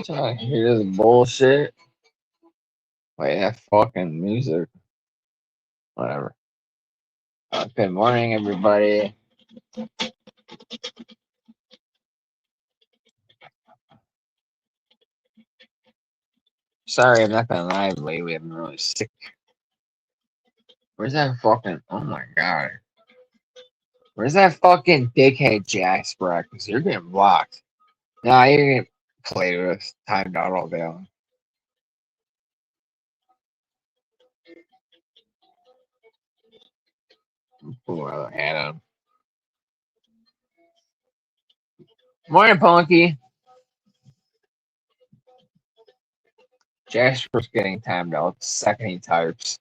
I hear this bullshit. Wait, that fucking music. Whatever. Good morning, everybody. Sorry, I'm not gonna lie lately. I've been really sick. Where's that fucking? Oh my god. Where's that fucking dickhead Jasper? Because you're getting blocked. Nah, you're getting played with. Timed out all day long. Put my other hat on. Morning, Punky. Jasper's getting timed out the second he types.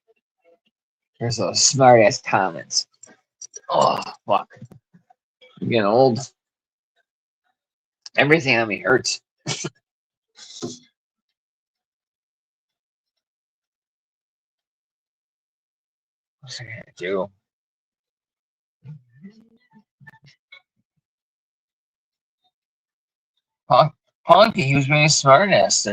There's those smart ass comments. Oh, fuck. I'm getting old. Everything on me hurts. What's I gonna do? Punky, he was being a smart ass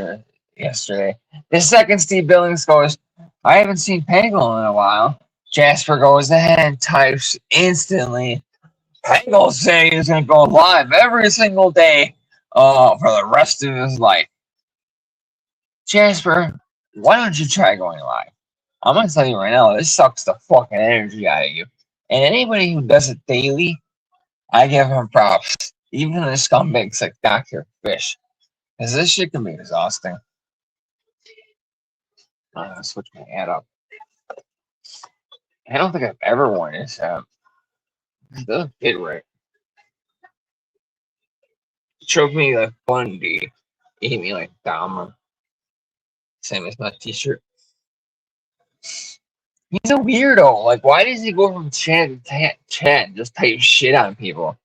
yesterday. The second Steve Billings goes, I haven't seen Pangle in a while. Jasper goes ahead and types instantly. Pangle saying he's going to go live every single day for the rest of his life. Jasper, why don't you try going live? I'm going to tell you right now, this sucks the fucking energy out of you. And anybody who does it daily, I give him props. Even the scumbags like Dr. Fish. Because this shit can be exhausting. I'm going to switch my hat up. I don't think I've ever worn this hat. It doesn't fit right. Choked me like Bundy. Ate me like Dahmer. Same as my t-shirt. He's a weirdo. Like, why does he go from chat to chat and just type shit on people?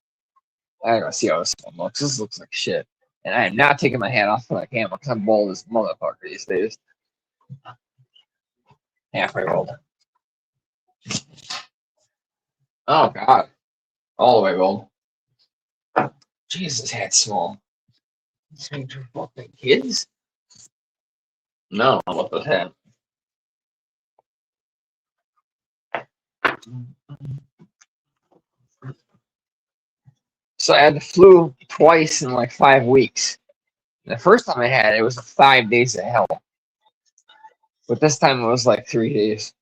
I gotta see how this one looks. This looks like shit. And I am not taking my hat off for the camera because I'm bald as motherfucker these days. Halfway bald. Oh, God. All the way bald. Jesus, hat's small. These things are fucking kids? No, I love this hat. So I had the flu twice in like 5 weeks. The first time I had it, it was 5 days of hell. But this time it was like 3 days.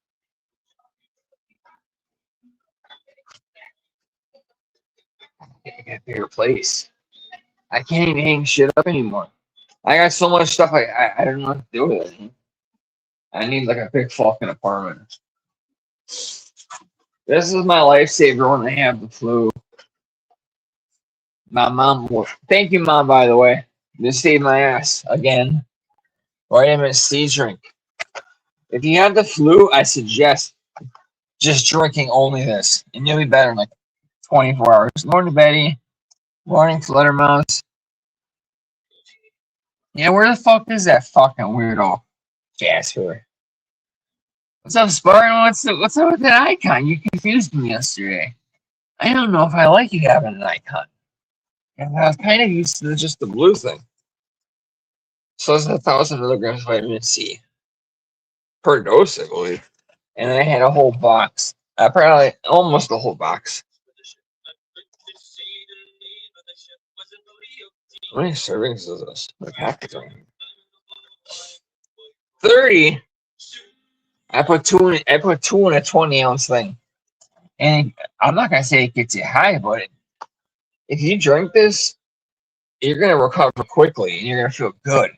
I got a bigger place. I can't even hang shit up anymore. I got so much stuff I don't know what to do with it. I need like a big fucking apartment. This is my lifesaver when I have the flu. My mom, thank you, Mom, by the way. This saved my ass again. Vitamin C drink. If you have the flu, I suggest just drinking only this, and you'll be better in like 24 hours. Morning, Betty. Morning, Fluttermouse. Yeah, where the fuck is that fucking weirdo? Jasper. What's up, Spartan? What's up with that icon? You confused me yesterday. I don't know if I like you having an icon. And I was kind of used to just the blue thing. So it's 1,000 milligrams of vitamin C per dose, I believe. And I had a whole box. Probably almost a whole box. How many servings is this? Like half the thing. 30. I put two in a 20-ounce thing. And I'm not gonna say it gets you high, but if you drink this, you're gonna recover quickly and you're gonna feel good.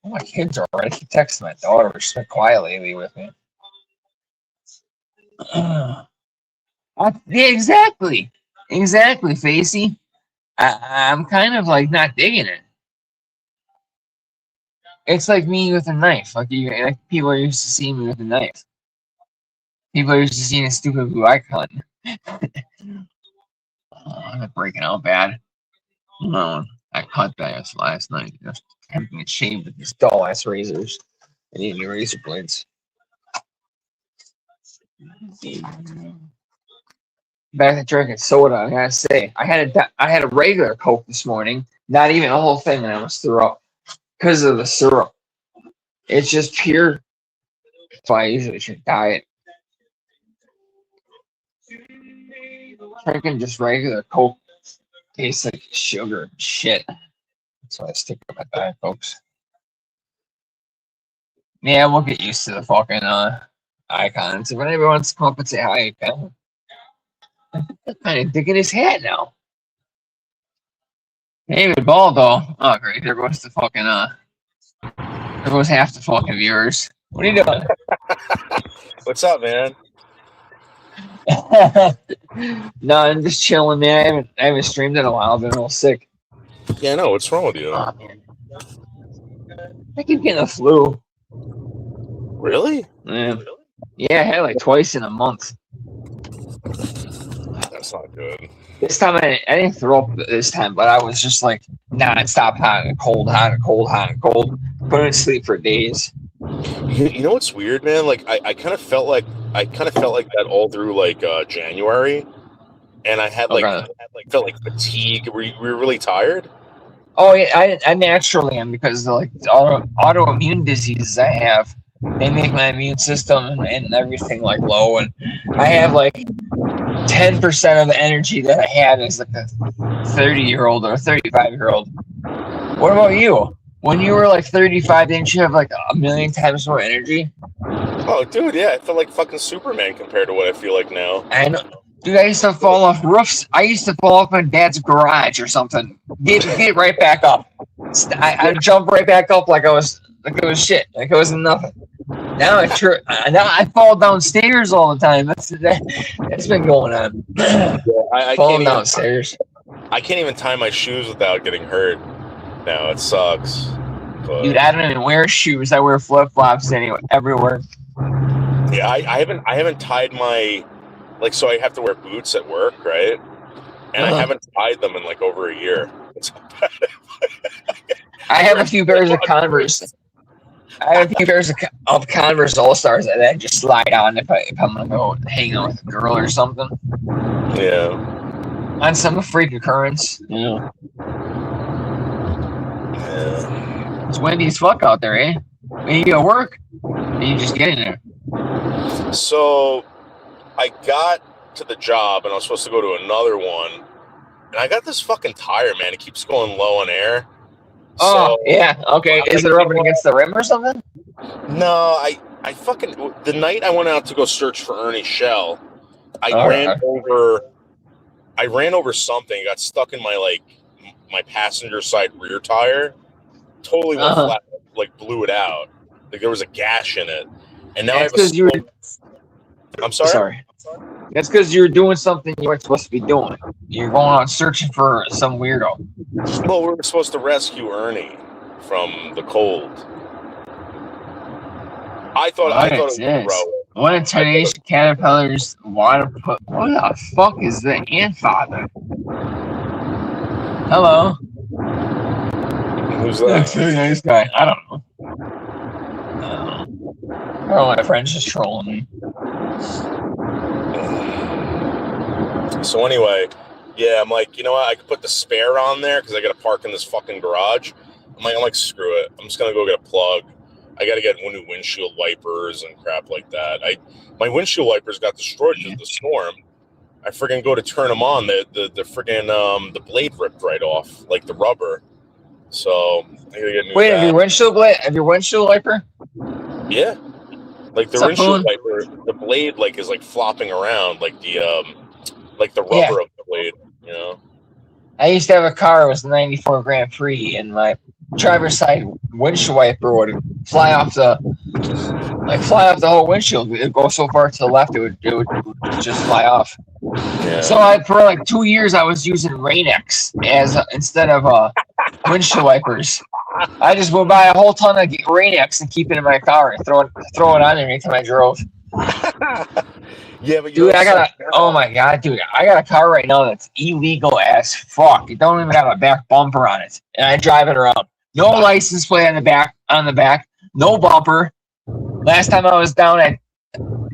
Oh, my kids are already texting my daughter. She's been quiet lately with me. Yeah, exactly, Facey. I'm kind of like not digging it. It's like me with a knife. Like people are used to seeing me with a knife. People are used to seeing a stupid blue icon. I'm breaking out bad. No, I cut that last night. Just attempting to shave with these dull ass razors. I need new razor blades. Back to drinking soda, I gotta say, I had a regular Coke this morning, not even a whole thing, and I almost threw up because of the syrup. It's just pure. That's why I usually should diet. Drinking just regular Coke tastes like sugar and shit. That's why I stick with my diet, folks. Yeah, we'll get used to the fucking icons. If anybody wants to come up and say hi, kind of digging his hat now. David Baldo. Oh, great. There goes the fucking there goes half the fucking viewers. What are you doing? What's up, man? No, I'm just chilling, man. I haven't streamed in a while. I've been real sick. Yeah, I know. What's wrong with you? Oh, man. I keep getting the flu. Really? Yeah. Yeah, I had it like twice in a month. That's not good. This time I didn't throw up this time, but I was just like non-stop hot and cold, hot and cold, hot and cold. Couldn't sleep for days. You know what's weird, man? Like I kind of felt like that all through like January, and I had felt like fatigue. Were you really tired? Oh yeah, I naturally am because like autoimmune diseases I have, they make my immune system and everything like low, and I have like 10% of the energy that I had as like a 30-year-old or a 35-year-old. What about you? When you were like 35, didn't you have like a million times more energy? Oh, dude, yeah, I felt like fucking Superman compared to what I feel like now. I know. Dude, I used to fall off roofs. I used to fall off in Dad's garage or something. Get right back up. I'd jump right back up like it was shit. Like it was nothing. Now I fall downstairs all the time. That's been going on. Yeah, I falling downstairs. I can't even tie my shoes without getting hurt. Now it sucks. But, dude, I don't even wear shoes. I wear flip flops anyway, everywhere. Yeah, I haven't tied my so I have to wear boots at work, right? And I haven't tied them in like over a year. I have a few pairs of Converse. I have a few pairs of Converse All Stars that I just slide on if I'm gonna go hang out with a girl or something. Yeah. On some freak occurrence. Yeah. It's windy as fuck out there, eh? When you go to work, or you just get in there. So I got to the job and I was supposed to go to another one, and I got this fucking tire, man. It keeps going low on air. Oh, so, yeah. Okay. Is it rubbing against the rim or something? No, I fucking the night I went out to go search for Ernie Shell, I ran over something, got stuck in my passenger side rear tire. Totally went flat, like blew it out. Like there was a gash in it, and now I have I'm sorry. That's because you were doing something you weren't supposed to be doing. You're going out searching for some weirdo. Well, we were supposed to rescue Ernie from the cold. I thought it was bro. One of Tenacious Caterpillar's water put. What the fuck is the Antfather? Hello. Who's that? That's a very nice guy. I don't know. Oh, my friend's just trolling me. So anyway, yeah, I'm like, you know what? I could put the spare on there because I got to park in this fucking garage. I'm like, screw it. I'm just gonna go get a plug. I got to get new windshield wipers and crap like that. My windshield wipers got destroyed because of the storm. I friggin' go to turn them on, the friggin' the blade ripped right off, like the rubber. So I gotta get new. Wait, have your windshield wiper? Yeah, like the windshield wiper, the blade is flopping around, like the rubber of the blade. You know. I used to have a car. It was a '94 Grand Prix, and my driver's side windshield wiper would fly off the whole windshield. It'd go so far to the left, it would just fly off. Yeah. So for 2 years, I was using Rain-X instead of windshield wipers. I just would buy a whole ton of Rain-X and keep it in my car and throw it on there anytime I drove. Yeah, but dude, oh my god, dude, I got a car right now that's illegal as fuck. It don't even have a back bumper on it, and I drive it around. No license plate on the back, no bumper. Last time I was down at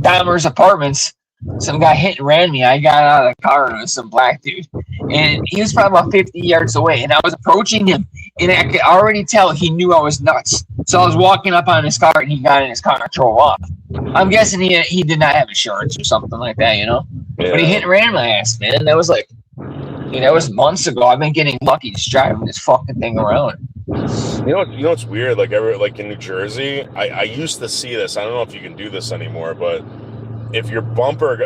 Dahmer's Apartments. Some guy hit and ran me. I got out of the car and it was some black dude. And he was probably about 50 yards away. And I was approaching him. And I could already tell he knew I was nuts. So I was walking up on his car and he got in his car and drove off. I'm guessing he did not have insurance or something like that, you know? Yeah. But he hit and ran my ass, man. That was like, that was months ago. I've been getting lucky just driving this fucking thing around. You know what's weird? Like in New Jersey, I used to see this. I don't know if you can do this anymore, but if your bumper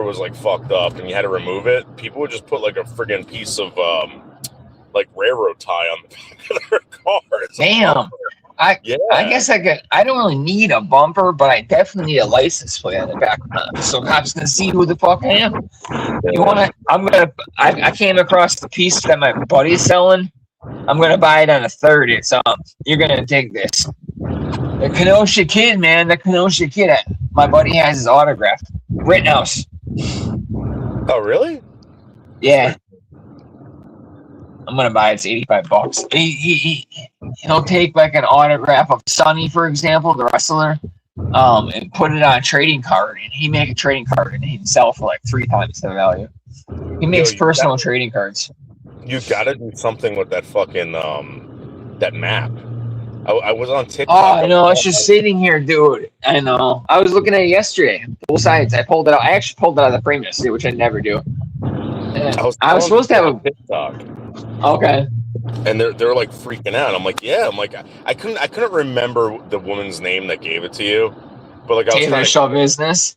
was like fucked up and you had to remove it, people would just put like a friggin' piece of like railroad tie on the back of their cars. Damn. I guess I don't really need a bumper, but I definitely need a license plate on the back so cops can see who the fuck I am. I came across the piece that my buddy's selling. I'm gonna buy it on a third. It's you're gonna dig this. The Kenosha Kid, man. The Kenosha Kid. My buddy has his autograph. Rittenhouse. Oh, really? Yeah. I'm gonna buy it. It's $85. He'll take like an autograph of Sonny, for example, the wrestler, and put it on a trading card, and he make a trading card, and he'd sell for like 3 times the value. He makes personal trading cards. You gotta do something with that fucking that map. I was on TikTok. Oh, I know. It's just sitting here, dude. I know. I was looking at it yesterday. Both sides. I pulled it out. I actually pulled it out of the frame yesterday, which I never do. I was supposed to have a TikTok. Okay. And they're like freaking out. I'm like, yeah. I'm like, I couldn't remember the woman's name that gave it to you, but like I was trying to show business.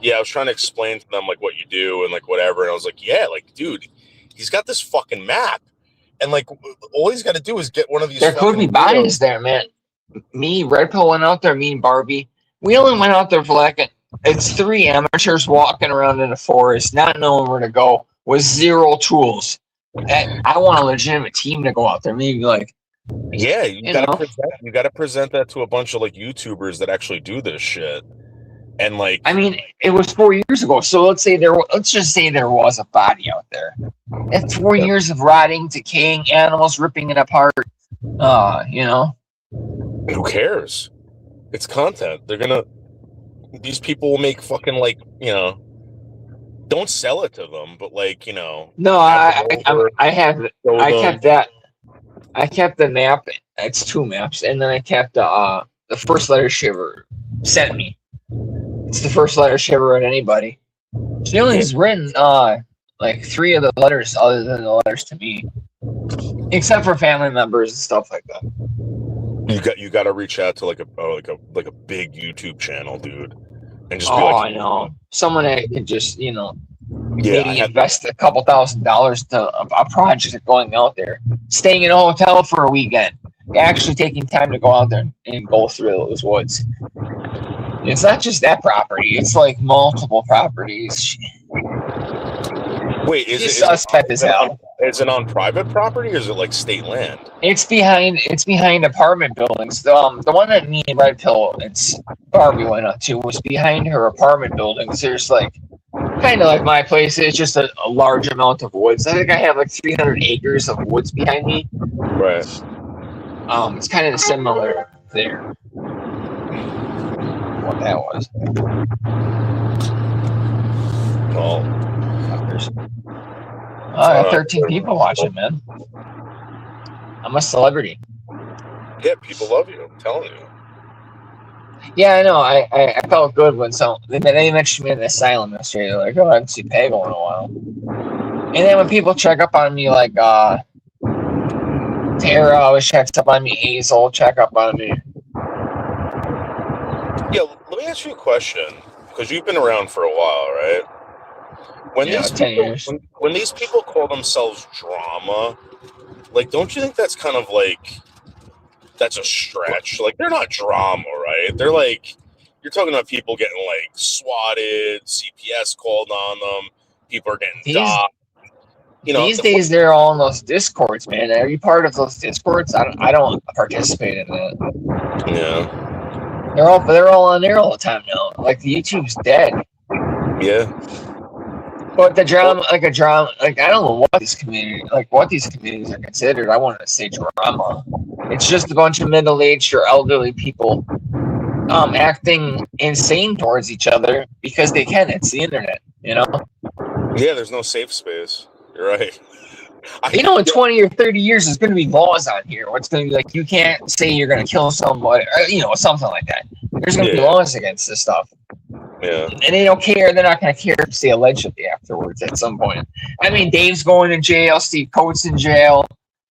Yeah, I was trying to explain to them like what you do and like whatever, and I was like, yeah, like dude, he's got this fucking map. And like, all he's got to do is get one of these. There could be bodies there, man. Me, Red Pill went out there. Me and Barbie, we only went out there for like it's 3 amateurs walking around in the forest, not knowing where to go, with 0 tools. I want a legitimate team to go out there. Maybe like, yeah, you gotta present that to a bunch of like YouTubers that actually do this shit. And like, I mean, it was 4 years ago, so let's just say there was a body out there. That's 4 years of rotting, decaying animals, ripping it apart. You know, who cares? It's content. These people will make fucking like, you know, don't sell it to them, but like, you know. No, I kept the map. It's 2 maps, and then I kept the first letter Shiver sent me. It's the first letter she ever wrote anybody. She only has written like 3 of the letters other than the letters to me, except for family members and stuff like that. You got to reach out to like a big YouTube channel, dude, and just be like, I know, someone that can just maybe invest a couple $1,000s to a project going out there, staying in a hotel for a weekend, actually taking time to go out there and go through those woods. It's not just that property; it's like multiple properties. Wait, is it suspect as hell? Is it on private property or is it like state land? It's behind apartment buildings. The one that me and Red Pill and Barbie went up to was behind her apartment buildings. There's like kind of like my place. It's just a large amount of woods. I think I have like 300 acres of woods behind me. Right. It's kind of similar there. What that was. Well, I got 13 people watching, man. I'm a celebrity. Yeah, people love you. I'm telling you. Yeah, I know. I felt good when they mentioned me in the asylum yesterday. They're like, oh, I haven't seen Pago in a while. And then when people check up on me, like Tara always checks up on me. Hazel check up on me. Yeah, let me ask you a question, because you've been around for a while, right? When these people call themselves drama, like, don't you think that's kind of like, that's a stretch? Like, they're not drama, right? They're like, you're talking about people getting like swatted, CPS called on them, people are getting docked. You know, these days they're all in those discords, man. Are you part of those discords? I don't participate in that. Yeah. They're all on there all the time now. Like the YouTube's dead. Yeah. But the drama, like I don't know what these communities are considered. I want to say drama. It's just a bunch of middle-aged or elderly people acting insane towards each other because they can. It's the internet, you know. Yeah, there's no safe space. You're right. You know, in 20 or 30 years, there's going to be laws on here. What's going to be like, you can't say you're going to kill somebody, or, you know, something like that. There's going to be laws against this stuff. Yeah. And they don't care. They're not going to care if they allegedly afterwards at some point. I mean, Dave's going to jail. Steve Coates in jail.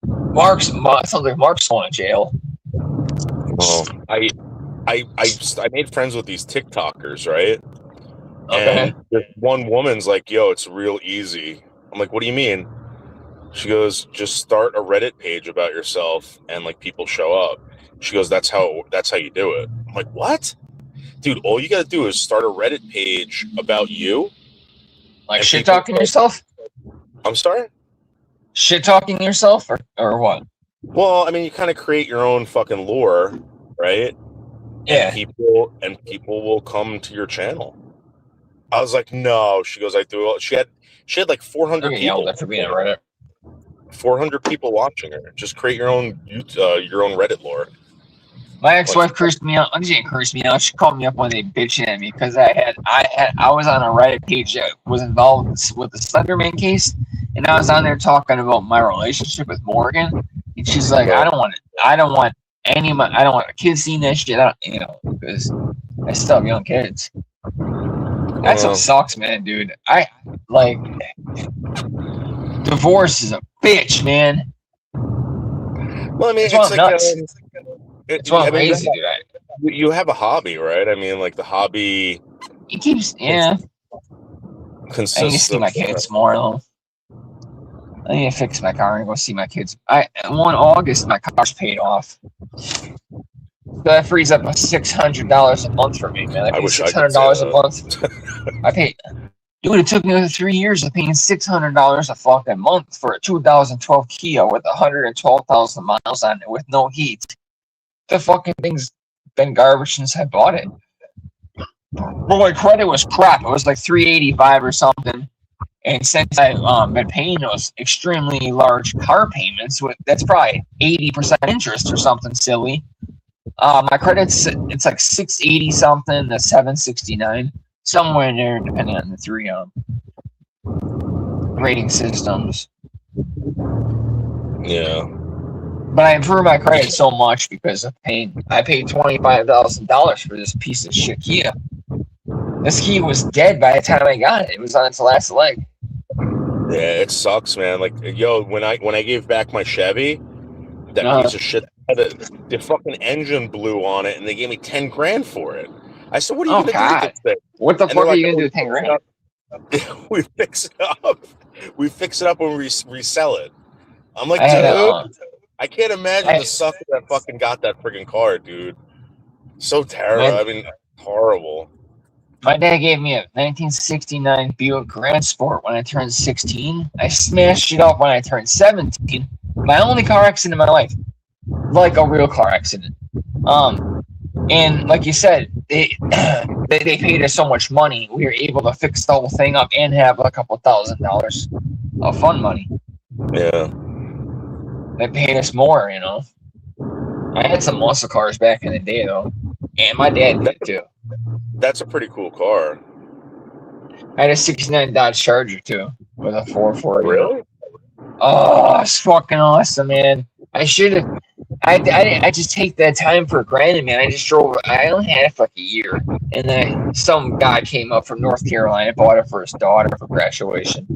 Mark's going to jail. Well, I made friends with these TikTokers, right? Okay. And this one woman's like, yo, it's real easy. I'm like, what do you mean? She goes, just start a Reddit page about yourself and like people show up. She goes, that's how you do it. I'm like, what? Dude, all you gotta do is start a Reddit page about you. Like shit talking yourself? I'm sorry? Shit talking yourself or what? Well, I mean, you kind of create your own fucking lore, right? Yeah. And people will come to your channel. I was like, no. She goes, I do. She had like 400 people. For being a Reddit. 400 people watching her. Just create your own Reddit lore. My ex-wife cursed me out. She didn't curse me out. She called me up one day bitching at me because I was on a Reddit page that was involved with the Slenderman case, and I was on there talking about my relationship with Morgan, and she's like, I don't want kids seeing that shit. Because I still have young kids. That's what sucks, man, dude. Divorce is a bitch, man. Well, I mean, it's like it's why I'm lazy, dude. You have a hobby, right? I mean, like the hobby. It keeps, yeah. Consists I need to see my kids more, though. I need to fix my car and go see my kids. 1 August, my car's paid off. So that frees up $600 a month for me, man. I pay $600 a month. I pay. Dude, it took me 3 years of paying $600 a fucking month for a 2012 Kia with 112,000 miles on it with no heat. The fucking thing's been garbage since I bought it. But my credit was crap. It was like 385 or something. And since I've been paying those extremely large car payments, that's probably 80% interest or something silly. My credit's it's like 680 something to 769, somewhere in there, depending on the three rating systems. Yeah. But I improved my credit so much because I paid $25,000 for this piece of shit Kia. This Kia was dead by the time I got it. It was on its last leg. Yeah, it sucks, man. Like, yo, when I gave back my Chevy, that piece of shit, the fucking engine blew on it, and they gave me $10,000 for it. I said, "What are you gonna do with this thing?" What the fuck are you gonna do with $10,000? We fix it up. We fix it up when we resell it. I'm like, dude, I can't imagine the sucker that fucking got that freaking car, dude. So terrible. I mean, horrible. My dad gave me a 1969 Buick Grand Sport when I turned 16. I smashed it up when I turned 17. My only car accident in my life, like a real car accident. And like you said, they paid us so much money. We were able to fix the whole thing up and have a couple $1,000 of fun money. Yeah. They paid us more, you know. I had some muscle cars back in the day, though. And my dad did, too. That's a pretty cool car. I had a 69 Dodge Charger, too, with a 440. Really? Oh, it's fucking awesome, man. I should have. I just take that time for granted, man. I just drove. I only had it for like a year, and then some guy came up from North Carolina, bought it for his daughter for graduation.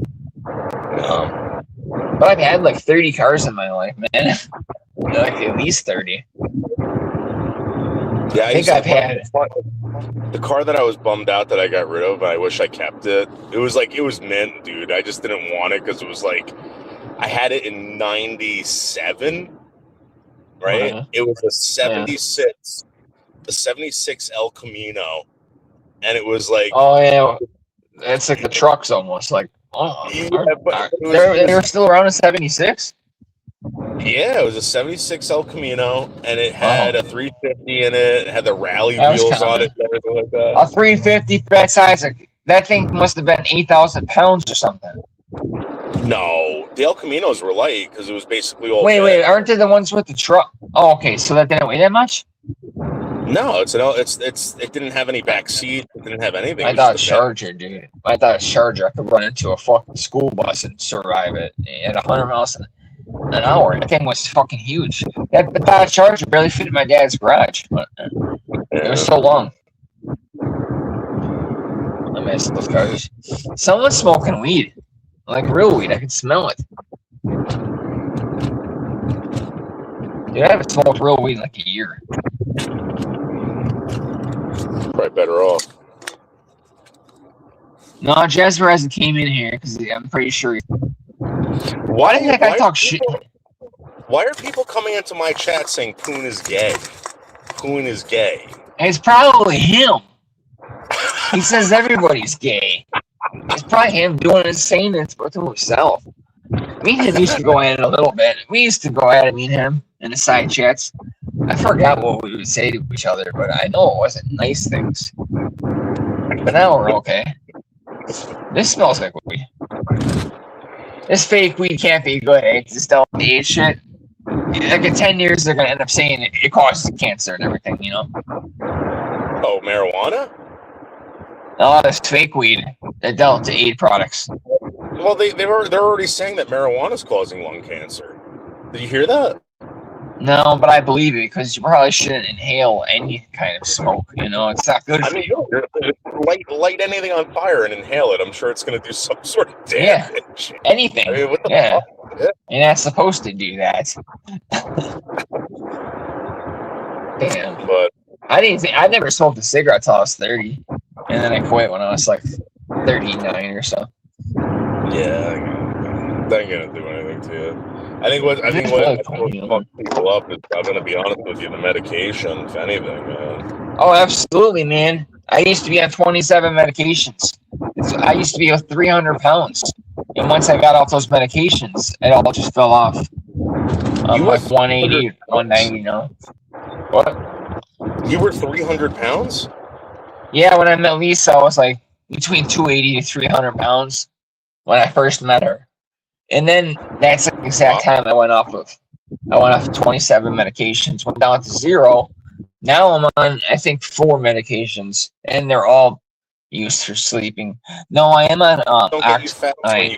But I've had like 30 cars in my life, man. Like at least 30. Yeah, I think I've had the car that I was bummed out that I got rid of. I wish I kept it. It was mint, dude. I just didn't want it because it was like I had it in '97. Right, it was a 76, the 76 El Camino, and it was like, oh yeah, it's like the trucks almost like. Oh, yeah, they were still around in 76. Yeah, it was a 76 El Camino, and it had a 350 in it. It had the rally wheels on it, and everything like that. A 350 that size, that thing must have been 8,000 pounds or something. No, the El Caminos were light because it was basically all. Wait, aren't they the ones with the truck? Oh, okay, so that didn't weigh that much? No, it didn't have any back seat. It didn't have anything. I thought Charger, dude. I thought Charger could run into a fucking school bus and survive it at 100 miles an hour. That thing was fucking huge. That Dodge Charger barely fit in my dad's garage, but it was so long. I miss those cars. Someone's smoking weed, like real weed. I can smell it. Dude, I haven't smoked real weed in like a year. Probably better off. No, Jasper hasn't came in here because I'm pretty sure. Why the heck I talk shit? Why are people coming into my chat saying Poon is gay? Poon is gay. It's probably him. He says everybody's gay. It's probably him doing his saying it to himself. Me and him used to go at it a little bit. We used to go at it, me and him, in the side chats. I forgot what we would say to each other, but I know it wasn't nice things. But now we're okay. This smells like weed. This fake weed can't be good. It's just all the age shit. Like in 10 years, they're going to end up saying it causes cancer and everything, you know? Oh, marijuana? No, this fake weed that dealt to aid products. Well, they're already saying that marijuana is causing lung cancer. Did you hear that? No, but I believe it because you probably shouldn't inhale any kind of smoke. You know, it's not good for you. Light anything on fire and inhale it. I'm sure it's going to do some sort of damage. Yeah, anything. I mean, what the fuck? Yeah. You're not supposed to do that. Damn. But I never smoked a cigarette until I was 30, and then I quit when I was like 39 or so. Yeah, that ain't gonna do anything to you. I think what fucks people up is, I'm gonna be honest with you, the medication, if anything, man. Oh, absolutely, man. I used to be on 27 medications. I used to be 300 pounds, and once I got off those medications, it all just fell off. I'm like 180, 190 now. What? You were 300 pounds? Yeah, when I met Lisa, I was like between 280 to 300 pounds when I first met her. And then that's the exact time I went off 27 medications, went down to 0. Now I'm on, I think, 4 medications, and they're all used for sleeping. No, I am on I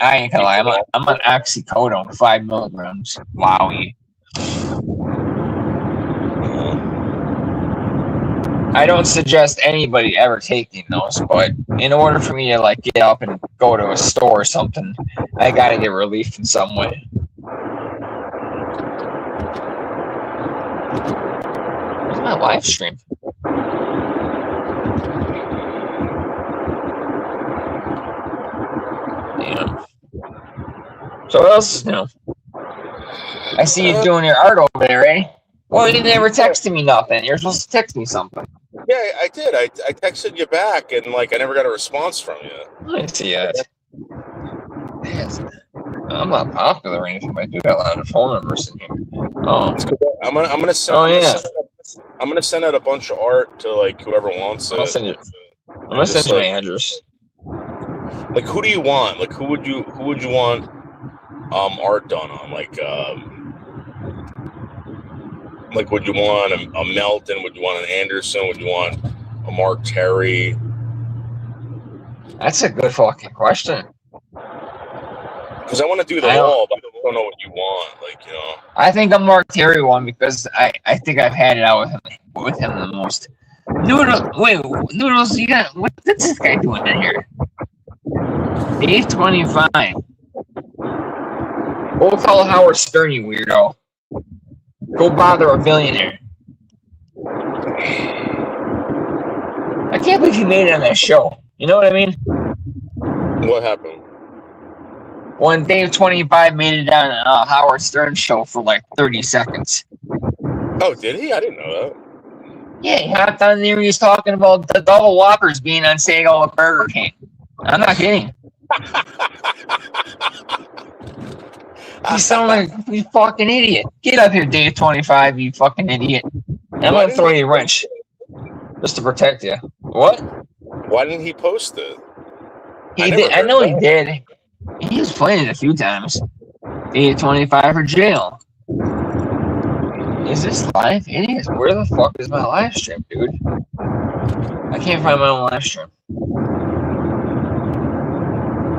ain't gonna lie, I'm on oxycodone, 5 milligrams. Wowie. I don't suggest anybody ever taking those, but in order for me to like get up and go to a store or something, I gotta get relief in some way. Where's my live stream? Damn. So what else is new? I see you doing your art over there, eh? Well, you never texted me nothing. You're supposed to text me something. Yeah, I did. I texted you back, and like I never got a response from you. I see it. Yes. I'm not popular or anything, but I do got a lot of phone numbers in here. Oh, I'm gonna send. Oh yeah. I'm gonna send out a bunch of art to like whoever wants it. I'm gonna send you my address. Like, who do you want? Like, who would you want art done on? Like, would you want a Melton? Would you want an Anderson? Would you want a Mark Terry? That's a good fucking question. Because I want to do them all, but I don't know what you want. Like, you know. I think a Mark Terry one because I think I've had it out with him the most. Noodles, you got what's this guy doing in here? 825. Go call Howard Stern, you weirdo. Go bother a billionaire. I can't believe he made it on that show. You know what I mean? What happened? When Dave 25 made it on Howard Stern show for like 30 seconds. Oh, did he? I didn't know that. Yeah, he hopped on there. He was talking about the double whoppers being on sale at Burger King. I'm not kidding. You sound like a fucking idiot. Get up here, Dave 25, you fucking idiot. I'm going to throw you a wrench. Just to protect you. What? Why didn't he post it? He did. I know he did. He was playing it a few times. Dave 25 for jail. Is this live? It is. Where the fuck is my live stream, dude? I can't find my own live stream.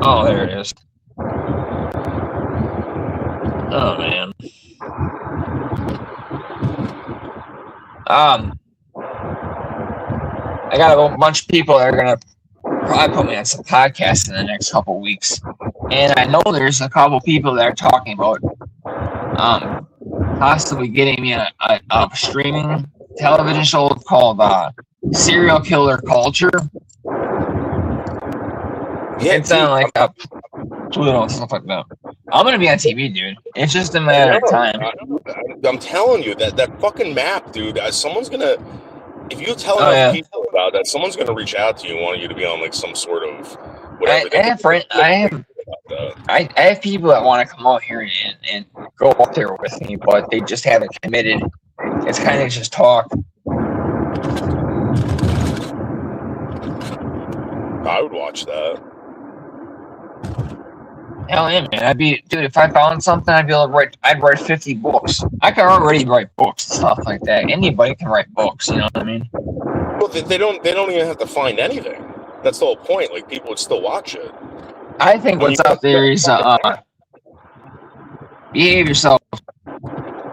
Oh, there it is. Oh, man. I got a bunch of people that are gonna probably put me on some podcasts in the next couple weeks, and I know there's a couple people that are talking about possibly getting me a streaming television show called Serial Killer Culture. Yeah, it's on like Pluto and stuff like that. I'm gonna be on TV, dude. It's just a matter of time. I'm telling you that fucking map, dude. Someone's gonna. If you tell enough people about that, someone's gonna reach out to you, wanting you to be on like some sort of whatever. I have people that want to come out here and go up there with me, but they just haven't committed. It's kind of just talk. I would watch that. Hell yeah, man! Dude. If I found something, I'd be able to write. I'd write 50 books. I can already write books and stuff like that. Anybody can write books. You know what I mean? Well, they don't even have to find anything. That's the whole point. Like people would still watch it. I think what's out there is behave yourself,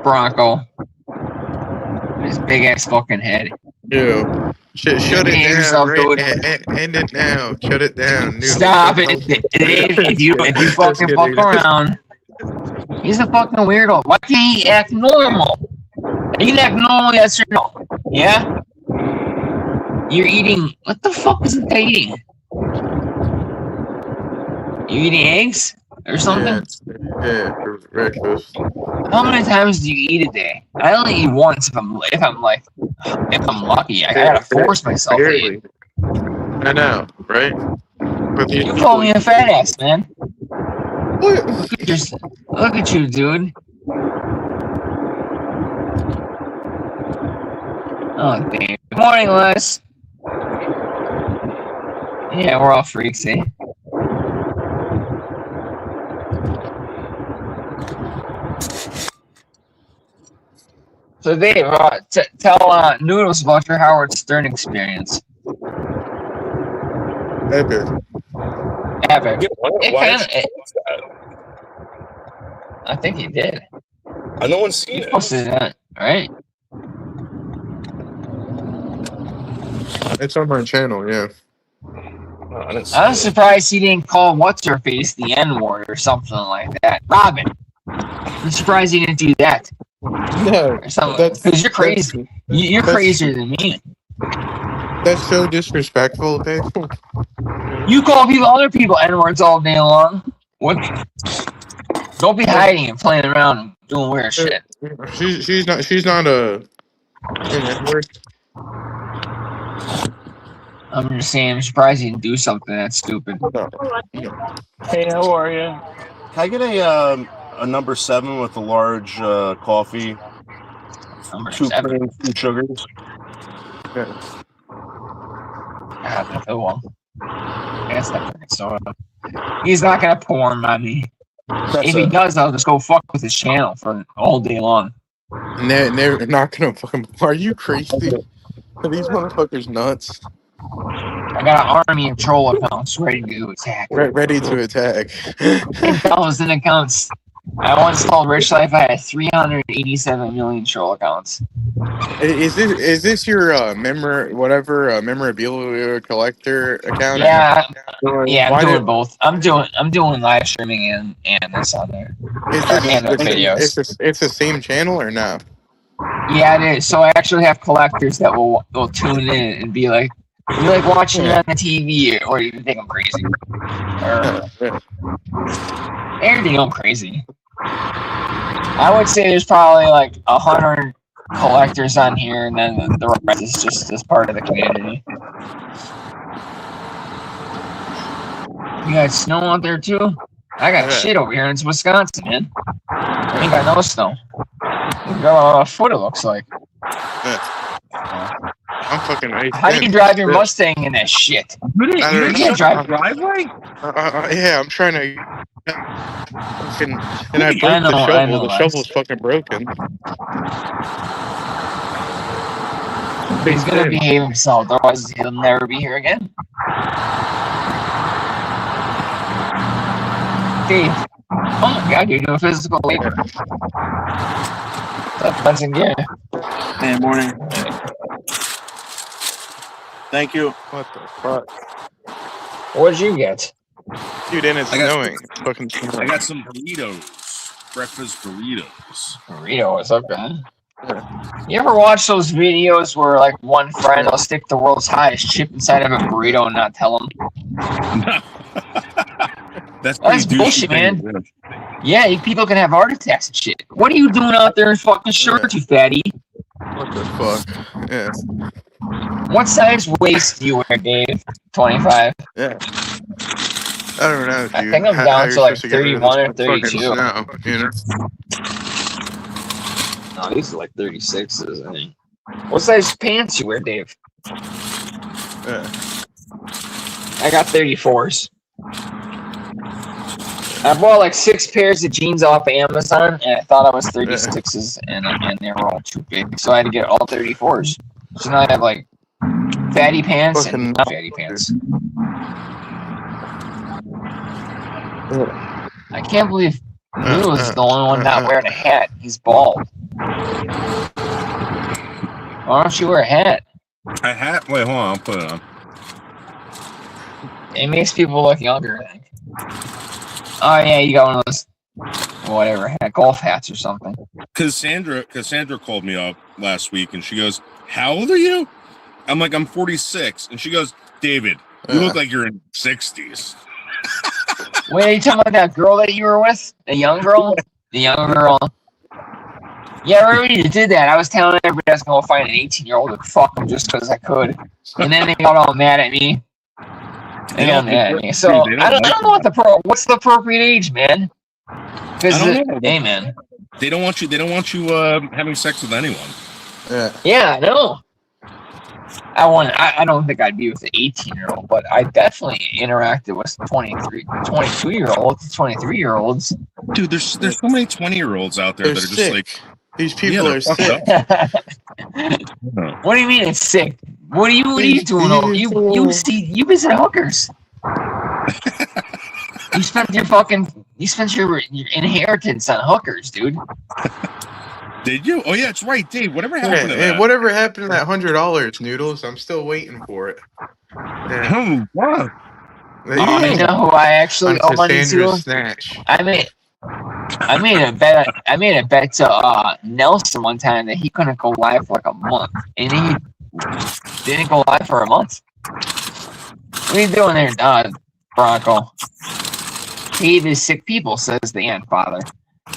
Bronco. His big ass fucking head. Yeah. Shut it down. Yourself, end it now. Shut it down. Dude. Stop it. If you fucking fuck around, he's a fucking weirdo. Why can't he act normal? You can act normal, yes or no? Yeah? You're eating. What the fuck is it eating? You eating eggs or something? Yeah, for breakfast. How many times do you eat a day? I only eat once if I'm lucky. I gotta force myself to eat. I know, right? But you call me a fat ass, man. What? Look at you, dude. Oh, damn. Good morning, Les. Yeah, we're all freaks, eh? So Dave, tell Noodles about your Howard Stern experience. Epic. I think he did. No one's seen it. Posted that, right? It's on my channel, yeah. I was surprised he didn't call what's-her-face the N-word or something like that. Robin. I'm surprised he didn't do that. No, because you're crazy. You're crazier than me. That's so disrespectful, Dave. You call other people N-words all day long. What? Don't be hiding and playing around and doing weird shit. She's not an N-word. I'm just saying, I'm surprised he didn't do something that stupid. No. Hey, how are you? Can I get a number 7 with a large coffee? Number 2 7. cream, 2 sugars. Yeah. That's the one. That's not soda. He's not gonna pour him on me. If he does, I'll just go fuck with his channel for all day long. They're not gonna fucking. Are you crazy? Are these motherfuckers nuts? I got an army of troll accounts ready to attack. Ready to attack. 10,000 accounts. I once told Rich Life I had 387 million troll accounts. Is this your memorabilia collector account? Yeah, I'm doing both. I'm doing live streaming and this on there. And the videos. It's the same channel or no? Yeah, it is. So I actually have collectors that will tune in and be like, "You like watching it on the TV, or you think I'm crazy?" Or they think I'm crazy. I would say there's probably like 100 collectors on here, and then the rest is just as part of the community. You got snow out there too? I got shit over here in Wisconsin, man. I ain't got no snow. You got a foot, it looks like. I'm fucking ice. How do you drive your Mustang in that shit? You can't drive driveway? Yeah, I'm trying to Fucking, and I broke the shovel. The shovel's fucking broken. But he's gonna behave himself, otherwise he'll never be here again. Dave. Oh my god, you're doing physical labor. That's in gear. Hey, morning. Thank you. What the fuck? What did you get? Dude, and it's snowing. I got some burritos. Breakfast burritos. Burritos, okay. You ever watch those videos where, like, one friend will stick the world's highest chip inside of a burrito and not tell him? That's bullshit, man. Yeah, people can have heart attacks and shit. What are you doing out there in fucking shorts, you fatty? What the fuck? Yeah. What size waist do you wear, Dave? 25? Yeah. I don't know, dude. I think I'm down to like 31 or 32. Snow, you know? No, these are like 36s, I think. What size pants you wear, Dave? Yeah. I got 34s. I bought like 6 pairs of jeans off Amazon, and I thought I was 36s, and they were all too big, so I had to get all 34s. So now I have like fatty pants and not fatty pants. I can't believe Noodle's the only one not wearing a hat. He's bald. Why don't you wear a hat? A hat? Wait, hold on. I'll put it on. It makes people look younger, I think. Oh, yeah, you got one of those, whatever, golf hats or something. Cassandra called me up last week, and she goes, "How old are you?" I'm like, "I'm 46." And she goes, "David, you look like you're in 60s. Wait, are you talking about that girl that you were with? The young girl? The young girl. Yeah, I remember you did that. I was telling everybody I was going to find an 18-year-old and fuck them just because I could. And then they got all mad at me. They got mad at me. So, I don't know what's the appropriate age, man. Because, hey, man. They don't want you having sex with anyone. Yeah, I know. I don't think I'd be with an 18-year-old, but I definitely interacted with 22-year-olds, 23-year-olds. Dude, there's so many 20-year-olds out there that are just like, these people are sick. What do you mean it's sick? What are you doing? You visit hookers. You spent your inheritance on hookers, dude. Did you? Oh yeah, it's right, Dave. Whatever happened to that? Whatever happened to that $100, Noodles? I'm still waiting for it. Oh, wow. You know who I actually owe money to? Snatch. I made a bet. I made a bet to Nelson one time that he couldn't go live for like a month, and he didn't go live for a month. What are you doing there, Bronco? Dave is sick people, says the Ant Father.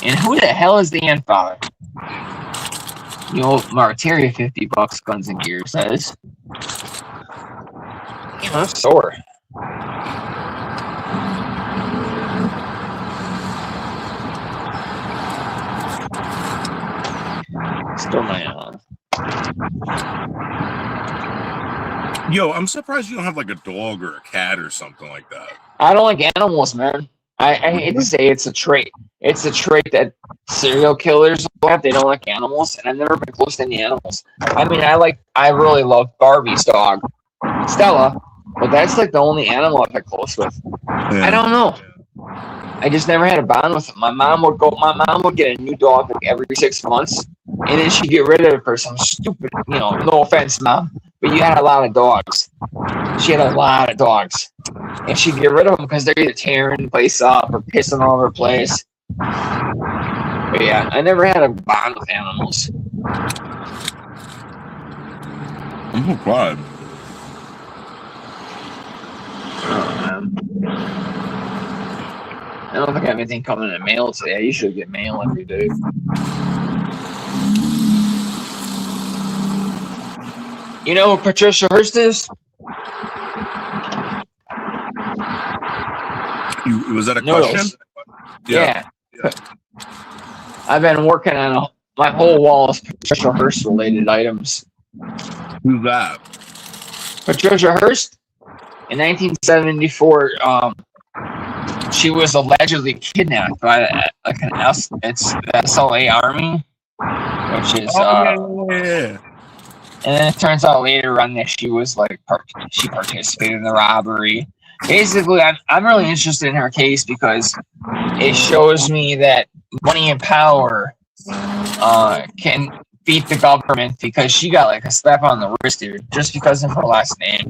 And who the hell is the Ant Father? You owe Marteria $50, Guns and Gear says. Damn, I'm sore. Still my Yo, I'm surprised you don't have like a dog or a cat or something like that. I don't like animals, man. I hate to say it's a trait. It's a trait that serial killers have. They don't like animals, and I've never been close to any animals. I mean, I really love Barbie's dog, Stella, but that's like the only animal I've been close with. Yeah. I don't know. I just never had a bond with them. My mom would get a new dog like every 6 months, and then she'd get rid of it for some stupid, no offense, Mom, but you had a lot of dogs. She had a lot of dogs, and she'd get rid of them because they're either tearing the place up or pissing all over the place. But yeah, I never had a bond with animals. I'm glad. I don't think I have anything coming in the mail today. I usually get mail every day. You know who Patricia Hearst is? Was that a question? Yeah. I've been working on my whole wall of Patricia Hearst related items. Who's that? Patricia Hearst in 1974. she was allegedly kidnapped by like it's the SLA Army, which is yeah. and then it turns out later on that she was like she participated in the robbery. Basically, I'm really interested in her case because it shows me that money and power can beat the government, because she got like a slap on the wrist, dude, just because of her last name.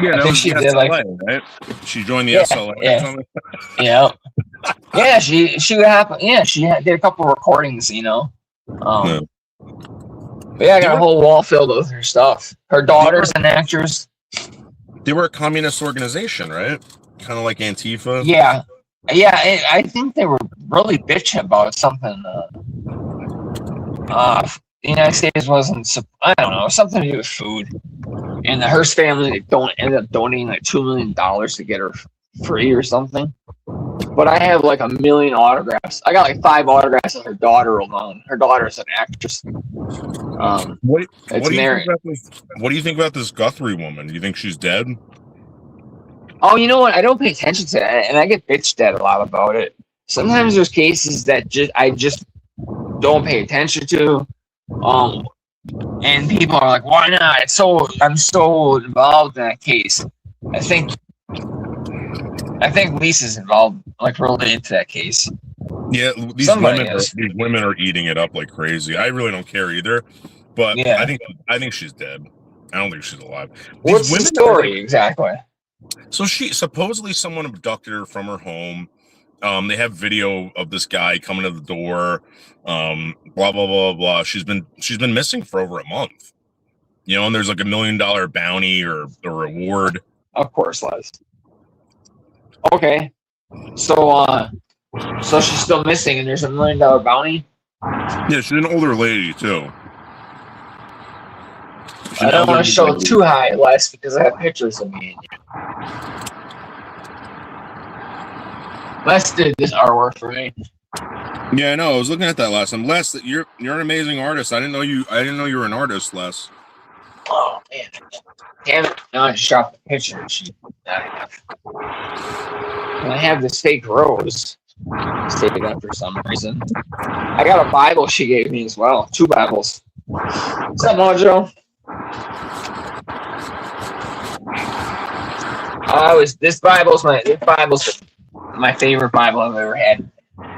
Yeah, I think she did SLA, like, right? She joined the Yeah, SLA. yeah. Or something? Yeah, she did a couple recordings, you know. But yeah, I got a whole wall filled with her stuff. Her daughter's an actress. They were a communist organization, right? Kind of like Antifa. Yeah, I think they were really bitching about something. The United States wasn't, I don't know, something to do with food. And the Hearst family ended up donating like $2 million to get her free or something. But I have like 1 million autographs. I got like 5 autographs of her daughter alone. Her daughter's an actress. What do you think about this Guthrie woman? Do you think she's dead? Oh, you know what? I don't pay attention to that, and I get bitched at a lot about it. Sometimes there's cases that I just don't pay attention to. And people are like, "Why not?" I'm so involved in that case. I think Lisa's involved, like related to that case. Yeah, these women are eating it up like crazy. I really don't care either, but yeah. I think she's dead. I don't think she's alive. What's the story exactly? So supposedly someone abducted her from her home. They have video of this guy coming to the door. Blah blah blah blah. She's been missing for over a month. You know, and there's like $1 million bounty or a reward. Of course, Les. Okay, so she's still missing, and there's $1 million bounty. Yeah, she's an older lady too. I don't want to show it too high, Les, because I have pictures of me and you. Les did this artwork for me. Yeah, I know. I was looking at that last time. Les, you're an amazing artist. I didn't know you were an artist, Les. Oh man, damn it! Now I just dropped the picture. And I have this fake rose saved up for some reason. I got a Bible she gave me as well. 2 Bibles. What's up, Mojo? This Bible's my favorite Bible I've ever had.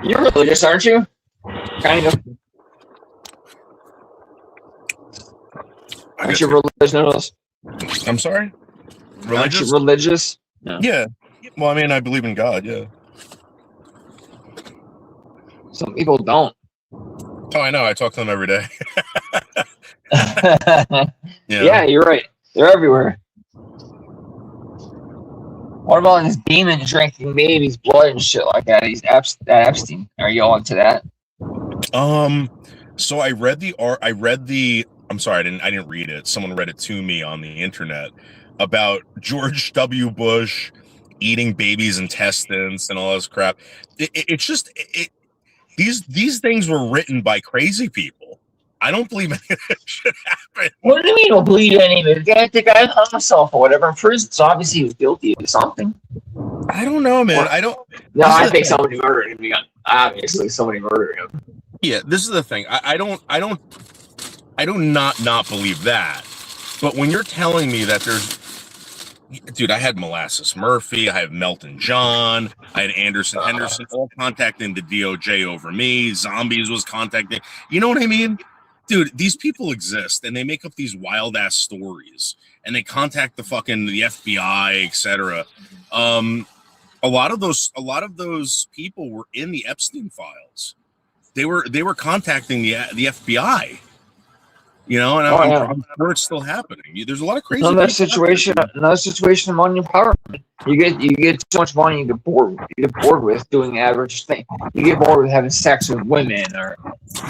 You're religious, aren't you? Kind of. Aren't you religious? I'm sorry? Religious? Aren't you religious? No. Yeah. Well, I mean, I believe in God, yeah. Some people don't. Oh, I know. I talk to them every day. Yeah, you're right. They're everywhere. What about this demon drinking babies' blood and shit like that? He's Epstein. Are you all into that? So I read the I'm sorry, I didn't read it. Someone read it to me on the internet about George W. Bush eating babies' intestines and all this crap. It's just these things were written by crazy people. I don't believe any of it should happen. What do you mean you don't believe any of it? The guy hung himself or whatever in prison, so obviously he was guilty of something. I don't know, man. I don't. No, I think somebody murdered him. Obviously, somebody murdered him. Yeah, this is the thing. I don't not believe that. But when you're telling me that dude, I had Molasses Murphy, I have Melton John, I had Anderson Henderson all contacting the DOJ over me. Zombies was contacting. You know what I mean? Dude, these people exist and they make up these wild ass stories and they contact the FBI, etc. A lot of those people were in the Epstein files. They were contacting the FBI. You know, and I'm sure it's still happening. There's a lot of crazy. Another situation of money empowerment. You get so much money, you get bored. You get bored with doing the average thing. You get bored with having sex with women, or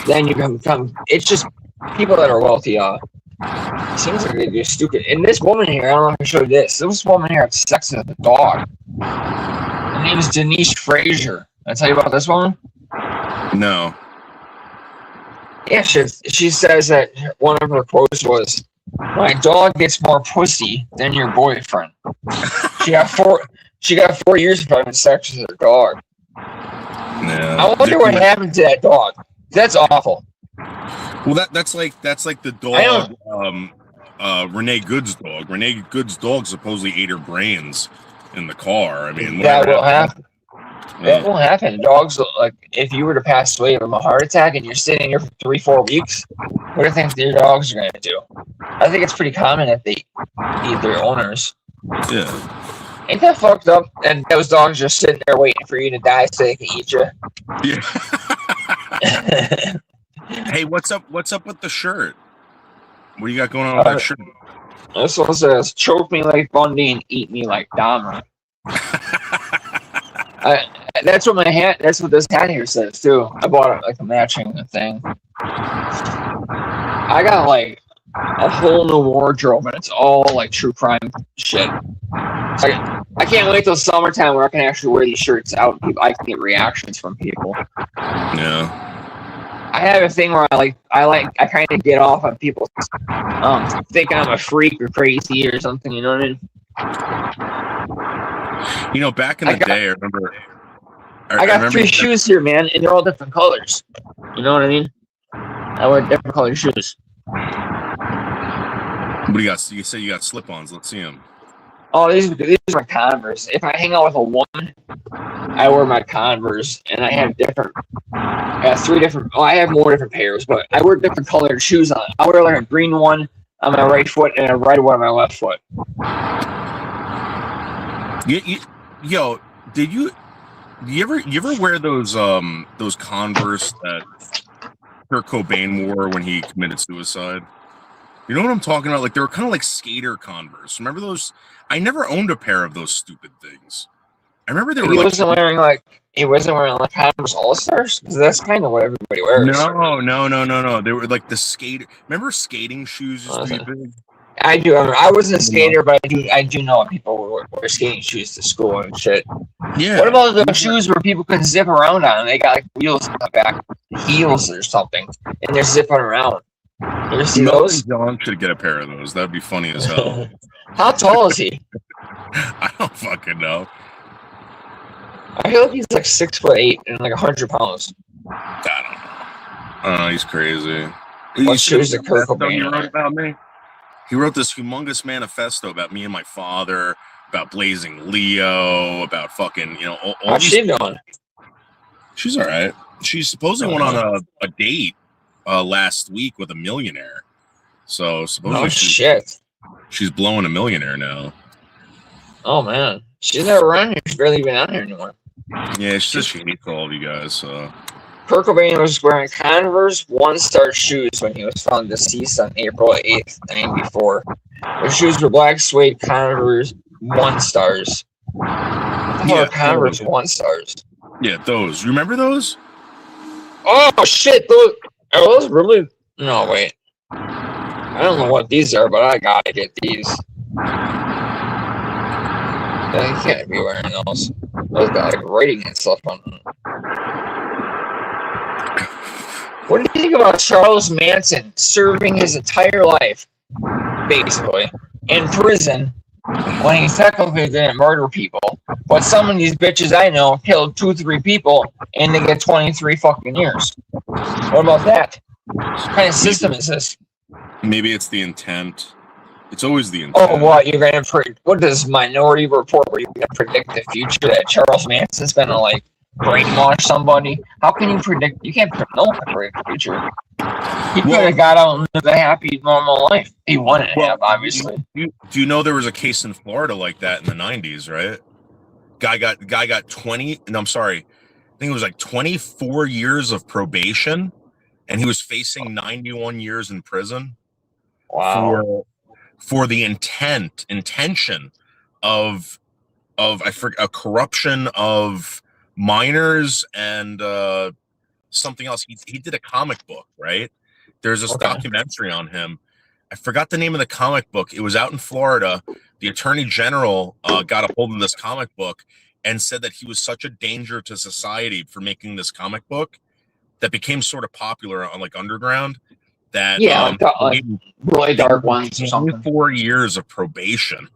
then you become. It's just people that are wealthy. It seems like they're stupid. And this woman here, I don't know if I showed you this. This woman here had sex with a dog. Her name is Denise Frazier. Did I tell you about this one? No. Yeah, she says that one of her quotes was, "My dog gets more pussy than your boyfriend." She got She got 4 years of having sex with her dog. Yeah. I wonder what happened to that dog. That's awful. Well, that's like the dog. Renee Good's dog. Renee Good's dog supposedly ate her brains in the car. I mean, that will happen. That won't happen. Dogs, like, if you were to pass away from a heart attack and you're sitting here for 3-4 weeks, what do you think your dogs are going to do? I think it's pretty common that they eat their owners. Yeah. Ain't that fucked up? And those dogs just sitting there waiting for you to die so they can eat you. Yeah. Hey, what's up with the shirt? What do you got going on with that shirt? This one says, choke me like Bundy and eat me like Dahmer. That's what this hat here says too. I bought it like a matching thing. I got like a whole new wardrobe and it's all like true crime shit. So I can't wait till summertime where I can actually wear these shirts out and I can get reactions from people. Yeah. I have a thing where I kind of get off on people thinking I'm a freak or crazy or something, you know what I mean? You know, back in the day, I remember. I got 3 shoes here, man, and they're all different colors. You know what I mean? I wear different colored shoes. What do you got? You say you got slip-ons. Let's see them. Oh, these are my Converse. If I hang out with a woman, I wear my Converse, and I have I have more different pairs, but I wear different colored shoes on. I wear like a green one on my right foot and a red one on my left foot. Yo, did you ever wear those Converse that Kurt Cobain wore when he committed suicide? You know what I'm talking about? Like, they were kind of like skater Converse. Remember those? I never owned a pair of those stupid things. I remember they were. He wasn't wearing Converse All Stars, because that's kind of what everybody wears. No. They were like the skater. Remember skating shoes used to be big? I do. I wasn't a skater, but I do know people wear skating shoes to school and shit. Yeah. What about those shoes where people can zip around on? They got like wheels in the back, heels or something, and they're zipping around. You ever see those? John should get a pair of those. That'd be funny as hell. How tall is he? I don't fucking know. I feel like he's like 6'8" and like 100 pounds. I don't know. He's crazy. What shoes did Kurt Cobain wrote about me? He wrote this humongous manifesto about me and my father, about Blazing Leo, about fucking, you know, all How's she doing? She's all right. She supposedly went on a date last week with a millionaire. So supposedly she's blowing a millionaire now. Oh man, she's never around here. She's barely even out here anymore. Yeah, she says she hates all of you guys. So Kurt Cobain was wearing Converse One-Star shoes when he was found deceased on April 8th, 1994. The shoes were black suede Converse One-Stars. Yeah, Converse One-Stars. Yeah, those. Remember those? Oh shit! Are those really? No, wait. I don't know what these are, but I gotta get these. I can't be wearing those. Those got like writing and stuff on them. What do you think about Charles Manson serving his entire life, basically, in prison when he technically didn't murder people? But some of these bitches I know killed 2-3 people and they get 23 fucking years. What about that? What kind of system is this? Maybe it's the intent. It's always the intent. Oh, what? You're going to what is Minority Report where you're going to predict the future that Charles Manson's going to, like, brainwash somebody? How can you predict? You can't predict the future. He could have got out and lived a happy, normal life. He wanted to have, obviously. Do you know there was a case in Florida like that in the 90s, right? Guy got 20. No, I'm sorry. I think it was like 24 years of probation, and he was facing 91 years in prison. Wow. For the intention of I forget, a corruption of minors and something else. He did a comic book, right? There's this documentary on him. I forgot the name of the comic book. It was out in Florida. The Attorney General got a hold of this comic book and said that he was such a danger to society for making this comic book that became sort of popular on like underground. That like really dark ones or something. 4 years of probation.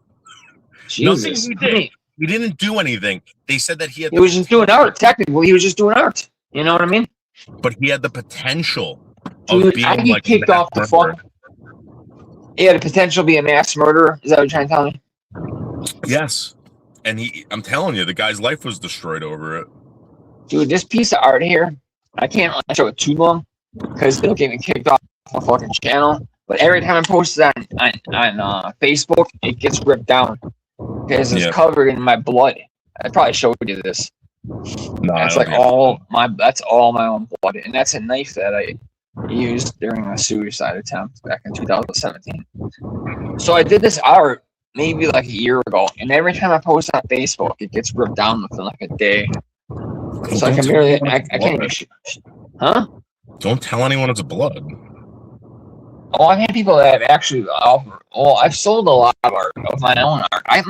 Jesus. Nothing he did. He didn't do anything. They said that he had. He was just doing art. Technically, he was just doing art. You know what I mean? But he had the potential Dude, of being I get like kicked off the fuck. He had the potential to be a mass murderer. Is that what you're trying to tell me? Yes, and I'm telling you, the guy's life was destroyed over it. Dude, this piece of art here, I can't show it too long because it'll get me kicked off my fucking channel. But every time I post it on Facebook, it gets ripped down because it's covered in my blood. I probably showed you this. No, that's like all my own blood, and that's a knife that I used during a suicide attempt back in 2017. So I did this art maybe like a year ago, and every time I post on Facebook, it gets ripped down within like a day. So I can't even shoot. Huh? Don't tell anyone it's blood. Oh, I've had people that have actually offered. Oh, I've sold a lot of art of my own art. I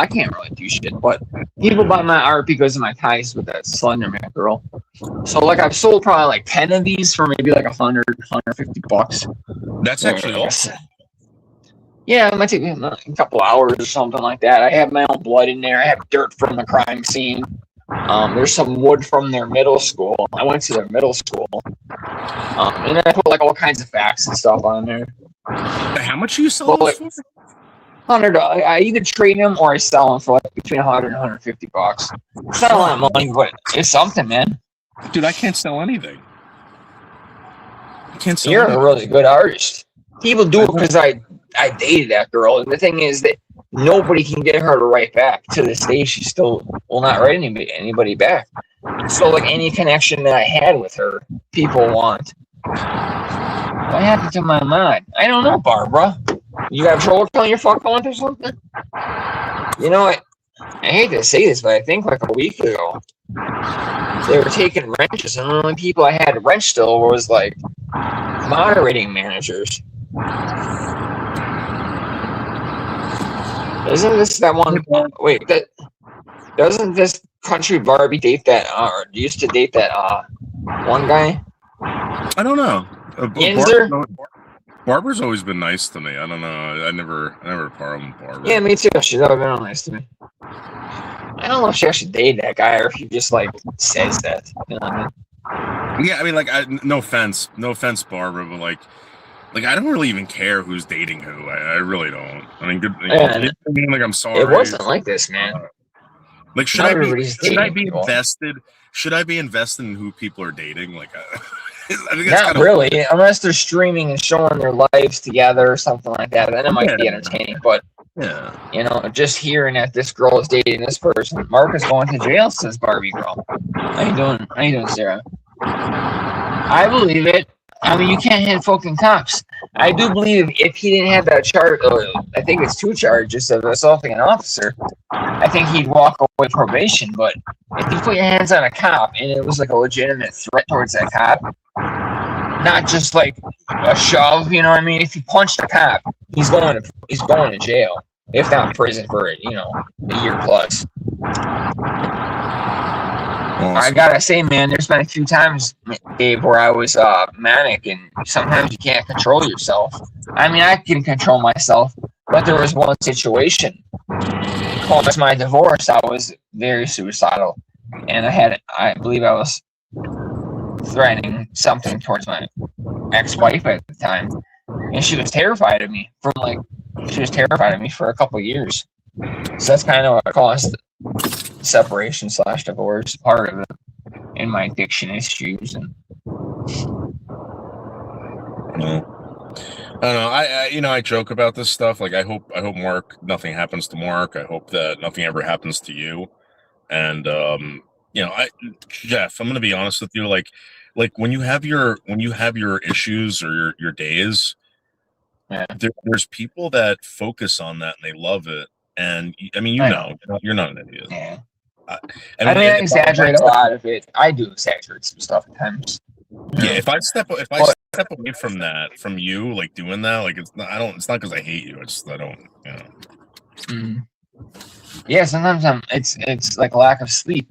can't really do shit, but people buy my art because of my ties with that Slender Man girl. So like I've sold probably like 10 of these for maybe like $100-$150. That's actually awesome. Yeah, it might take me a couple hours or something like that. I have my own blood in there. I have dirt from the crime scene. There's some wood from their middle school. I went to their middle school. And then I put like all kinds of facts and stuff on there. How much do you sell those for? $100. I either trade them or I sell them for like between $100 and $150. It's not a lot of money, but it's something, man. Dude, I can't sell anything. I can't sell You're anything. a really good artist. People do it because I dated that girl, and the thing is that nobody can get her to write back. To this day, she still will not write anybody back. So, like, any connection that I had with her, people want. What happened to my mod? I don't know, Barbara. You got trouble calling your fuck phone or something? You know what? I hate to say this, but I think like a week ago, they were taking wrenches, and the only people I had to wrench still was like moderating managers. Isn't this that one? Wait, that doesn't this country Barbie date that or used to date that one guy? I don't know. Barbara's always been nice to me. I don't know. I never problem with Barbara. Yeah, me too. She's always been nice to me. I don't know if she actually dated that guy or if he just like says that. You know what I mean? Yeah, I mean, like, no offense, Barbara, but like I don't really even care who's dating who. I really don't. I mean, good. Man, like, I'm sorry. It wasn't like this, man. Like, should I be invested? Should I be invested in who people are dating? Like, I think not really, unless they're streaming and showing their lives together or something like that. Then it might be entertaining. But yeah, you know, just hearing that this girl is dating this person. Mark is going to jail, says Barbie girl. How you doing, Sarah? I believe it. I mean, you can't hit fucking cops. I do believe if he didn't have that charge, I think it's 2 charges of assaulting an officer, I think he'd walk away probation. But if you put your hands on a cop and it was like a legitimate threat towards that cop, not just like a shove, you know what I mean? If you punched a cop, he's going to jail, if not prison for it, a year plus. Awesome. I gotta say, man, there's been a few times, Dave, where I was manic, and sometimes you can't control yourself. I mean, I can control myself, but there was one situation. Post my divorce, I was very suicidal, and I believe I was threatening something towards my ex-wife at the time, and she was terrified of me for a couple of years. So that's kind of what caused separation / divorce, part of it, in my addiction issues. And I don't know. I joke about this stuff. Like, I hope Mark, nothing happens to Mark. I hope that nothing ever happens to you. And Jeff, I'm gonna be honest with you. Like when you have your issues or your days, yeah. There's people that focus on that and they love it. And I mean, you're not an idiot. Yeah. I exaggerate a lot of it. I do exaggerate some stuff at times. Yeah, if I step away from you, like doing that, like it's not because I hate you. I don't. Yeah, sometimes it's like a lack of sleep.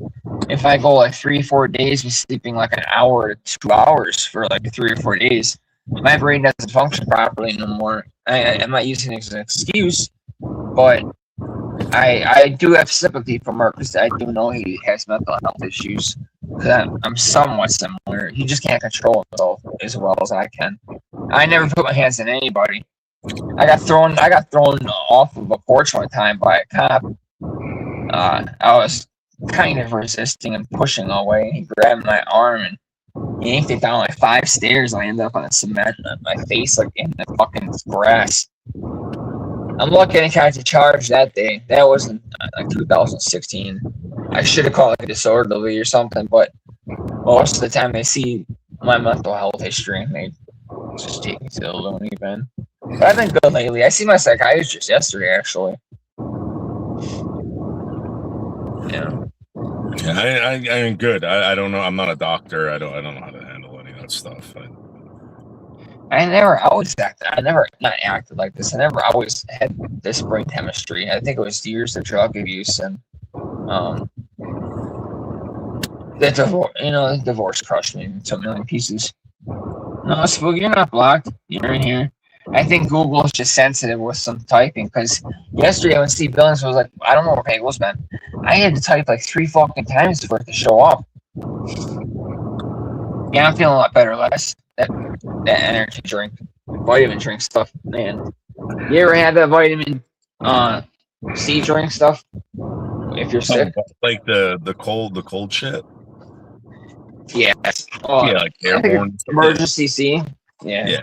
If I go like 3-4 days with sleeping like an hour to 2 hours for like 3 or 4 days, my brain doesn't function properly no more. I'm not using it as an excuse, but I do have sympathy for Mark because I do know he has mental health issues. Because I'm somewhat similar. He just can't control himself as well as I can. I never put my hands on anybody. I got thrown off of a porch one time by a cop. I was kind of resisting and pushing away. He grabbed my arm and he yanked it down like 5 stairs. I ended up on the cement and my face like in the fucking grass. I'm lucky I didn't catch a charge that day. That was in like 2016. I should have called like a disorderly or something, but most of the time they see my mental health history and they just take me to the loony bin. But I've been good lately. I see my psychiatrist yesterday, actually. Yeah. Yeah, I'm good. I don't know. I'm not a doctor. I don't know how to handle any of that stuff. I never always acted. I never not acted like this. I never always had this brain chemistry. I think it was years of drug abuse and the divorce. The divorce crushed me into a million pieces. No, Spook, you're not blocked. You're in here. I think Google is just sensitive with some typing because yesterday when Steve Billings was like, I don't know where Pagel's been. I had to type like 3 fucking times for it to show up. Yeah, I'm feeling a lot better, Les. That energy drink, vitamin drink stuff, man. You ever had that vitamin C drink stuff? If you're sick, like the cold shit. Yes. Yeah, like airborne. Emergency C. Yeah.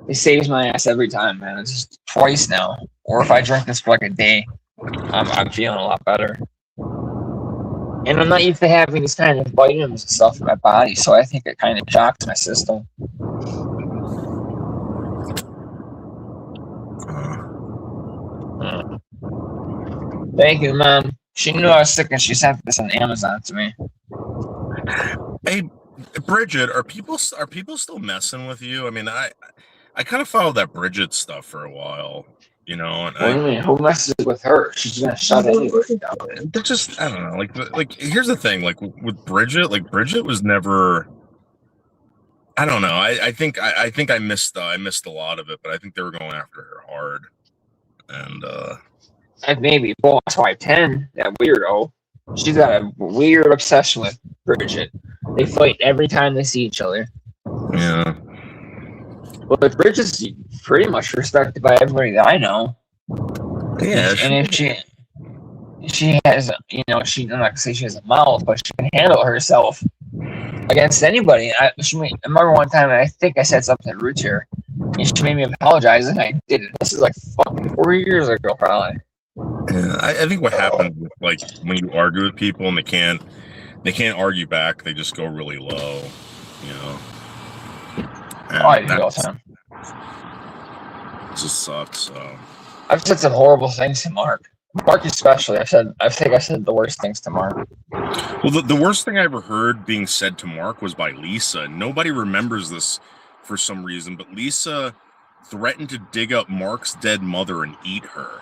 It saves my ass every time, man. It's just twice now. Or if I drink this for like a day, I'm feeling a lot better. And I'm not used to having these kind of vitamins and stuff in my body, so I think it kind of shocks my system. Thank you, Mom. She knew I was sick and she sent this on Amazon to me. Hey, Bridget, are people still messing with you? I mean, I kind of followed that Bridget stuff for a while. And what do you mean? Who messes with her? She's gonna shut anybody down. They're just, I don't know. Like here's the thing. Like with Bridget, Bridget was never. I don't know. I think I missed a lot of it, but I think they were going after her hard. And maybe Boss Wife 10, that weirdo. She's got a weird obsession with Bridget. They fight every time they see each other. Yeah. But Bridget's pretty much respected by everybody that I know. Yeah. And if she has, I'm not gonna say she has a mouth, but she can handle herself against anybody. I remember one time, I think I said something rude to her, and she made me apologize, and I did it. This is like fucking 4 years ago, probably. Yeah, I think what happens with, like, when you argue with people and they can't argue back, they just go really low, I do all the time. It just sucks. So. I've said some horrible things to Mark. Mark especially. I think I said the worst things to Mark. Well, the worst thing I ever heard being said to Mark was by Lisa. Nobody remembers this for some reason, but Lisa threatened to dig up Mark's dead mother and eat her.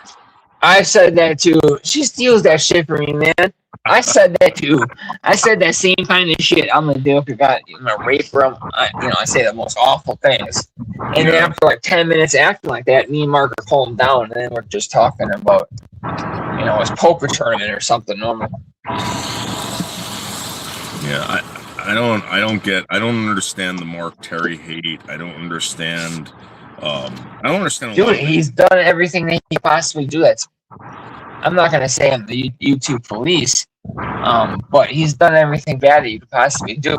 I said that too. She steals that shit from me, man. I said that too. I said that same kind of shit I'm gonna do if you're gonna rape her. I say the most awful things. And then after like 10 minutes acting like that, me and Mark are calling down, and then we're just talking about, his poker tournament or something normal. Yeah, I don't understand the Mark Terry hate. I don't understand. Dude, he's done everything that he possibly do. I'm not gonna say I'm the YouTube police, but he's done everything bad that you could possibly do.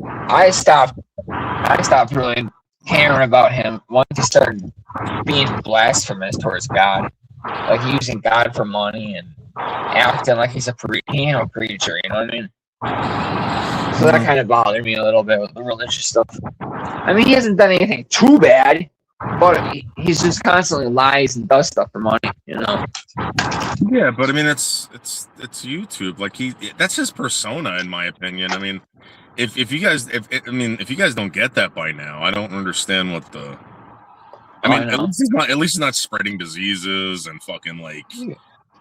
I stopped really caring about him once he started being blasphemous towards God, like using God for money and acting like he's a preacher. You know what I mean? So that kind of bothered me a little bit with the religious stuff. I mean, he hasn't done anything too bad. But he's just constantly lies and does stuff for money, Yeah, but I mean, it's YouTube. Like that's his persona, in my opinion. I mean, if you guys don't get that by now, I don't understand what the. At least he's not spreading diseases and fucking like, See,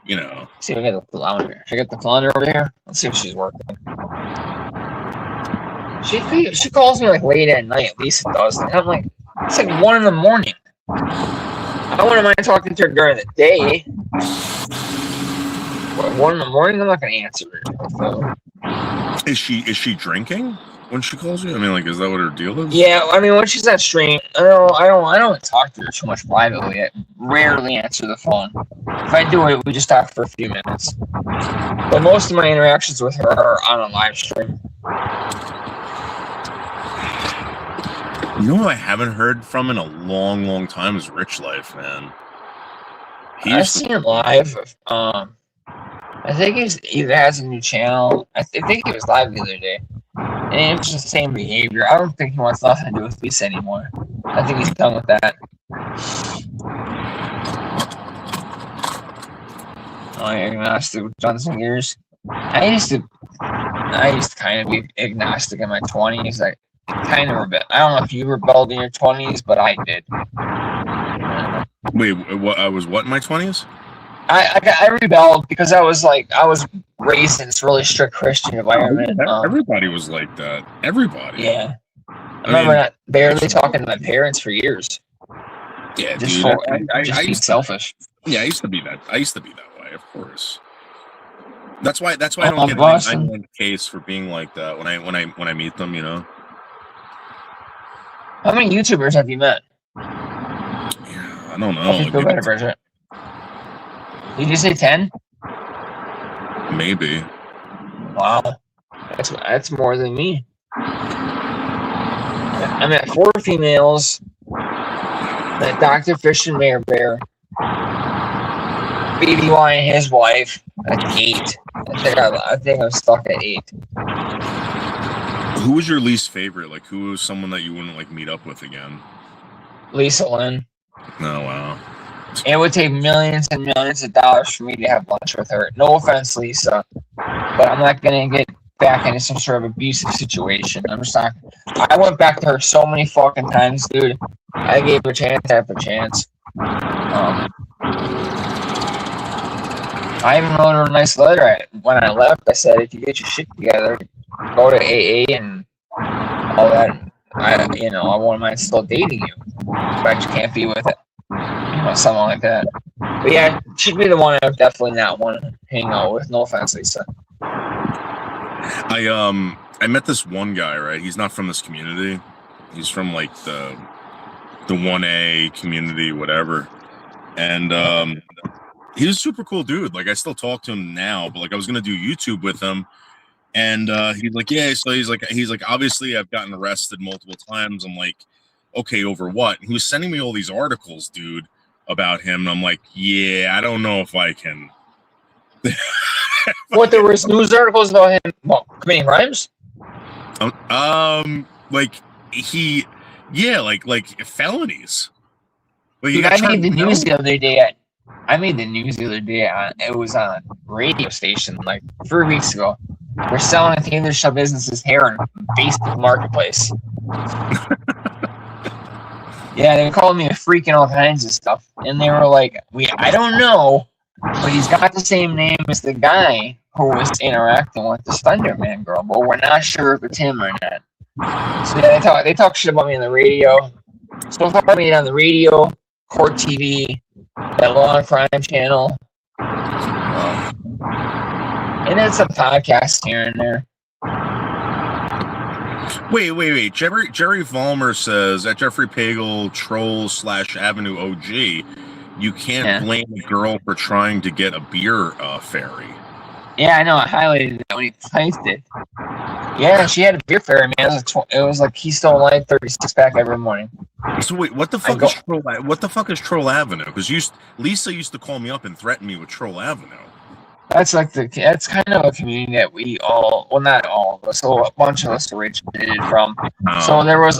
we got the flounder. Should I get the flounder over here? Let's see if she's working. She calls me like late at night. Lisa does, and I'm like. It's like 1 a.m. I wouldn't mind talking to her during the day. 1 in the morning, I'm not gonna answer her. So. Is she drinking when she calls you? I mean, like, is that what her deal is? Yeah, I mean, when she's at stream, I don't talk to her too much privately. I rarely answer the phone. If I do it, we just talk for a few minutes. But most of my interactions with her are on a live stream. You know who I haven't heard from in a long, long time is Rich Life, man. I've seen him live. I think he either has a new channel. I think he was live the other day. And it was the same behavior. I don't think he wants nothing to do with this anymore. I think he's done with that. Oh, you're agnostic with Johnson years. I used to kind of be agnostic in my 20s. I kind of rebelled. I don't know if you rebelled in your 20s, but I did. Wait, what? I was what in my 20s? I rebelled because I was raised in this really strict Christian environment. Everybody was like that. Everybody. Yeah. I remember barely talking to my parents for years. Yeah, just dude. I being selfish. Yeah, I used to be that way, of course. That's why I don't get my case for being like that when I meet them, you know. How many YouTubers have you met? Yeah, I don't know. Feel better, Bridget. Did you say 10? Maybe. Wow, that's more than me. I met 4 females. Met Dr. Fish and Mayor Bear. BBY and his wife at 8. I think I'm stuck at 8. Who was your least favorite? Like, who was someone that you wouldn't like meet up with again? Lisa Lynn. Oh wow. It would take millions and millions of dollars for me to have lunch with her. No offense, Lisa, but I'm not gonna get back into some sort of abusive situation. I'm just not. I went back to her so many fucking times, dude. I gave her chance after chance. I even wrote her a nice letter. When I left, I said, if you get your shit together, go to AA and all that. I wouldn't mind still dating you, but you can't be with it. Something like that. But yeah, she'd be the one I would definitely not want to hang out with. No offense, Lisa. I met this one guy, right? He's not from this community. He's from like the 1A community, whatever. And he was a super cool dude. Like, I still talk to him now, but like I was gonna do YouTube with him, and he's like, yeah. So he's like, obviously I've gotten arrested multiple times. I'm like, okay, over what? And he was sending me all these articles, dude, about him. And I'm like, yeah, I don't know if I can. What, there was news articles about him committing crimes? Like felonies. Like, dude, I made the news the other day. It was on a radio station like 3 weeks ago. We're selling Taylor Shell Business's hair in Facebook Marketplace. Yeah, they called me a freak and all kinds of stuff. And they were like, I don't know, but he's got the same name as the guy who was interacting with the Thunderman girl, but we're not sure if it's him or not. So yeah, they talk shit about me on the radio. So far I made it on the radio, Court TV, that Law and Crime channel. And then some podcasts here and there. Wait. Jerry Vollmer says at Jeffrey Pagel troll / Avenue OG, you can't blame a girl for trying to get a beer fairy. Yeah, I know. I highlighted that when he typed it. Yeah, she had a beer fairy, man. It was like Keystone Light 36 pack every morning. So wait, what the fuck is Troll? What the fuck is Troll Avenue? Because Lisa used to call me up and threaten me with Troll Avenue. That's kind of a community that we all, well, not all of us, so a bunch of us originated from. So there's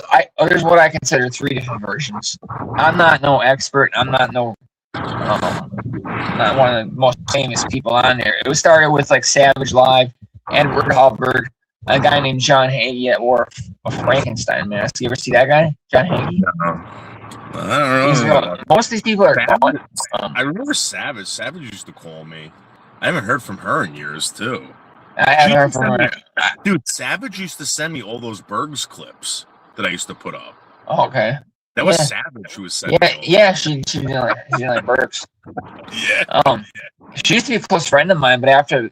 what I consider 3 different versions. I'm not no expert. I'm not not one of the most famous people on there. It was started with like Savage Live, Edward Hubbard, a guy named John Hagee that wore a Frankenstein mask. You ever see that guy, John Hagee? No. I don't know. Most of these people are gone. I remember Savage. Savage used to call me. I haven't heard from her in years, too. I haven't heard from her. Dude, Savage used to send me all those Bergs clips that I used to put up. Oh, okay. That was Yeah. Savage who was sending Yeah, those. yeah, she didn't like burps. Yeah. She used to be a close friend of mine, but after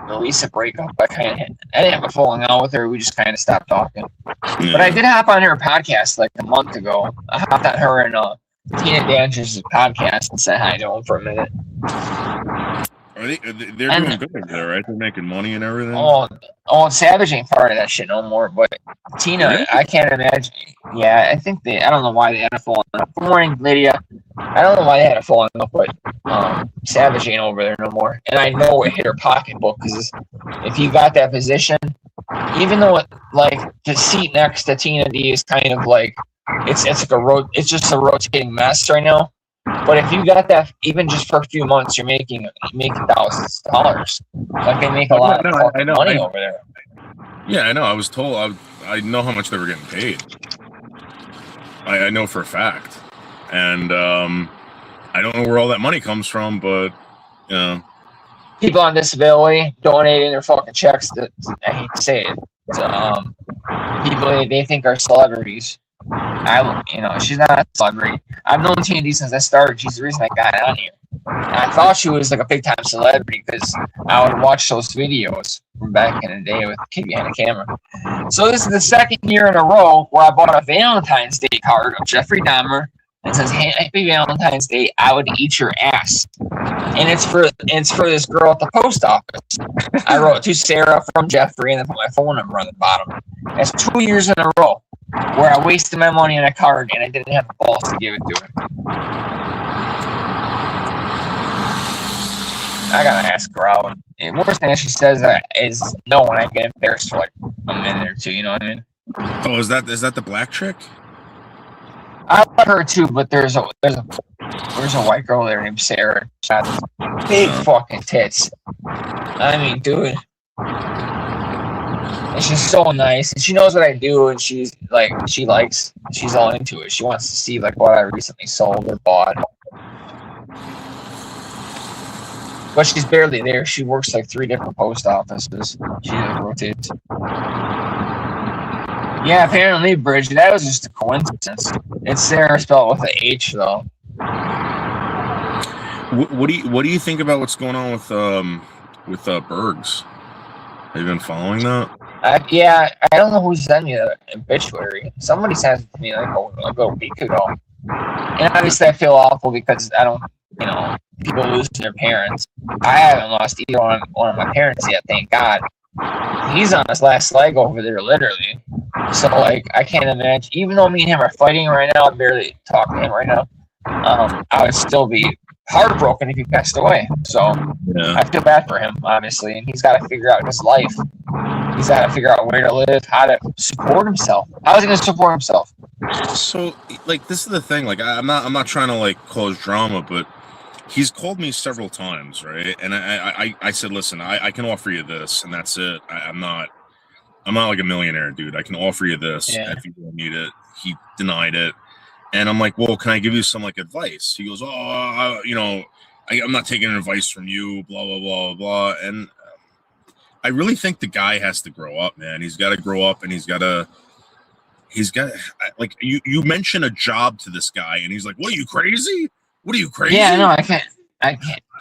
the recent breakup, I didn't have a falling out with her. We just kind of stopped talking. But I did hop on her podcast like a month ago. I hopped on her and Tina Danger's podcast and said hi to him for a minute. They're doing good over there, right? They're making money and everything. Oh, Savage ain't part of that shit no more. But Tina, Really? I can't imagine. Yeah, I think I don't know why they had a falling out. Good morning, Lydia. I don't know why they had a falling out, but Savage ain't over there no more. And I know it hit her pocketbook because if you got that position, even though like the seat next to Tina D is kind of like it's like it's just a rotating mess right now. But if you got that, even just for a few months, you're making thousands of dollars. Like they make a lot of fucking money over there. Yeah, I know. I was told. I know how much they were getting paid. I know for a fact, and I don't know where all that money comes from, but you know, people on disability donating their fucking checks. I hate to say it, to, people they think are celebrities. She's not a celebrity. I've known Tina D since I started. She's the reason I got on here. And I thought she was like a big time celebrity because I would watch those videos from back in the day with the kid behind the camera. So this is the second year in a row where I bought a Valentine's Day card of Jeffrey Dahmer and says, "Happy Valentine's Day. I would eat your ass." And it's for this girl at the post office. I wrote to Sarah from Jeffrey and then put my phone number on the bottom. That's 2 years in a row where I wasted my money on a card and I didn't have the balls to give it to her. I gotta ask her out. And worst thing she says is no when I get embarrassed for like a minute or two. You know what I mean? Oh, is that the black chick? I love her too, but there's a white girl there named Sarah. She has big fucking tits. I mean, dude. And she's so nice, and she knows what I do, and she's all into it. She wants to see like what I recently sold or bought. But she's barely there. She works like 3 different post offices. She rotates. Yeah, apparently, Bridge, that was just a coincidence. It's Sarah spelled with an H, though. What do you think about what's going on with Bergs? Have you been following that? Yeah, I don't know who sent me the obituary. Somebody sent it to me like a week ago. And obviously I feel awful because I don't, people lose their parents. I haven't lost either one of my parents yet, thank God. He's on his last leg over there, literally. So, like, I can't imagine, even though me and him are fighting right now, I barely talk to him right now, I would still be heartbroken if he passed away. So, yeah. I feel bad for him, obviously, and he's got to figure out his life. He's got to figure out where to live, how to support himself. How is he going to support himself? So, like, this is the thing. Like, I'm not trying to like cause drama, but he's called me several times, right? And I said, listen, I can offer you this, and that's it. I'm not like a millionaire, dude. I can offer you this if you don't need it. He denied it, and I'm like, well, can I give you some like advice? He goes, I'm not taking advice from you, blah blah blah blah. And I really think the guy has to grow up, man. He's got to grow up, and he's got like you mention a job to this guy, and he's like, "What are you crazy? What are you crazy?" Yeah, no, I can't.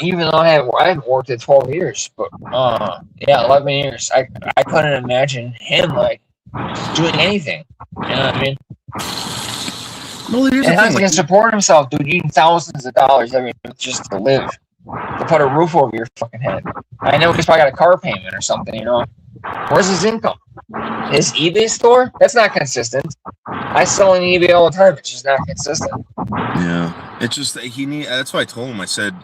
Even though I haven't worked at 12 years, but 11 years. I couldn't imagine him like doing anything. You know what I mean? Well, here's and the how's thing, he gonna support himself, dude? Eating thousands of dollars every month just to live, to put a roof over your fucking head. I know he's probably got a car payment or something. You know, where's his income? His eBay store? That's not consistent. I sell on eBay all the time. It's just not consistent. Yeah, it's just that's why I told him. I said,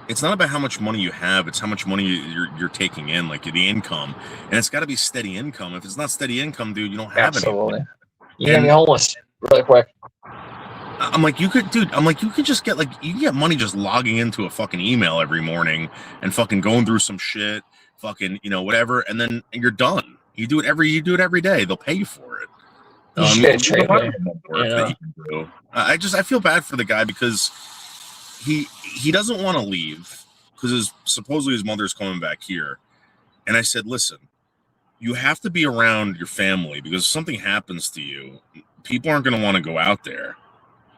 it's not about how much money you have; it's how much money you're taking in, like the income, and it's got to be steady income. If it's not steady income, dude, you don't have it. Absolutely. You're gonna be homeless really quick. I'm like, you could just get you get money just logging into a fucking email every morning and fucking going through some shit, fucking whatever, and then you're done. You do it every day. They'll pay you for it. I feel bad for the guy because he doesn't want to leave because supposedly his mother's coming back here. And I said, listen, you have to be around your family because if something happens to you, people aren't going to want to go out there.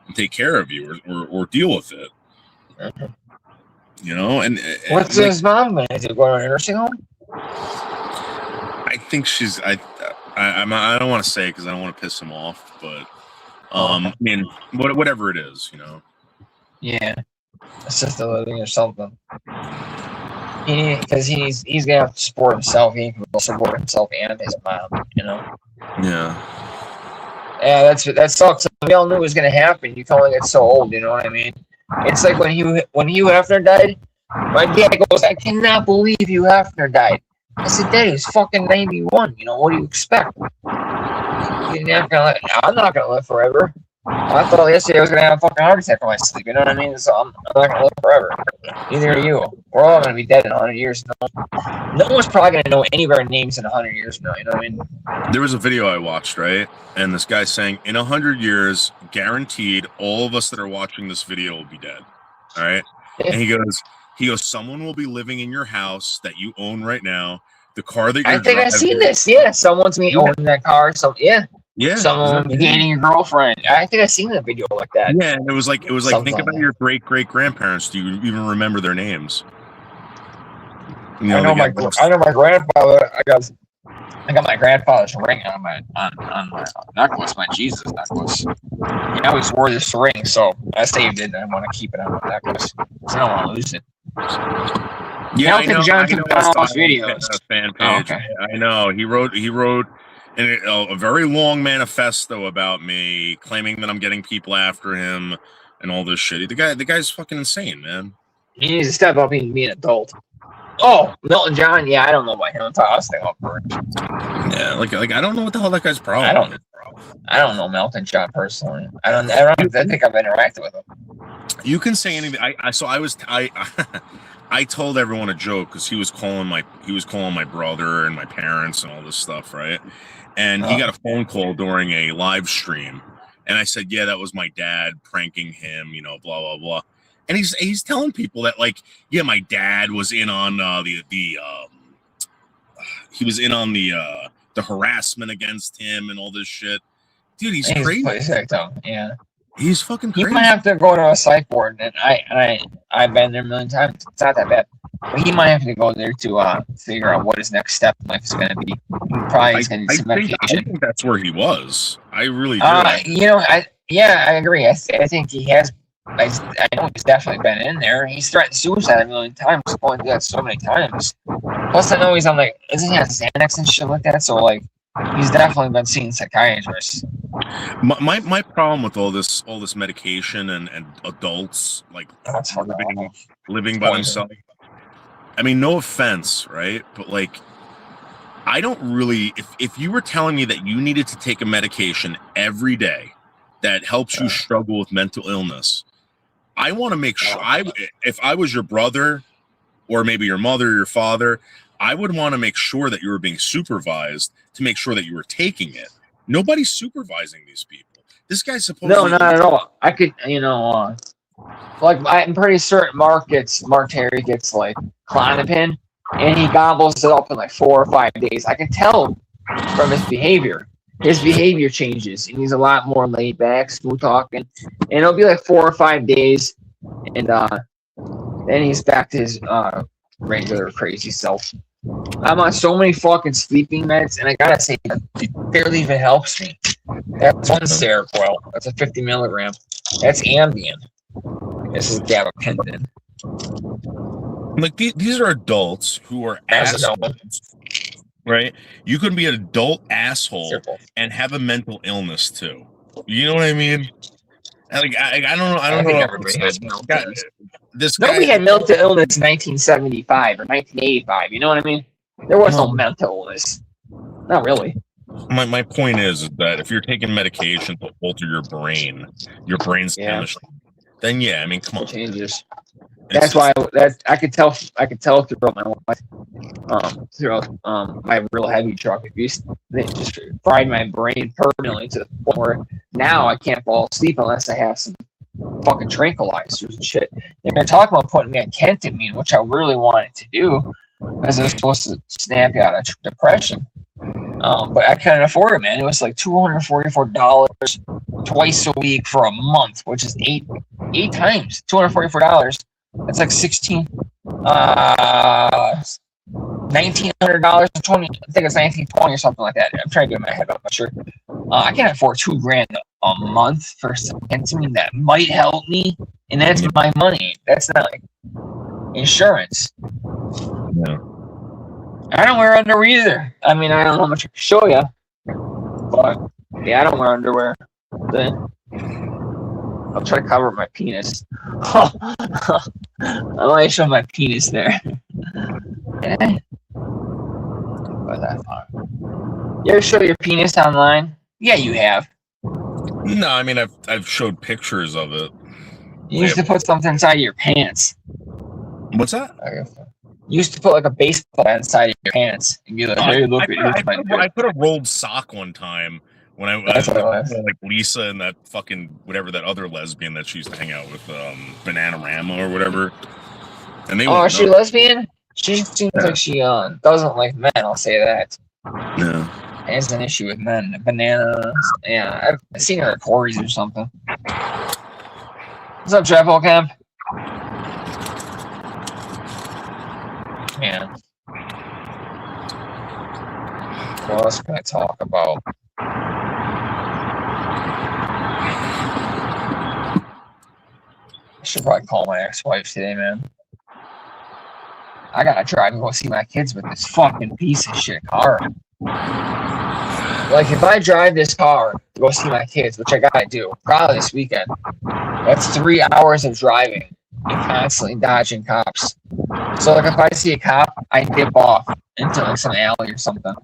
and take care of you or deal with it. You know, and what's his mom going to do? Go to a nursing home? I think she's. I don't want to say because I don't want to piss him off, but I mean, whatever it is, you know. Yeah, assisted living or something. Because he's gonna have to support himself. He can support himself and his mom. You know. Yeah. Yeah, that sucks. We all knew it was gonna happen. You can only get so old. You know what I mean? It's like when Hugh Hefner died. My dad goes, "I cannot believe Hugh Hefner died." I said, "Dad, he's fucking 91. You know, what do you expect? I'm not gonna live forever. I thought yesterday I was gonna have a fucking heart attack in my sleep. You know what I mean? So I'm not gonna live forever. Neither are you. We're all gonna be dead in 100 years. No one's probably gonna know any of our names in 100 years now. You know what I mean?" There was a video I watched, right? And this guy saying, in 100 years, guaranteed, all of us that are watching this video will be dead. All right. And he goes, someone will be living in your house that you own right now. The car that you're I think I've seen this. Yeah, someone's owning that car. Yeah, someone dating your girlfriend. I think I've seen a video like that. Yeah, and it was like think about your great grandparents. Do you even remember their names? You know, I know my grandfather. I got my grandfather's ring on my necklace, my Jesus necklace. He always wore this ring, so I saved it and I want to keep it on my necklace. I don't want to lose it. Yeah, I know. Johnson videos. Fan page. Oh, okay. I know. He wrote a very long manifesto about me, claiming that I'm getting people after him and all this shit. The guy's fucking insane, man. He needs to step up and be an adult. Oh, Milton John. Yeah, I don't know about him. I was thinking about Yeah, like I don't know what the hell that guy's problem. I don't know Milton John personally. I don't think I've interacted with him. You can say anything. I told everyone a joke because he was calling my brother and my parents and all this stuff, right? And he got a phone call during a live stream, and I said, "Yeah, that was my dad pranking him," you know, blah blah blah. And he's telling people that, like, yeah, my dad was in on he was in on the harassment against him and all this shit. Dude, he's crazy. Yeah. He's fucking crazy. He might have to go to a psych ward, and I've been there a million times. It's not that bad. But he might have to go there to figure out what his next step in life is going to be. He's going to need some medication. I think that's where he was. I really do. You know, I agree. I think he has. I know he's definitely been in there. He's threatened suicide a million times. Going through that so many times. Plus, I know he's on isn't he on Xanax and shit like that? So like, he's definitely been seeing psychiatrists. My problem with all this medication and adults like living by themselves. I mean, no offense, right? But like, I don't really. If you were telling me that you needed to take a medication every day that helps you struggle with mental illness, I want to make sure. If I was your brother, or maybe your mother, or your father, I would want to make sure that you were being supervised to make sure that you were taking it. Nobody's supervising these people. This guy's supposed to. No, not at all. I could, like, I'm pretty certain Mark Terry gets like Klonopin, and he gobbles it up in like 4 or 5 days. I can tell from his behavior. His behavior changes, and he's a lot more laid back, smooth talking. And it'll be like 4 or 5 days, and then he's back to his regular crazy self. I'm on so many fucking sleeping meds, and I gotta say, it barely even helps me. That's one Seroquel. That's a 50 milligram. That's Ambien. This is gabapentin. Like, these are adults who are assholes, right? You can be an adult asshole and have a mental illness too. You know what I mean? Like, I don't know. I don't know. Everybody has mental illness. Nobody had mental illness in 1975 or 1985. You know what I mean? There was no mental illness. Not really. My point is that if you're taking medication to alter your brain's chemistry, then yeah, I mean, come on. It changes. That's why I could tell throughout my life, throughout my real heavy drug abuse, they just fried my brain permanently to the point where now I can't fall asleep unless I have some fucking tranquilizers and shit. They're talking about putting me on ketamine, which I really wanted to do, because it was supposed to snap you out of depression. But I couldn't afford it, man. It was like $244 twice a week for a month, which is eight times $244. That's like $1,900 and 20. I think it's 1920 or something like that. I'm trying to get my head up. I'm not sure. I can't afford $2,000 a month for something that might help me, and that's my money. That's not like insurance. No. I don't wear underwear either. I mean, I don't know how much I can show you, but yeah, I don't wear underwear. I'll try to cover my penis. I might show my penis there. Yeah. But that's fine. You ever show your penis online? Yeah, you have. No, I mean I've showed pictures of it. You used to put something inside your pants. What's that? You used to put like a baseball bat inside of your pants and be like, "Hey, look at I put a rolled sock one time when I was like Lisa and that fucking whatever that other lesbian that she used to hang out with, Bananarama or whatever. And they is she lesbian? She seems like she doesn't like men. I'll say that. No. Has an issue with men. Bananas. Yeah, I've seen her at Corey's or something. What's up, Travel Camp? Man. What else can I talk about? I should probably call my ex-wife today, man. I gotta drive and go see my kids with this fucking piece of shit car. Like, if I drive this car to go see my kids, which I gotta do, probably this weekend, that's 3 hours of driving and constantly dodging cops. So, like, if I see a cop, I dip off into, like, some alley or something.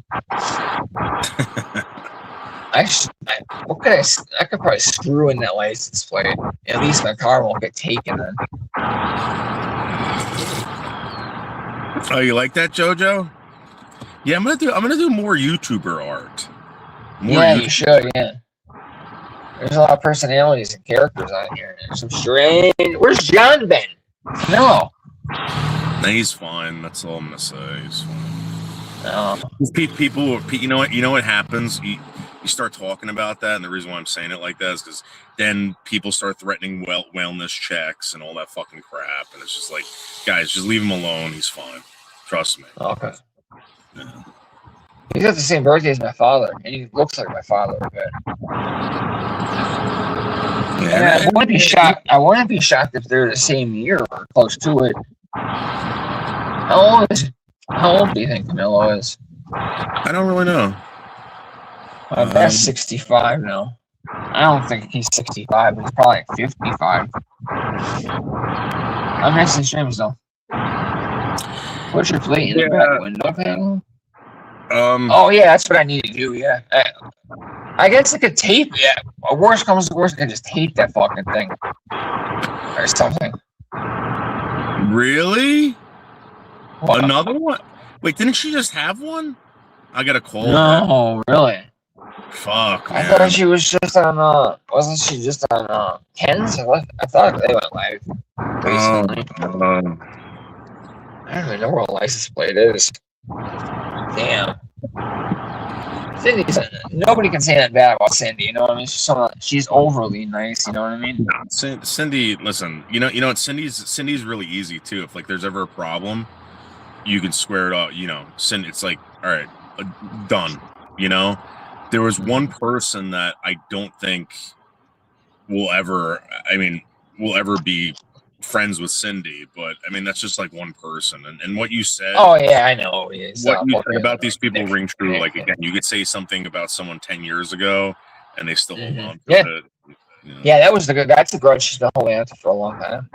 I could probably screw in that license plate. At least my car won't get taken then. Oh, you like that, JoJo? Yeah, I'm gonna do more YouTuber art. You should, yeah. There's a lot of personalities and characters on here. There's some strange. Where's John been? No. No, he's fine. That's all I'm gonna say. He's fine. No. People, you know what happens? You start talking about that, and the reason why I'm saying it like that is because then people start threatening wellness checks and all that fucking crap, and it's just like, guys, just leave him alone. He's fine. Trust me. Okay. Yeah. He's got the same birthday as my father, and he looks like my father a bit. Yeah, I wouldn't be shocked. I wouldn't be shocked if they're the same year or close to it. How old do you think Camilo is? I don't really know. That's 65 now. I don't think he's 65, but he's probably like 55. I'm next to streams though. What's your plate in the back window panel? Oh yeah, that's what I need to do. Yeah, I guess I could tape. Yeah, worst comes to worst, I can just tape that fucking thing or something. Really? What? Another one? Wait, didn't she just have one? I got a call. No, really. Fuck, I man. thought she was just on. Wasn't she just on Ken's? I thought they went live recently. I don't even know what license plate is. Damn. Nobody can say that bad about Cindy, you know what I mean? She's overly nice, you know what I mean? No, Cindy, listen, you know what? Cindy's really easy too. If like there's ever a problem, you can square it out. You know, Cindy, it's like, all right, done. You know, there was one person that I don't think will ever be friends with Cindy, but I mean that's just like one person, and what you said. Oh yeah, I know. What you said about these people ring true. Like again, you could say something about someone 10 years ago, and they still hold on to it. You know? Yeah, that's the grudge she's been holding on to for a long time.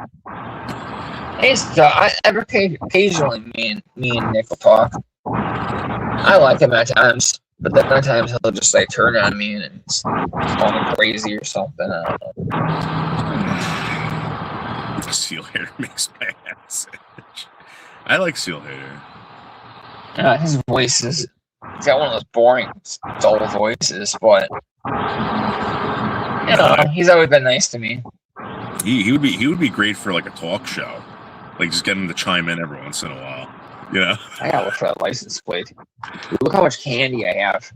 Occasionally, me and Nick will talk. I like him at times, but then at times he'll just like turn on me and call me crazy or something. I don't know. Seal Hater makes my ass itch. I like Seal Hater. His voice he's got one of those boring, dull voices, but you know, he's always been nice to me. He would be great for like a talk show, like just get him to chime in every once in a while. You know, I gotta look for that license plate. Look how much candy I have.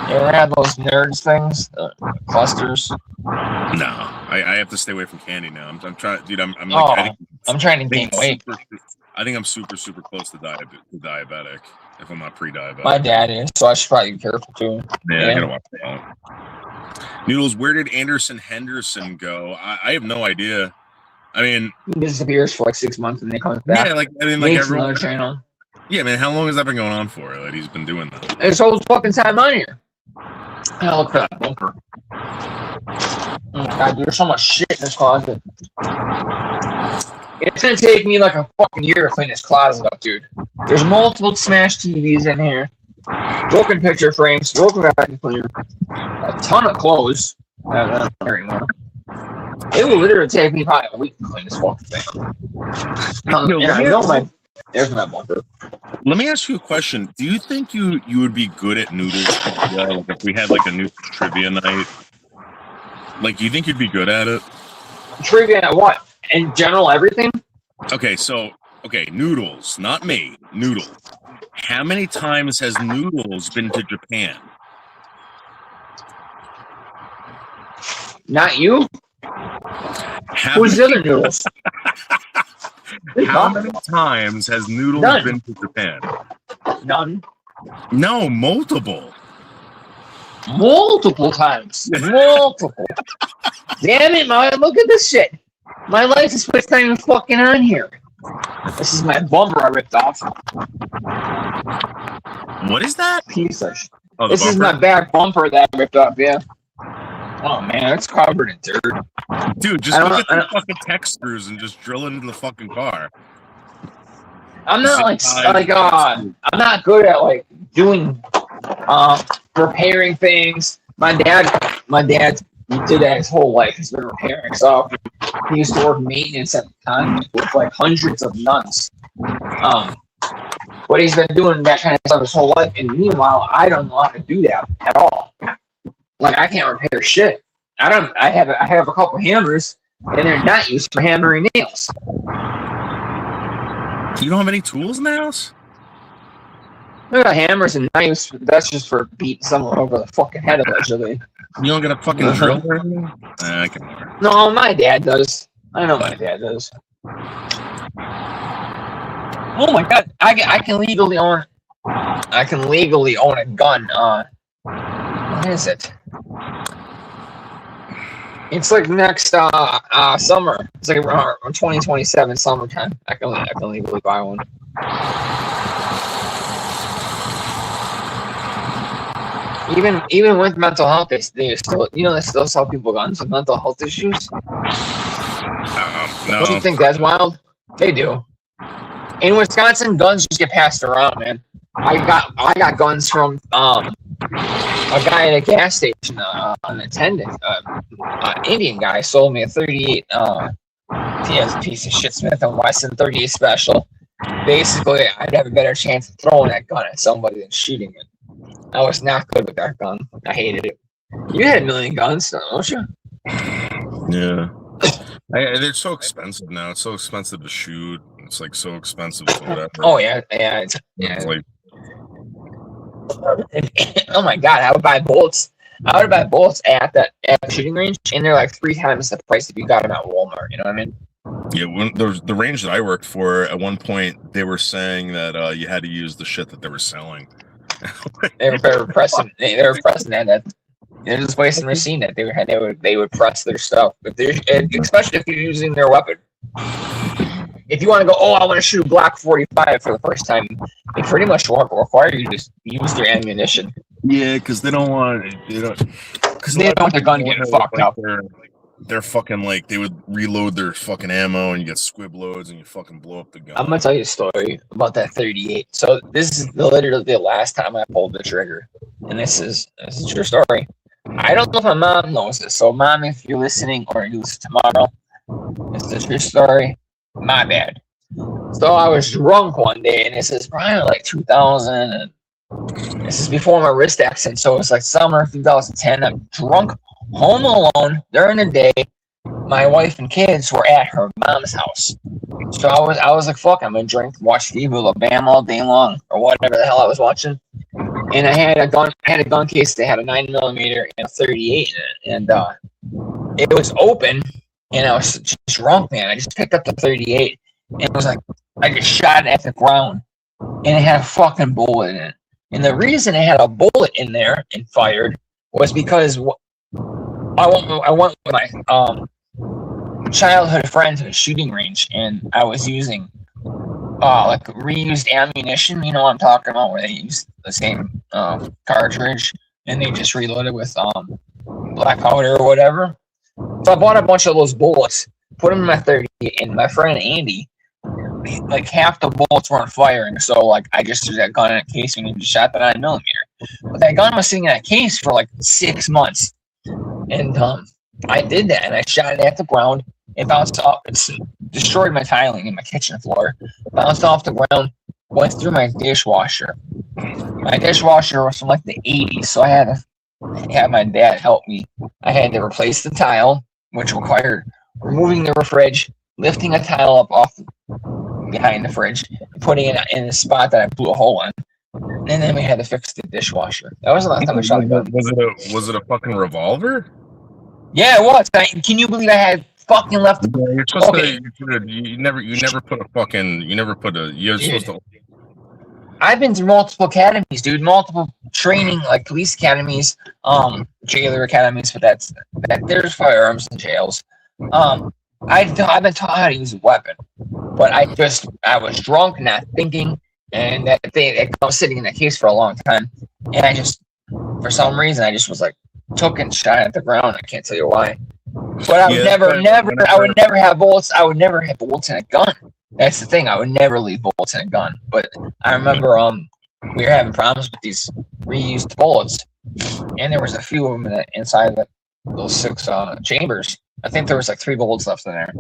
You ever had those nerds things? Clusters? No, I have to stay away from candy now. I'm trying, dude. I'm like, Oh, I'm trying to gain weight. I think I'm super close to diabetic. If I'm not pre-diabetic. My dad is, so I should probably be careful too. Yeah, I gotta watch that. Noodles, where did Anderson Henderson go? I have no idea. I mean, he disappears for like 6 months and then comes back. Yeah, like everyone. Another channel. Yeah, man. How long has that been going on for? That he's been doing that? This whole fucking time on here. I look for that bunker. Oh God, there's so much shit in this closet. It's gonna take me like a fucking year to clean this closet up, dude. There's multiple smashed TVs in here, broken picture frames, broken vacuum cleaner, a ton of clothes. Not anymore. It will literally take me probably a week to clean this fucking thing. There's my bunker. Let me ask you a question. Do you think you would be good at noodles if we had like a new trivia night? Like, do you think you'd be good at it? Trivia at what? In general, everything? Okay, Noodles, not me, Noodle. How many times has Noodles been to Japan? Not you? Who's the other Noodles? How many times has Noodles been to Japan? None. No, multiple. Multiple times. Multiple. Damn it, man. Look at this shit. My license plate's not even fucking on here. This is my bumper I ripped off. What is that? Piece of shit. Oh, this is my back bumper that I ripped off, yeah. Oh man, it's covered in dirt. Dude, just go get the fucking tech screws and just drill it into the fucking car. I'm not I'm not good at like doing repairing things. My dad did that his whole life. He's been repairing stuff. He used to work maintenance at the time with like hundreds of nuns. But he's been doing that kind of stuff his whole life. And meanwhile, I don't know how to do that at all. Like I can't repair shit. I have a couple hammers, and they're not used for hammering nails. You don't have any tools in the house? I got hammers and knives. That's just for beating someone over the fucking head, allegedly. You don't get a fucking drill or anything? I can never. No, my dad does. I know my dad does. Oh my god! I can legally own. I can legally own a gun. What is it? It's like next summer. It's like around 2027 summertime. I can legally buy one. Even with mental health, they still they still sell people guns with mental health issues. No. Don't you think that's wild? They do. In Wisconsin, guns just get passed around, man. I got guns from a guy at a gas station, an attendant, Indian guy sold me a 38 piece of shit Smith & Wesson 38 special. Basically, I'd have a better chance of throwing that gun at somebody than shooting it. I was not good with that gun. I hated it. You had a million guns, don't you? Yeah. They're so expensive now. It's so expensive to shoot. It's like so expensive for whatever. Oh yeah. It's like, oh my god, I would buy bullets. I would buy bullets at the shooting range, and they're like 3 times the price if you got them at Walmart. You know what I mean? Yeah, when the range that I worked for, at one point they were saying that you had to use the shit that they were selling. They were pressing that. They're just wasting their scene that they would press their stuff, especially if you're using their weapon. If you want to go, I want to shoot a Glock 45 for the first time, they pretty much require you to just use their ammunition. Yeah, because they don't want the gun getting fucked up. They're fucking like, they would reload their fucking ammo and you get squib loads and you fucking blow up the gun. I'm gonna tell you a story about that 38. So this is literally the last time I pulled the trigger, and this is a true story. I don't know if my mom knows this. So mom, if you're listening or you listen tomorrow, this is a true story. My bad. So I was drunk one day, and this is probably like 2000, and this is before my wrist accident. So it's like summer 2010. I'm drunk, home alone during the day. My wife and kids were at her mom's house. So I was like, fuck, I'm gonna drink, watch TV with a bam all day long, or whatever the hell I was watching. and I had a gun case that had a 9mm and a 38 in it, and it was open, and I was just drunk, man. I just picked up the 38, and it was like I just shot it at the ground, and it had a fucking bullet in it. And the reason it had a bullet in there and fired was because I went with my childhood friend to a shooting range, and I was using like reused ammunition. You know what I'm talking about, where they use the same cartridge and they just reload it with black powder or whatever. So I bought a bunch of those bullets, put them in my 30, and my friend Andy, like half the bullets weren't firing. So like I just threw that gun in a case and just shot the 9mm. But that gun was sitting in that case for like 6 months, and I did that, and I shot it at the ground. It bounced off. It destroyed my tiling in my kitchen floor. Bounced off the ground, went through my dishwasher. My dishwasher was from like the 80s, so I had to have my dad help me. I had to replace the tile, which required removing the fridge, lifting a tile up off behind the fridge, and putting it in a spot that I blew a hole in. And then we had to fix the dishwasher. That was the last time I shot a gun. Was it a fucking revolver? Yeah, it was. Can you believe I had fucking left? Yeah, you're supposed to. You never put a fucking. You're supposed to. I've been through multiple academies, dude. Multiple training, like police academies, jailer academies. But there's firearms in jails. I've been taught how to use a weapon, but I was drunk, not thinking, and it was sitting in that case for a long time, and I just, for some reason, I just was like, took and shot at the ground. I can't tell you why, but I would I would never have bullets. I would never have bullets in a gun. That's the thing. I would never leave bullets in a gun. But I remember we were having problems with these reused bullets, and there was a few of them inside those 6 chambers. I think there was like 3 bullets left in there,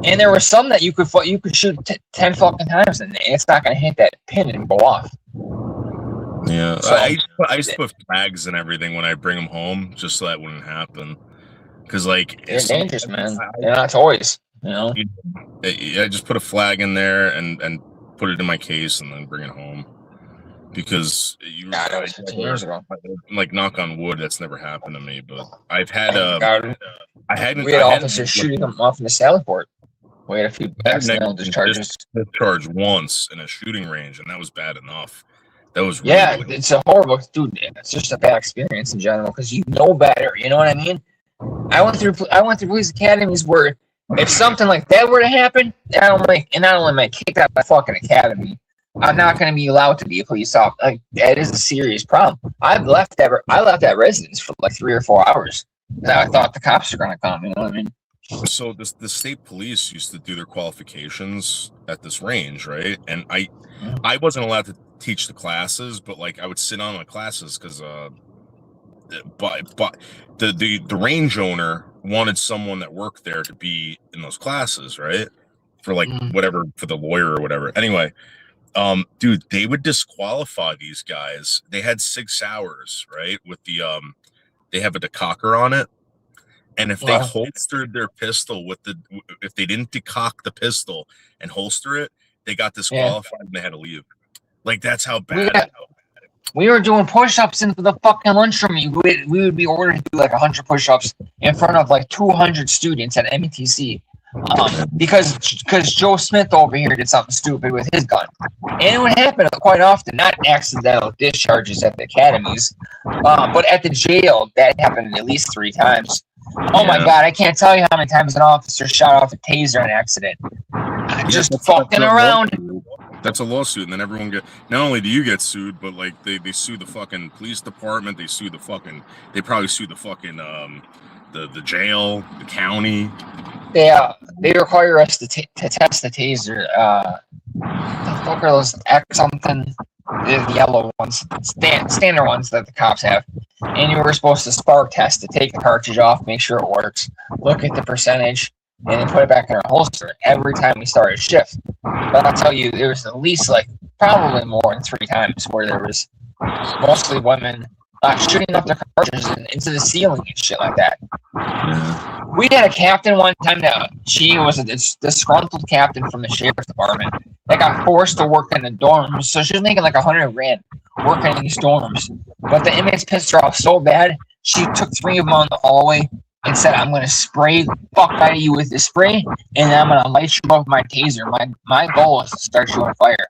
and there were some that you could shoot 10 fucking times, and it's not gonna hit that pin and go off. Yeah, so, I used to put flags and everything when I bring them home, just so that wouldn't happen. Because like they're dangerous, man. They're not toys, you know. I just put a flag in there and put it in my case and then bring it home. Because that was 15 years ago. Like, knock on wood, that's never happened to me. But I've had we had officers shooting them off in the Sally Port. We had a few accidental discharges. Discharged once in a shooting range, and that was bad enough. That was really it's a horrible, dude. It's just a bad experience in general because you know better. You know what I mean? I went through police academies where if something like that were to happen, not only am I kicked out of my fucking academy, I'm not going to be allowed to be a police officer. Like, that is a serious problem. I left that residence for like 3 or 4 hours. I thought the cops were going to come. You know what I mean? So the state police used to do their qualifications at this range, right? And I wasn't allowed to teach the classes, but like I would sit on my classes because but the range owner wanted someone that worked there to be in those classes, right? For like whatever, for the lawyer or whatever. Anyway, dude, they would disqualify these guys. They had 6 hours, right? With the they have a decocker on it. And if they holstered their pistol if they didn't decock the pistol and holster it, they got disqualified and they had to leave. Like, that's how bad. We were doing push-ups in the fucking lunchroom. We would be ordered to do like 100 push-ups in front of like 200 students at METC. Because Joe Smith over here did something stupid with his gun. And it would happen quite often, not accidental discharges at the academies, but at the jail, that happened at least 3 times. Oh my God, I can't tell you how many times an officer shot off a taser in accident. Just fucking around. That's a lawsuit, and then everyone not only do you get sued, but like they sue the fucking police department, they probably sue the fucking the jail, the county. They require us to test the taser. The fuck are those X something? The yellow ones, standard ones that the cops have. And you were supposed to spark test to take the cartridge off, make sure it works, look at the percentage, and then put it back in our holster every time we started shift. But I'll tell you, there was at least like probably more than 3 times where there was mostly women shooting up their cartridges into the ceiling and shit like that. Yeah. We had a captain one time that she was a disgruntled captain from the sheriff's department that got forced to work in the dorms. So she was making like $100 grand working in these dorms. But the inmates pissed her off so bad, she took 3 of them on the hallway and said, "I'm going to spray the fuck out of you with this spray, and then I'm going to light you up with my taser. My goal is to start you on fire."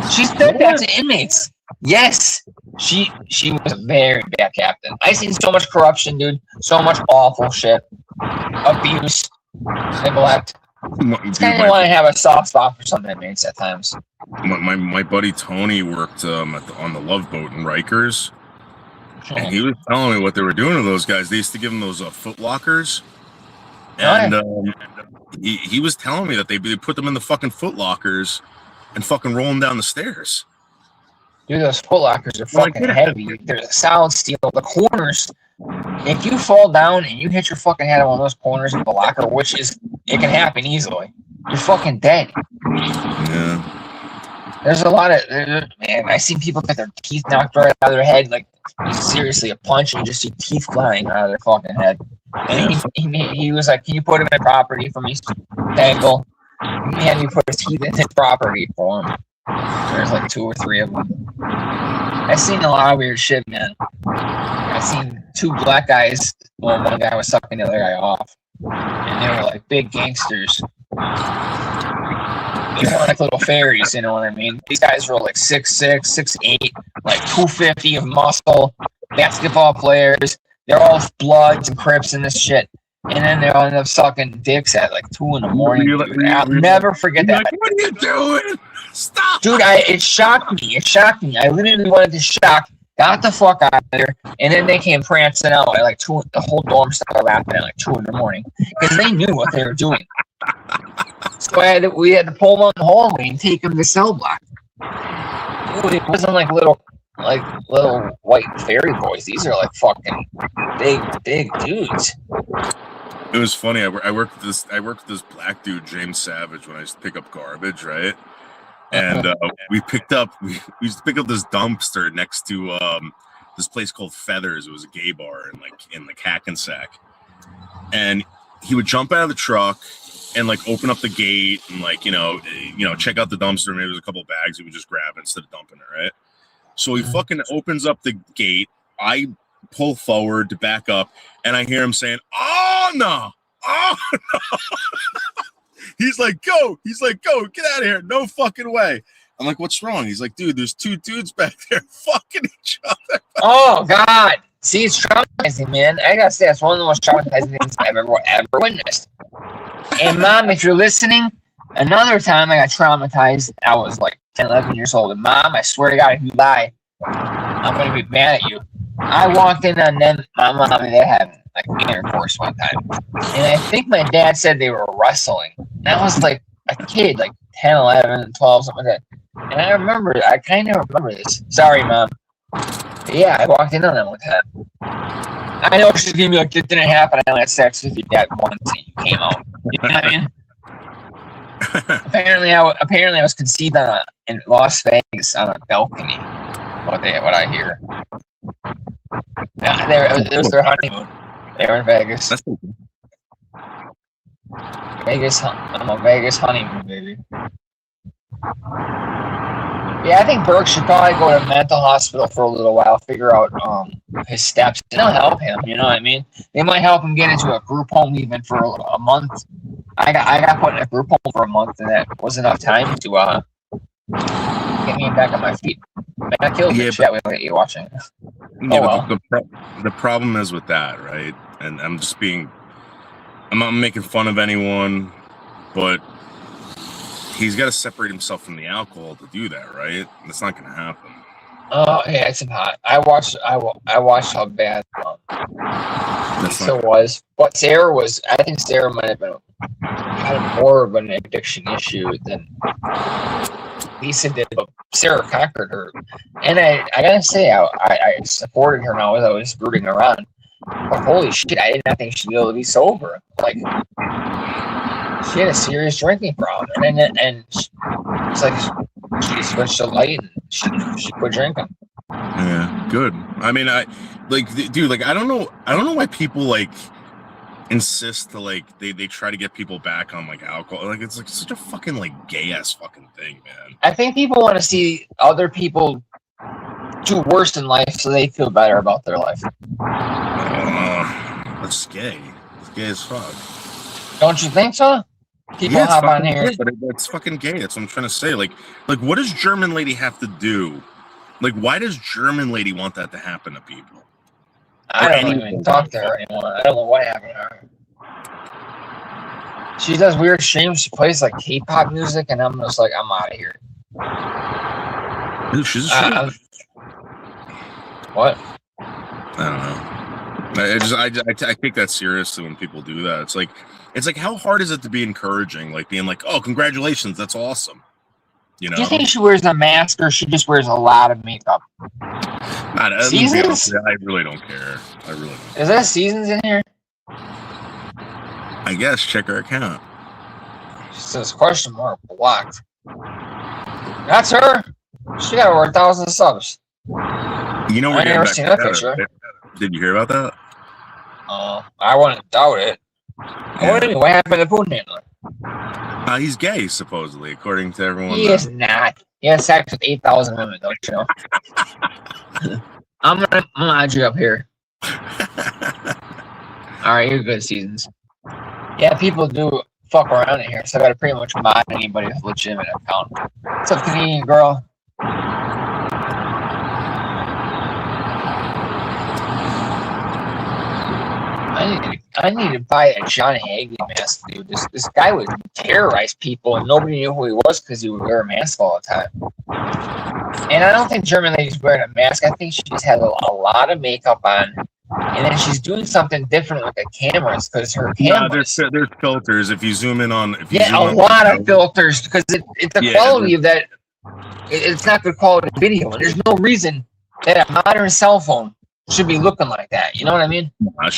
She said that to inmates. Yes, she was a very bad captain. I seen so much corruption, dude. So much awful shit, abuse, neglect. It's kind of want to have a soft spot for some inmates at times. My buddy Tony worked on the Love Boat in Rikers, and he was telling me what they were doing to those guys. They used to give them those foot lockers, and he was telling me that they put them in the fucking foot lockers and fucking roll them down the stairs. Dude, those foot lockers are fucking heavy. They're solid steel. The corners, if you fall down and you hit your fucking head on one of those corners of the locker, it can happen easily, you're fucking dead. Yeah. There's a lot of, man, I've seen people get their teeth knocked right out of their head, like, seriously, a punch, and you just see teeth flying out of their fucking head. And he was like, "Can you put him in property for me, Tangle?" He had me put his teeth in his property for him. There's like 2 or 3 of them. I've seen a lot of weird shit, man. I've seen 2 black guys. Well, one guy was sucking the other guy off. And they were like big gangsters. They were like little fairies, you know what I mean? These guys were like 6'6", 6'8", like 250 of muscle, basketball players. They're all Bloods and Crips and this shit. And then they all end up sucking dicks at like 2 in the morning. I'll never forget that. Like, what are you doing? Stop! Dude, it shocked me. It shocked me. I literally wanted to shock, got the fuck out of there, and then they came prancing out at like 2. The whole dorm started laughing at like 2 in the morning because they knew what they were doing. So we had to pull them on the hallway and take them to the cell block. Dude, it wasn't like little white fairy boys. These are like fucking big dudes. It was funny. I worked with this black dude, James Savage, when I used to pick up garbage, right? And we used to pick up this dumpster next to this place called Feathers. It was a gay bar in the Hackensack. And he would jump out of the truck and like open up the gate and like, you know, check out the dumpster. Maybe there's a couple bags he would just grab instead of dumping it, right? So he fucking opens up the gate. I pull forward to back up, and I hear him saying, "Oh no! Oh no!" He's like, "Go!" He's like, "Go! Get out of here! No fucking way!" I'm like, "What's wrong?" He's like, "Dude, there's 2 dudes back there fucking each other." Oh God! See, it's traumatizing, man. I gotta say, that's one of the most traumatizing things I've ever witnessed. And Mom, if you're listening, another time I got traumatized. I was like 10, 11 years old. And Mom, I swear to God, if you lie, I'm gonna be mad at you. I walked in on them, my mom and dad having like intercourse one time, and I think my dad said they were wrestling. And I was like a kid, like 10, 11, 12, something like that. And I kind of remember this. Sorry, Mom. But yeah, I walked in on them one time. I know she's gonna be like, "It didn't happen. I only had sex with your dad once, and you came out." You know what I mean? Apparently, I was conceived in Las Vegas on a balcony. What I hear. Yeah, it was their honeymoon. They were in Vegas. I'm a Vegas honeymoon, baby. Yeah, I think Burke should probably go to a mental hospital for a little while, figure out his steps. They'll help him, you know what I mean? They might help him get into a group home even for a month. I got put in a group home for a month, and that was enough time to get me back on my feet. Man, I killed you. That way you watching. Yeah, but the problem is with that, right? And I'm not making fun of anyone, but he's got to separate himself from the alcohol to do that, right? That's not going to happen. Oh yeah, it's hot. I watched how bad Lisa was, but I think Sarah might have been had more of an addiction issue than Lisa did, but Sarah conquered her. And I gotta say, I supported her now as I was rooting around. But holy shit, I did not think she'd be able to be sober. Like, she had a serious drinking problem, and it's like she switched to light and she quit drinking. Yeah, good. I mean, dude, like, I don't know why people like insist to like they try to get people back on like alcohol. Like, it's like such a fucking like gay ass fucking thing, man. I think people want to see other people do worse in life so they feel better about their life. That's gay. It's gay as fuck. Don't you think so? People hop on here. Gay, but it's fucking gay. That's what I'm trying to say. Like, what does German lady have to do? Like, why does German lady want that to happen to people? I don't even talk to her anymore. I don't know what happened to her. She does weird streams. She plays like K-pop music, and I'm just like, I'm out of here. Dude, she's a what? I don't know. I take that seriously when people do that. It's like how hard is it to be encouraging? Like being like, oh, congratulations, that's awesome. You know? Do you think she wears a mask or she just wears a lot of makeup? Seasons? I really don't care. I really don't. Is there Seasons in here? I guess check her account. She says question mark blocked. That's her. She got over 1,000 subs. You know, I never seen that picture. Did you hear about that? I wouldn't doubt it. Yeah. What happened to Putin Handler? He's gay, supposedly, according to everyone. He is not. He has sex with 8,000 women, don't you know? I'm gonna add you up here. All right, you're good, Seasons. Yeah, people do fuck around in here, so I gotta pretty much mod anybody with a legitimate account. What's up, Canadian girl? I need to buy a John Hagee mask, dude. This guy would terrorize people, and nobody knew who he was because he would wear a mask all the time. And I don't think German lady's wearing a mask. I think she just has a lot of makeup on, and then she's doing something different with the cameras because her cameras. No, there's filters. If you zoom in on, of filters because it's the quality of that. It's not good quality video, and there's no reason that a modern cell phone should be looking like that. You know what I mean? Like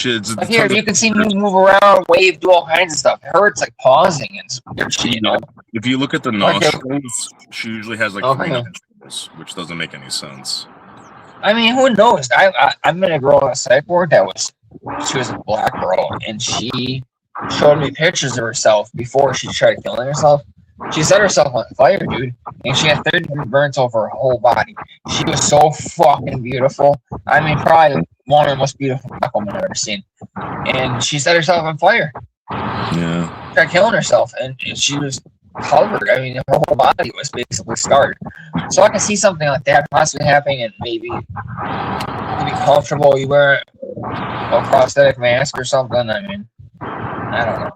here, you can see me move around, wave, do all kinds of stuff. Her, it's like pausing and shit, you know. If you look at the nostrils, she usually has like three nostrils, which doesn't make any sense. I mean, who knows? I met a girl on a psych ward she was a black girl, and she showed me pictures of herself before she tried killing herself. She set herself on fire, dude, and she had 30 burns over her whole body. She was so fucking beautiful. I mean, probably one of the most beautiful black women I've ever seen. And she set herself on fire. Yeah. Tried killing herself, and she was covered. I mean, her whole body was basically scarred. So I can see something like that possibly happening, and maybe to be comfortable, you wear a prosthetic mask or something. I mean, I don't know.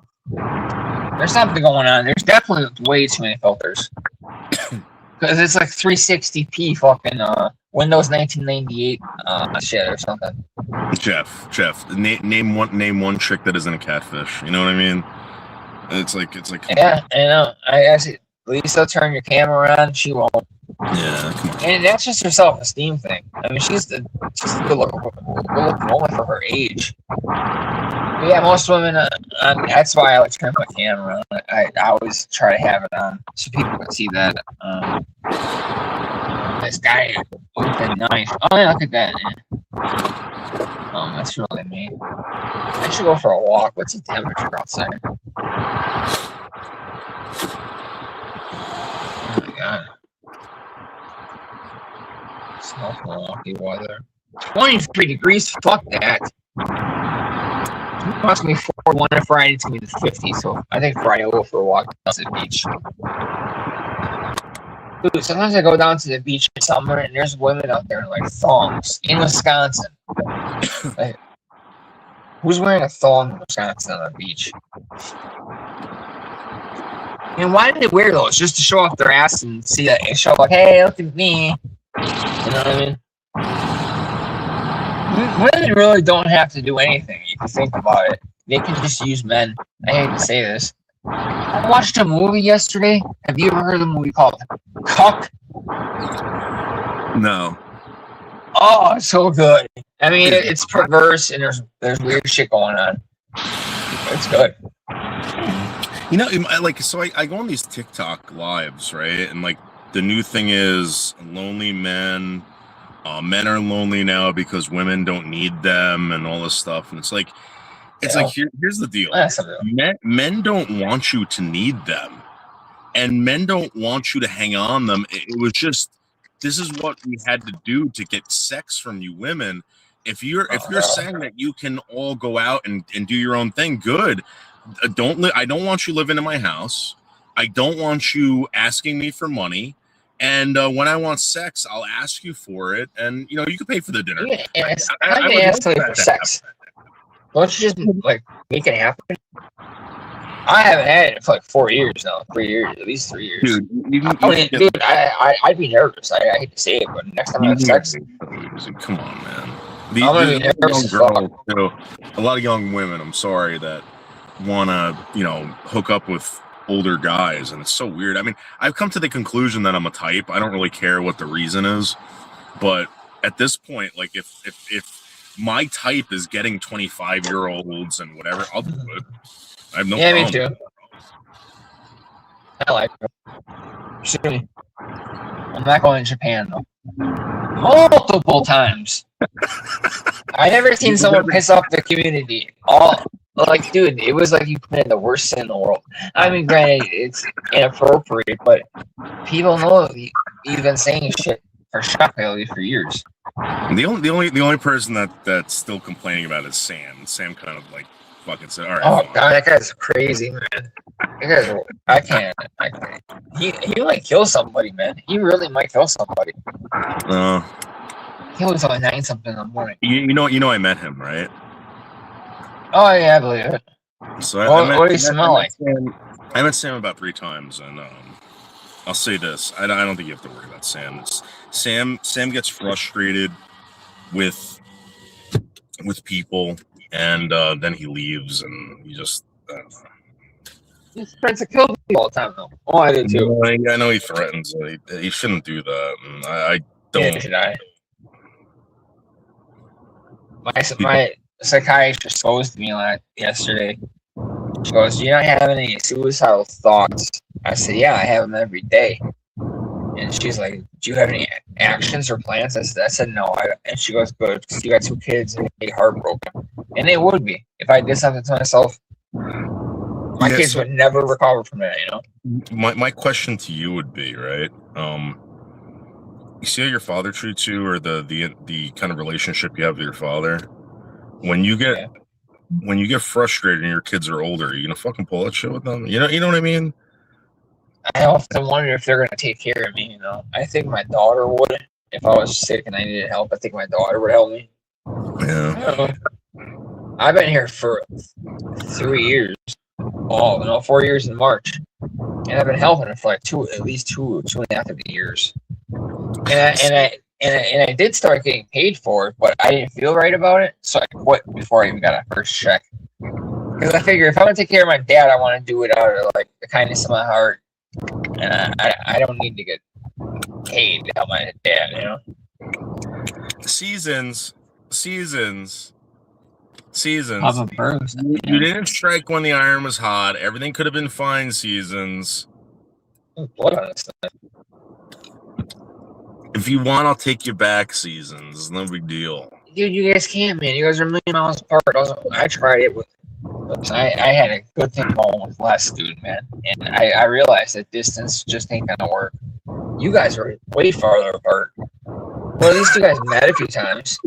There's something going on. There's definitely way too many filters. Because it's like 360p fucking Windows 1998 shit or something. Jeff, name one trick that isn't a catfish. You know what I mean? It's like. Yeah, I know. I actually, Lisa, turn your camera on. She won't. Yeah, come on. And that's just her self-esteem thing. I mean, she's a good-looking woman for her age. But yeah, most women. That's why I would turn my camera on. I always try to have it on so people can see that. This guy with a knife. Oh yeah, look at that. That's really mean. I should go for a walk. What's the temperature outside? Oh my god. Snow Milwaukee weather. 23 degrees. Fuck that. It's going to be 41 on Friday. It's going to be the 50. So I think Friday I'll go for a walk down to the beach. Dude, sometimes I go down to the beach in summer and there's women out there in like thongs in Wisconsin. Like, who's wearing a thong in Wisconsin on the beach? And why do they wear those? Just to show off their ass and see that and show like, hey, look at me. You know what I mean? Women really don't have to do anything if you think about it. They can just use men. I hate to say this. I watched a movie yesterday. Have you ever heard of the movie called Cuck? No. Oh, it's so good. I mean, it's perverse and there's weird shit going on. It's good. You know, like, so I go on these TikTok lives, right? And like the new thing is lonely men Men are lonely now because women don't need them and all this stuff. And it's like here's the deal. Men don't want you to need them, and men don't want you to hang on them. It was just, this is what we had to do to get sex from you women. If you're saying that you can all go out and do your own thing, good. I don't want you living in my house. I don't want you asking me for money. And when I want sex, I'll ask you for it. And, you can pay for the dinner. I ask somebody for sex. Don't you just, make it happen? I haven't had it for 4 years now. 3 years, at least 3 years. Dude, I'd be nervous. I hate to say it, but next time I have sex... Come on, man. A lot of young women, I'm sorry, that want to, hook up with older guys, and it's so weird. I mean, I've come to the conclusion that I'm a type. I don't really care what the reason is, but at this point, if my type is getting 25-year-olds and whatever, I'll do it. I have no problem. Me too. I like it. Sure. I'm not going to Japan though. Multiple times. I never seen someone piss off the community. Dude, it was like you committed the worst sin in the world. I mean, granted, it's inappropriate, but people know you've been saying shit for shock value for years. The only person that's still complaining about it is Sam. Sam kind of fucking said, "All right." Oh god, that guy's crazy, man. I can't. He might kill somebody, man. He really might kill somebody. He was like 9-something in the morning. You know, I met him, right? Oh yeah, I believe it. So what do you smell like? I met Sam about 3 times, and I'll say this: I don't think you have to worry about Sam. Sam gets frustrated with people, and then he leaves, and he just. He tries to kill people all the time, though. Oh, I do too. I know he threatens. He shouldn't do that. And I don't. Yeah, should I? My psychiatrist posed to me yesterday. She goes, "Do you not have any suicidal thoughts?" I said, "Yeah, I have them every day." And she's like, "Do you have any actions or plans?" I said, "No." And she goes, "Good, because you got 2 kids and you'd be heartbroken." And it would be. If I did something to myself, my kids would never recover from that, My question to you would be, right? You see how your father treats you, or the kind of relationship you have with your father? When you get frustrated and your kids are older, are you gonna fucking pull that shit with them? You know what I mean? I often wonder if they're gonna take care of me. I think my daughter would. If I was sick and I needed help, I think my daughter would help me. Yeah. I've been here for 3 years. 4 years in March, and I've been helping her for at least two and a half years. And I did start getting paid for it, but I didn't feel right about it, so I quit before I even got a first check. Because I figure if I'm gonna take care of my dad, I want to do it out of the kindness of my heart, and I don't need to get paid to help my dad, Seasons. You didn't strike when the iron was hot. Everything could have been fine, Seasons. If you want, I'll take you back, Seasons. No big deal. Dude, you guys can't, man. You guys are a million miles apart. I tried it with. I had a good thing going with last dude, man, and I realized that distance just ain't gonna work. You guys are way farther apart. Well, at least you guys met a few times.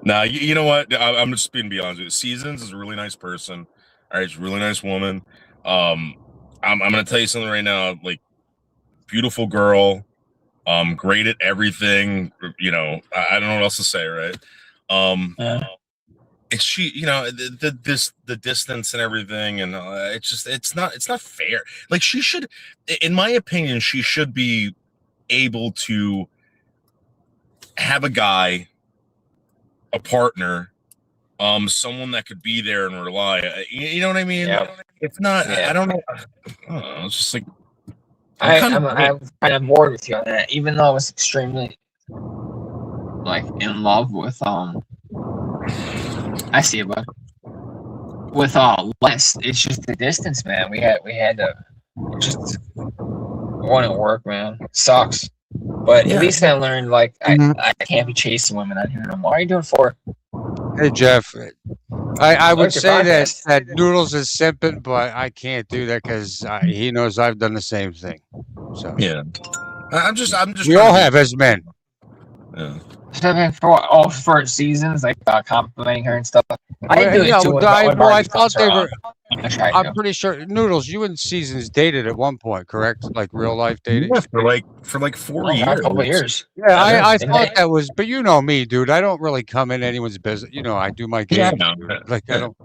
Nah, you know what? I'm just being honest with you. Seasons is a really nice person. All right, she's a really nice woman. I'm gonna tell you something right now. Beautiful girl. Great at everything. I don't know what else to say, right? It's the distance and everything, and it's not fair. She should, in my opinion, she should be able to have a guy, a partner, someone that could be there and rely. You know what I mean? Yeah. If not, I don't know. It's just I'm kind of bored with you on that, even though I was extremely in love with I see it, but with Les, it's just the distance, man. We had to, it just wouldn't work, man. It sucks. But Yeah. at least I learned, like, Mhm. I can't be chasing women on here no more. What are you doing for? Hey Jeff, I would Like your say that podcast. that Noodles is simping, but I can't do that because he knows I've done the same thing. So Yeah. I'm just we trying all to be- have as men. Yeah. Something for all for seasons, like complimenting her and stuff. I do it Yeah, too. well, I Barbie thought comes they around. were. I try I'm to. pretty sure Noodles, you and Seasons dated at one point, correct? Like real life dating. Yeah, for like 4 Oh, years. a couple of years. Yeah, I Didn't thought they? that was, but you know me, dude. I don't really come in anyone's business. You know, I do my Yeah, I games. know. Dude. Like Yeah. I don't.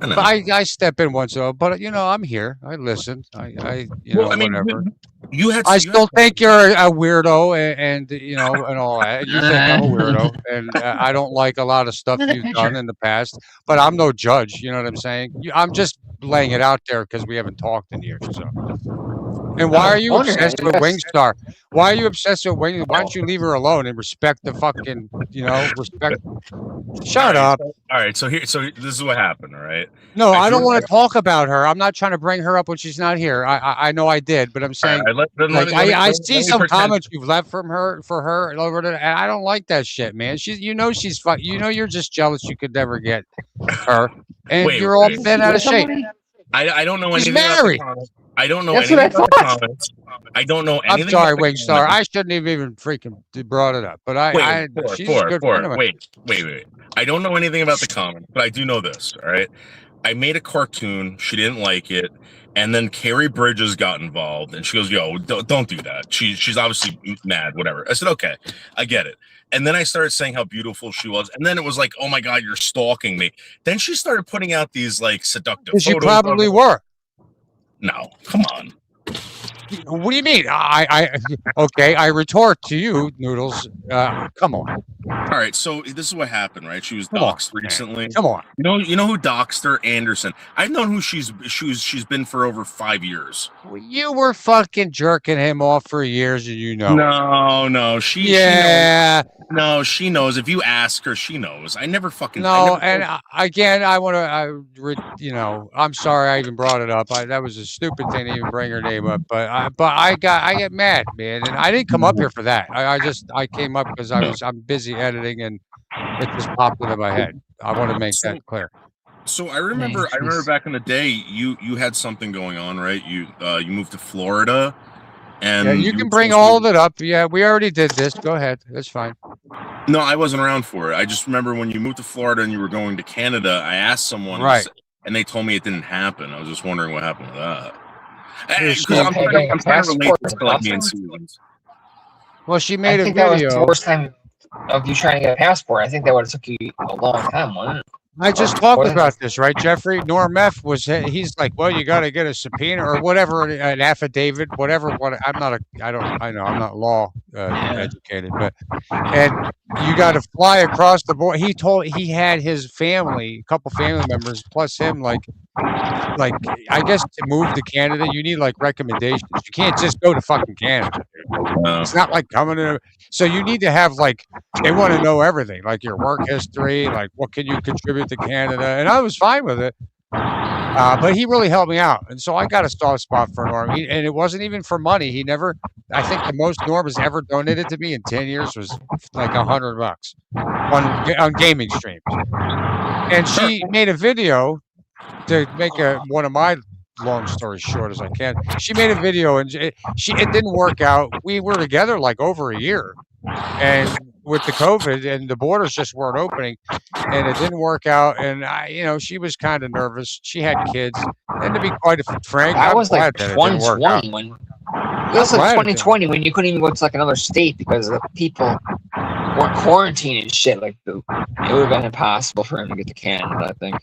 I know. But I step in once in a while. But you know, I'm here. I listen. I you Well, know, I mean, whatever. you had. I you still had- think you're a weirdo, and you know, and all that. You think I'm a weirdo, and I don't like a lot of stuff Look at the you've done picture. in the past. But I'm no judge. You know what I'm saying? I'm just laying it out there because we haven't talked in years. So. And why are you wondering, obsessed with yes. Wingstar? Why are you obsessed with Wing? Why don't you leave her alone and respect the fucking, you know, respect? Shut up. All right. So this is what happened. All right. No, I I don't drew- want to talk about her. I'm not trying to bring her up when she's not here. I know I did, but I'm saying, All right, let like, me I see let me some pretend- comments you've left from her for her and over there, and I don't like that shit, man. She's, you know, she's fuck. You know, you're just jealous you could never get her, and Wait, you're all wait. bent out of shape. I don't know She's anything about the married. comments. I don't know That's anything what I about the thought. comments. I don't know I'm anything. sorry, about the Wingstar. comments. I shouldn't have even freaking brought it up, but she's a good friend of mine. Wait. I don't know anything about the comments, but I do know this. All right. I made a cartoon. She didn't like it. And then Carrie Bridges got involved and she goes, yo, don't do that. She's obviously mad, whatever. I said, okay, I get it. And then I started saying how beautiful she was. And then it was like, oh my God, you're stalking me. Then she started putting out these like seductive Because you photos of probably her. were. No, come on. What do you mean? Okay. I retort to you, Noodles. Come on. All right, so this is what happened, right? She was Come on, doxxed man. recently. Come on. You know who doxxed her? Anderson. I've known who she's been for over 5 years. You were fucking jerking him off for years, and you know. No, she Yeah. knows. She knows. If you ask her, she knows. I never fucking. No, I never and again, I want to. You know, I'm sorry I even brought it up. That was a stupid thing to even bring her name up. But I get mad, man, and I didn't come up here for that. I came up because I'm busy editing, and it just popped into my head. I want to make that clear. So I remember back in the day, you had something going on, right? You moved to Florida, and Yeah, you can bring all of it up. Yeah, we already did this. Go ahead. That's fine. No, I wasn't around for it. I just remember when you moved to Florida and you were going to Canada. I asked someone, Right. and they told me it didn't happen. I was just wondering what happened with that. Here's Because I'm getting a trying to relate passport this to like me and passport? Susan's. Well, she I made a think that was the video. worst time of you trying to get a passport. I think that would have took you a long time, wouldn't it? I just talked about this, right, Jeffrey? Norm F he's like, well, you got to get a subpoena or whatever, an affidavit, whatever. I'm not law educated, but and you got to fly across the board. He had his family, a couple family members, plus him, like I guess to move to Canada, you need like recommendations. You can't just go to fucking Canada. It's not like coming to. So you need to have like they want to know everything, like your work history, like what can you contribute to Canada, and I was fine with it. But he really helped me out, and so I got a soft spot for Norm. And it wasn't even for money. He never. I think the most Norm has ever donated to me in 10 years was like $100 on gaming streams. And she made a video to make one of my long story short as I can. She made a video and it didn't work out. We were together like over a year, and with the COVID and the borders just weren't opening, and it didn't work out. And she was kind of nervous. She had kids, and to be quite frank, That I'm was like glad that it didn't work out. 2020 when. It was like 2020 when you couldn't even go to like another state because the people were quarantined and shit. Like it would have been impossible for him to get to Canada, I think.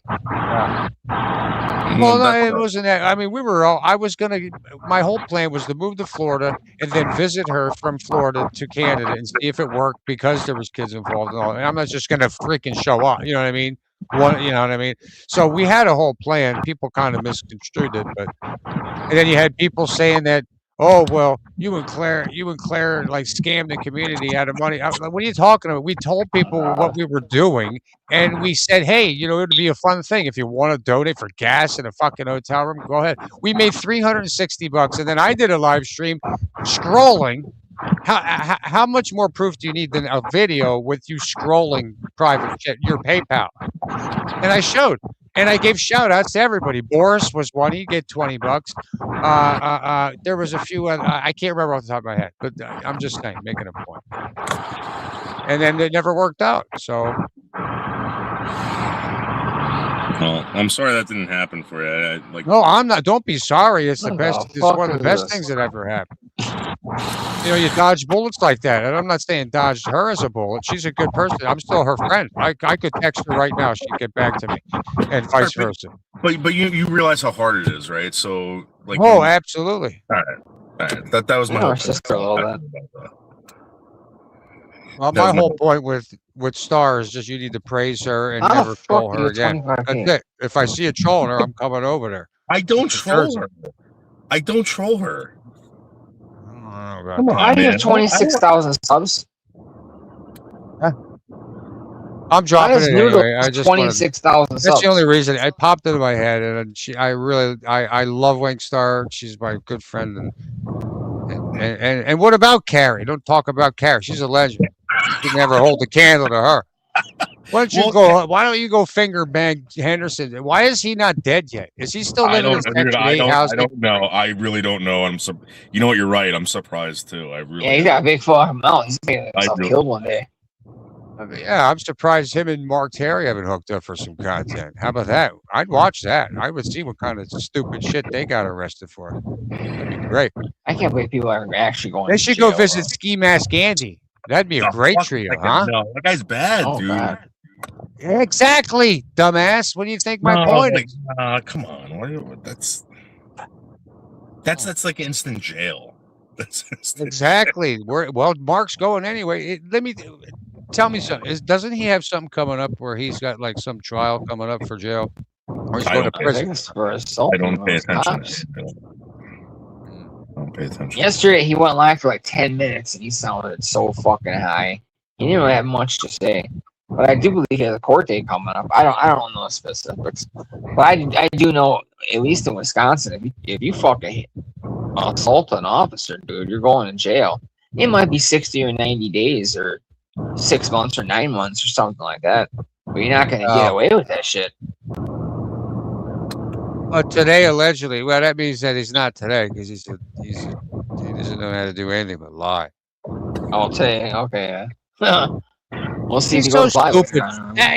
Well, no, it wasn't that. I mean, my whole plan was to move to Florida and then visit her from Florida to Canada and see if it worked because there was kids involved and all. And I'm not just going to freaking show up. You know what I mean? You know what I mean? So we had a whole plan. People kind of misconstrued it, and then you had people saying that, oh, well, you and Claire like scammed the community out of money. What are you talking about? We told people what we were doing, and we said, hey, it would be a fun thing. If you want to donate for gas in a fucking hotel room, go ahead. We made $360, and then I did a live stream scrolling How much more proof do you need than a video with you scrolling private chat, your PayPal? And I showed, and I gave shout outs to everybody. Boris was one; he get $20. There was a few. I can't remember off the top of my head, but I'm just saying, making a point. And then it never worked out. So. Well, I'm sorry that didn't happen for you. No, I'm not. Don't be sorry. It's the What best. the It's fuck one of the is best this? things that ever happened. You dodge bullets like that, and I'm not saying dodge her as a bullet. She's a good person. I'm still her friend. I could text her right now. She'd get back to me, and vice versa. But you realize how hard it is, right? So like. Oh, absolutely. All right. That was my Yeah, whole our sister a little bit. Well, That was my my- whole point with Star is just you need to praise her and How the never troll fuck her you again. 25K? That's it. If I see a trolling her, I'm coming over there. I don't Deserves troll her. I don't troll her. I don't know about Come that. on, I man. have 26,000 subs. I'm dropping That is it noodle. anyway. I just wanted. 26,000 subs. That's the only reason it popped into my head, and I love Wing Star. She's my good friend, and what about Carrie? Don't talk about Carrie. She's a legend. You never hold a candle to her. Why don't you go finger bang Henderson? Why is he not dead yet? Is he still living in Section 8 house? I don't know. I really don't know. You know what? You're right. I'm surprised too. I really. Yeah, he's got a big fucking mouth. He's gonna get himself do. killed one day. I mean, yeah, I'm surprised him and Mark Terry haven't hooked up for some content. How about that? I'd watch that. I would see what kind of stupid shit they got arrested for. That'd be great. I can't believe people are actually going. They to should go jail, visit though. Ski Mask Andy. That'd be a The great fuck trio, that guy- huh? No, that guy's bad, Oh, dude. bad. Yeah, exactly, dumbass. What do you think my point is? Come on. That's like instant jail. That's instant. Exactly. Well, Mark's going anyway. Tell me something. Doesn't he have something coming up where he's got like some trial coming up for jail? Or he's I going to don't I prison? think it's for assault. I don't pay those attention. cops. I don't pay attention. Yesterday, he went live for like 10 minutes and he sounded so fucking high. He didn't really have much to say. But I do believe he has a court date coming up. I don't know the specifics. But I do know, at least in Wisconsin, if you fucking assault an officer, dude, you're going to jail. It might be 60 or 90 days or 6 months or 9 months or something like that. But you're not going to get away with that shit. Today, allegedly. Well, that means that he's not today because he doesn't know how to do anything but lie. Oh, today, okay. Yeah. We'll see if He's he goes so live. stupid.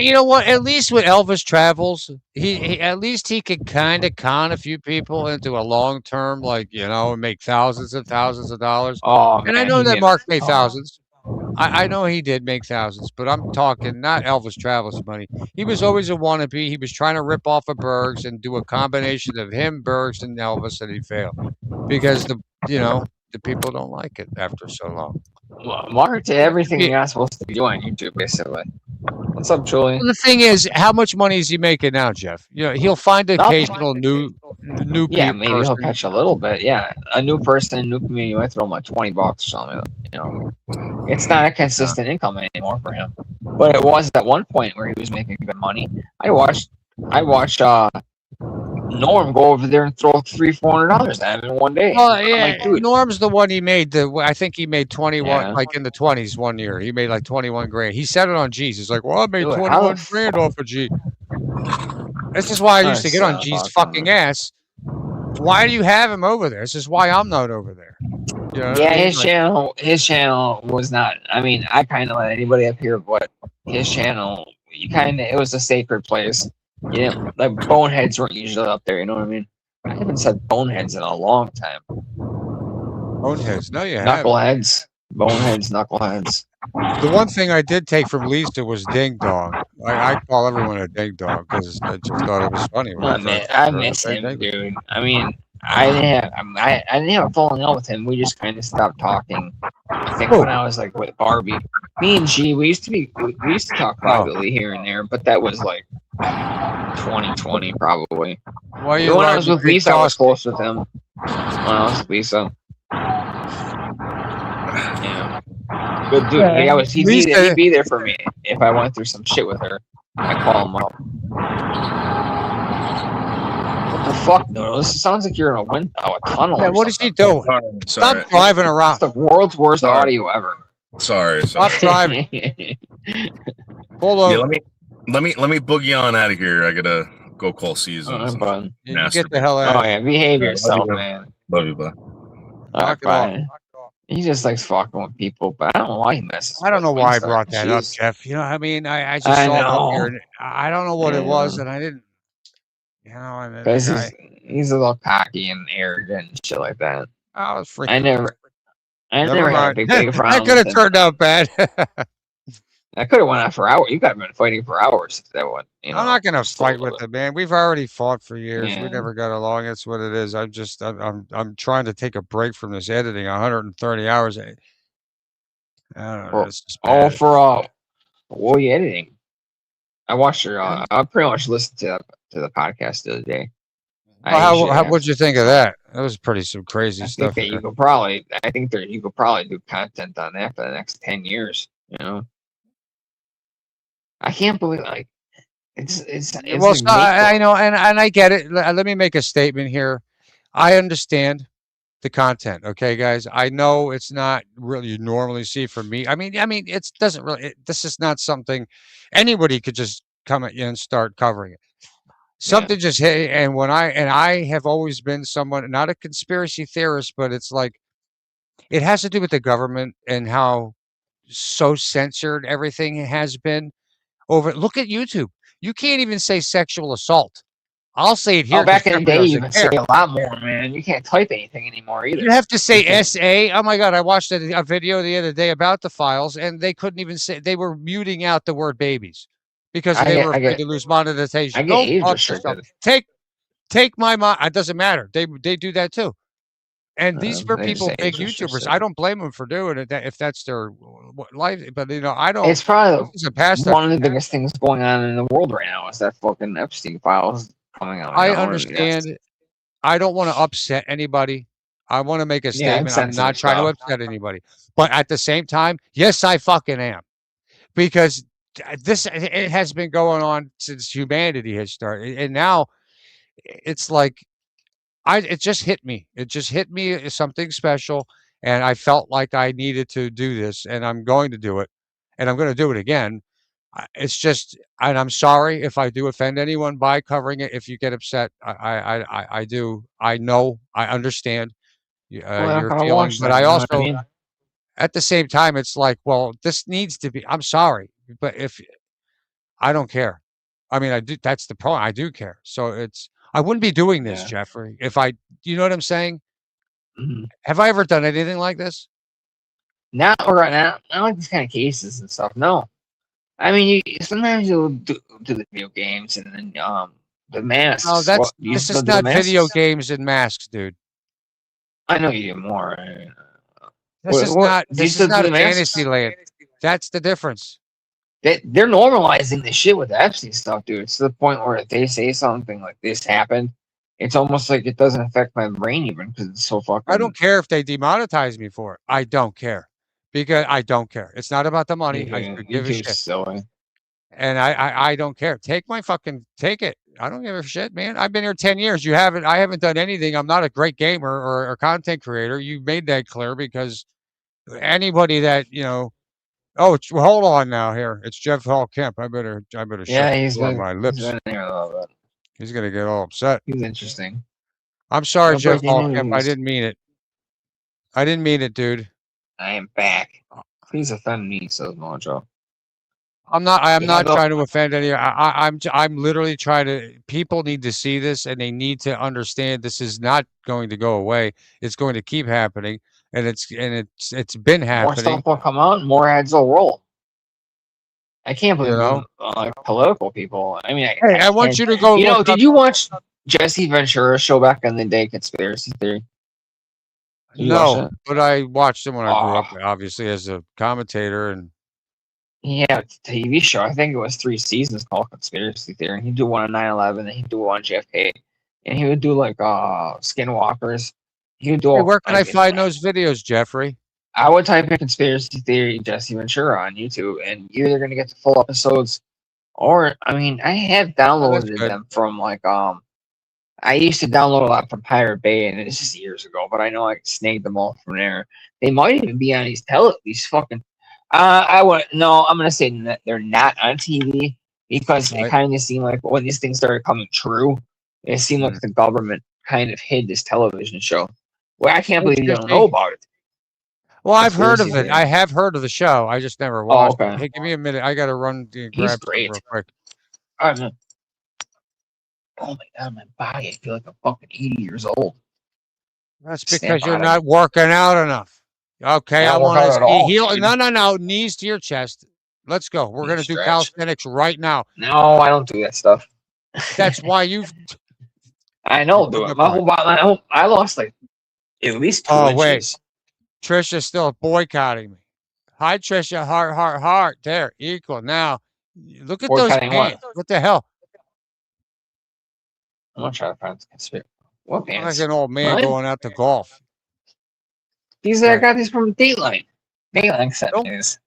You know what? At least with Elvis Travels, he at least he could kind of con a few people into a long term, like and make thousands and thousands of dollars. Oh, And I man, know he that did. Mark made Oh. thousands. I know he did make thousands, but I'm talking not Elvis Travels money. He was always a wannabe. He was trying to rip off of Bergs and do a combination of him, Bergs, and Elvis, and he failed because the people don't like it after so long. Well, Mark did everything you're not supposed to be doing on YouTube, basically. What's up, Julie? Well, the thing is, how much money is he making now, Jeff? He'll find occasional new Yeah, people. maybe he'll catch a little bit. Yeah, a new person, a new community might throw him like $20 or something. It's not a consistent income anymore for him. But it was at one point where he was making good money. I watched Norm go over there and throw $300-$400 at him in one day. Well, I'm yeah, like, dude, Norm's the one he made. I think he made 21, Yeah. like in the 20s one year. He made like 21 grand. He said it on G's. He's like, well, I made Dude, 21 grand off of G. This is why I used to get on G's fucking ass. Why do you have him over there? This is why I'm not over there. You know what I yeah, mean? his channel was not. I mean, I kind of let anybody up here, but his channel, it was a sacred place. Like boneheads weren't usually up there. You know what I mean? I haven't said boneheads in a long time. Boneheads. No, you haven't. Knuckleheads, boneheads, knuckleheads. The one thing I did take from Lisa was ding dong. I call everyone a ding dong because I just thought it was funny. when Oh, first man, I heard miss it. him, dude. I mean, I didn't have a falling out with him. We just kind of stopped talking. I think when I was like with Barbie, me and G, we used to talk privately here and there, but that was like 2020 probably. Why you When I riding was the with big Lisa, I was toss- close with him. When I was with Lisa. Yeah. Good dude. Yeah, He'd be there for me if I went through some shit with her. I call him up. What the fuck, no? This sounds like you're in a tunnel. Yeah, or what is he something. doing? Sorry. Stop driving It's around. the world's worst Sorry. audio ever. Sorry. Stop driving. Pull Yeah, over. let me boogie on out of here. I gotta go call seasons. Bud. You get the hell out. Oh yeah, behave Yeah, yourself, love you, man. Love you, bud. Knock it Bye. off. He just likes fucking with people, but I don't know why he messes. I don't with know why I Winston. brought that up, Jeez. Jeff. You know, I mean, I just I saw it up know. here. And I don't know what it was, Yeah. and I didn't. You know, and Because I he's a little cocky and arrogant and shit like that. was freaking. I never Never had a mind. big That problem. could have with him. turned out bad. I could have went on for hours. You guys have been fighting for hours. That one. You know, I'm not gonna just a fight little with him, man. We've already fought for years. Yeah. We never got along. That's what it is. I'm trying to take a break from this editing. 130 hours. I don't know. For- This is Oh, bad. for what are you editing? I watched your. I pretty much listened to the podcast the other day. Well, what'd you think of that? That was some crazy I stuff. think that you could probably. I think that you could probably do content on that for the next 10 years. You know. I can't believe it's Well, so I know, and I get it. Let me make a statement here. I understand the content, okay, guys. I know it's not really you normally see from me. I mean, it doesn't really. This is not something anybody could just come at you and start covering it. Something just hit, and I have always been someone, not a conspiracy theorist, but it's like it has to do with the government and how so censored everything has been over. Look at YouTube. You can't even say sexual assault. I'll say it here. back in the 'cause day, Jeffrey you doesn't could say care. a lot more, man. You can't type anything anymore either. You have to say Okay. SA. Oh my God. I watched a video the other day about the files, and they couldn't even say, they were muting out the word babies because they were afraid to lose monetization. I get Go age fuck restricted. yourself. Take my mind. It doesn't matter. They do that too. And these are They people, say big age YouTubers. restricted. I don't blame them for doing it if that's their life. But I don't. It's probably This is a pastime. one of the biggest things going on in the world right now is that fucking Epstein files coming out. I understand. I don't want to upset anybody. I want to make a Yeah, statement. I'm not insensitive trying to stuff. upset anybody. But at the same time, yes, I fucking am. Because it has been going on since humanity has started. And now it's like it just hit me. It just hit me as something special. And I felt like I needed to do this, and I'm going to do it. And I'm going to do it again. It's just, and I'm sorry if I do offend anyone by covering it. If you get upset, I do. I know, I understand your feelings, but I also, at the same time, it's like, well, this needs to be. I'm sorry, but if I don't care, I mean, I do. That's the problem. I do care. So I wouldn't be doing this, Jeffrey, if you know what I'm saying? Mm-hmm. Have I ever done anything like this? Not right now. Not like these kind of cases and stuff. No. I mean, sometimes you'll do the video games and then the masks. No, this is not video games and masks, dude. I know you do more. This is not fantasy land. That's the difference. They're normalizing the shit with the Epstein stuff, dude. It's to the point where if they say something like this happened, it's almost like it doesn't affect my brain even because it's so fucking. I don't care if they demonetize me for it. I don't care. Because I don't care. It's not about the money. I could give a shit. Silly. And I don't care. Take it. I don't give a shit, man. I've been here 10 years. I haven't done anything. I'm not a great gamer or content creator. You made that clear because anybody that, well, hold on now here. It's Jeff Hall Kemp. I better he's shut my lips. He's gonna get all upset. He's interesting. I'm sorry, Jeff Hall Kemp. I didn't mean it. I didn't mean it, dude. I am back. Please offend me, says Mojo. I'm not trying to offend any. I'm literally trying to. People need to see this, and they need to understand this is not going to go away. It's going to keep happening, and it's been happening. More stuff will come out. More ads will roll. I can't believe like political people. I mean, I want you to go. Did you watch Jesse Ventura's show back in the day, Conspiracy Theory? No, but I watched him when I grew up, obviously as a commentator, and he had a TV show. I think it was 3 seasons called Conspiracy Theory. And he'd do one on 9/11, and he'd do one on JFK, and he would do like skinwalkers. He would do. Hey, where can I find those videos, Jeffrey? I would type in Conspiracy Theory Jesse Ventura on YouTube, and you're either gonna get the full episodes, or I mean, I have downloaded them from like I I used to download a lot from Pirate Bay, and this is years ago, but I know I snagged them all from there. They might even be on these fucking. I would no. I'm gonna say that they're not on TV because it Right. kind of seemed like when these things started coming true, it seemed like the government kind of hid this television show. Well, I can't believe you don't know Interesting. about it. Well, I've heard of Conspiracy it. I theory. have heard of the show. I just never Oh, watched it. okay. Hey, give me a minute. I gotta run and He's grab some great. real quick. All right, man. Oh my god, my body! I feel like I'm fucking 80 years old. That's Snap because you're out of not working out enough. Okay, I I don't work want out to at all, heel. dude. No. Knees to your chest. Let's go. We're gonna do Stretch. calisthenics right now. No, I don't do that stuff. That's why you've. I know, Good dude. My point. whole body. I lost like at least 2 Oh wait, inches. Trisha's still boycotting me. Hi, Trisha. Heart. There, equal. Now, look at those Boycotting what? pants. What the hell? I'm gonna try to find the conspiracy. What I'm like pants? an old man Mine? going out to golf. These I Right. got these from Dateline. Dateline sent Don't- me these.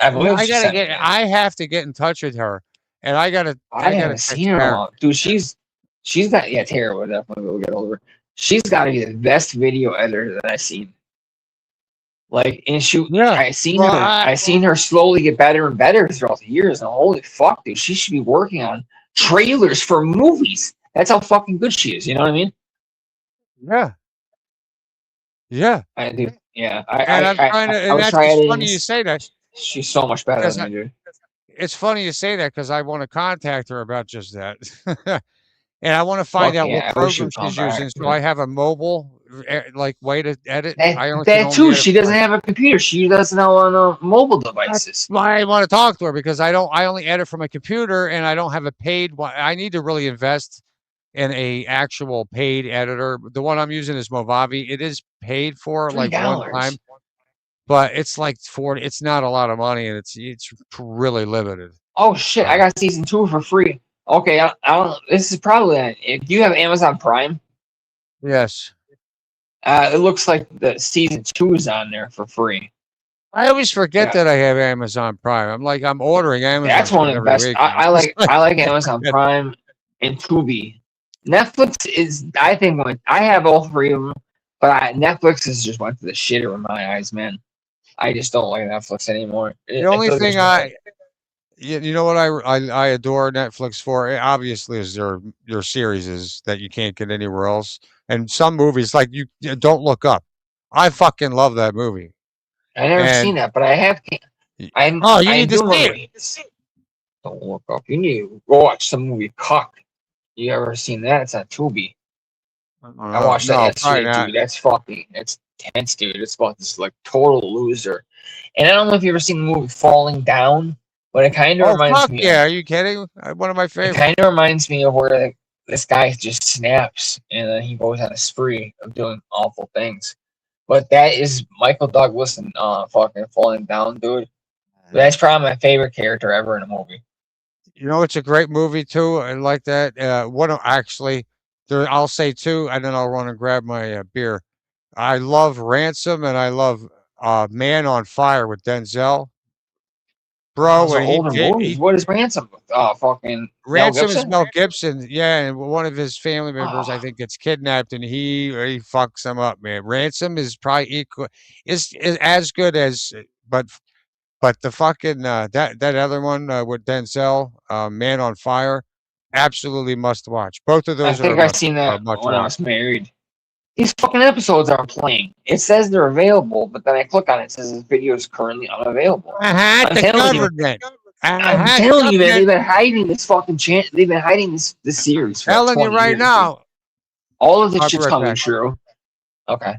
I believe I she gotta sent get. me. I have to get in touch with her, and I gotta. I gotta haven't text seen her in a Karen. while. Dude, she's got Tara would definitely will get older. She's got to be the best video editor that I've seen. Like, and Yeah. I seen Well, her. I seen her slowly get better and better throughout the years. And holy fuck, dude, she should be working on trailers for movies. That's how fucking good she is. You know what I mean? Yeah. Yeah. I do. Yeah. And I'm trying to. I And was that's trying just editing funny you this. say that. She's so much better Because than me, dude. it's funny you say that because I want to contact her about just that. And I want to find Fuck out yeah, what I wish program you'd come she's back, using, so dude. I have a mobile like way to edit. I only can That only too. edit She from doesn't my- have a computer. She does it now on mobile That's devices. why I want to talk to her because I only edit from a computer and I don't have a paid one. I need to really invest in a actual paid editor. The one I'm using is Movavi. It is paid for like one time, $3. but it's like 40. It's not a lot of money and it's really limited. Oh shit! I got season 2 for free. Okay, I don't. This is probably. If you have Amazon Prime, Yes. it looks like the season 2 is on there for free. I always forget Yeah. that I have Amazon Prime. I'm like, I'm ordering Amazon. That's one of the every best. week. I like Amazon Prime and Tubi. Netflix is. I think I have all 3 of them, but Netflix has just went to the shitter in my eyes, man. I just don't like Netflix anymore. The only thing you know what I adore Netflix for? It obviously is your series is that you can't get anywhere else. And some movies like you Don't Look Up. I fucking love that movie. I never and- seen that, but I have. Oh, you need to see it. Don't Look Up. You need to go watch some movie Cock. You ever seen that? It's on Tubi. I watched that yesterday, dude. That's fucking. It's tense, dude. It's about this like total loser. And I don't know if you ever seen the movie Falling Down, but it kind of Oh reminds fuck me. yeah! Are you kidding? One of my It favorites. kind of reminds me of where this guy just snaps and then he goes on a spree of doing awful things. But that is Michael Douglas and fucking Falling Down, dude. That's probably my favorite character ever in a movie. You know, it's a great movie too. I like that. I'll say 2, and then I'll run and grab my beer. I love Ransom, and I love Man on Fire with Denzel. Bro, Those are when older movies. What is Ransom? Fucking Ransom is Gibson? Mel Gibson. Yeah, and one of his family members, I Ah. think, gets kidnapped, and he fucks him up, man. Ransom is probably equal, is as good as, but the fucking that other one with Denzel, Man on Fire, absolutely must watch. Both of I those think are I seen that much when I watch. was married. These fucking episodes aren't playing. It says they're available, but then I click on it. It says this video is currently unavailable. I had I'm the telling you. government. I'm telling you, man, they've been hiding this fucking chance. They've been hiding this series for Telling you 20 right years, now. dude. All of this I'll be shit's right coming back. true. Okay.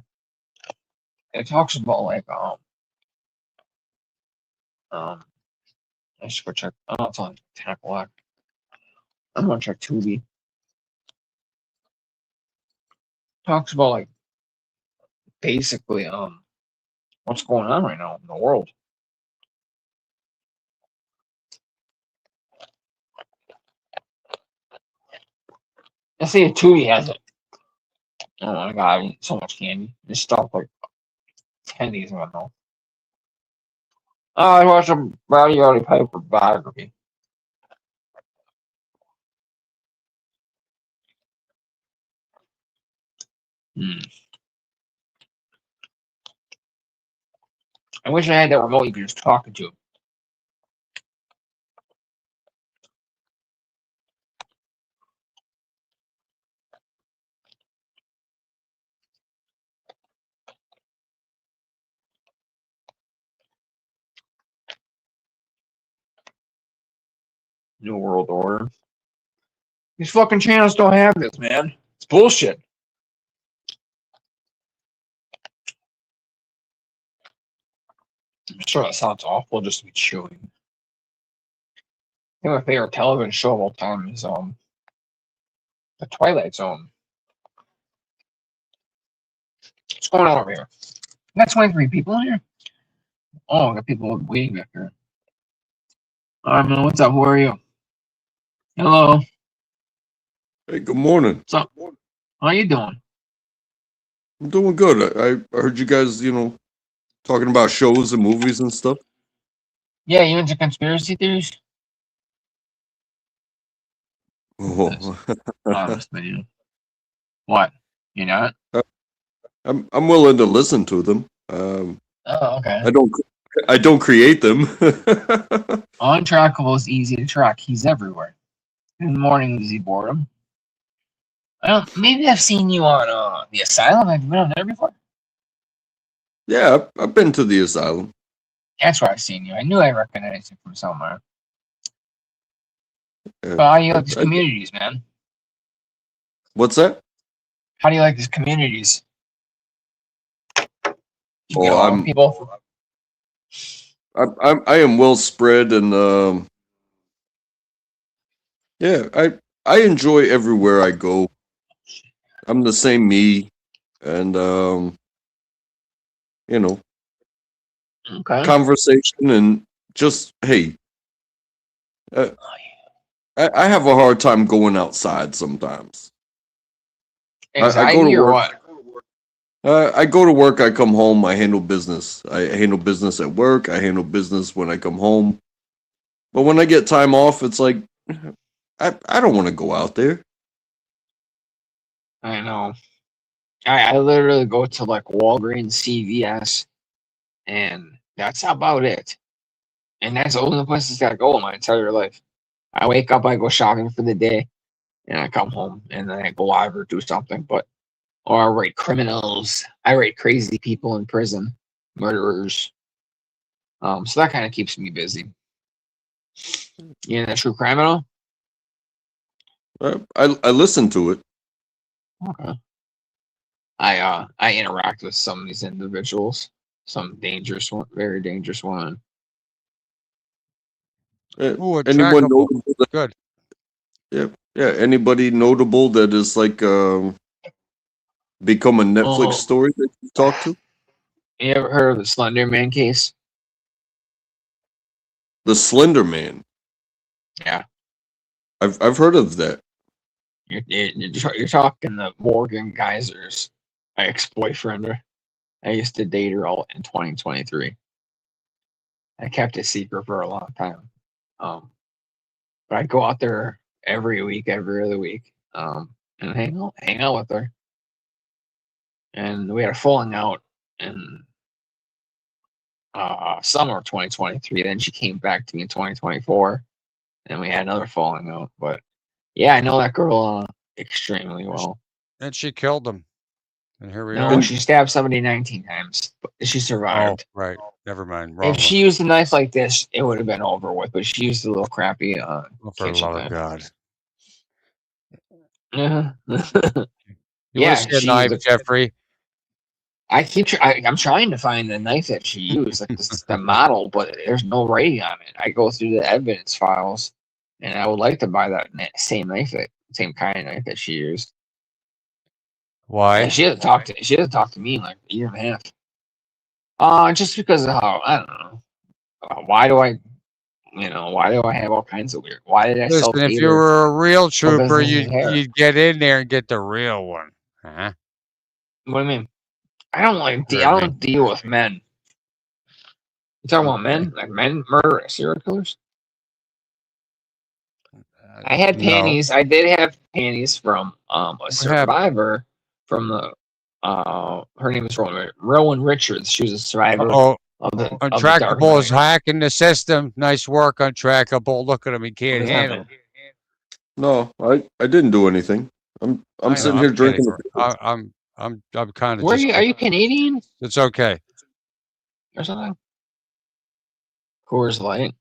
It talks about like I should go check. Oh, it's on 10 o'clock. I'm gonna check Tubi. Talks about like basically what's going on right now in the world. I see Tubi has it. Oh my god, I eat so much candy. This stuff like 10 days ago now. Oh, I watched a Rowdy Roddy Piper biography. Hmm. I wish I had that remote you could just talk into. New World Order. These fucking channels don't have this, man. It's bullshit. I'm sure that sounds awful just to be chewing. I think my favorite television show of all time is The Twilight Zone. What's going on over here? We got 23 people in here. Oh, I got people waiting back here. All right, man. What's up? Who are you? Hello. Hey, good morning. What's up? How you doing? I'm doing good. I heard you guys, talking about shows and movies and stuff. Yeah, you into conspiracy theories? Oh. Honest, man. What? You not? I'm willing to listen to them. Oh, okay. I don't create them. Untrackable is easy to track. He's everywhere. In the morning, is he boredom? Maybe I've seen you on the asylum. Have you been on there before? Yeah, I've been to the asylum. That's where I've seen you. I knew I recognized you from somewhere. Yeah. But how do you like these communities, man? What's that? How do you like these communities? You get Oh, along with people. I am well spread, and yeah, I enjoy everywhere I go. I'm the same me, and Okay. conversation and just hey. I have a hard time going outside sometimes. Anxiety or work. what? I go to work, I come home, I handle business. I handle business at work, I handle business when I come home. But when I get time off, it's like, I don't want to go out there. I know. I literally go to like Walgreens, CVS, and that's about it. And that's the only places I go in my entire life. I wake up, I go shopping for the day, and I come home, and then I go live or do something. Or I rate criminals. I rate crazy people in prison, murderers. So that kind of keeps me busy. You know, that true criminal. I listen to it. Okay. I interact with some of these individuals. Some dangerous one, very dangerous one. Ooh, Anyone trackable. notable that, Good. yeah, anybody notable that is like become a Netflix story that you talk to? You ever heard of the Slender Man case? The Slender Man. Yeah. I've heard of that. You're talking the Morgan Geyser's ex-boyfriend. I used to date her all in 2023. I kept it secret for a long time. But I'd go out there every week, every other week, and hang out with her. And we had a falling out in summer of 2023. Then she came back to me in 2024, and we had another falling out. But yeah, I know that girl extremely well. And she killed him. And here we No, are. she stabbed somebody 19 times, but she survived. Oh, right. Never mind. Wrong If she used a knife like this, it would have been over with. But she used a little crappy one. For the kitchen love of knife. God. Uh-huh. You Yeah, want to see a knife, Jeffrey? I'm trying to find the knife that she used, like the model, but there's no rating on it. I go through the evidence files, and I would like to buy that same knife, same kind of knife that she used. Why? And she doesn't talk to me in like a year and a half. Just because of how I don't know. Why do I have all kinds of weird? Why did I Listen, if self-hate you her? were a real trooper, business is hair. you'd get in there and get the real one. Huh? What do you mean? I don't deal with men. You talking about men? Like men murder serial killers? I had No. panties. I did have panties from a survivor from the her name is Rowan Richards. She was a survivor Oh, of the Dark Untrackable is Knight. hacking the system. Nice work, Untrackable. Look at him. He can't What handle happened? No, I didn't do anything. I'm I know, sitting I'm here drinking. kidding. I'm kind of Where are just. you? Are you Canadian It's okay. or something? Coors Light.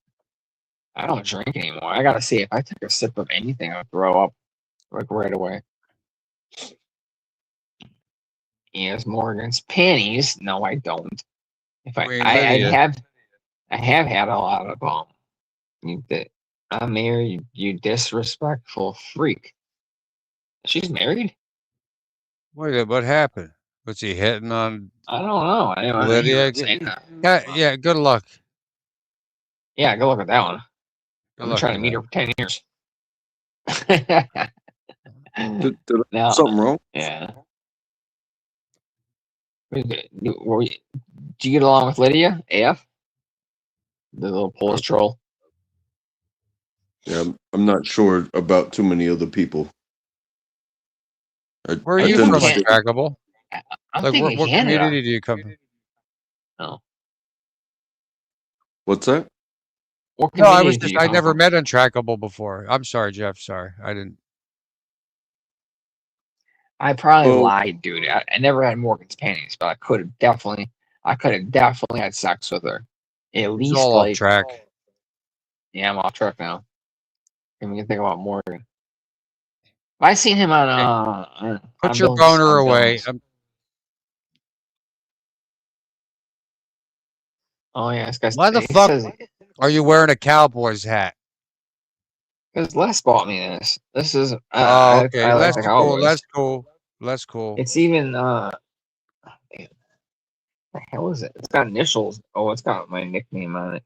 I don't drink anymore. I gotta see if I took a sip of anything, I'll throw up like right away. Yes, Morgan's panties. No, I don't. If I Queen I Lydia. have had a lot of I'm married. You disrespectful freak. She's married. Wait, what happened? Was he hitting on I don't know. I didn't hear Lydia? him say that. Yeah. Good luck. Yeah, go look at that one. Good I'm luck trying to with meet that. her for 10 years. Did I No, do something wrong? yeah. Do you get along with Lydia? AF? The little Polish troll? Yeah, I'm not sure about too many other people. Where are I you tend from, to stay- Untrackable? I'm Like, thinking what Canada. community do you come from? No. What's that? What No, I community was do just, you I come never from? met Untrackable before. I'm sorry, Jeff. Sorry. I didn't. I probably Well- lied, dude. I never had Morgan's panties, but I could have definitely had sex with her. At It's least all off track. Yeah, I'm off track now. And we can think about Morgan. I seen him on Put on your Bill's- boner on away. Bill's. Oh yeah, this guy's Why the fuck are you wearing a Cowboys hat? Because Les bought me this. This is Oh, okay. I like That's the cool. Cowboys. That's cool. That's cool. It's even the hell is it? It's got initials. Oh, it's got my nickname on it.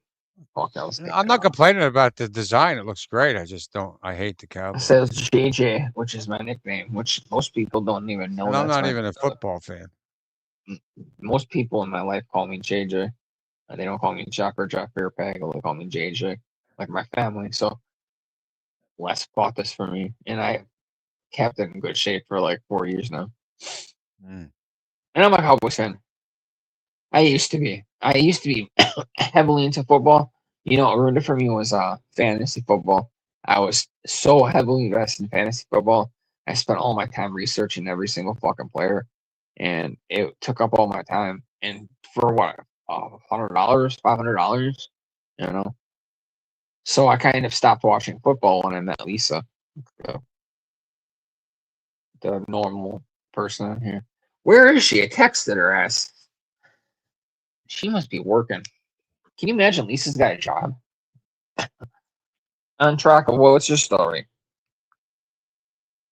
Fuck, I was I'm not complaining about the design. It looks great. I just don't. I hate the It Cowboys. says JJ, which is my nickname, which most people don't even know. And I'm that's not my- even a football fan. Most people in my life call me JJ. They don't call me Jeff or Pagel. They call me JJ, like my family. So Les bought this for me, and I kept it in good shape for like 4 years now. Mm. And I'm a Cowboys fan. I used to be heavily into football. You know, what ruined it for me was fantasy football. I was so heavily invested in fantasy football. I spent all my time researching every single fucking player, and it took up all my time. And for what, $100, $500, you know. So I kind of stopped watching football when I met Lisa, the normal person in here. Where is she? I texted her ass. She must be working. Can you imagine Lisa's got a job? Untrackable. What's your story?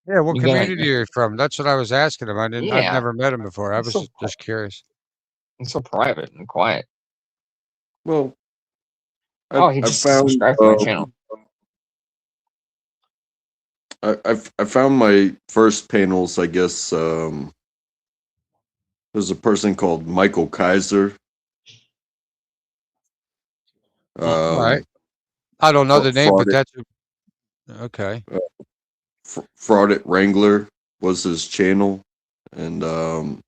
Yeah, what You gotta- community are you from? That's what I was asking him. I've Yeah. never met him before. I It's was so just curious. It's so private and quiet. Well, Oh, he just subscribed to my channel. I found my first panels. I guess there's a person called Michael Kaiser. All right. I don't know the name, but Fraud- that's okay. Fraudit Wrangler was his channel, and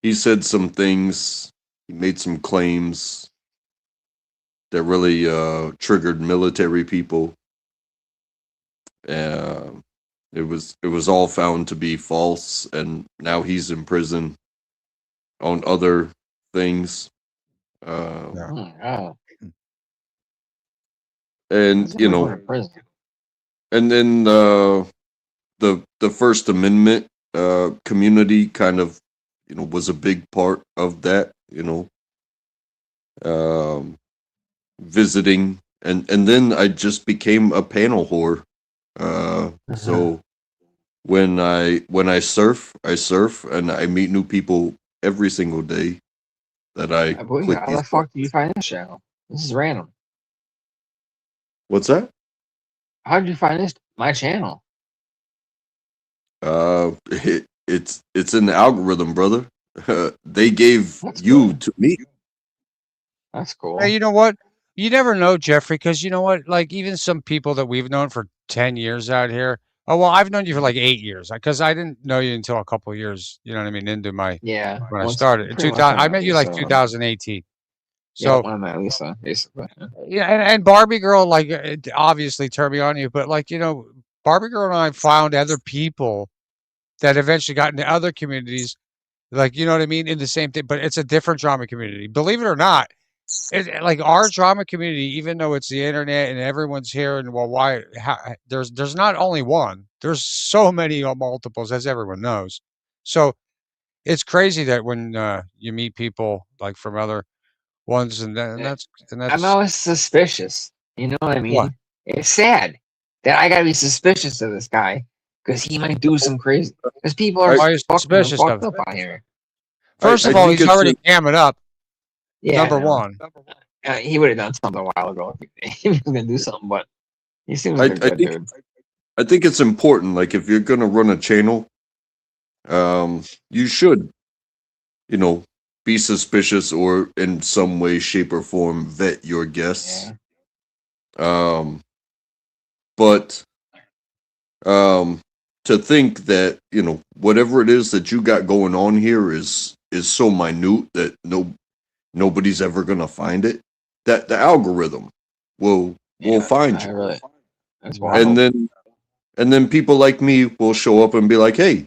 he said some things. He made some claims that really triggered military people. It was all found to be false, and now he's in prison on other things. Oh my God. And you know, prison. and then the First Amendment community kind of, you know, was a big part of that, you know, visiting, and then I just became a panel whore. So when I surf, and I meet new people every single day that I I believe click how the these- fuck did you find this channel? This is random. What's that? How did you find this my channel? It's in the algorithm, brother. They gave That's you cool. to me. That's cool. Hey, you know what? You never know, Jeffrey, because you know what? Like even some people that we've known for 10 years out here, Oh well, I've known you for like 8 years because I didn't know you until a couple of years. You know what I mean? Into my Yeah. when I Once, started in pretty much 2000, when I I met met you like Lisa. 2018. Yeah, So when I met Lisa, basically. Yeah. yeah, and Barbie Girl like it obviously turned me on to you, but like Barbie Girl and I found other people that eventually got into other communities, like you know what I mean, in the same thing. But it's a different drama community. Believe it or not, like our drama community, even though it's the internet and everyone's here, and well, why? There's not only one. There's so many multiples, as everyone knows. So it's crazy that when you meet people like from other ones, and I'm that's always suspicious. You know what I what. mean? It's sad that I gotta be suspicious of this guy because he might do some crazy. Because people are I Why are you fucking suspicious fucked of? up out here. First I of all, think he's it's already camming up. Yeah, Number I know. one. He would have done something a while ago if he was gonna do something, but he seems I, like a I good think dude. I think it's important. Like if you're gonna run a channel, you should, you know, be suspicious or in some way, shape, or form vet your guests. Yeah. But to think that whatever it is that you got going on here is so minute that nobody's ever gonna find it. That the algorithm will find I you, really. That's Wow. wild. and then people like me will show up and be like, "Hey,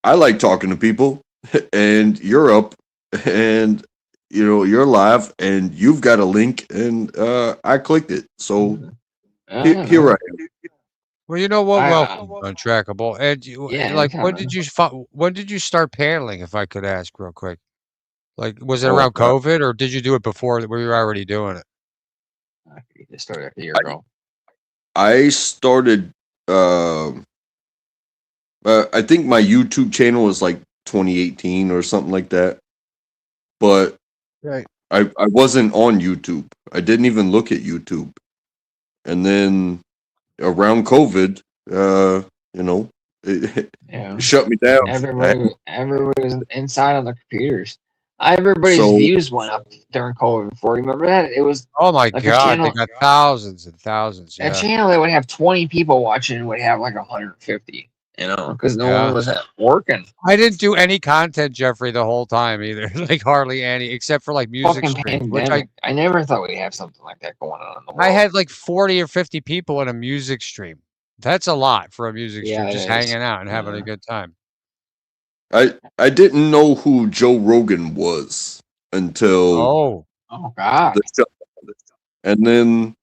I like talking to people, and you're up, and you're live, and you've got a link, and I clicked it, so here I am." Well, you know what? I, Welcome, Untrackable. And you, Yeah, like, anytime, man. when did you start paneling? If I could ask, real quick. Like, was it Oh, around COVID, or did you do it before that? Were you already doing it? I just started a year ago. I started. I think my YouTube channel was like 2018 or something like that, but Right. I wasn't on YouTube. I didn't even look at YouTube, and then around COVID, it Yeah. shut me down. Everybody was inside on their computers. Everybody's So- views went up during COVID before. Remember that? It was Oh my like a God, channel- they got thousands and thousands. a Yeah. channel that would have 20 people watching would have like 150. Because no Yeah. one was working. I didn't do any content, Jeffrey, the whole time either. Like hardly any, except for like music Fucking streams, which pandemic. I never thought we'd have something like that going on in the world. I had like 40 or 50 people in a music stream. That's a lot for a music Yeah, stream, it just is. hanging out and having a Yeah. good time. I didn't know who Joe Rogan was until Oh, Oh God. the show, and then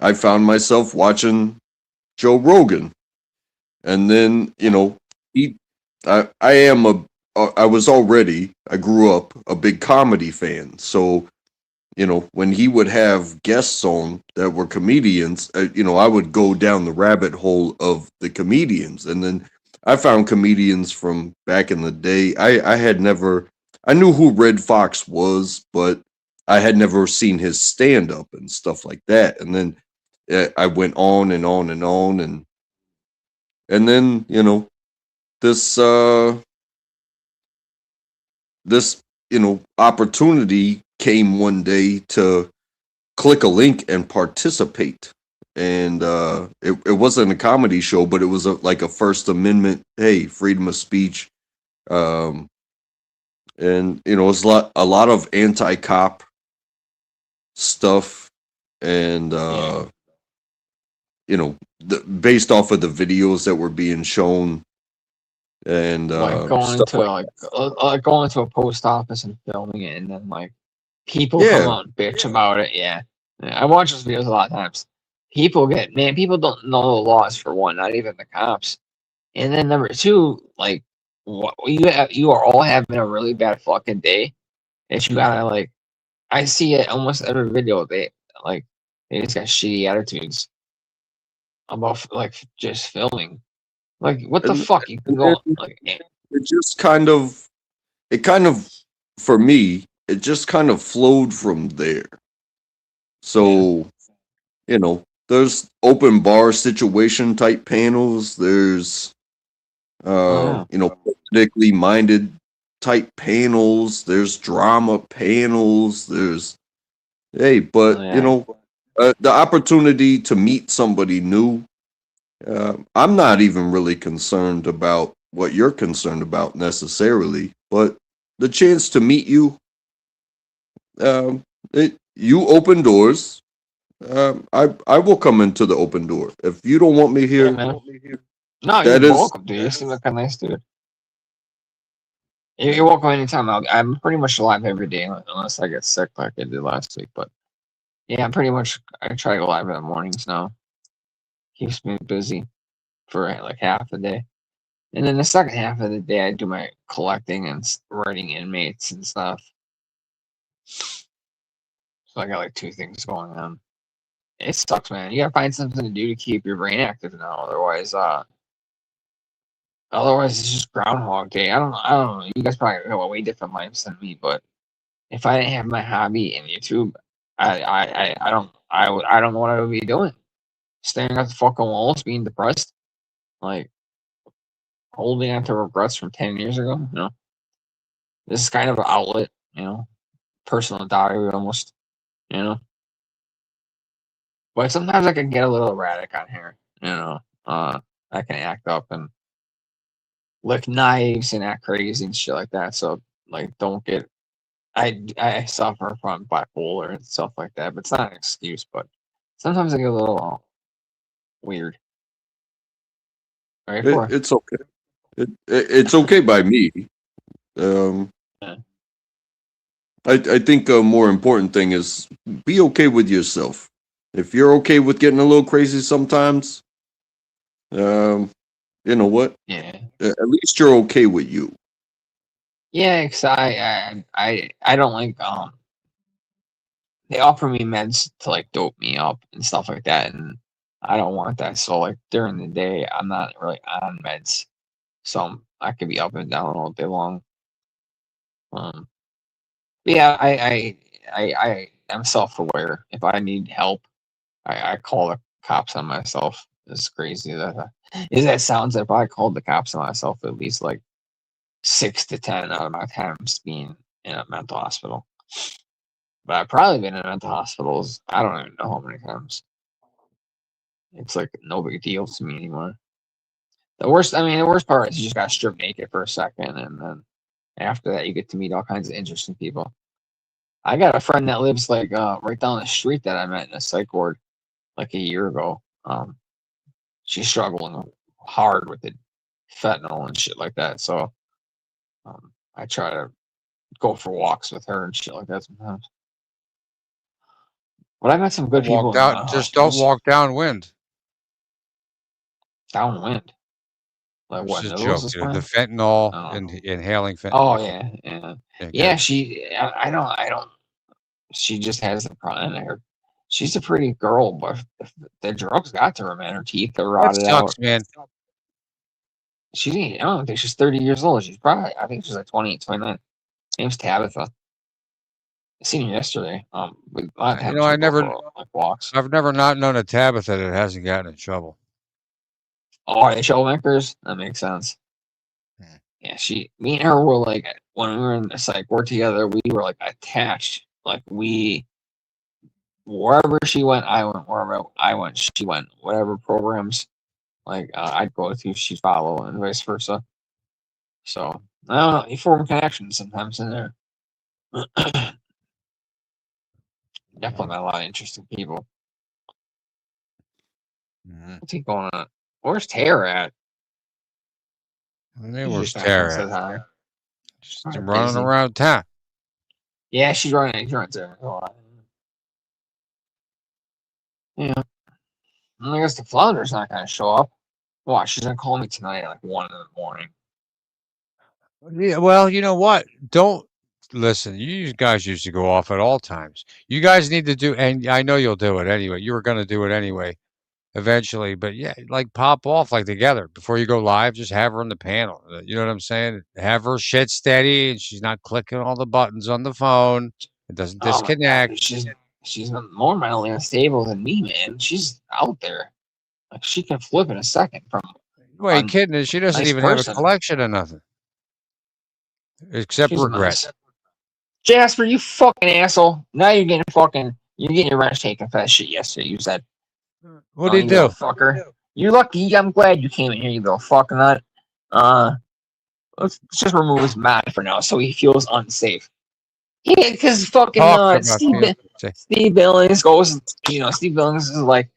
I found myself watching Joe Rogan, and then I grew up a big comedy fan, so when he would have guests on that were comedians, I would go down the rabbit hole of the comedians, and then I found comedians from back in the day. I knew who Red Fox was, but I had never seen his stand up and stuff like that. And then I went on and on and on, and then this this opportunity came one day to click a link and participate. And it wasn't a comedy show, but it was like a First Amendment, hey, freedom of speech. And it's a lot of anti-cop stuff, and based off of the videos that were being shown, and Like going stuff to like going to a post office and filming it, and then like people Yeah. come out and bitch about it. Yeah. I watch those videos a lot of times. People don't know the laws for one, not even the cops. And then number two, like you are all having a really bad fucking day that you gotta like. I see it almost every video. They just got shitty attitudes about like just filming. Like what the And- fuck? You can and go then- like it just kind of for me, it just kind of flowed from there. So there's open bar situation type panels, there's politically minded type panels, there's drama panels, there's but Oh, yeah. the opportunity to meet somebody new I'm not even really concerned about what you're concerned about necessarily, but the chance to meet you, you open doors. I will come into the open door. If you don't want me Yeah, here, man. No, that you're is welcome, dude. You seem like a nice dude. You're welcome anytime. I'm pretty much live every day unless I get sick like I did last week. But yeah, I'm pretty much. I try to go live in the mornings now. Keeps me busy for like half the day, and then the second half of the day I do my collecting and writing inmates and stuff. So I got like 2 things going on. It sucks, man. You gotta find something to do to keep your brain active now. Otherwise it's just Groundhog Day. I don't know. You guys probably have a way different lives than me, but if I didn't have my hobby in YouTube, I don't know what I would be doing. Staring at the fucking walls, being depressed, like holding on to regrets from 10 years ago. You know, this is kind of an outlet. You know, personal diary almost. You know, but sometimes I can get a little erratic on here. You know, I can act up and lick knives and act crazy and shit like that. So like, don't get. I suffer from bipolar and stuff like that, but it's not an excuse. But sometimes I get a little weird. Right? it's okay. It's okay by me. Um, Yeah. I think a more important thing is be okay with yourself. If you're okay with getting a little crazy sometimes, you know what? Yeah. At least you're okay with you. Yeah, cause I don't like they offer me meds to like dope me up and stuff like that, and I don't want that. So like during the day, I'm not really on meds, so I could be up and down all day long. But yeah, I'm self-aware. If I need help, I call the cops on myself. It's crazy that sounds. If I called the cops on myself, at least like 6 to 10 out of my times being in a mental hospital. But I've probably been in mental hospitals. I don't even know how many times. It's like no big deal to me anymore. The worst part is you just got stripped naked for a second, and then after that, you get to meet all kinds of interesting people. I got a friend that lives like right down the street that I met in a psych ward like a year ago. She's struggling hard with the fentanyl and shit like that. So I try to go for walks with her and shit like that sometimes. But I met some good people. Just don't walk downwind. Downwind. Like It's what? just a Noodles joke, is dude. playing? The fentanyl Oh. and inhaling fentanyl. Oh yeah, yeah, Yeah, yeah. good. I don't. She just has the problem. She's a pretty girl, but the drugs got to her, man. Her teeth are That rotted out. sucks, man. I don't think she's 30 years old. I think she's like 28, 29. Her name's Tabitha. I seen her yesterday. With a lot of times I we go never, for, like walks. I've never not known a Tabitha that hasn't gotten in trouble. Oh, the troublemakers? That makes sense. Yeah, me and her were like, when we were in the psych ward together, we were like attached. Like wherever she went, I went. Wherever I went, she went. Whatever programs, like I'd go to, she'd follow, and vice versa. So I don't know. You form connections sometimes in there. Definitely met a lot of interesting people. What's he going on? Where's Tara at? Where's She's not Tara? said hi. She's Probably running busy. around town. Yeah, she's running. She runs there a lot. Yeah. I guess the Flounder's not going to show up. Why? She's going to call me tonight at like 1 in the morning. Yeah, well, you know what? Don't listen. You guys used to go off at all times. You guys need to do, and I know you'll do it anyway. You were going to do it anyway, eventually. But yeah, like pop off like together before you go live. Just have her in the panel. You know what I'm saying? Have her shit steady, and she's not clicking all the buttons on the phone. It doesn't disconnect. She's more mentally unstable than me, man. She's out there. Like she can flip in a second from. Wait, you kidding? She doesn't nice even have a person. collection of nothing except She's regret. nice. Jasper, you fucking asshole! Now you're getting your wrench taken for that shit yesterday. You said. What did he do? Fucker. You're lucky. I'm glad you came in here, you little fuck nut. Let's just remove his mod for now, so he feels unsafe. Yeah, because fucking Talk about Steve Billings goes. Steve Billings is like,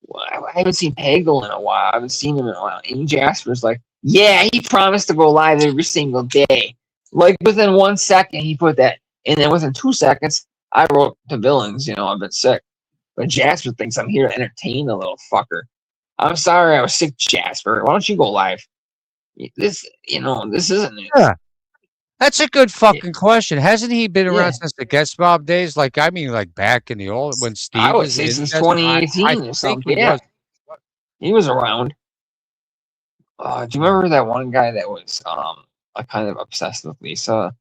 well, I haven't seen Pagel in a while. I haven't seen him in a while. And Jasper's like, yeah, he promised to go live every single day. Like within 1 second, he put that, and then within 2 seconds, I wrote to Billings, I've been sick. But Jasper thinks I'm here to entertain the little fucker. I'm sorry I was sick, Jasper. Why don't you go live? This isn't it. Yeah. That's a good fucking question. Hasn't he been around since the Guest Bob days? Like back in the old when Steve. I would say since 2018 or something. Yeah, he was around. Do you remember that one guy that was kind of obsessed with Lisa?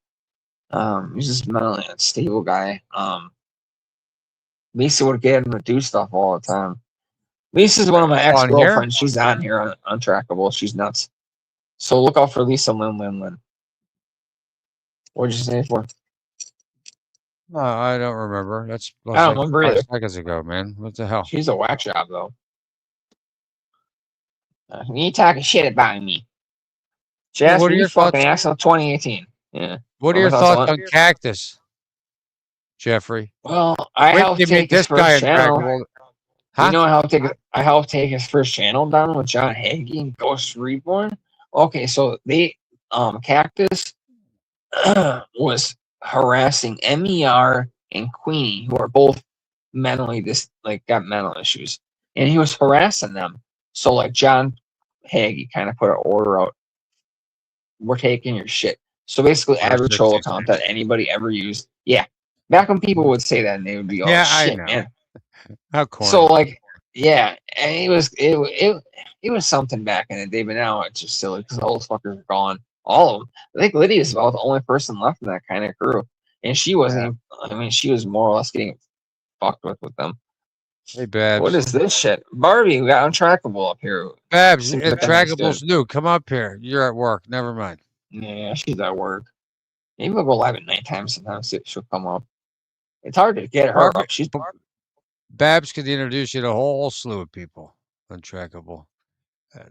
He's just mentally unstable guy. Lisa would get him to do stuff all the time. Lisa's one of my ex-girlfriends. She's on here on Untrackable. She's nuts. So look out for Lisa Lin. What'd you say for? I don't remember. That's I don't remember either. Seconds ago, man. What the hell? She's a whack job though. You talking shit about me? Jasper, what are your fucking ass on 2018? Yeah. What are your thoughts on Cactus, Jeffrey? Well, I helped take his first channel. Huh? You know, I helped take his first channel down with John Hagee and Ghost Reborn. Okay, so they Cactus was harassing MER and Queenie, who are both mentally got mental issues, and he was harassing them. So like John Hagee kind of put an order out. We're taking your shit. So basically, every troll account that anybody ever used, back when people would say that, and they would be, shit, I know. Man. How corny. So and it was something back in the day, but now it's just silly because all those fuckers are gone. All of them. I think Lydia's about the only person left in that kind of crew, and she wasn't. I mean, she was more or less getting fucked with them. Hey, Babs. What is this shit? Barbie, we got Untrackable up here. Babs, Untrackable's new. Come up here. You're at work. Never mind. Yeah, she's at work. Maybe we'll go live at nighttime sometimes. She'll come up. It's hard to get her up. She's Babs could introduce you to a whole slew of people. Untrackable.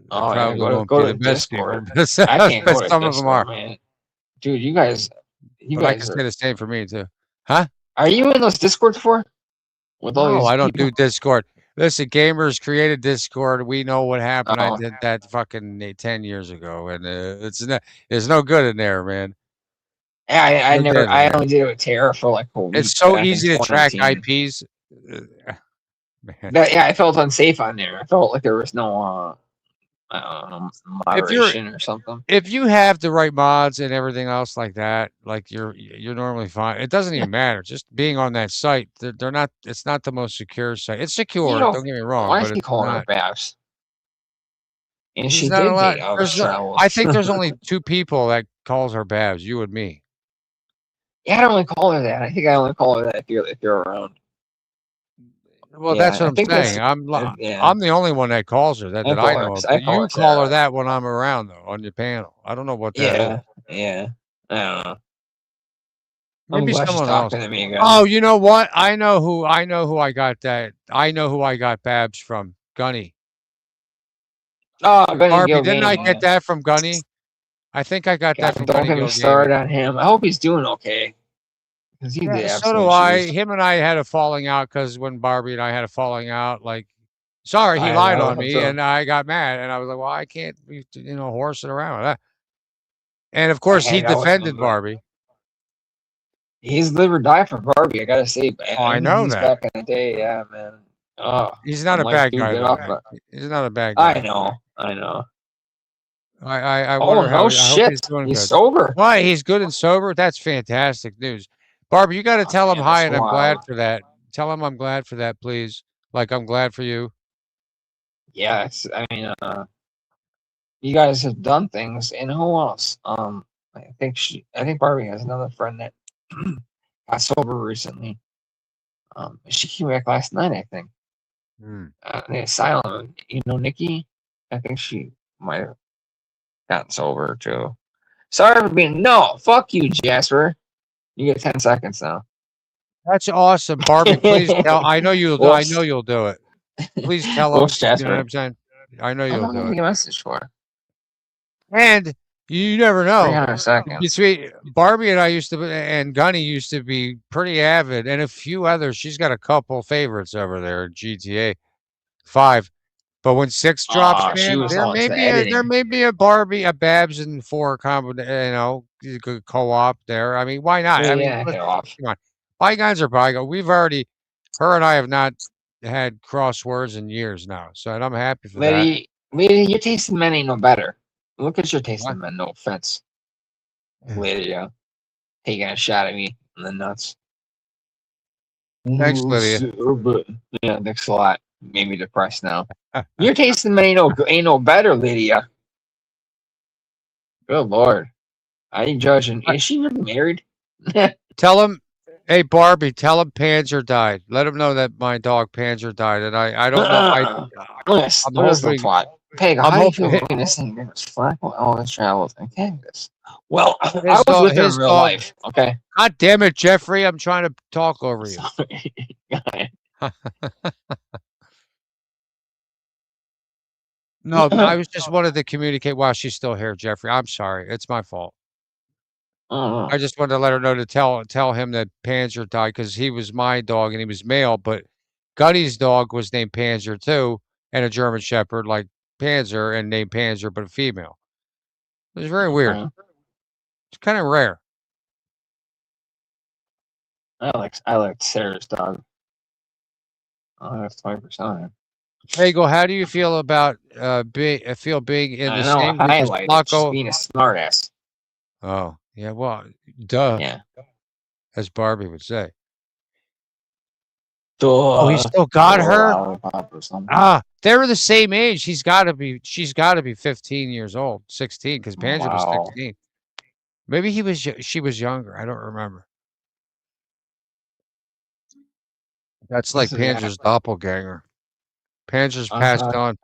Go to Discord. I can't go to some Discord, of them are. Man. Dude, you guys I can say the same for me too. Huh? Are you in those Discords for? No, I don't do Discord. Listen, gamers created Discord. We know what happened. I did that fucking 10 years ago, and it's no good in there, man. Yeah, I only did it with Terra for like a week. It's so easy to track IPs. I felt unsafe on there. I felt like there was no moderation or something. If you have the right mods and everything else like that, like you're normally fine. It doesn't even matter. Just being on that site, they're not. It's not the most secure site. It's secure. Don't get me wrong. Why is he calling her Babs? And she did date I think there's only 2 people that calls her Babs. You and me. Yeah, I don't really call her that. I think I only call her that if you're around. Well, that's what I'm saying. I'm the only one that calls her that I know of. You call her that when I'm around, though, on your panel. I don't know what that is. Yeah. I don't know. Maybe someone else. Oh, you know what? I know who I got that. I know who I got Babs from. Gunny. Oh, Barbie, didn't I get that from Gunny? I think I got that from Gunny. Don't get me started on him. I hope he's doing okay. So do I. Him and I had a falling out because when Barbie and I had a falling out, sorry, he lied on me, and I got mad, and I was like, well, I can't be, horsing around. And of course, he defended Barbie. He's live or die for Barbie, I gotta say. Oh, I know that. Back in the day, yeah, man. He's not a bad guy. He's not a bad guy. I know. I wonder how he's doing. He's sober. Why? He's good and sober. That's fantastic news. Barbie, you got to tell him hi, and I'm glad for that. Tell him I'm glad for that, please. Like I'm glad for you. Yeah, you guys have done things, and who else? I think Barbie has another friend that got sober recently. She came back last night, I think. The asylum, Nikki. I think she might have gotten sober too. Sorry for being fuck you, Jasper. You get 10 seconds now. That's awesome, Barbie. Please tell. I know you'll do. I know you'll do it. Please tell him. You know what I'm saying? I know How you'll long do did it. I get a message for? And you never know. 300 seconds. Between Barbie and I used to, and Gunny used to be pretty avid, and a few others. She's got a couple favorites over there in GTA 5. But when 6 drops, She man, was all into the there editing. may be a Barbie, a Babs, and 4 combo. You could co-op there. I mean, why not? I mean, Yeah, listen, off. come on, bygones are bygones. Her and I have not had crosswords in years now, so and I'm happy for that. Lady, your taste in men ain't no better. Look at your taste What? in men. No offense, Lydia, taking a shot at me in the nuts. Thanks, Lydia. Yeah, thanks a lot. Made me depressed now. Your taste in men ain't no better, Lydia. Good lord, I ain't judging. Is she really married? Tell him, hey Barbie, tell him Panzer died. Let him know that my dog Panzer died, and I don't know. Look at I'm the hoping. plot. Peg, I'm how do you feel hoping- about witnessing Rivers Flack while Elvis travels in Kansas? Well, I His was dog- with her in his real dog- life. Okay. God damn it, Jeffrey! I'm trying to talk over you. Sorry. No, I was just wanted to communicate while she's still here, Jeffrey. I'm sorry. It's my fault. Oh, I just wanted to let her know to tell him that Panzer died because he was my dog and he was male, but Gunny's dog was named Panzer too, and a German Shepherd like Panzer and named Panzer, but a female. It was very weird. okay. It's kind of rare. I like Sarah's dog. Oh, that's 20%. Hey, how do you feel about being in I the know same group as highlight. Just Flacco? being a smartass. Oh, yeah, well, duh, Yeah. as Barbie would say. Duh. Oh, he still got her? Lollipop or something. Ah, they were the same age. She's got to be 15 years old, 16, because Panzer was Wow. 16. Maybe she was younger. I don't remember. That's like This is Panzer's doppelganger. Panzer's passed on.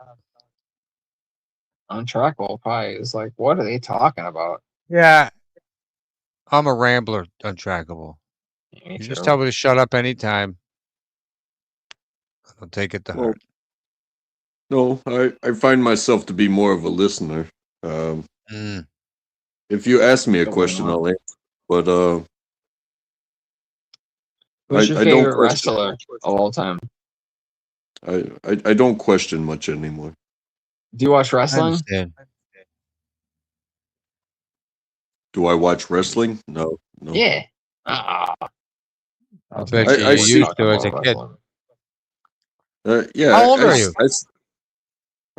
Untrackable probably is like, what are they talking about? Yeah. I'm a rambler, untrackable. Me You too. just tell me to shut up anytime. I'll take it to Well, heart. No, I find myself to be more of a listener. Mm. If you ask me a Going question, on. I'll answer. But Who's your I don't favorite question. wrestler of all time? I don't question much anymore. Do you watch I wrestling? understand. Do I watch wrestling? No. Yeah. I bet I- you I you see- used to as a kid. Yeah. How old I- are I- you? I-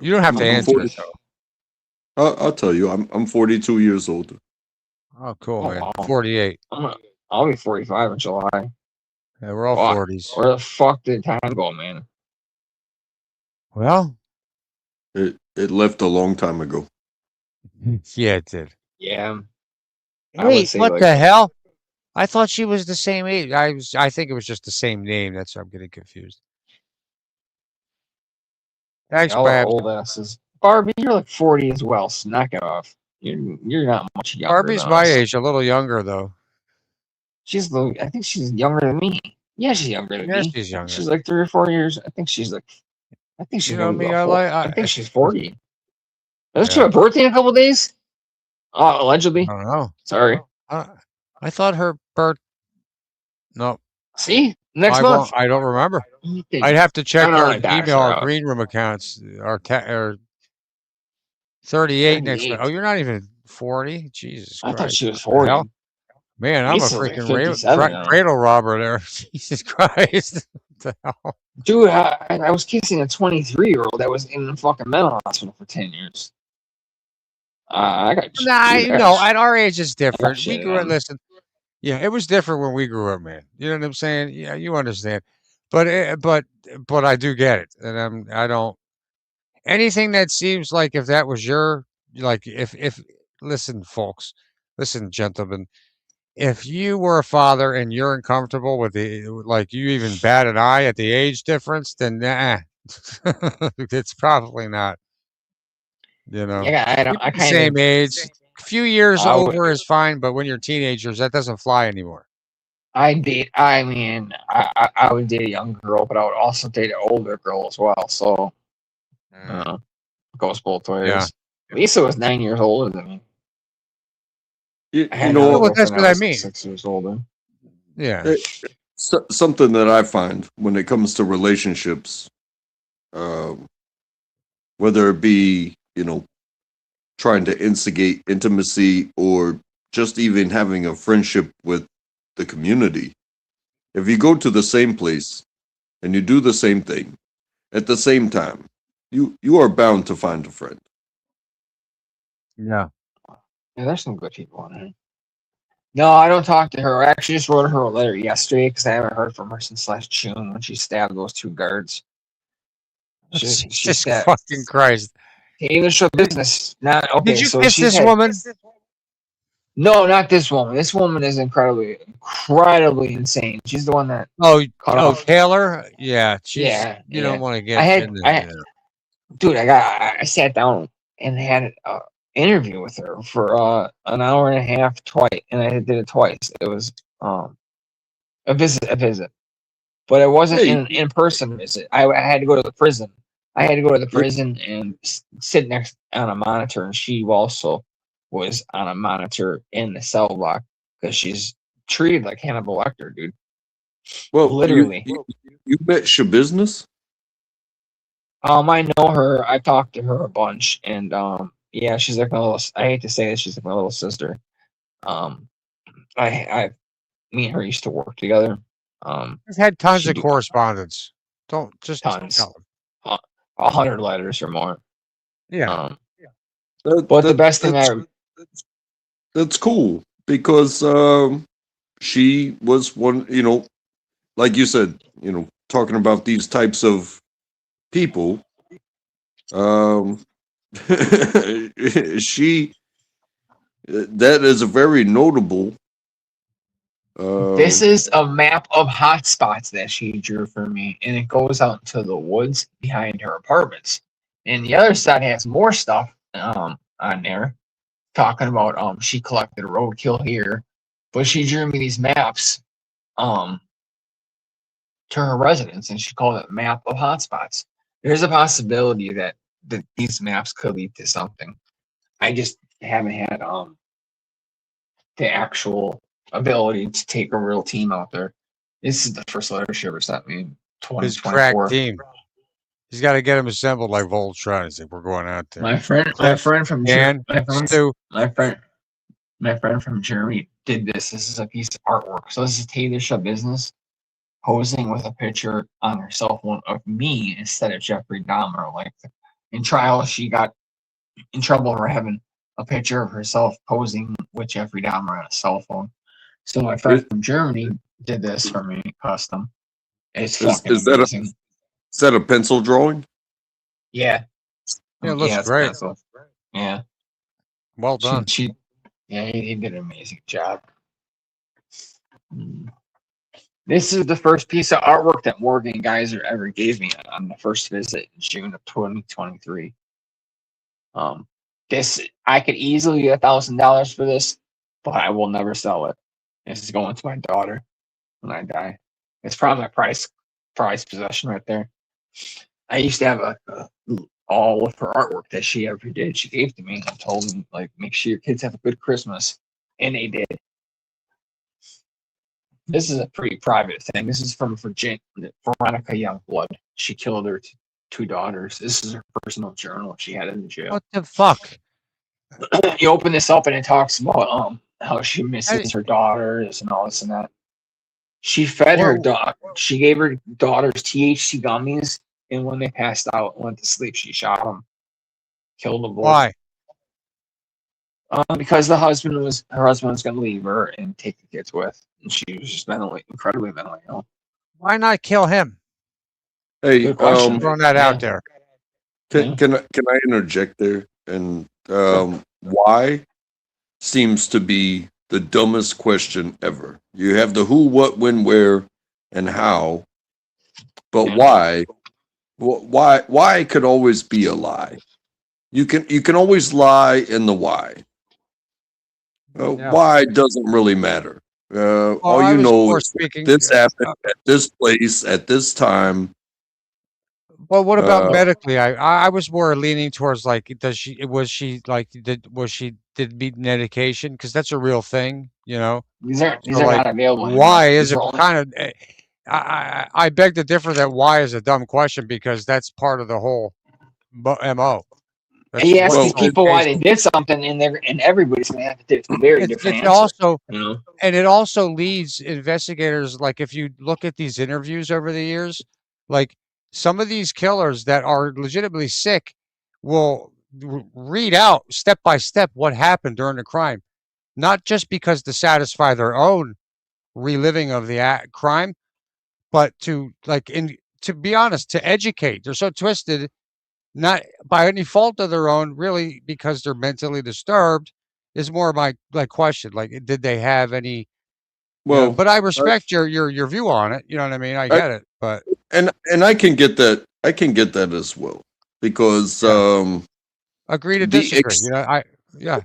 You don't have to I'm answer 40. it, though. I'll tell you. I'm 42 years old. Oh, cool, Oh, man. wow. 48. I'll be 45 in July. Yeah, we're all Fuck. 40s. Where the fuck did time go, man? Well, It left a long time ago. yeah, it did. Yeah. I Hey, would say, what like- the hell? I thought she was the same age. I think it was just the same name. That's why I'm getting confused. Thanks, Y'all are Babs. old asses. Barbie, you're like 40 as well, so knock it off. You're not much younger. Barbie's than my us. age, a little younger though. I think she's younger than me. Yeah, she's younger than Yeah, me. she's younger. She's like 3 or 4 years. I think she's You know gonna be me, about I think she's 40. Is she Yeah. her birthday in a couple days? Allegedly. I don't know. Sorry. I thought her birth. No, See? Next I month. don't remember. Okay. I'd have to check I don't our like that, email, our so- green room accounts. Our 38 next month. 38. Oh, you're not even 40. Jesus I Christ! thought she was What the 40. hell? Man, I'm a Lisa's like freaking 57 now. cradle robber there. Jesus Christ! What the hell? Dude, I was kissing a 23-year-old that was in the fucking mental hospital for 10 years. I got No, at our age it's different. We shit grew up. on. Listen, yeah, it was different when we grew up, man. You know what I'm saying? Yeah, you understand. But I do get it, and I don't. Anything that seems like if that was your if listen, folks, listen, gentlemen. If you were a father and you're uncomfortable with you even bat an eye at the age difference, then nah, it's probably not. You know, Yeah, I don't. I the kind same of. age, a few years I would- over is fine, but when you're teenagers, that doesn't fly anymore. I mean, I would date a young girl, but I would also date an older girl as well. So, Goes both ways. Yeah. Lisa was 9 years older than me. You, I you had know, another Well, that's girlfriend what I was mean. 6 years older. Yeah. something that I find when it comes to relationships, whether it be, trying to instigate intimacy or just even having a friendship with the community. If you go to the same place and you do the same thing at the same time, you are bound to find a friend. Yeah. Yeah, there's some good people in there. No, I don't talk to her. I actually just wrote her a letter yesterday because I haven't heard from her since last June when she stabbed those 2 guards. She Jesus stabbed fucking Christ. English business. Not okay. Did you So kiss she's this had, woman? No, not this woman. This woman is incredibly insane. She's the one that cut off. Taylor? Yeah. Yeah, You yeah. don't want to get I had, in there. I had, dude. I sat down and had an interview with her for an hour and a half twice, and I did it twice. It was a visit, but it wasn't Hey. an in-person visit. I had to go to the prison. I had to go to the prison and sit next on a monitor, and she also was on a monitor in the cell block because she's treated like Hannibal Lecter, dude. Well, Literally. you met Shabusiness? I know her. I talked to her a bunch, and yeah, she's like my little. I hate to say this, she's like my little sister. Me and her used to work together. We've had tons of correspondence. Don't just Tons. tell them. 100 letters or more. Yeah. But the best thing that's cool because she was one, like you said, talking about these types of people. That is a very notable. This is a map of hotspots that she drew for me, and it goes out into the woods behind her apartments. And the other side has more stuff on there, talking about she collected roadkill here, but she drew me these maps to her residence, and she called it map of hotspots. There's a possibility that these maps could lead to something. I just haven't had the actual ability to take a real team out there. This is the first letter she ever sent me in His crack 2024. team. He's got to get him assembled like Voltron. He's like, we're going out there. My friend from Dan, Stu. my friend from Germany did this. This is a piece of artwork. So this is Taylor Shabusiness posing with a picture on her cell phone of me instead of Jeffrey Dahmer. Like in trial, she got in trouble for having a picture of herself posing with Jeffrey Dahmer on a cell phone. So my friend from Germany did this for me, custom. It's fucking amazing. Is that a pencil drawing? Yeah. Yeah, it looks great. Pencil. Yeah. Well done. He did an amazing job. This is the first piece of artwork that Morgan Geyser ever gave me on the first visit in June of 2023. This I could easily get $1,000 for this, but I will never sell it. This is going to my daughter when I die. It's probably my prized possession right there. I used to have all of her artwork that she ever did. She gave to me and told me, like, make sure your kids have a good Christmas, and they did. This is a pretty private thing. This is from Veronica Youngblood. She killed her 2 daughters. This is her personal journal she had in the jail. What the fuck? You open this up and it talks about how she misses her daughters and all this and that. She fed her dog. She gave her daughters THC gummies, and when they passed out and went to sleep, she shot them, killed them both. Why? Because her husband was going to leave her and take the kids with, and she was just incredibly mentally ill. Why not kill him? Hey, Good question. Throwing that out there. Can I interject there? And why seems to be the dumbest question ever. You have the who, what, when, where, and how, but why? Why could always be a lie. You can always lie in the why. Why doesn't really matter. All you know is this happened at this place at this time. Well, what about Uh, medically? I was more leaning towards like, was she did need medication? Because that's a real thing, you know. These So are like, not available anymore. why is These it are only, kind of? I beg to differ that why is a dumb question because that's part of the whole mo. and That's you ask what's these well, on people why case. they did something, and everybody's gonna have a very different It's answer. also You know, and it also leads investigators, like if you look at these interviews over the years, like some of these killers that are legitimately sick will read out step by step what happened during the crime, not just because to satisfy their own reliving of the crime, but to to be honest, to educate. They're so twisted, not by any fault of their own, really, because they're mentally disturbed. Is more my like question. Like, did they have any? You know, well, but I I, respect your view on it. You know what I mean? I I get it, but and I can get that. I can get that as well because yeah, agree to the disagree. You know, yeah,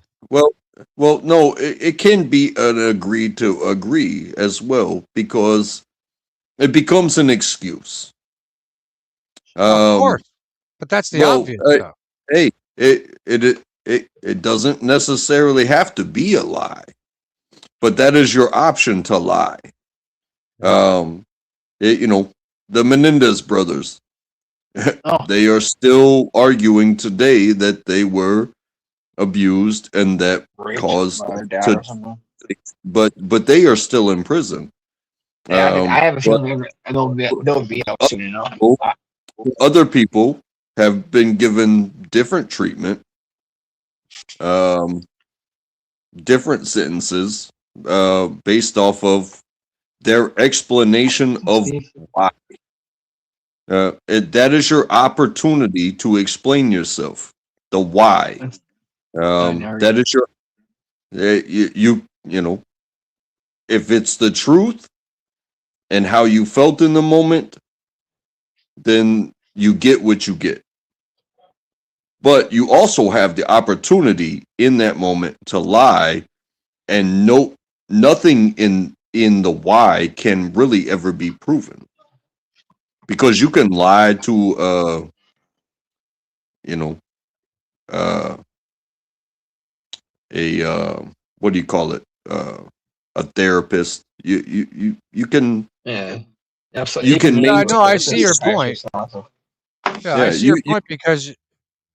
well, no, it can be an agree to agree as well because it becomes an excuse. of Um, course. But that's the well, obvious stuff. hey, it doesn't necessarily have to be a lie, but that is your option to lie. Yeah. You know, the Menendez brothers, oh, they are still arguing today that they were abused and that raped caused by their dad to, or something. but they are still in prison. Yeah, I have a But feeling they'll be out soon enough. other people have been given different treatment, um, different sentences, based off of their explanation of Steve, why. That is your opportunity to explain yourself. The why. that's fine. That is your you know, if it's the truth and how you felt in the moment, then you get what you get. But you also have the opportunity in that moment to lie, and nothing in the why can really ever be proven, because you can lie to you know uh a what do you call it, a therapist. You can Yeah, absolutely. you can Yeah, I maintain. know. I see your point. Yeah, I Yeah, see your point because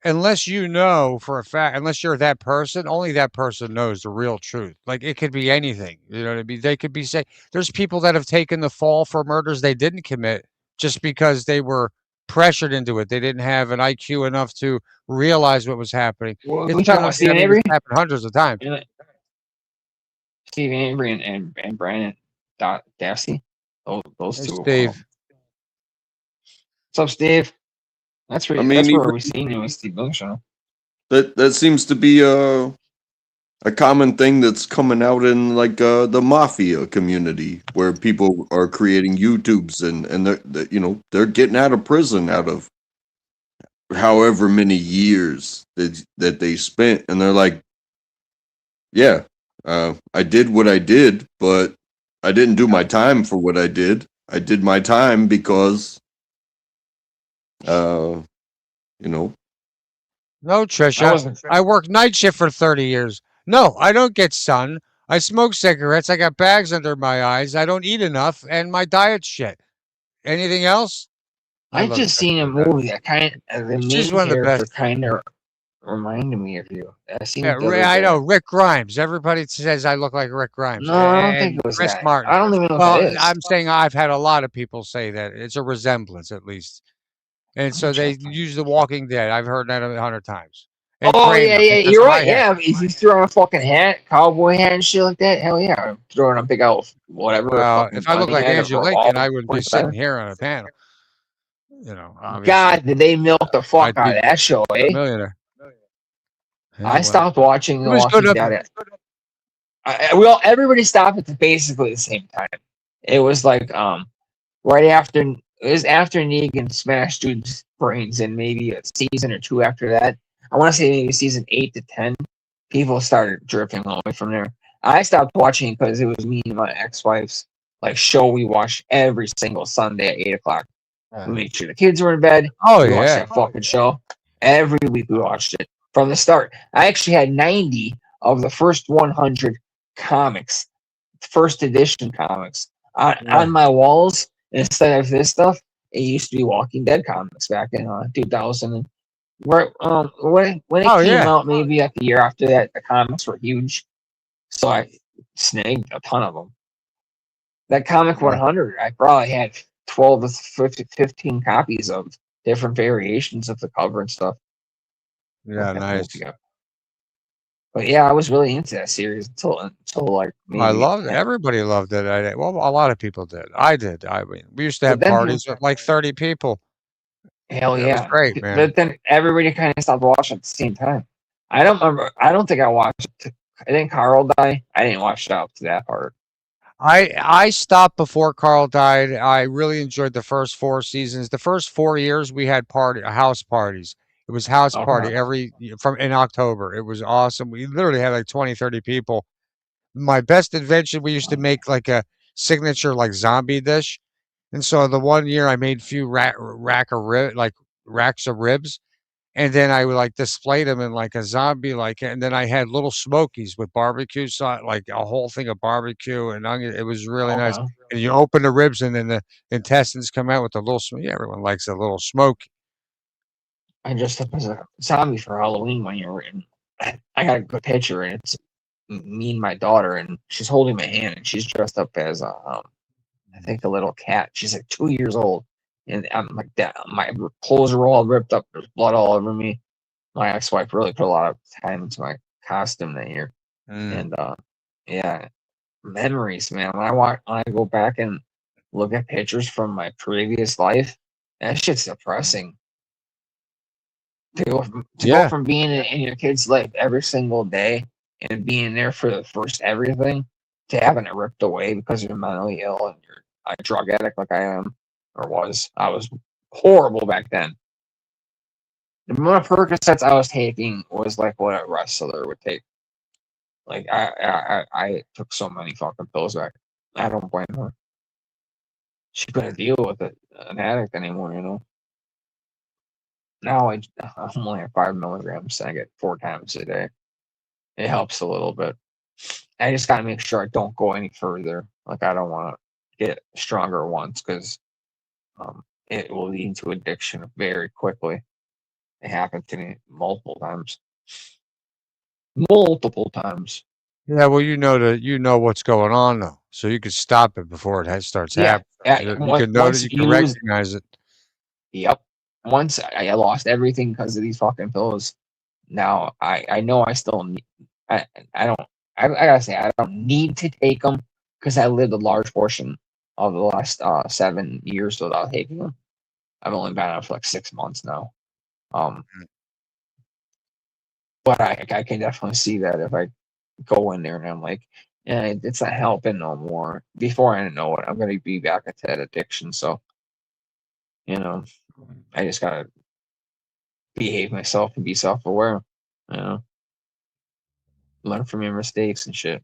unless you know for a fact, unless you're that person, only that person knows the real truth. Like it could be anything. You know what I mean? They could be saying there's people that have taken the fall for murders they didn't commit just because they were pressured into it. They didn't have an IQ enough to realize what was happening. Well, It's we talking I about Stephen mean, it's Avery? happened hundreds of times. Stephen Avery and Brandon Dassey. Those Hey, two. Steve. What's up, Steve? That's I where mean, even we seen him with Steve Miller Show. that seems to be a common thing that's coming out in like the mafia community, where people are creating YouTubes and they're you know, they're getting out of prison out of however many years that they spent, and they're like, yeah, I did what I did, but I didn't do my time for what I did. I did my time because you know. No, I Trisha. wasn't. I worked night shift for 30 years. No, I don't get sun. I smoke cigarettes. I got bags under my eyes. I don't eat enough, and my diet's shit. Anything else? I I love just seen a Trisha to death. movie that the She's main one of the character best. kind of reminded me of you. I seen Yeah, it the other I day. know Rick Grimes. Everybody says I look like Rick Grimes, No, I don't think and it was Chris that. Martin. I don't even know what Well, that is. I'm saying I've had a lot of people say that it's a resemblance, at least, and so they Interesting. use The Walking Dead. I've heard that 100 times. And Oh yeah, Kramer, yeah, because you're of my right. hair. Yeah, if you throw on a fucking hat, cowboy hat and shit like that, hell yeah, I'm throwing a big out whatever, Well, fucking if I look gun like head or Andrew Lincoln, I revolver, wouldn't be 45. sitting here on a panel. You know, obviously, God, did they milk the fuck I'd out be of that show, a eh? millionaire. Yeah, I well, stopped watching it The was good Walking up. Dead. Everybody stopped at basically the same time. It was like right after it was after Negan smashed dude's brains, and maybe a season or two after that. I want to say maybe season 8 to 10. People started drifting away from there. I stopped watching because it was me and my ex-wife's like show we watched every single Sunday at 8 o'clock. We made sure the kids were in bed. Oh We watched yeah. that fucking show. Every week we watched it from the start. I actually had 90 of the first 100 comics, first edition comics, on my walls. Instead of this stuff, it used to be Walking Dead comics back in 2000. Right, when it Oh, came yeah. out, maybe like a year after that, the comics were huge, so I snagged a ton of them. That comic 100, I probably had 12 to 15 copies of different variations of the cover and stuff. Yeah, nice. But yeah, I was really into that series until like maybe I loved it. Everybody loved it. Well, a lot of people did. I did. I mean, we used to have But then parties with like 30 people. Hell It was yeah, great, man. But then everybody kind of stopped watching at the same time. I don't remember. I don't think I watched it. Didn't Carl die? I didn't watch it up to that part. I stopped before Carl died. I really enjoyed the first 4 seasons. The first 4 years we had house parties. It was house party from in October. It was awesome. We literally had like 20, 30 people. My best invention, we used to make like a signature like zombie dish. And so the one year I made few racks of ribs, and then I would like display them in like a zombie and then I had little smokies with barbecue sauce, like a whole thing of barbecue and onion. It was really nice. And you open the ribs and then the intestines come out with the little smoke. Yeah, everyone likes a little smoky. I dressed up as a zombie for Halloween one year, and I got a good picture, and it's me and my daughter, and she's holding my hand, and she's dressed up as I think a little cat. She's like 2 years old, and I'm like that. My clothes are all ripped up. There's blood all over me. My ex-wife really put a lot of time into my costume that year, and yeah, memories, man. When I go back and look at pictures from my previous life, that shit's depressing. To go from being in your kid's life every single day and being there for the first everything to having it ripped away because you're mentally ill and you're a drug addict like I am or was. I was horrible back then. The amount of Percocets I was taking was like what a wrestler would take. Like I took so many fucking pills back. I don't blame her. She couldn't deal with an addict anymore, you know. Now I'm only at 5 milligrams. I get 4 times a day. It helps a little bit. I just gotta make sure I don't go any further. Like I don't want to get stronger once because it will lead to addiction very quickly. It happened to me multiple times. Multiple times. Yeah, well, you know what's going on though, so you can stop it before it starts happening. You can notice, you can recognize it. Yep. Once I lost everything because of these fucking pills. Now I know I still need. I gotta say I don't need to take them because I lived a large portion of the last 7 years without taking them. I've only been on it for like 6 months now. But I can definitely see that if I go in there and I'm like, yeah, it's not helping no more. Before I know it, I'm gonna be back at that addiction. So, you know, I just gotta behave myself and be self-aware. You know, learn from your mistakes and shit.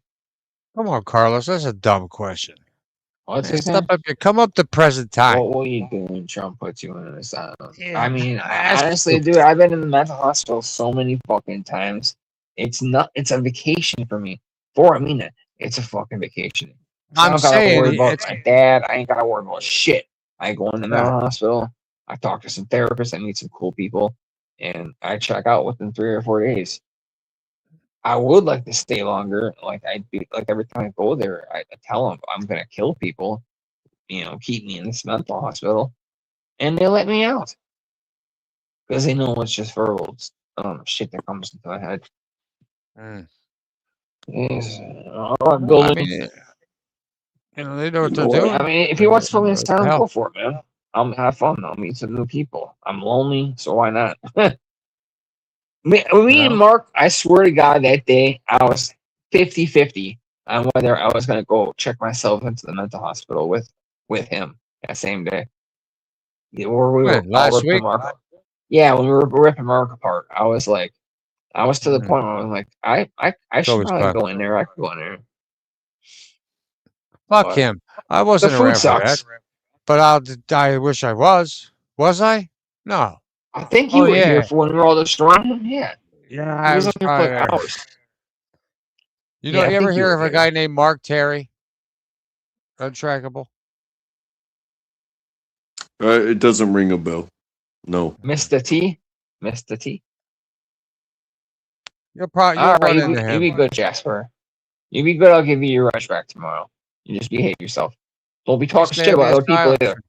Come on, Carlos, that's a dumb question. What's Come up to present time. What are you doing? Trump puts you in this. I mean, honestly, dude, I've been in the mental hospital so many fucking times. It's a vacation for me. It's a fucking vacation. I'm saying, about my dad. I ain't gotta worry about shit. I go in the mental hospital. I talk to some therapists. I meet some cool people, and I check out within 3 or 4 days. I would like to stay longer. Like I'd be like every time I go there, I tell them I'm gonna kill people. You know, keep me in this mental hospital, and they let me out because they know it's just verbal shit that comes into my head. Yes. I mean, they know what they're doing. I mean, if he wants to put me in this town, go for it, man. I'll have fun. I'll meet some new people. I'm lonely, so why not? Me and Mark, I swear to God, that day, I was 50-50 on whether I was going to go check myself into the mental hospital with him that same day. Last week? Yeah, when we were ripping Mark apart, I was to the point where I was like, I should probably go in there. I could go in there. Fuck him. I wasn't around for that. but I wish I was. Was I? No. I think you Oh were here yeah. for when we were all destroying him. Yeah, Yeah, he I was was on here for probably like there. hours. You Yeah, know, I you ever think you hear were of a here. guy named Mark Terry? Untrackable. It doesn't ring a bell. No. Mr. T, Mr. T. You'll All right, run you into be him. good, Jasper. You be good. I'll give you your rush back tomorrow. You just behave yourself. Don't be talking shit Stand about there other people silent. either.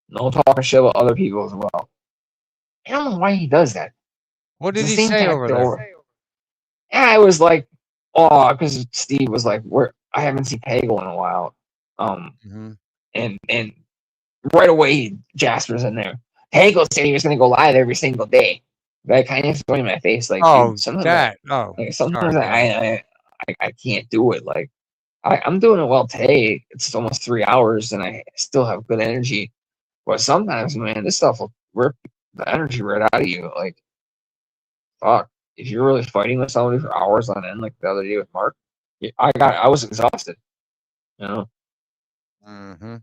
No talking shit about other people as well. I don't know why he does that. What It's did the he same say over tactic there? over. Yeah, I was like, oh, because Steve was like, I haven't seen Pagel in a while. Mhm. And right away Jasper's in there. Pagel said he was gonna go live every single day. But I kind of throw in my face like, Oh, dude, sometimes that. Oh, sometimes sorry. I can't do it. Like I'm doing it well today. It's almost 3 hours and I still have good energy. But sometimes, man, this stuff will rip the energy right out of you. Like, fuck. If you're really fighting with somebody for hours on end, like the other day with Mark, I was exhausted. You know. Mm-hmm.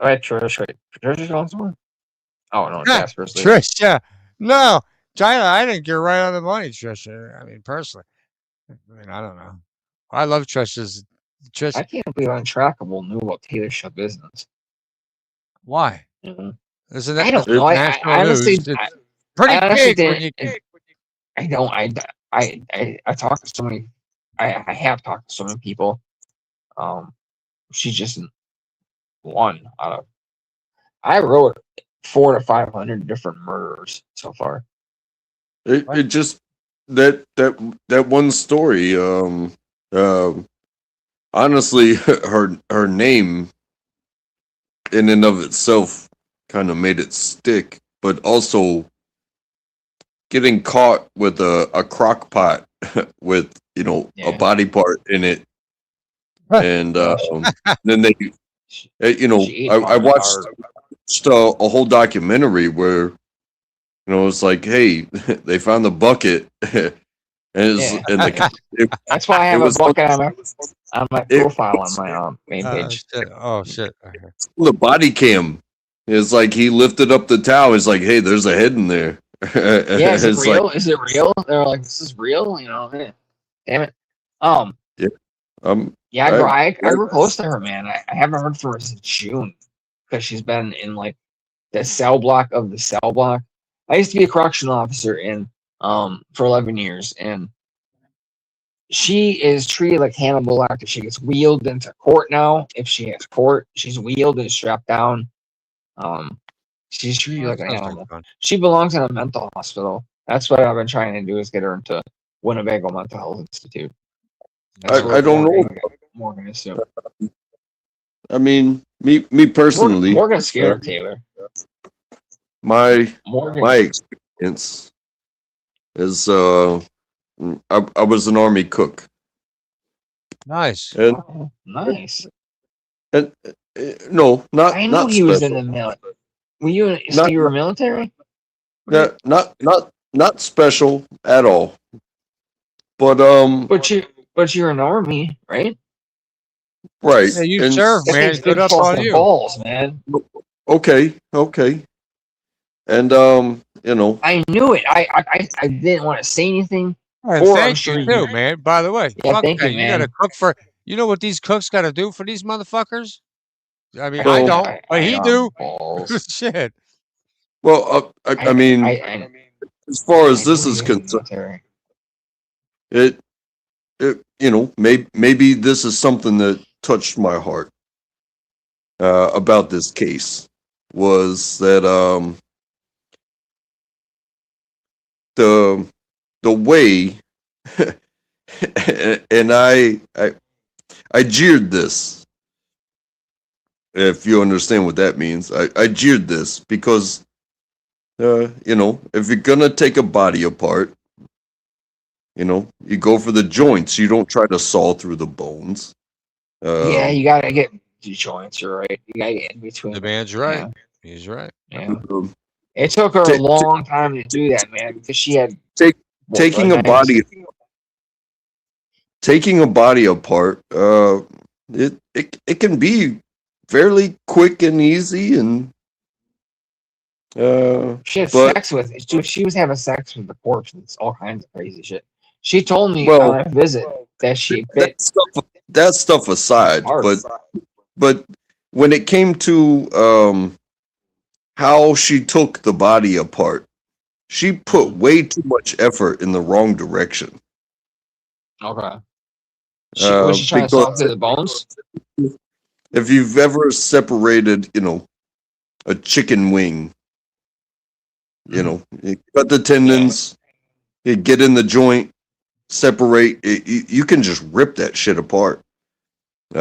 All right, Trish, right? Trish is on somewhere? Oh no, Yeah, Jasper's leaving. Trish. Yeah. No, China. I think you're right on the money, Trish. I mean, personally. I mean, I don't know. I love Trish's. Trish. I can't believe Untrackable knew about Taylor Swift business. Why? You know? Isn't I that don't know. I national honestly, news? It's pretty I honestly big when didn't. you. I don't. I talked to so many. I have talked to so many people. She's just one out of. I wrote 400 to 500 different murderers so far. It just that one story. Honestly, her name in and of itself kind of made it stick, but also getting caught with a crock pot with a Yeah. body part in it, and then they She I watched a whole documentary where it's like, hey, they found the bucket, and that's why I have a bucket on my profile on my main page. Shit. Oh shit! Okay. The body cam. It's like he lifted up the towel. It's like, hey, there's a head in there. Yeah, is it It's real? like, Is it real? They're like, this is real. Damn it. Yeah, bro. I grew close to her, man. I haven't heard from her since June because she's been in like the cell block of the cell block. I used to be a correctional officer for 11 years, and she is treated like Hannibal Lecter. She gets wheeled into court now. If she has court, she's wheeled and strapped down. She's treated like an animal. She belongs in a mental hospital. That's what I've been trying to do is get her into Winnebago Mental Health Institute. I don't know. Morgan is soon. I mean, me personally, Morgan's scared of Taylor. my Morgan. experience is I was an Army cook. Nice. And, Nice. And no, not I knew not he was in special. the military. Were you? So you were military? Not special at all. But But you're an Army, right? right. Yeah, you and, serve, man. Good up on you. Balls, man. Okay. And I knew it. I didn't want to say anything. Thank you too, man. By the way, Yeah, thank you, You man. gotta cook for. You know what these cooks got to do for these motherfuckers? I mean, Well, I don't, but he do. Balls. Shit. Well, I mean, as far as this is concerned, it maybe this is something that touched my heart about this case was that the way and I jeered this, if you understand what that means. I jeered this because if you're gonna take a body apart, you go for the joints. You don't try to saw through the bones. Yeah, you gotta get the joints. You're right. You gotta get in between. The man's right. Yeah. He's right. Yeah. It took her a long time to do that, man, because she had taking a body apart. It it can be fairly quick and easy, and She had but sex with dude. She was having sex with the corpse and all kinds of crazy shit. She told me well, on a visit that she bit that stuff aside, parts. but when it came to how she took the body apart, she put way too much effort in the wrong direction. Okay. Was she trying to saw through the bones? If you've ever separated, a chicken wing, you cut the tendons, you get in the joint, separate. You can just rip that shit apart. He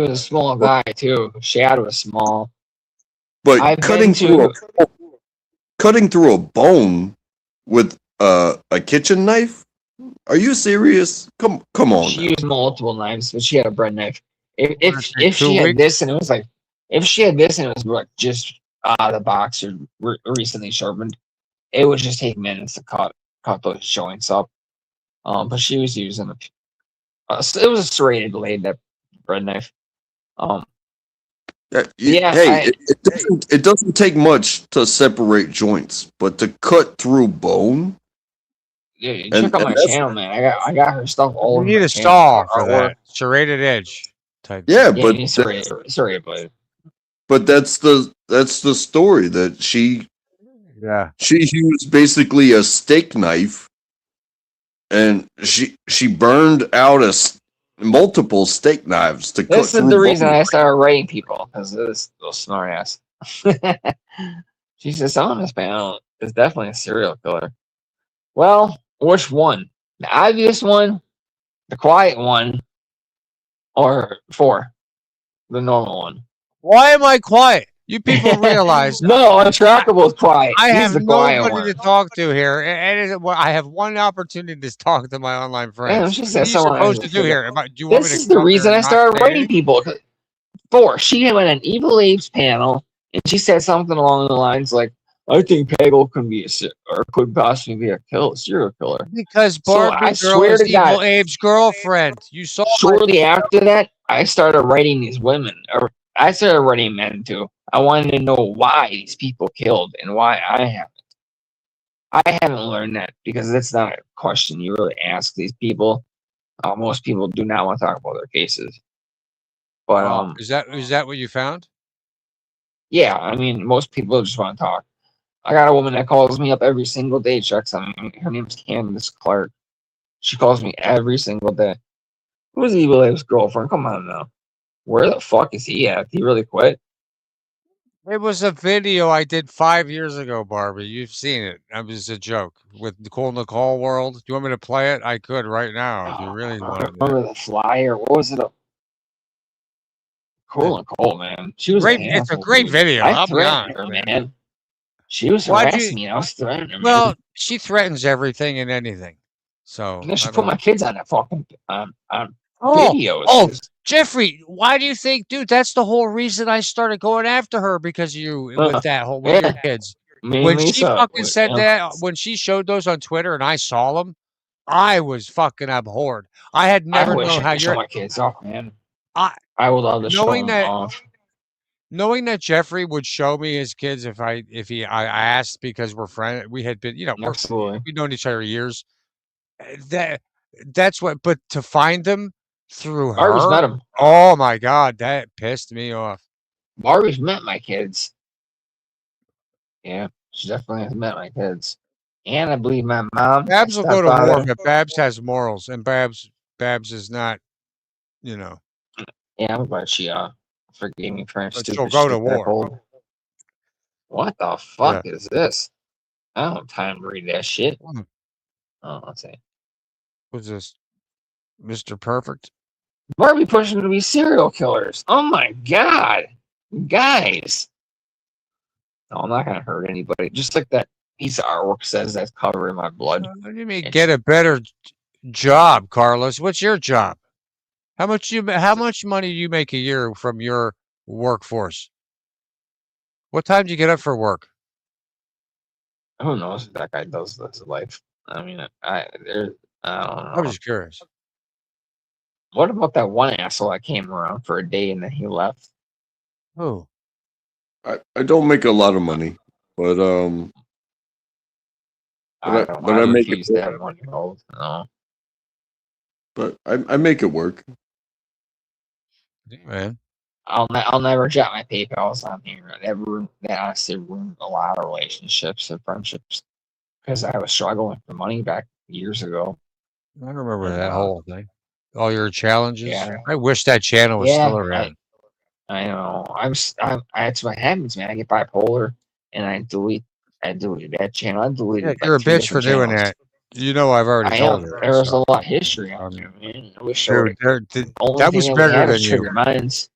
was a small guy too. Shad was small. But I've cutting been through a bone with a kitchen knife? Are you serious? Come on. She used multiple knives, but she had a bread knife. If Take she 2 had weeks? this and it was like, if she had this and it was like just out of the box or recently sharpened, it would just take minutes to cut those joints up. But she was using it was a serrated blade, that bread knife. Yeah, Hey, it doesn't take much to separate joints, but to cut through bone. Yeah, And- check out and my that's- channel, man. I got her stuff all You over need my a channel. saw for Artwork. that. Serrated edge type. Yeah, Yeah, but you need serrated blade. but that's the story that she Yeah. used basically a steak knife, and she burned out multiple steak knives to cut This is through the reason bone. I started writing people, because of this little smart ass. She says, "Someone on this panel is definitely a serial killer." Well, which one? The obvious one, the quiet one, or 4, the normal one? Why am I quiet? You people realize No, Untrackable is quiet. I He's have the quiet nobody one. to talk to here, I have one opportunity to talk to my online Man, friends. she What said are you someone supposed to has do a- here? Do you want me This to is the come here reason and I not started say writing anything? people. 4, she went on Evil Apes panel, and she said something along the lines like, "I think Peggle can be or could possibly be a serial killer." Because So, Barbie I Girl swear is to God, Evil Abe's girlfriend. You saw my shortly after that, I started writing these women, or I started writing men too. I wanted to know why these people killed and why I haven't. I haven't learned that, because that's not a question you really ask these people. Most people do not want to talk about their cases. But is that what you found? yeah, I mean, most people just want to talk. I got a woman that calls me up every single day, checks on me. Her name's Candace Clark. She calls me every single day. Who's Evil Abe's girlfriend? Come on now. Where the fuck is he at? He really quit? It was a video I did 5 years ago, Barbie. You've seen it. It was a joke with Nicole World. Do you want me to play it? I could right now if you really I wanted. remember the flyer. What was it? Nicole, man. She was Great. a It's a handful, great dude. video. I I'll be threatened honest. her, man. She was Why'd you- harassing me. I was threatening her, man. Well, she threatens everything and anything. So And then she I put don't- my kids on that fucking on Oh, videos. oh, Jeffrey, why do you think, dude? That's the whole reason I started going after her, because you with that whole with your kids. When she fucking said that, when she showed those on Twitter and I saw them, I was fucking abhorred. I had never I wish known I how could show you're my kids off, man. I- I would love to show knowing them that- off. knowing that Jeffrey would show me his kids if I asked, because we're friends. We had been, Absolutely. we've known each other years. That's what. But to find them through Barbie's her, met them. oh my god, that pissed me off. Barbie's met my kids. Yeah, she definitely has met my kids. And I believe my mom. Babs will go to war, stepfather. but Babs has morals, and Babs is not, Yeah, I'm glad she forgave me for But stupid she'll go to shit that I war. pulled. What the fuck is this? I don't have time to read that shit. Hmm. Oh, let's see. Was this Mr. Perfect? Barbie pushing to be serial killers. Oh my god, guys! No, I'm not gonna hurt anybody. Just like that piece of artwork says, that's covering my blood. What do you mean get a better job, Carlos? What's your job? How much money do you make a year from your workforce? What time do you get up for work? Who knows if that guy does this in life? I mean, I don't know. I'm just curious. What about that one asshole that came around for a day and then he left? Who? I don't make a lot of money, but I don't but I make it refuse to have money hold. No. but I make it work. Man. I'll never drop my PayPal's on here. That honestly ruined a lot of relationships and friendships because I was struggling for money back years ago. I remember And, that whole thing. All your challenges. Yeah. I wish that channel was still around. I know. That's what happens, man. I get bipolar and I deleted that channel. I deleted. Yeah, like, you're a 2 bitch for different doing channels. that. You know, I've already I told am. you. There was so. a lot of history on there, man. I wish I Dude, would've- only that thing was we better have than is you. Sugar Mines.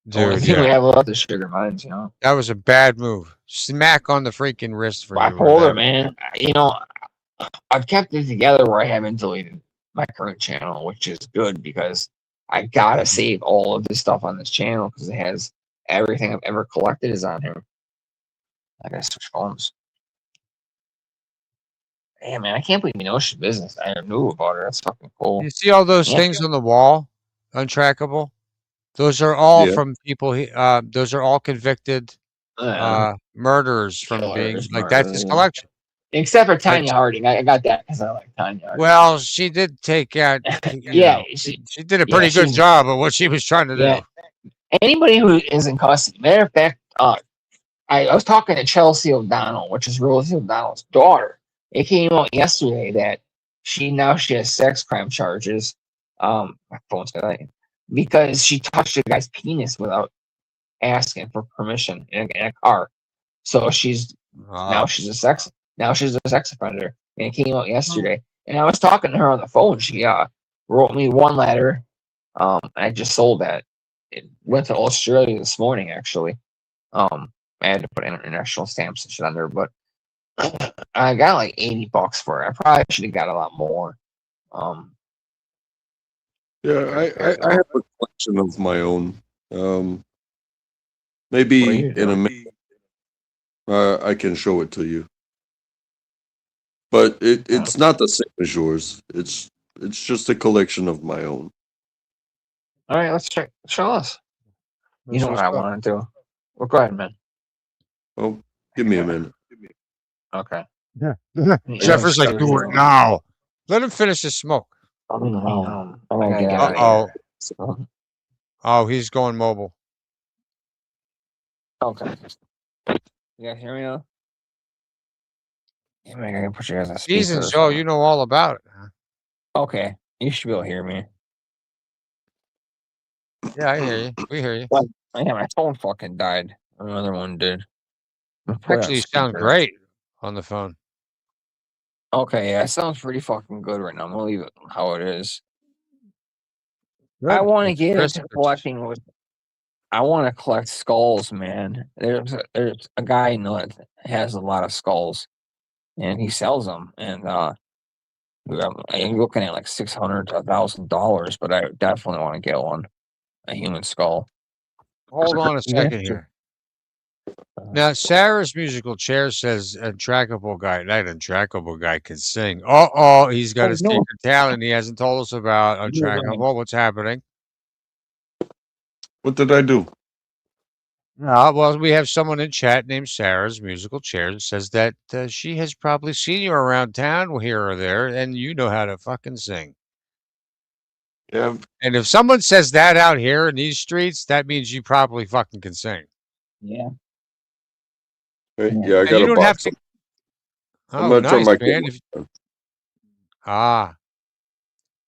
The only Dude, thing we yeah. have left is Sugar Mines, you know. That was a bad move. Smack on the freaking wrist for you. Bipolar, man. You know, I've kept it together where I haven't deleted my current channel, which is good because I gotta save all of this stuff on this channel because it has everything I've ever collected is on here. I gotta switch phones. Damn, man, I can't believe you know she's business. I knew about her. That's fucking cool. You see all those Yeah. things on the wall, untrackable? Those are all Yeah. from people. Those are all convicted murderers from being Killers, like that's his murderers. collection. Except for Tanya Harding. I got that because I like Tanya Harding. Well, she did take out. Yeah, she did a pretty good job of what she was trying to do. Anybody who is in custody. Matter of fact, I was talking to Chelsea O'Donnell, which is Rosie O'Donnell's daughter. It came out yesterday that she has sex crime charges. My phone's going because she touched a guy's penis without asking for permission in a car. So now she's a sex offender, and it came out yesterday. And I was talking to her on the phone. She wrote me one letter. I just sold that. It went to Australia this morning, actually. I had to put international stamps and shit on there, but I got like $80 for it. I probably should have got a lot more. Yeah, I have a collection of my own. Maybe in a minute I can show it to you. But it's not the same as yours. It's just a collection of my own. All right, let's check. Show us. You know what I want to do. Well, go ahead, man. Oh, give me a minute. Okay. Yeah. Jeffers like, do it now. Let him finish his smoke. Oh, he's going mobile. Okay. You guys hear me now? Yeah, I gotta put you guys on speaker. Jesus, Joe, you know all about it. Huh? Okay. You should be able to hear me. Yeah, I hear you. We hear you. Yeah, my phone fucking died. Another one did. Actually, you sound great on the phone. Okay, yeah, it sounds pretty fucking good right now. I'm gonna leave it how it is. Good. I want to get into collecting with. I want to collect skulls, man. There's a guy I know that has a lot of skulls, and he sells them. And I'm looking at like $600 to $1,000, but I definitely want to get one, a human skull. Hold on a second here. Now, Sarah's musical chair says untrackable guy. That untrackable guy can sing. He's got a secret talent he hasn't told us about. Untrackable. What's happening? What did I do? Well, we have someone in chat named Sarah's musical chair says that she has probably seen you around town here or there, and you know how to fucking sing. Yeah. And if someone says that out here in these streets, that means you probably fucking can sing. Yeah. Yeah, I got a box. I'm gonna turn my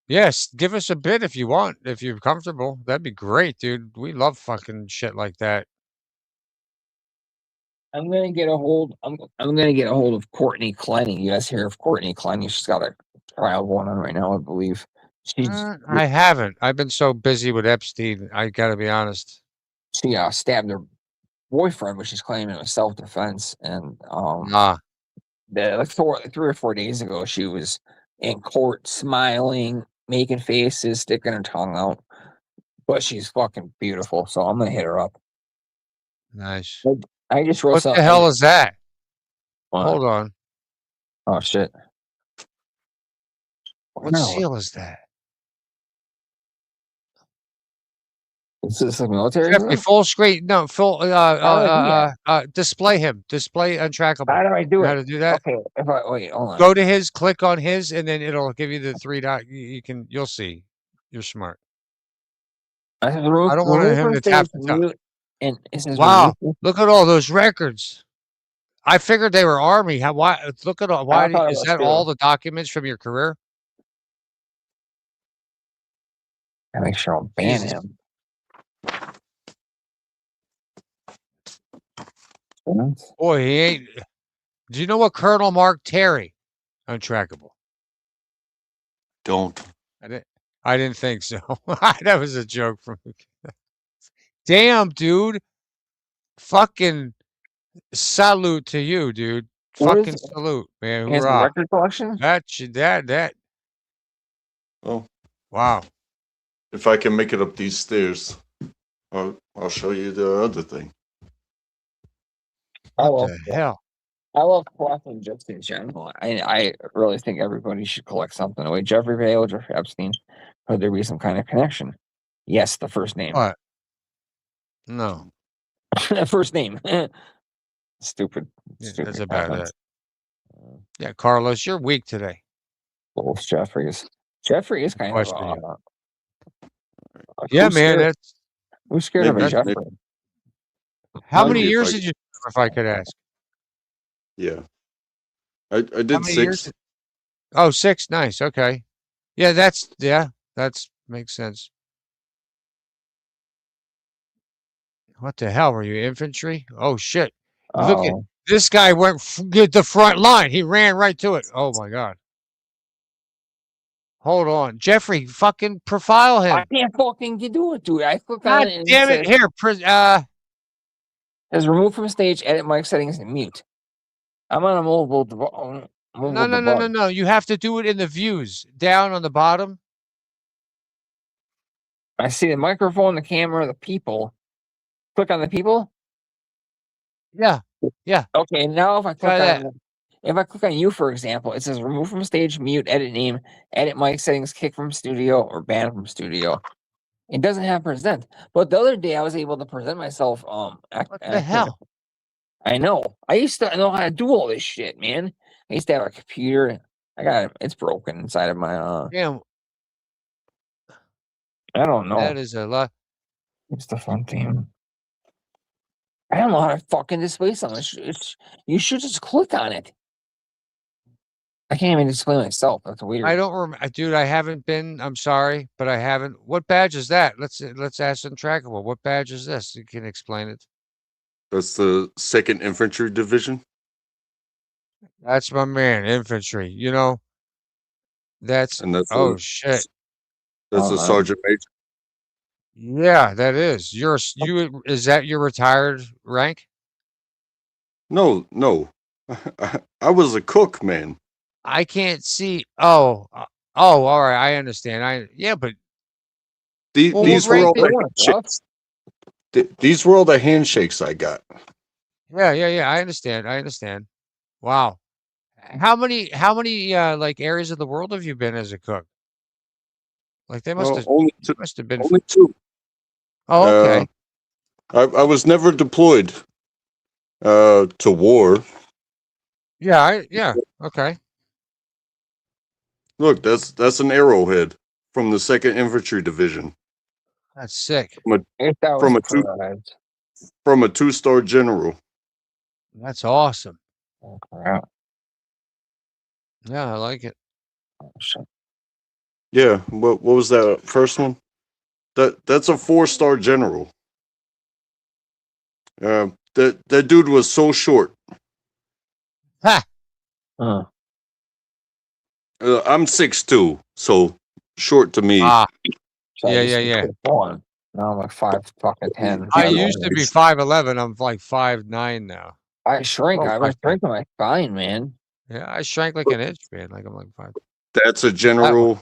yes, give us a bit if you want, if you're comfortable. That'd be great, dude. We love fucking shit like that. I'm gonna get a hold. I'm gonna get a hold of Courtney Clenny. You guys hear of Courtney Clenny? She's got a trial going on right now, I believe. I haven't. I've been so busy with Epstein. I gotta be honest. She stabbed her boyfriend, which she's claiming it was self-defense, and like 3 or 4 days ago, she was in court smiling, making faces, sticking her tongue out. But she's fucking beautiful, so I'm gonna hit her up. Nice. I just wrote what something. The hell is that? What? Hold on. Oh shit! What seal is that? Is this a military? Jeffrey, move? full screen. No, full. How do I do Display him. Display untrackable. How do I do You know it? how to do that? Okay, if I wait, hold on. Go to his, click on his, and then it'll give you the 3 dot. You'll see. You're smart. I don't want want him to tap the top. And it says Wow. remove- Look at all those records. I figured they were Army. Why? Look at all. Why thought it is was that too. all the documents from your career? I make sure I'll ban Jesus. him. Boy, he ain't. Do you know what Colonel Mark Terry? Untrackable. Don't. I didn't think so. That was a joke from. Damn, dude. Fucking salute to you, dude. What is Fucking it? salute, man. He has a Hoorah. record collection? That. Oh, Wow. if I can make it up these stairs, I'll show you the other thing. What the hell? I love collecting just in general. I really think everybody should collect something. Wait, Jeffrey Vale, Jeffrey Epstein. Could there be some kind of connection? Yes, the first name. What? No. First name. Stupid. Yeah, Stupid. that's about comments. it. Yeah, Carlos, you're weak today. Both Jeffries. Jeffrey is kind Question of. Yeah, who's man. Scared, who's scared of a Maybe- Jeffrey? How Maybe many if years I- did you do, if I could ask? Yeah. I did How many years 6. Oh, 6. Nice. Okay. Yeah, that's makes sense. What the hell were you, infantry? Oh shit. Look at Oh, this guy went get the front line. He ran right to it. Oh my god. Hold on. Jeffrey, fucking profile him. I can't fucking do it, dude. I click on God it and damn it. says, Here, says remove from stage, edit mic settings, and mute. I'm on a mobile no. You have to do it in the views. Down on the bottom. I see the microphone, the camera, the people. Click on the people. Yeah. Okay, now if I click Try on if I click on you, for example, it says remove from stage, mute, edit name, edit mic settings, kick from studio, or ban from studio. It doesn't have present. But the other day I was able to present myself. What the hell? I know. I used to know how to do all this shit, man. I used to have a computer. I got it. It's broken inside of my Damn, I don't know. that is a lot. It's the fun theme. I don't know how to fucking display something. You should just click on it. I can't even display myself. That's weird. I don't remember, dude. I haven't been. I'm sorry, but I haven't. What badge is that? Let's ask Untrackable. What badge is this? You can explain it. That's the 2nd Infantry Division. That's my man, infantry. You know, that's And that's oh a, shit. that's a Uh-huh. Sergeant Major. Yeah, that is. You is that your retired rank? No. I was a cook, man. I can't see. Oh, all right. I understand. But Well, These what were all rank the handshakes. These were all the handshakes I got. yeah. I understand. Wow. How many like areas of the world have you been as a cook? Like they must Well, have only two. must have been. Only two. Oh, okay. I was never deployed to war. Yeah. Okay. Look, that's an arrowhead from the 2nd Infantry Division That's sick. If that From was a two- correct. from a 2-star general. That's awesome. Oh, crap. Yeah, I like it. Oh, shit. Yeah, what was that first one? That's a 4-star general. That dude was so short. Ha! Huh. I'm 6'2", so short to me. Ah, So I Yeah, used to yeah. be 6'1". Now I'm like 5'10". I Yeah, used to be 5'11". I'm like 5'9" now. I shrink. Oh, I've been 5'10". shrinking my spine, man. Yeah, I shrank like an inch, man. Like I'm like 5. That's a general.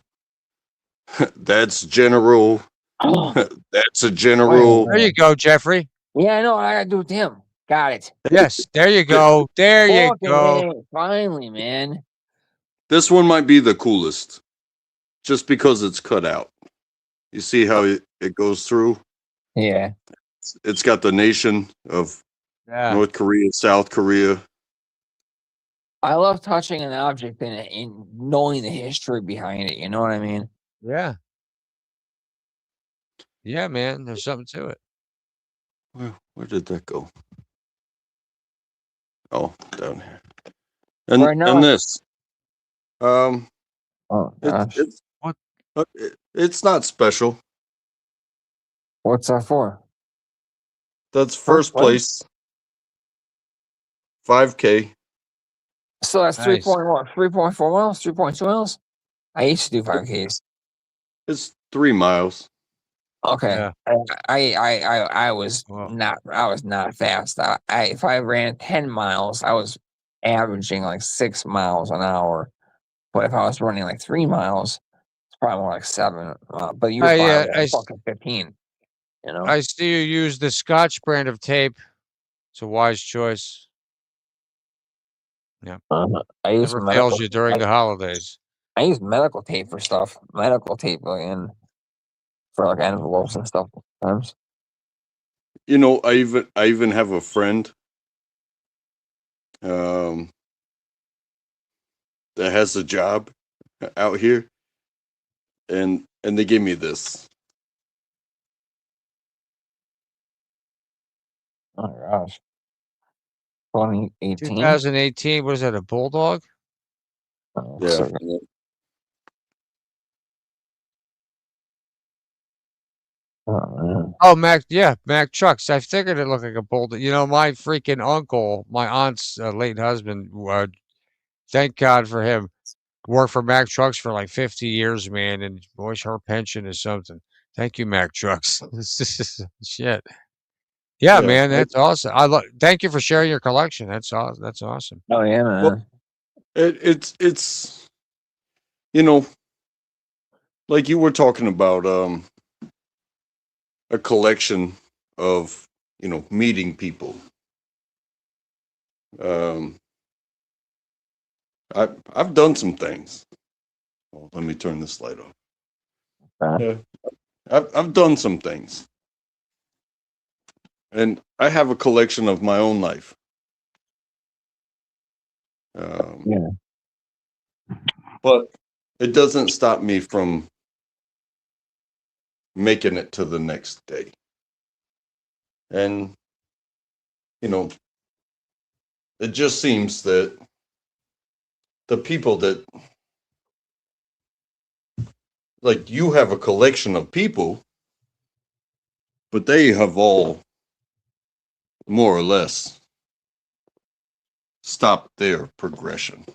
That's general. That's a general. There you go, Jeffrey. Yeah, I know what I gotta do with him. Got it. Yes, there you go. There you Fucking go. A, finally, man. This one might be the coolest, just because it's cut out. You see how it goes through? Yeah. It's got the nation of Yeah. North Korea, South Korea. I love touching an object and knowing the history behind it. You know what I mean? Yeah. Yeah, man. There's something to it. Where did that go? Oh, down here. And Right now, and this, um, oh gosh, it's not special. what's that for? That's first place, 5K. So that's Nice. 3.4 miles, 3.2 miles. I used to do 5Ks. It's 3 miles. Okay. Yeah. I was Wow. not fast. If I ran 10 miles, I was averaging like 6 miles an hour. But if I was running like 3 miles, it's probably more like 7. But you're probably like fucking 15. You know. I see you use the Scotch brand of tape. It's a wise choice. I use Never fails you during the holidays. I use medical tape for stuff. Medical tape and for like envelopes and stuff sometimes. You know, I even have a friend that has a job out here, and they gave me this. Oh my gosh. 2018. 2018. What is that? A bulldog? Oh, Yeah. so- oh, man. Oh, Mac. Yeah, Mac trucks. I figured it looked like a bulldog. You know, my freaking uncle, my aunt's late husband. Thank God for him. Worked for Mac Trucks for like 50 years, man, and boy, her pension is something. Thank you, Mac Trucks. Shit. Yeah, Yeah. man, that's awesome. Thank you for sharing your collection. That's awesome. That's awesome. Oh yeah, man. Well, it's you know, like you were talking about a collection of, you know, meeting people. I've done some things. Oh, let me turn this light off. Okay. Yeah, I've done some things, and I have a collection of my own life. Yeah. But it doesn't stop me from making it to the next day. And you know, it just seems that the people that, like, you have a collection of people, but they have all more or less stopped their progression.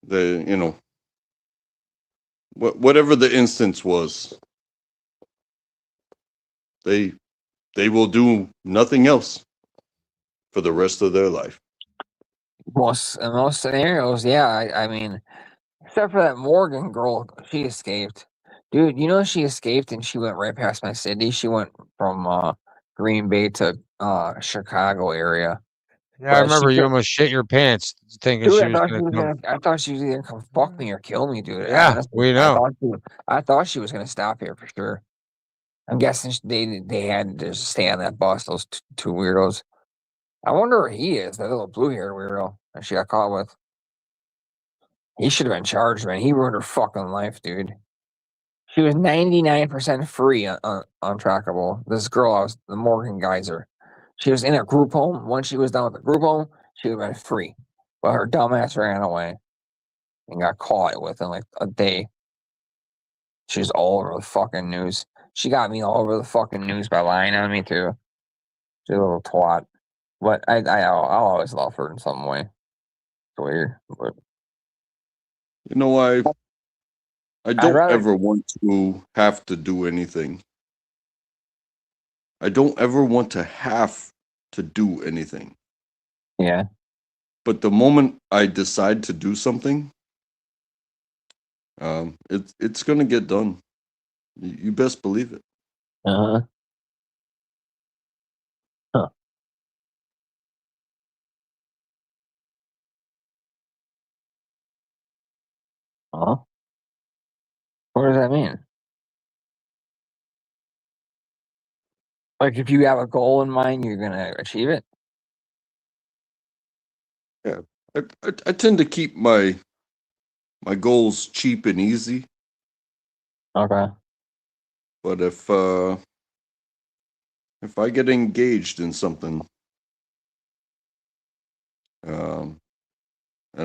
You know, whatever the instance was, they will do nothing else for the rest of their life. In most scenarios, yeah. I mean, except for that Morgan girl, she escaped. Dude, you know she escaped and she went right past my city. She went from Green Bay to Chicago area. Yeah, I But she remember you took- almost shit your pants thinking Dude, she was gonna come. I thought she was either gonna come fuck me or kill me, dude. Yeah, Honestly, we know. I thought she was gonna stop here for sure. I'm guessing they had to just stay on that bus. Those two weirdos. I wonder where he is. That little blue haired weirdo that she got caught with. He should have been charged, man. He ruined her fucking life, dude. She was 99% free on untrackable. This girl, the Morgan Geyser. She was in a group home. Once she was done with the group home, she would have been free. But her dumbass ran away and got caught within like a day. She was all over the fucking news. She got me all over the fucking news by lying on me too. She's a little twat. But I'll always love her in some way. It's weird. But You know, I don't rather- ever want to have to do anything. I don't ever want to have to do anything. yeah. But the moment I decide to do something, it's gonna get done. You best believe it. Uh-huh. Huh. Huh? What does that mean? Like if you have a goal in mind, you're gonna achieve it. I tend to keep my goals cheap and easy, Okay. but if I get engaged in something, and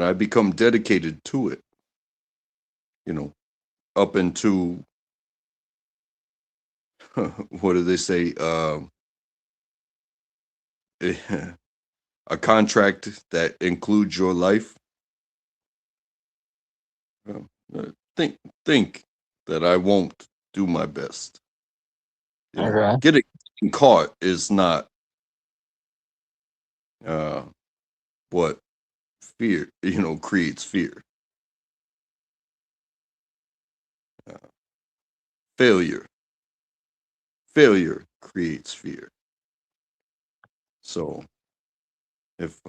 I become dedicated to it, up into what do they say? A contract that includes your life. Uh, think that I won't do my best. Okay. Getting caught is not what fear creates fear. Failure creates fear. So if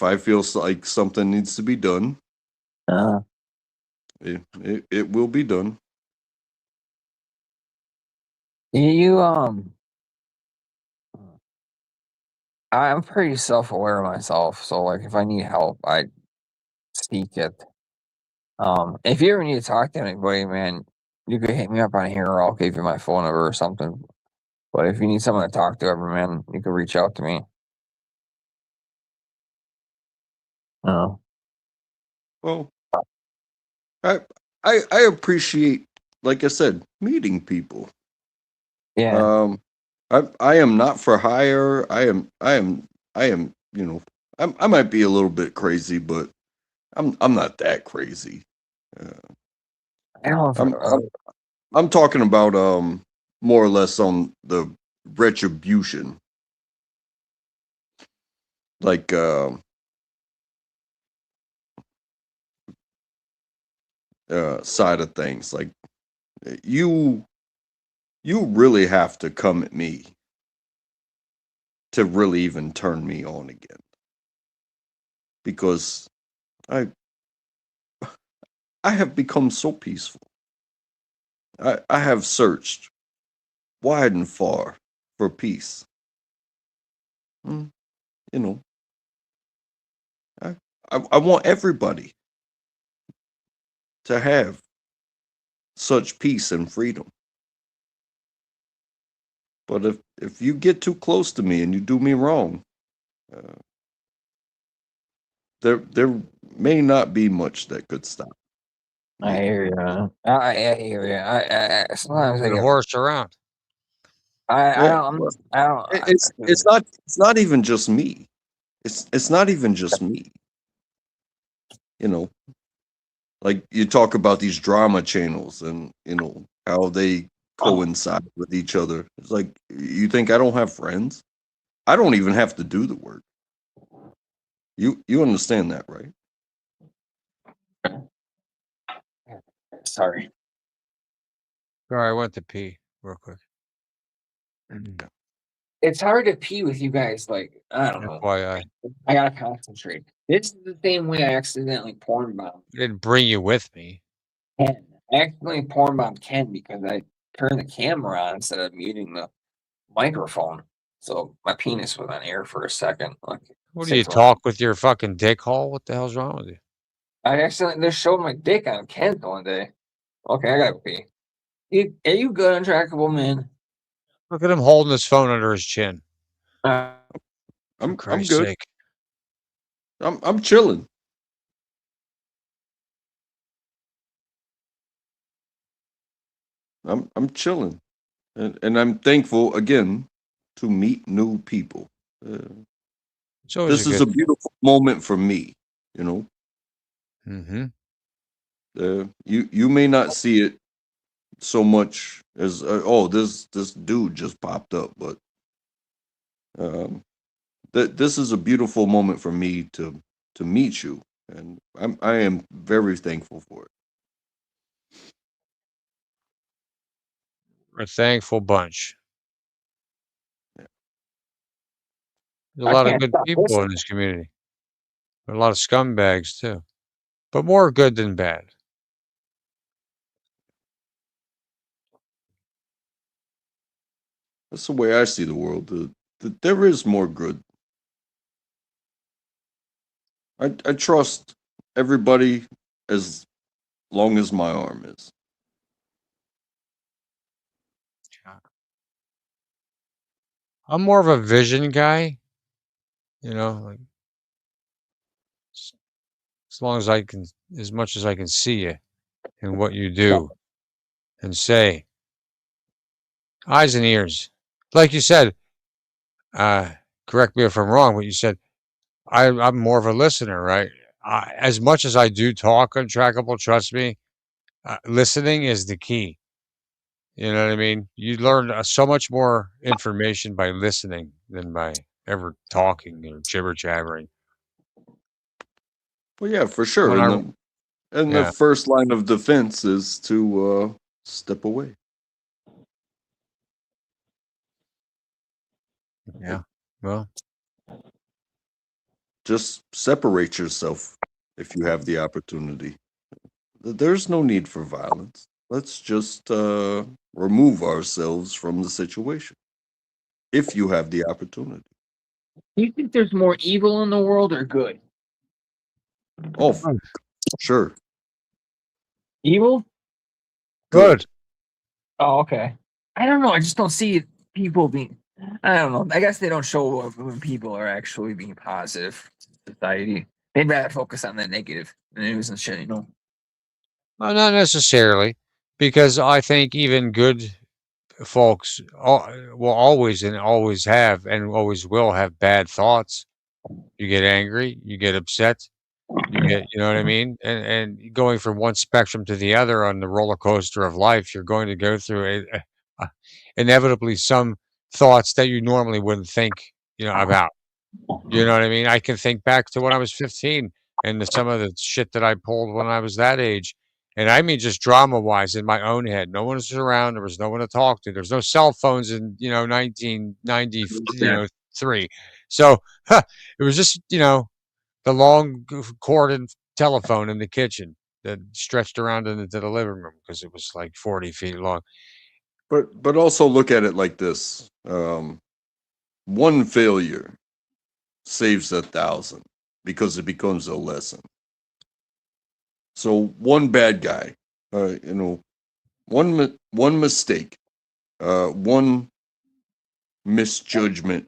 I feel like something needs to be done, Uh, it will be done. you I'm pretty self-aware of myself, so like if I need help, I seek it. If you ever need to talk to anybody, man, you could hit me up on here, or I'll give you my phone number or something. But if you need someone to talk to ever, man, you can reach out to me. Oh, Well, I I appreciate, like I said, meeting people. yeah. I am not for hire. I am. I might be a little bit crazy, but I'm not that crazy. Uh, I don't I'm know. I'm talking about more or less on the retribution, like side of things. Like you really have to come at me to really even turn me on again, because I have become so peaceful. I have searched wide and far for peace. Mm, You know, I want everybody to have such peace and freedom. But if you get too close to me and you do me wrong, uh, there may not be much that could stop I me. hear you. I hear you. Sometimes I The get. horse around. I Yeah, don't. well, I don't. it's not even just me. It's not even just me. You know, like you talk about these drama channels and how they coincide with each other. It's like, you think I don't have friends? I don't even have to do the work. You understand that, right? Sorry. Sorry, I went to pee real quick. It's hard to pee with you guys. Like I don't know. FYI. I gotta concentrate. This is the same way I accidentally porn bombed I didn't bring you with me. Ken. I accidentally porn bombed Ken because I turned the camera on instead of muting the microphone. So my penis was on air for a second. Like What do you 6 rounds. talk with your fucking dick hole? What the hell's wrong with you? I accidentally just showed my dick on Ken one day. Okay, I gotta pee. Are you good, untrackable man? Look at him holding his phone under his chin. Uh, For I'm Christ's good. sake. I'm chilling. I'm chilling, and I'm thankful again to meet new people. It's always This a is good a beautiful moment for me. You know, Mm-hmm. you may not see it so much as this dude just popped up, but um, this is a beautiful moment for me to meet you, and I am very thankful for it. We're a thankful bunch. There's a I lot of can't good stop people listening. in this community. There are a lot of scumbags too. But more good than bad. That's the way I see the world. There is more good. I trust everybody as long as my arm is. I'm more of a vision guy, like as long as I can, as much as I can see you and what you do and say. Eyes and ears. Like you said, correct me if I'm wrong, but you said I'm more of a listener, right? As much as I do talk untrackable, trust me, listening is the key. You know what I mean? You learn so much more information by listening than by ever talking or jibber jabbering. Well, yeah, for sure. When And the yeah, first line of defense is to step away. yeah. Well, Just separate yourself if you have the opportunity. There's no need for violence. Let's just remove ourselves from the situation if you have the opportunity. Do you think there's more evil in the world or good? Oh, sure. Evil? good. Oh, okay. I don't know. I just don't see people being. I don't know. I guess they don't show when people are actually being positive to society. They'd rather focus on the negative news and shit, Well, not necessarily, because I think even good folks will always and always have and always will have bad thoughts. You get angry, you get upset, you know what I mean? And going from one spectrum to the other on the roller coaster of life, you're going to go through inevitably some thoughts that you normally wouldn't think, about. You know what I mean? I can think back to when I was 15 and some of the shit that I pulled when I was that age. And I mean, just drama wise in my own head. No one was around. There was no one to talk to. There's no cell phones in, 1993. So it was just, the long corded telephone in the kitchen that stretched around into the living room because it was like 40 feet long. But also look at it like this. One failure saves 1,000 because it becomes a lesson. So one bad guy, one mistake, one misjudgment,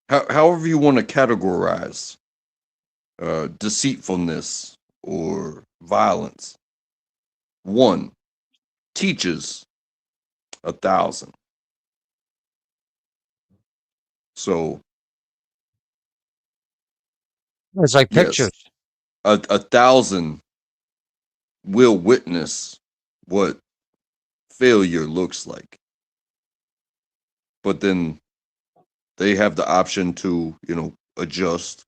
however you want to categorize deceitfulness or violence, one teaches 1,000. So It's like yes, pictures. 1,000 will witness what failure looks like, but then they have the option to adjust,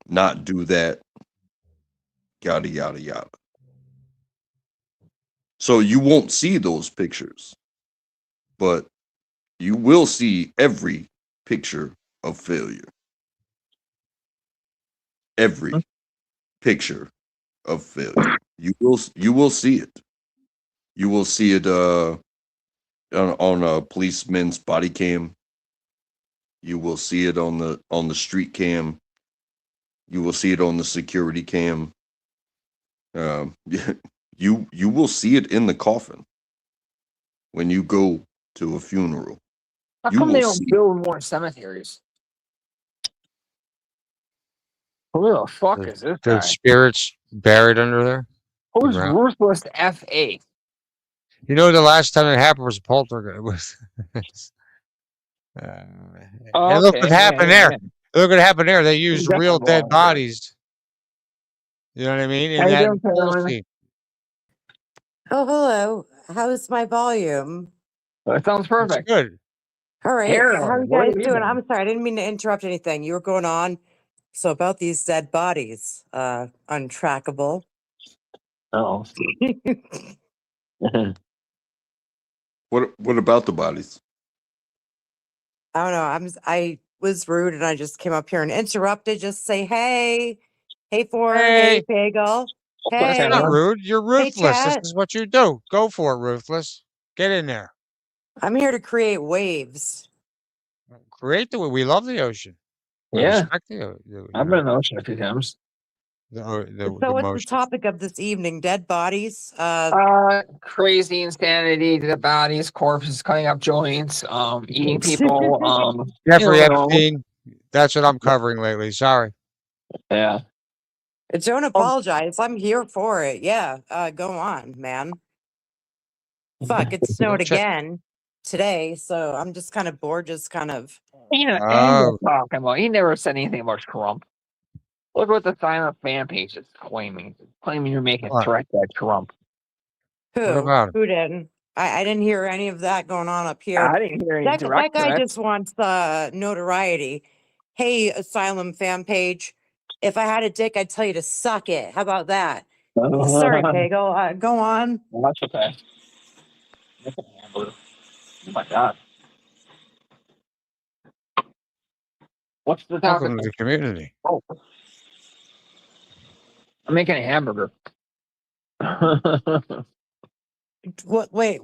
not do that, yada yada yada. So you won't see those pictures, but you will see every picture of failure. Every picture of failure. You will see it. You will see it on a policeman's body cam. You will see it on the street cam. You will see it on the security cam. You will see it in the coffin when you go to a funeral. How You come will they don't see. build more cemeteries? Who the fuck is this There's guy? spirits buried under there. Who's Right. Ruthless F.A.? The last time it happened was poltergeist. Oh, And look what happened there. yeah. Look what happened there. They used Definitely real dead belongs there. bodies. You know what I mean? In How you that doing, whole Carolina? scene. Oh, hello. How's my volume? That sounds It's perfect. good. All right. Carolyn, How are you what are guys you doing? doing? I'm sorry, I didn't mean to interrupt anything. You were going on. So about these dead bodies, untrackable. Oh. What about the bodies? I don't know. I was rude and I just came up here and interrupted. Just say, hey, Ford, hey, Hey. Pagel. It's Hey, not rude. You're ruthless. This chat. is what you do. Go for it, ruthless. Get in there. I'm here to create waves. Create the. We love the ocean. We Yeah, respect the I've been in the ocean a few times. So what's the motion. topic of this evening? Dead bodies? Crazy insanity, dead bodies, corpses, cutting up joints, eating people, Jeffrey you know. Epstein. That's what I'm covering lately. Sorry. Yeah. Don't apologize. I'm here for it. Yeah. Go on, man. Fuck, it snowed again today, so I'm just kind of bored, just kind of. You know, Oh. talking about. He never said anything about Trump. Look what the silent fan page is claiming. It's claiming you're making What? threats at Trump. Who? What about him? Who didn't? I didn't hear any of that going on up here. I didn't hear any That direct guy threats. just wants notoriety. Hey, Asylum fan page, if I had a dick, I'd tell you to suck it. How about that? Sorry, Pagel. Go on. Well, that's okay. Oh my god. What's the topic? Welcome to the community. Oh. I'm making a hamburger. What? Wait.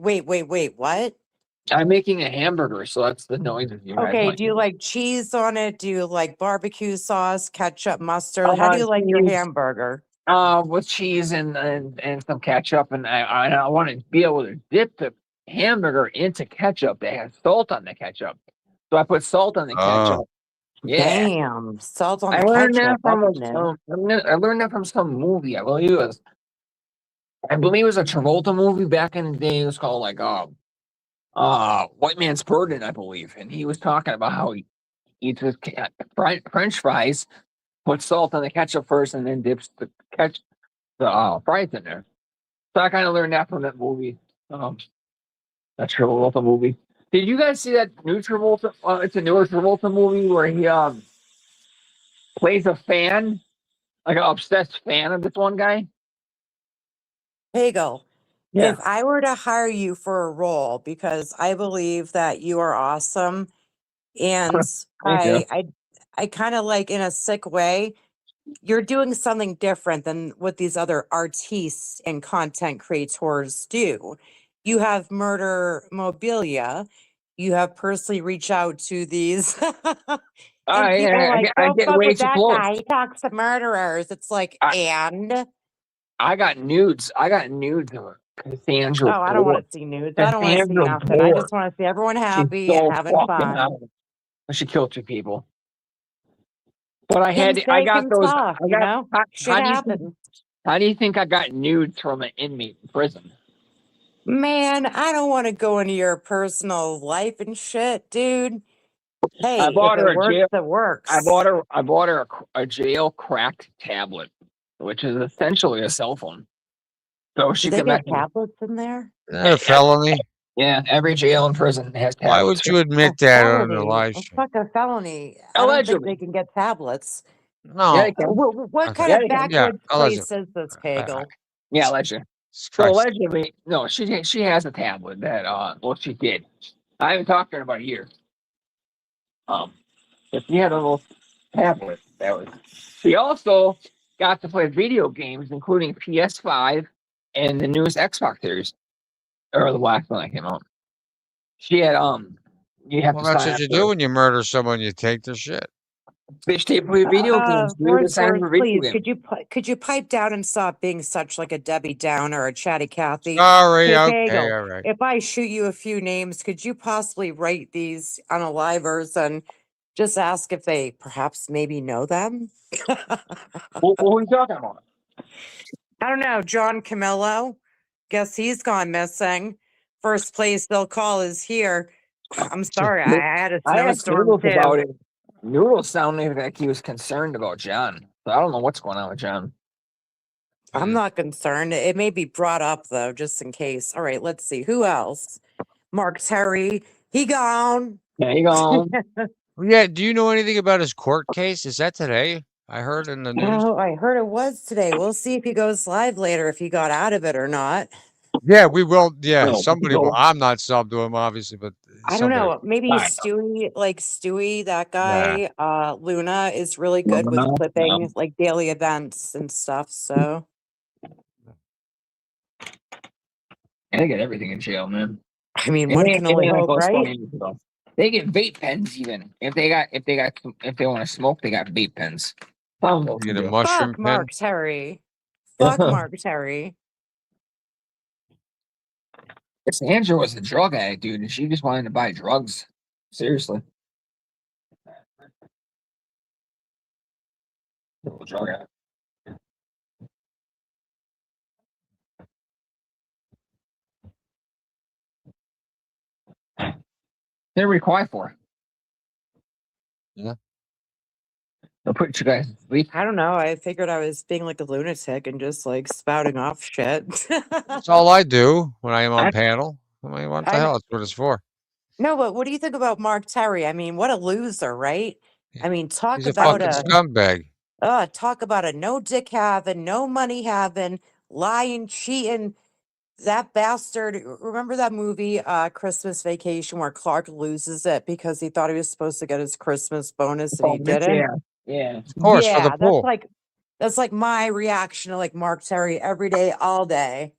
What? I'm making a hamburger, so that's the noises you guys Okay. might Do you hear. like cheese on it? Do you like barbecue sauce, ketchup, mustard? How do you like your cheese. hamburger? With cheese and some ketchup, and I want to be able to dip the hamburger into ketchup that has salt on the ketchup. So I put salt on the ketchup. Yeah, Damn, salt on I the learned ketchup. that from That's new. I learned that from some movie. I believe it was a Travolta movie back in the day. It was called like White Man's Burden, I believe, and he was talking about how he eats his French fries, puts salt on the ketchup first, and then dips the fries in there. So I kind of learned that from that movie. That Travolta movie. Did you guys see that new Travolta? It's a newer Travolta movie where he plays a fan, like an obsessed fan of this one guy. Pagel, Yeah. if I were to hire you for a role, because I believe that you are awesome, and Thank you. I kind of like, in a sick way, you're doing something different than what these other artists and content creators do. You have Murder Mobilia. You have personally reached out to these. And people are like, I don't get fuck way with too that close. guy. He talks to murderers. It's like, and I got nudes. I got nudes of Cassandra. oh, I don't want to see nudes. I don't want to see Cassandra nothing. I Bohr. just want to see everyone She's happy so and having fucking fun. out. She killed 2 people. But I Can had I say, got can those. talk, I you got. know? Shit happens. How do you think I got nudes from an inmate in prison? Man, I don't want to go into your personal life and shit, dude. Hey, I bought if her it a works, jail. it works. I bought her a jail cracked tablet, which is essentially a cell phone. So she Do they can get message. tablets in there? Is that a felony? Yeah, every jail and prison has tablets. Why would you admit that on the live A stream? fucking felony. I don't think Allegedly. they can get tablets. No. Yeah, they can. What Okay. kind Yeah, of they can. backwoods Yeah, place allegedly. is this, Pagel? Yeah, allegedly. Jesus So Christ. allegedly, no, she has a tablet that well, she did. I haven't talked to her in about a year. If she had a little tablet, that was. She also got to play video games, including PS5 and the newest Xbox series, or the last one that came out. She had you have Well, to that's sign what up you for do when you murder someone. You take their shit. Bitch, they play video games. You have to sign up for video please, games. could you pipe down and stop being such like a Debbie Downer or a chatty Cathy? Sorry. Hey, Okay. Pagel, All right. if I shoot you a few names, could you possibly write these on a livers and just ask if they perhaps maybe know them? What are you talking about? I don't know. John Camillo. Guess he's gone missing. First place they'll call is here. I'm sorry. I had a I asked snowstorm Noodles too. about it. Noodles sounded like he was concerned about John. So I don't know what's going on with John. I'm not concerned. It may be brought up though, just in case. All right, let's see. Who else? Mark Terry. He gone. There you go. Yeah. Do you know anything about his court case? Is that today? I heard in the news. Oh, I heard it was today. We'll see if he goes live later, if he got out of it or not. Yeah, we will. Yeah, No, somebody no. will. I'm not subbed to him, obviously, but I don't somebody. know. Maybe Fine. Stewie, that guy, Luna is really good with No. clipping like daily events and stuff. So And they get everything in jail, man. I mean, And one they, can and only they like hope, go right? smoking as well. They get vape pens even. If they want to smoke, they got vape pens. You get a mushroom Fuck pen. Mark Terry. Fuck Mark Terry. Cassandra was a drug addict, dude, and she just wanted to buy drugs. Seriously. Drug addict. They're required for. Yeah. They'll put you guys to sleep. I don't know. I figured I was being like a lunatic and just like spouting off shit. That's all I do when I am on I- panel. I mean, what the I- hell? That's what it's for. No, but what do you think about Mark Terry? I mean, what a loser, right? I mean, talk He's a about fucking scumbag. talk about a no dick having, no money having, lying, cheating. That bastard. Remember that movie, Christmas Vacation, where Clark loses it because he thought he was supposed to get his Christmas bonus and he didn't? Yeah. Yeah. Of course, for Yeah, the pool. that's like my reaction to like Mark Terry every day, all day.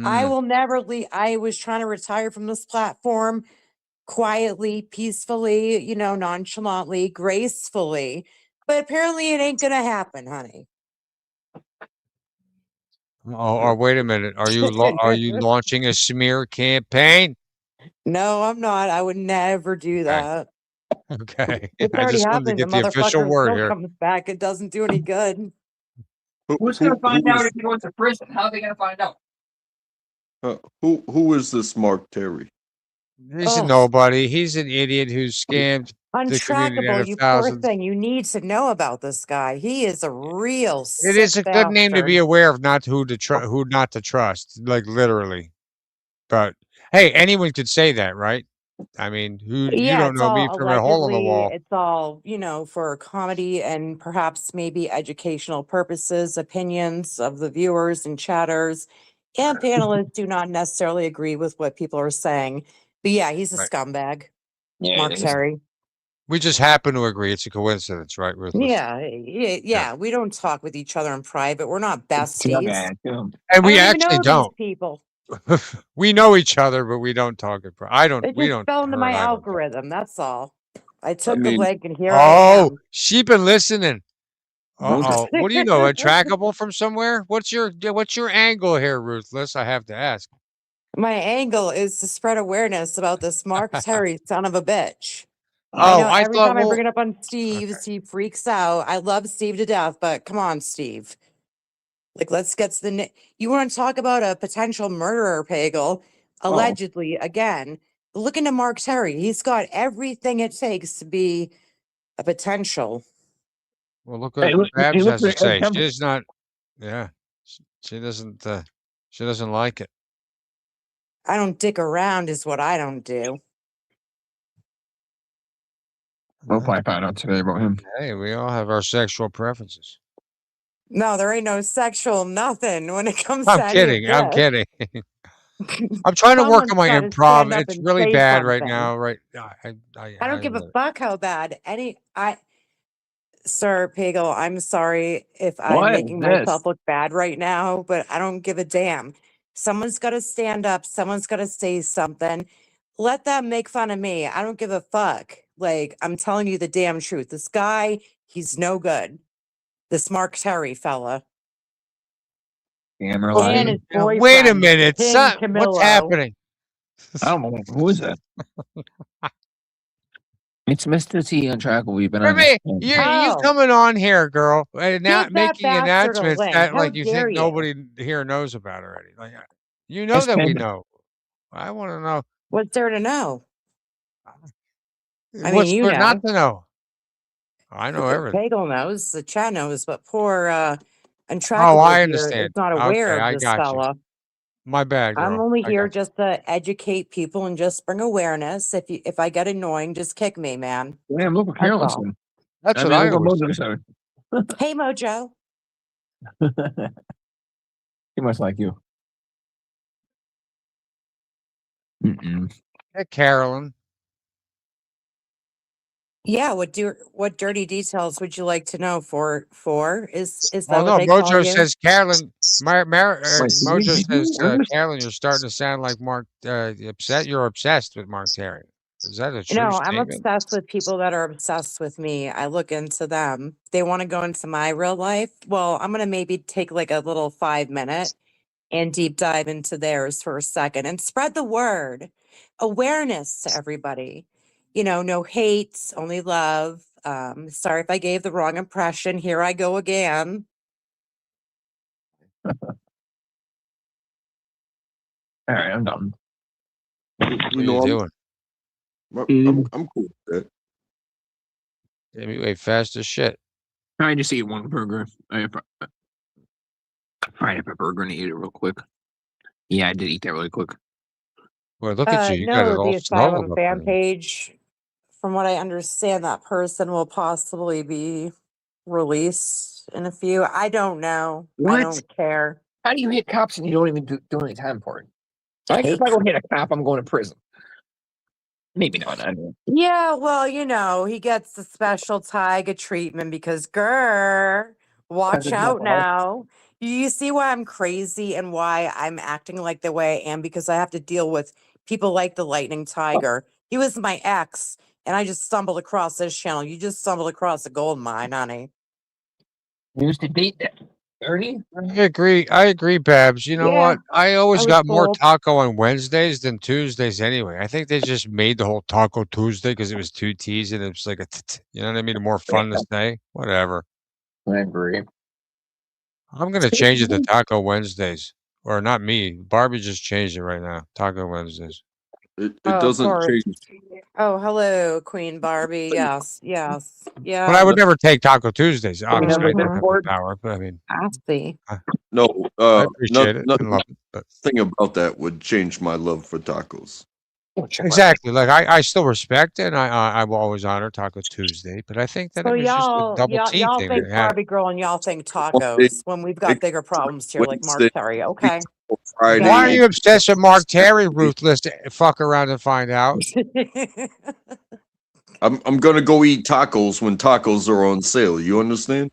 I Hmm. will never leave. I was trying to retire from this platform quietly, peacefully, nonchalantly, gracefully. But apparently it ain't gonna happen, honey. Oh, or wait a minute. Are you launching a smear campaign? No, I'm not. I would never do Okay. that. Okay. It's I already just wanted to happening. The get the official motherfucker word still here. comes back. It doesn't do any good. Who's gonna find out if he goes to prison? How are they gonna find out? Who is this Mark Terry? He's a Ugh. nobody. He's an idiot who scammed the community out Untrackable, of you poor thousands. thing. You need to know about this guy. He is a real It sick is a good name to be bastard. aware of, not who not to trust, like literally. But hey, anyone could say that, right? I mean, you Yeah, don't it's know me all from a hole in the allegedly, wall. it's all, for comedy and perhaps maybe educational purposes, opinions of the viewers and chatters and panelists do not necessarily agree with what people are saying. But yeah, he's a Right. scumbag, Yeah. Mark Terry. We just happen to agree. It's a coincidence, right, Ruthless? Yeah. We don't talk with each other in private. We're not Drug besties. addict, too. And I we don't even actually know don't. these people. We know each other, but we don't talk. It We just don't. fell into Her my and I don't talk. algorithm. That's all. I took the mean- link and here I Oh, am. she been listening. Most- Uh-oh. What do you know? Untrackable from somewhere? What's your angle here, Ruthless? I have to ask. My angle is to spread awareness about this Mark Terry son of a bitch. Oh, I I every thought, time I well, bring it up on Steve's, he freaks out. I love Steve to death, but come on, Steve. Like, let's get to the. You want to talk about a potential murderer, Pagel? Allegedly, again. Look into Mark Terry. He's got everything it takes to be a potential. well, look Hey, what look- Babs look has to at- say. come- She is not. Yeah, she doesn't like it. I don't dick around, is what I don't do. We'll probably find out today about him. Hey, we all have our sexual preferences. No, there ain't no sexual nothing when it comes to I'm any of kidding. I'm this. kidding. I'm trying to work Someone's on my gotta improv. stand up It's and really say bad right something. now. Right. I don't give a admit it. fuck how bad Sir Pagel, I'm sorry if I'm What is making this? myself look bad right now, but I don't give a damn. Someone's got to stand up. Someone's got to say something. Let them make fun of me. I don't give a fuck. Like, I'm telling you the damn truth. This guy, he's no good. This Mark Terry fella. Camera Okay. And live. his boyfriend. Wait a minute. King What's Camillo. happening? I don't know who is that. It's Mr. T Untrackable. We've been on. You Oh. coming on here, girl, and now Give that making bastard a announcements link. that How like you dare think you? nobody here knows about already. Like you know It's that we Panda. know. I want to know. What's there to know? I What's mean, you there not know. to know? I know everything. Pagel knows, the chat knows, but poor Oh, Untrackable I here understand. is not aware Okay, of I this got you. fella. My bad, girl. I'm only I here got you. just to educate people and just bring awareness. If I get annoying, just kick me, man. Damn, look what That's Carolyn's all. doing. That's what I look what always Mojo's say. doing. Hey, Mojo. He must like you. Mm-mm. Hey, Carolyn. Yeah, what dirty details would you like to know? Is that Well, what no, they call Mojo you? says Carolyn. Wait, Mojo did you says really? Carolyn, you're starting to sound like Mark. Upset. You're obsessed with Mark Terry. Is that a true No, I'm statement? obsessed with people that are obsessed with me. I look into them. They want to go into my real life. Well, I'm gonna maybe take like a little 5 minute and deep dive into theirs for a second and spread the word. Awareness to everybody. No hate, only love. Sorry if I gave the wrong impression. Here I go again. All right, I'm done. What You are you know, doing? I'm cool with that. Amy way fast as shit. I just eat one burger. I fried up a burger and eat it real quick. Yeah, I did eat that really quick. Boy, look at you. You got it No, all the snuggled Asylum up fan there. page, from what I understand, that person will possibly be released in a few. I don't know. I What? don't care. How do you hit cops and you don't even do any time for it? If I go hit a cop, I'm going to prison. Maybe not. I don't know. Yeah, well, he gets the special Tyga treatment because, watch it's out mental health. now. You see why I'm crazy and why I'm acting like the way I am? Because I have to deal with people like the Lightning Tiger. He was my ex, and I just stumbled across this channel. You just stumbled across a gold mine, honey. You used to date that Ernie? I agree, Babs. You know Yeah, what? I I always was got more told. taco on Wednesdays than Tuesdays anyway. I think they just made the whole Taco Tuesday because it was two T's and it was like you know what I mean? More fun to say. Whatever. I agree. I'm gonna change it to Taco Wednesdays. Or not me. Barbie just changed it right now. Taco Wednesdays. It Oh, of doesn't course. change. Oh, hello, Queen Barbie. Yes, yes, But yeah. I would never take Taco Tuesdays. Obviously, I don't have the Discord? power, but I mean, I see. No, I appreciate it and love it. But nothing about that would change my love for tacos. exactly. Like I still respect and I will always honor Taco Tuesday, but I think that So it was just a y'all, double y'all, team y'all thing. think They had. Barbie girl and y'all think Monday, tacos when we've got bigger problems here, like Mark Wednesday, Terry. Okay. Friday. Why are you obsessed with Mark Terry, ruthless? Fuck around and find out. I'm gonna go eat tacos when tacos are on sale. You understand?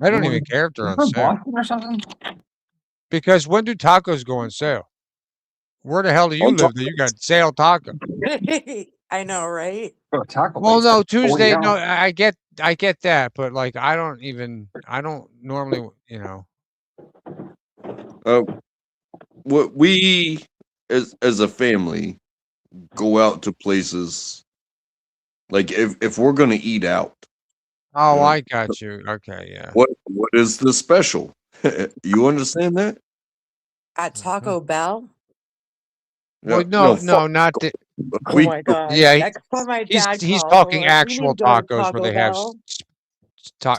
I don't even care if they're on sale. Boston or something? Because when do tacos go on sale? Where the hell do you On live that you got sale taco? I know, right? Oh, Taco Well, Bell's no, like Tuesday. $40. No, I get that, but like, I don't normally, What we as a family go out to places like if we're gonna eat out. Oh, Yeah. I got you. Okay, yeah. What is the special? You understand that? At Taco Bell. Well, No, no, not the. Oh we my god! Yeah, Next time my dad he's calls, I'm talking like, we need actual to go to tacos where Taco they have Bell.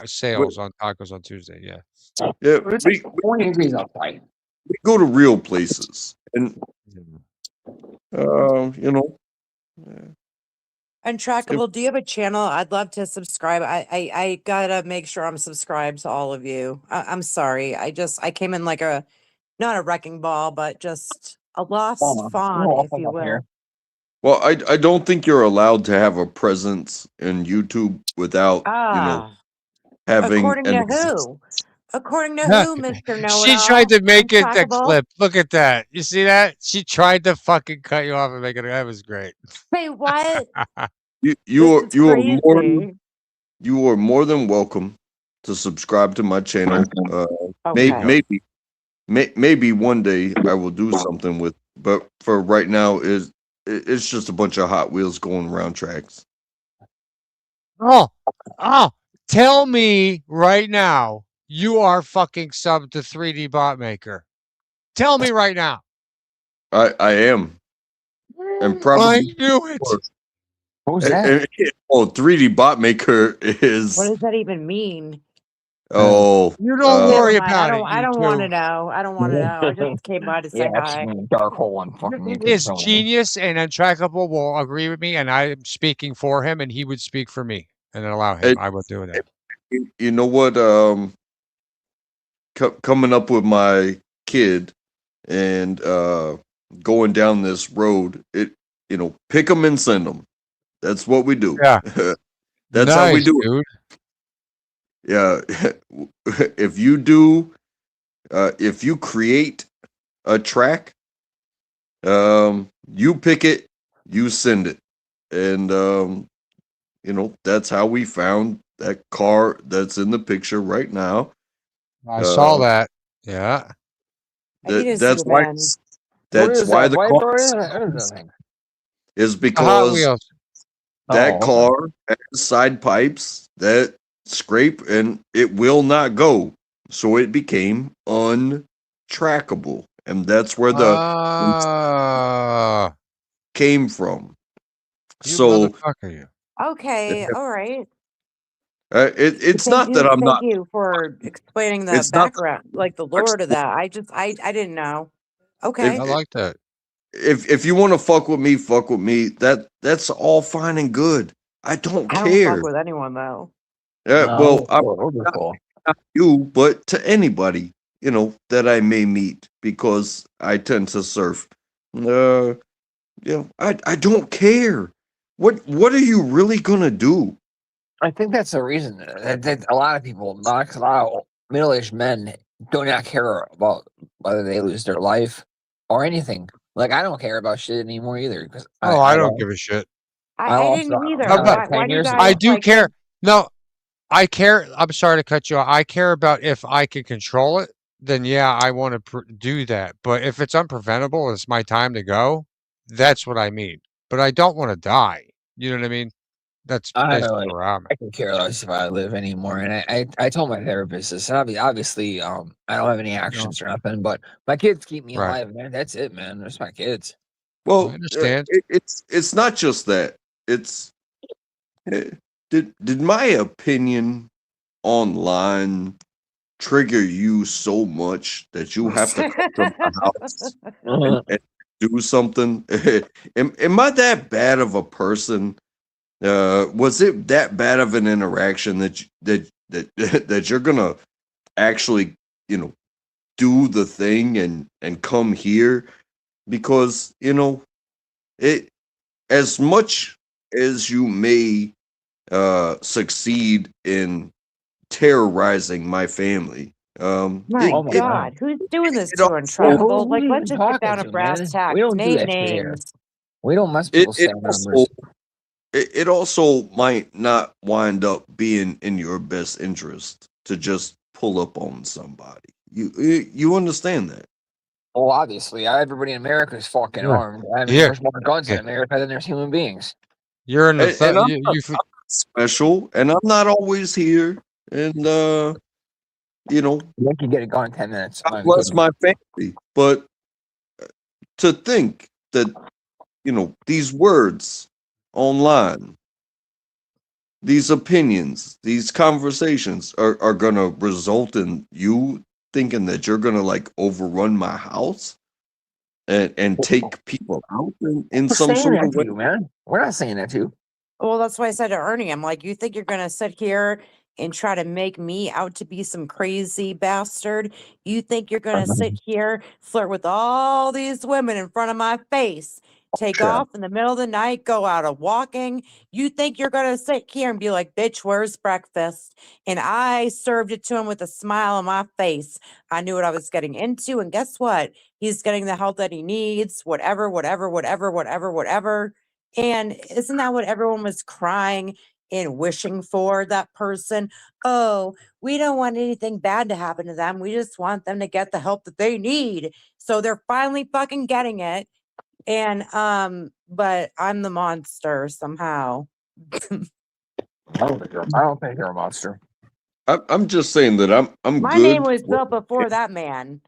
sales on tacos on Tuesday. Yeah. yeah, It's like 20 degrees outside. we go to real places and you know Untrackable, do you have a channel? I'd love to subscribe. I gotta make sure I'm subscribed to all of you. I'm sorry. I came in like not a wrecking ball, but just a lost fawn, if you will. well, I don't think you're allowed to have a presence in YouTube without having According an to who? According to who, Mr. She Know-It-All? tried to make it the Untrackable? clip. Look at that. You see that? She tried to fucking cut you off and make it. That was great. Say what? you This is crazy. you are more than welcome to subscribe to my channel. Okay. Maybe one day I will do something with, but for right now it's just a bunch of Hot Wheels going around tracks. Oh, tell me right now you are fucking sub to 3D Bot Maker. Tell me right now. I am. And I probably knew it. What was that? 3D Bot Maker is What does that even mean? You don't worry Never mind. about it. I don't want to know. I don't want to know. I just came by to say hi. It's dark hole on fucking It YouTube. is genius, and Untrackable will agree with me, and I'm speaking for him, and he would speak for me, and allow him. I would do that. You know what? Coming up with my kid and going down this road, pick them and send them. That's what we do. Yeah. That's how we Nice, do it. dude. Yeah. If you do, if you create a track, you pick it, you send it, and that's how we found that car that's in the picture right now. I saw that. Yeah. I need to see That's the why. van. What That's is why that? the White car boy? I don't know. is Hot because Wheels. that Oh, okay. car has side pipes that scrape and it will not go. So it became untrackable. And that's where the came from. You So motherfucker, you. Okay, all right. it's Thank not that you, I'm thank not. you for explaining the It's not that background, like the I'm lore to that. I didn't know. Okay. I like that. if you want to fuck with me, fuck with me. That's all fine and good. I don't I don't fuck care. with anyone though. Well, I'm Those are cool. not you, but to anybody that I may meet because I tend to surf. I don't care. What are you really gonna do? I think that's the reason that a lot of people, not a lot of middle-aged men, do not care about whether they lose their life or anything. Like I don't care about shit anymore either because Oh, I don't give a shit. I I lost didn't either. How about- Why 10 do you years guys ago. I do like care. No, I care. I'm sorry to cut you off. I care about if I can control it, then yeah, I want to do that. But if it's unpreventable, it's my time to go. That's what I mean. But I don't want to die. You know what I mean? That's I basically where I'm at. I can care less if I live anymore. And I told my therapist this, and obviously, I don't have any actions or nothing, but my kids keep me Right. alive, man. That's it, man. That's my kids. Well, I understand. it's not just that. It's did my opinion online trigger you so much that you have to come to my house and do something? Am I that bad of a person? Was it that bad of an interaction that you're gonna actually do the thing and come here? Because it, as much as you may succeed in terrorizing my family, My Oh my God, who's doing this it to also- Untrackable? Like, Who let's you just get talking down to to, brass man? tacks. We don't do Name that shit here. names. We don't mess it people's it family also members. it also might not wind up being in your best interest to just pull up on somebody. You understand that? Well, obviously, everybody in America is fucking Yeah. armed. I mean, Yeah. there's more guns in Yeah. America than there's human beings. You're in the And I'm you, not, you I'm not special, and I'm not always here. And You can get a gun in 10 minutes. I'm God not bless kidding. my family. But to think that these words online, these opinions, these conversations are gonna result in you thinking that you're gonna like overrun my house and take people out in We're some saying sort that of to way. you, man. We're not saying that to you. Well, that's why I said to Ernie, I'm like, you think you're gonna sit here and try to make me out to be some crazy bastard? You think you're gonna sit here, flirt with all these women in front of my face, take Sure. off in the middle of the night, go out a walking? You think you're gonna sit here and be like, bitch, where's breakfast? And I served it to him with a smile on my face. I knew what I was getting into, and guess what? He's getting the help that he needs, whatever, whatever, whatever, whatever, whatever. And isn't that what everyone was crying and wishing for, that person? Oh, we don't want anything bad to happen to them. We just want them to get the help that they need. So they're finally fucking getting it. And but I'm the monster somehow. I don't think you're a monster. I'm just saying that I'm My good. name was built before that man.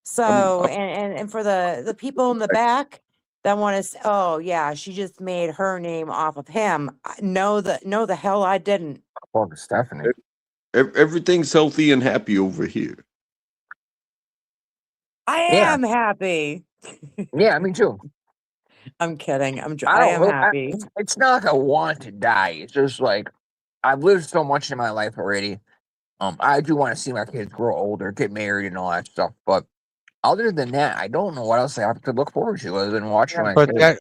So I'm- and for the people in the back that want to say, oh yeah, she just made her name off of him. No, the hell I didn't. Well, Stephanie. Everything's healthy and happy over here. I Yeah. am happy. Yeah, me too. I'm kidding. I I don't am look. happy. It's not like I want to die. It's just like I've lived so much in my life already. I do want to see my kids grow older, get married, and all that stuff. But other than that, I don't know what else I have to look forward to other than watching my but kids.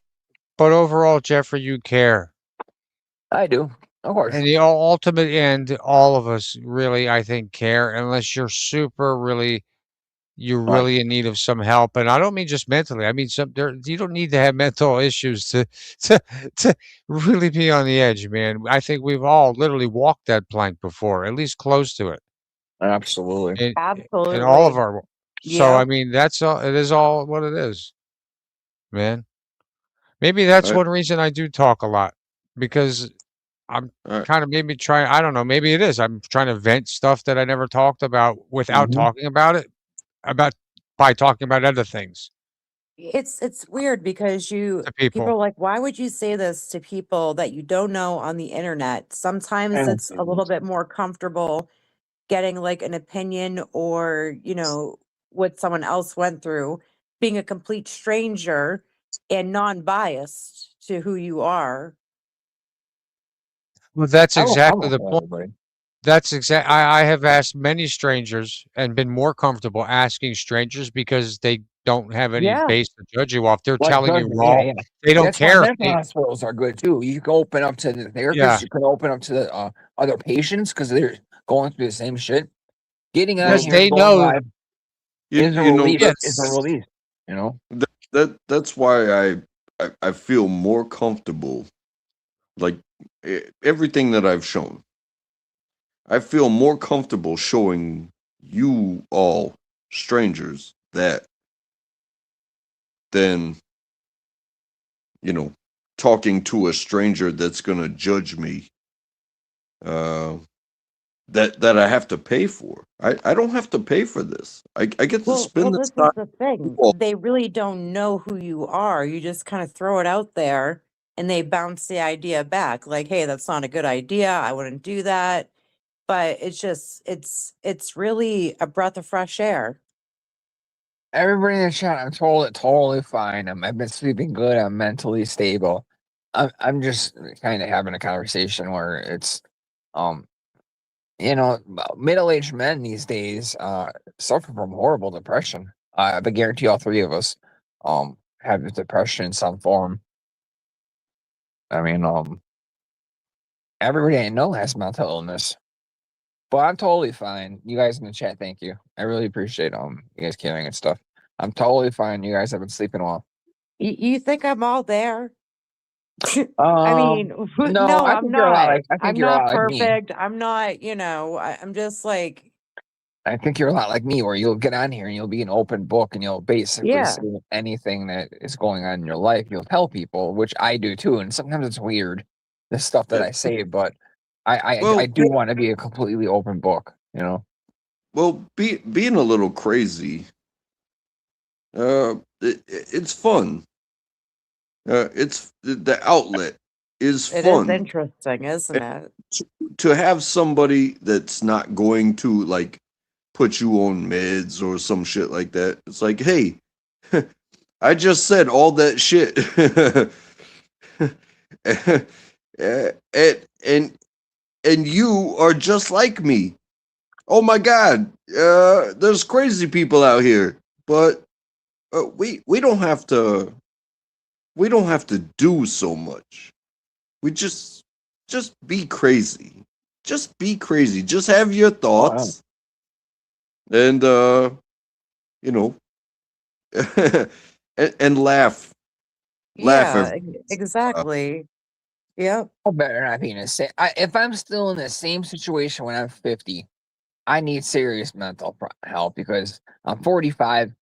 overall, Jeffrey, you care. I do, of course. And the ultimate end, all of us really, I think, care unless you're super really, you're Right. really in need of some help. And I don't mean just mentally. I mean you don't need to have mental issues to to really be on the edge, man. I think we've all literally walked that plank before, at least close to it. Absolutely. In all of Absolutely. our so I Yep. mean that's all it is all what it is, man. Maybe that's I, one reason I do talk a lot because I'm I, kind of maybe trying I don't know, maybe it is. I'm trying to vent stuff that I never talked about without Mhm. talking about it, about by talking about other things It's weird because to people people. are like, why would you say this to people that you don't know on the internet? Sometimes And it's a little bit more comfortable getting like an opinion or, what someone else went through, being a complete stranger and non-biased to who you are. Well, that's I don't exactly comment the on point. everybody. That's exact I have asked many strangers and been more comfortable asking strangers because they don't have any Yeah. base to judge you off. They're Like telling you judgment, raw. yeah. They don't That's why care if mental they hospitals are good too. You can open up to the yeah. therapist. You can open up to the other patients because they're going through the same shit. Getting on Because well, here and they going know live you is a you know release. yeah, Is a release. You know. that's why I feel more comfortable. Like everything that I've shown, I feel more comfortable showing you all strangers that than talking to a stranger that's gonna judge me. Uh, that I have to pay for. I don't have to pay for this. I get to Well, spend this this is time the with thing. you all. They really don't know who you are. You just kind of throw it out there and they bounce the idea back like, "Hey, that's not a good idea. I wouldn't do that." But it's really a breath of fresh air. Everybody in the chat, I'm totally fine. I've been sleeping good. I'm mentally stable. I'm just kind of having a conversation where it's, um, middle-aged men these days suffer from horrible depression. I guarantee all three of us have depression in some form. I mean, everybody I know has mental illness, but I'm totally fine. You guys in the chat, thank you. I really appreciate you guys caring and stuff. I'm totally fine. You guys have been sleeping well. You think I'm all there? I Um, mean, no, no, I I'm think you're a lot not. like I'm you're a not lot like me. perfect. I'm not, I'm just like, I think you're a lot like me, where you'll get on here and you'll be an open book and you'll basically yeah. say anything that is going on in your life. You'll tell people, which I do too. And sometimes it's weird, the stuff that I say, but I Well, do want to be a completely open book, being a little crazy. It's fun. It's the outlet is It is fun. interesting, isn't it? To have somebody that's not going to like put you on meds or some shit like that. It's like, hey, I just said all that shit. and you are just like me. Oh my god, there's crazy people out here, but we don't have to do so much. We just be crazy. Just be crazy. Just have your thoughts, and you know, and laugh. Laugh. Yeah, exactly. Yep. I better not be in the same. If I'm still in the same situation when I'm 50, I need serious mental help because I'm 45.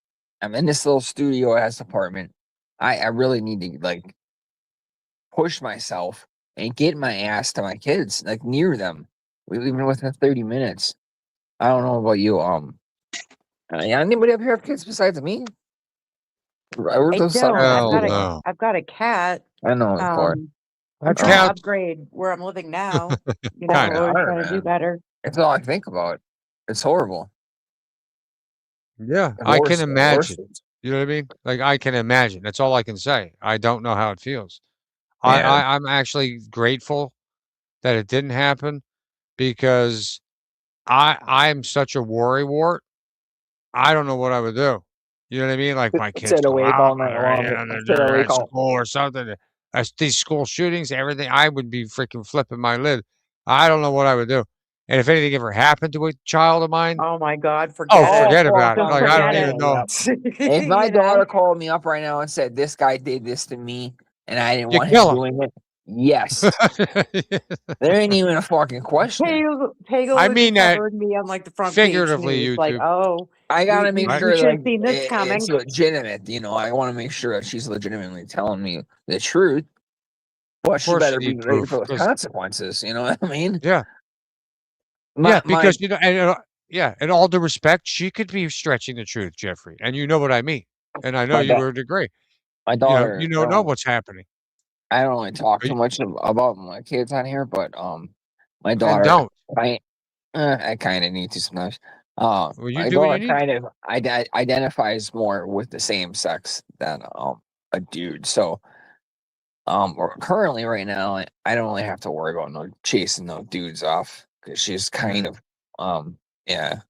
I'm in this little studio ass apartment. I really need to like push myself and get my ass to my kids, like near them, even within 30 minutes. I don't know about you. Anybody up here have kids besides me? We're I those don't. Hell no. I've got a cat. I know, of course. I'm The trying to cat upgrade where I'm living now. Kinda. We're Hard, trying to do man. better. It's all I think about. It's horrible. Yeah, The I worst- can the imagine. worst. You know what I mean? Like I can imagine. That's all I can say. I don't know how it feels. Yeah. I'm actually grateful that it didn't happen because I'm such a worry wart. I don't know what I would do. You know what I mean? Like my kids Sit go awake out, all night long. they're Sit awake at all. school or something. these school shootings, everything, I would be freaking flipping my lid. I don't know what I would do. And if anything ever happened to a child of mine, Oh my God, oh, forget it. forget fuck about it. Just Like, I don't forget even know. it. If my You know? daughter called me up right now and said this guy did this to me and I didn't You want him kill him. doing it, yes. There ain't even a fucking question. Pagel I was mean that covering me on like the front page figuratively, news, like, YouTube. oh, I gotta make I- sure you should like have seen this coming. it's legitimate. You know, I want to make sure that she's legitimately telling me the truth. But Of she course better you be need ready proof, for those 'cause consequences. You know what I mean? yeah, My because yeah, in all due respect, she could be stretching the truth, Jeffrey, and you know what I mean, and I know my you da- would agree. my daughter. You don't know what's happening. I don't really talk Are too you- much about my kids on here, but my And daughter, don't. I kind of need to sometimes. Well, you My do what you daughter need. kind of identifies more with the same sex than a dude. So currently right now, I don't really have to worry about no chasing no dudes off because she's kind of yeah.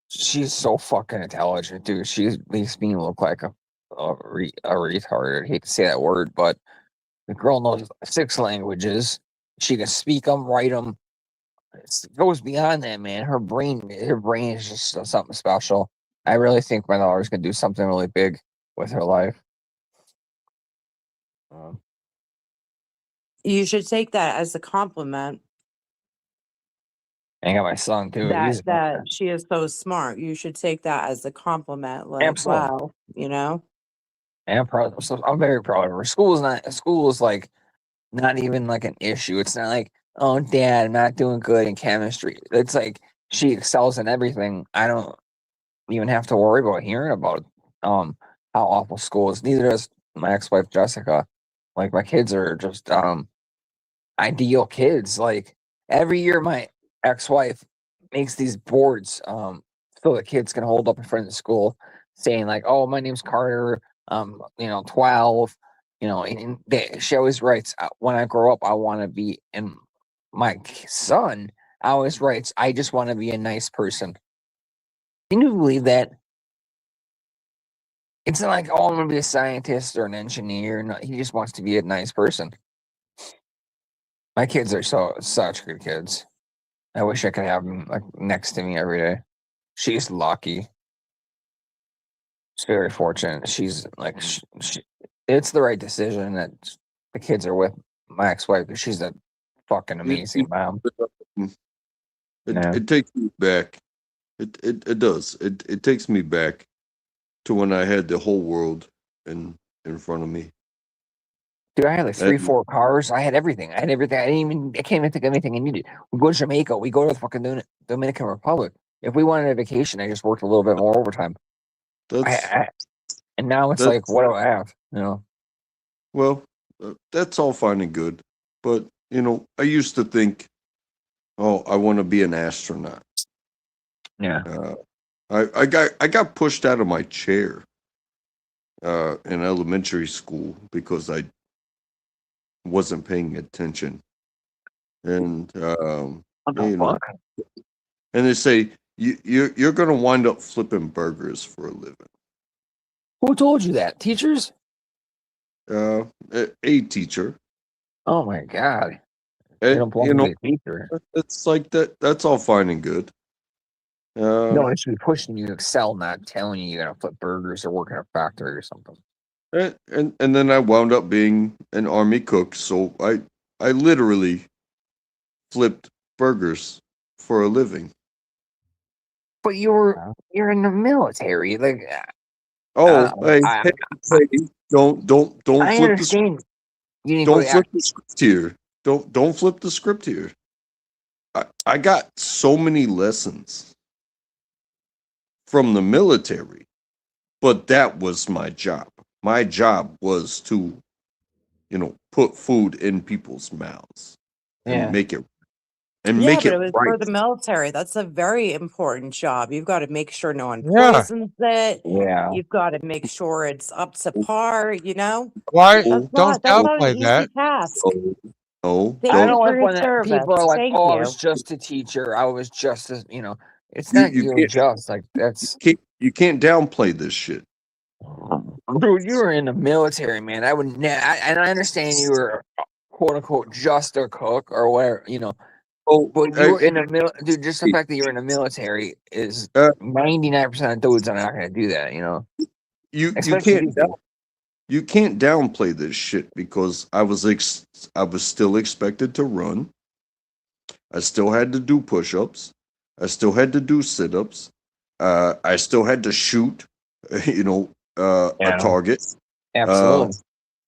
She's so fucking intelligent, dude. She makes me look like a retard. I hate to say that word, but the girl knows 6 languages. She can speak them, write them. It goes beyond that, man. Her brain is just something special. I really think my daughter's gonna do something really big with her life. You should take that as a compliment I got my son too. that she is so smart. You should take that as a compliment. Like, Absolutely. wow, you know? I'm proud. So I'm very proud of her. School is like not even like an issue. It's not like, oh, dad, I'm not doing good in chemistry. It's like she excels in everything. I don't even have to worry about hearing about how awful school is. Neither does my ex-wife Jessica. Like my kids are just ideal kids. Like every year my ex-wife makes these boards so the kids can hold up in front of the school saying like, oh, my name's Carter, 12, and she always writes, when I grow up I want to be, and my son always writes, I just want to be a nice person. Can you believe that? It's not like, oh, I'm gonna be a scientist or an engineer. No, he just wants to be a nice person. My kids are such good kids. I wish I could have them like next to me every day. She's lucky. She's very fortunate. She's like, it's the right decision that the kids are with my ex-wife because she's a fucking amazing mom. It takes me back. It does. It takes me back to when I had the whole world in front of me. Dude, I had like 3-4 cars. I had everything. I can't even think of anything I needed. We go to Jamaica. We go to the fucking Dominican Republic. If we wanted a vacation, I just worked a little bit more overtime. And now it's like, what do I have? Well, that's all fine and good, but I used to think, oh, I want to be an astronaut. Yeah. I got pushed out of my chair in elementary school because I wasn't paying attention, and and they say you're gonna wind up flipping burgers for a living. Who told you that? Teachers? A teacher. Oh my god! Teacher. It's like that. That's all fine and good. No, it should be pushing you to excel, not telling you gotta flip burgers or work in a factory or something. And then I wound up being an army cook, so I literally flipped burgers for a living. But you're in the military, like. Hey, don't I flip understand. Don't flip the script here. Don't flip the script here. I got so many lessons from the military, but that was my job. My job was to, put food in people's mouths and make it make but it it was right. for the military. That's a very important job. You've got to make sure no one Yeah. poisons it. Yeah. You've got to make sure it's up to par, Why? That's Don't not an downplay easy that. task. No, Thank I you don't for like your when service. people are like, Thank "Oh, I you. was just a teacher. I was just a," It's not you you're can't just like that's. you can't downplay this shit. Dude, you were in the military, man. I would, and I understand you were quote unquote just a cook or whatever, you know. Oh, But you were in the dude. Just the fact that you're in the military is 99% of dudes are not going to do that, you know. you Especially can't you can't downplay this shit because I was still expected to run. I still had to do push-ups. I still had to do sit-ups. I still had to shoot, a target. Absolutely.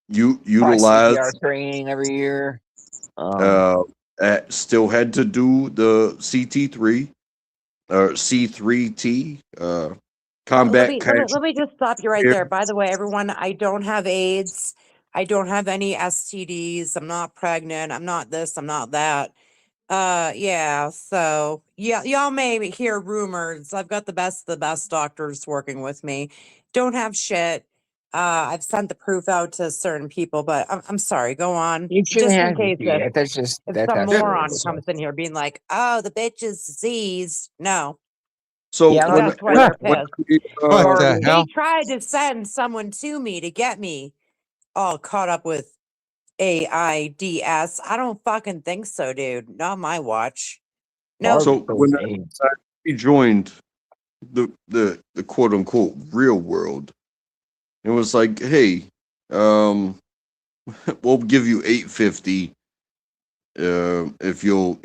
You CPR utilize. training every year. Still had to do the CT3 or C3T combat let me just stop you right there. By the way, everyone, I don't have AIDS. I don't have any STDs. I'm not pregnant. I'm not this. I'm not that. Yeah. So yeah, y'all may hear rumors. I've got the best doctors working with me. Don't have shit. I've sent the proof out to certain people, but I'm sorry. Go on. You shouldn't Just in have to case do that. That's just if that's some moron absolutely comes in here being like, "Oh, the bitch is diseased." No, So Yeah, when, that's why they're pissed. What the They hell? tried to send someone to me to get me all caught up with AIDS. I don't fucking think so, dude. Not my watch. No. so when I joined the quote unquote real world, it was like, hey, we'll give you $850 if you'll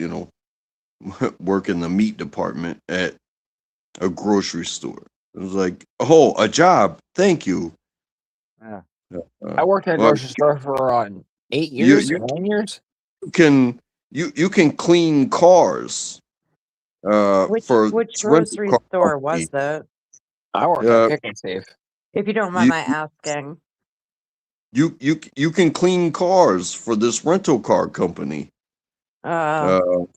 work in the meat department at a grocery store. It was like, oh, a job, thank you. Yeah. I worked at a well, grocery store for 8 years, 9 years. You can clean cars. Which for grocery store was that? I worked at Pick and Save. If you don't mind my asking. You can clean cars for this rental car company. And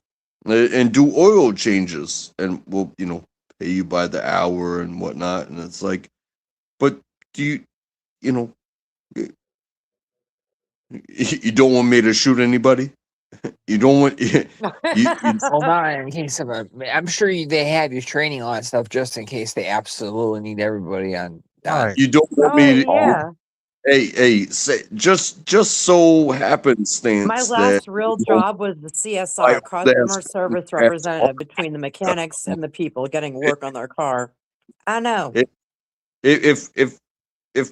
do oil changes, and we'll pay you by the hour and whatnot. And it's like, but do you don't want me to shoot anybody? You don't want Well, not in case of I'm sure they have you training on stuff just in case they absolutely need everybody on. You don't want me to. Yeah. Hey, say just so happenstance My last real job was the CSR, customer service representative, between the mechanics and the people getting work on their car. I know. If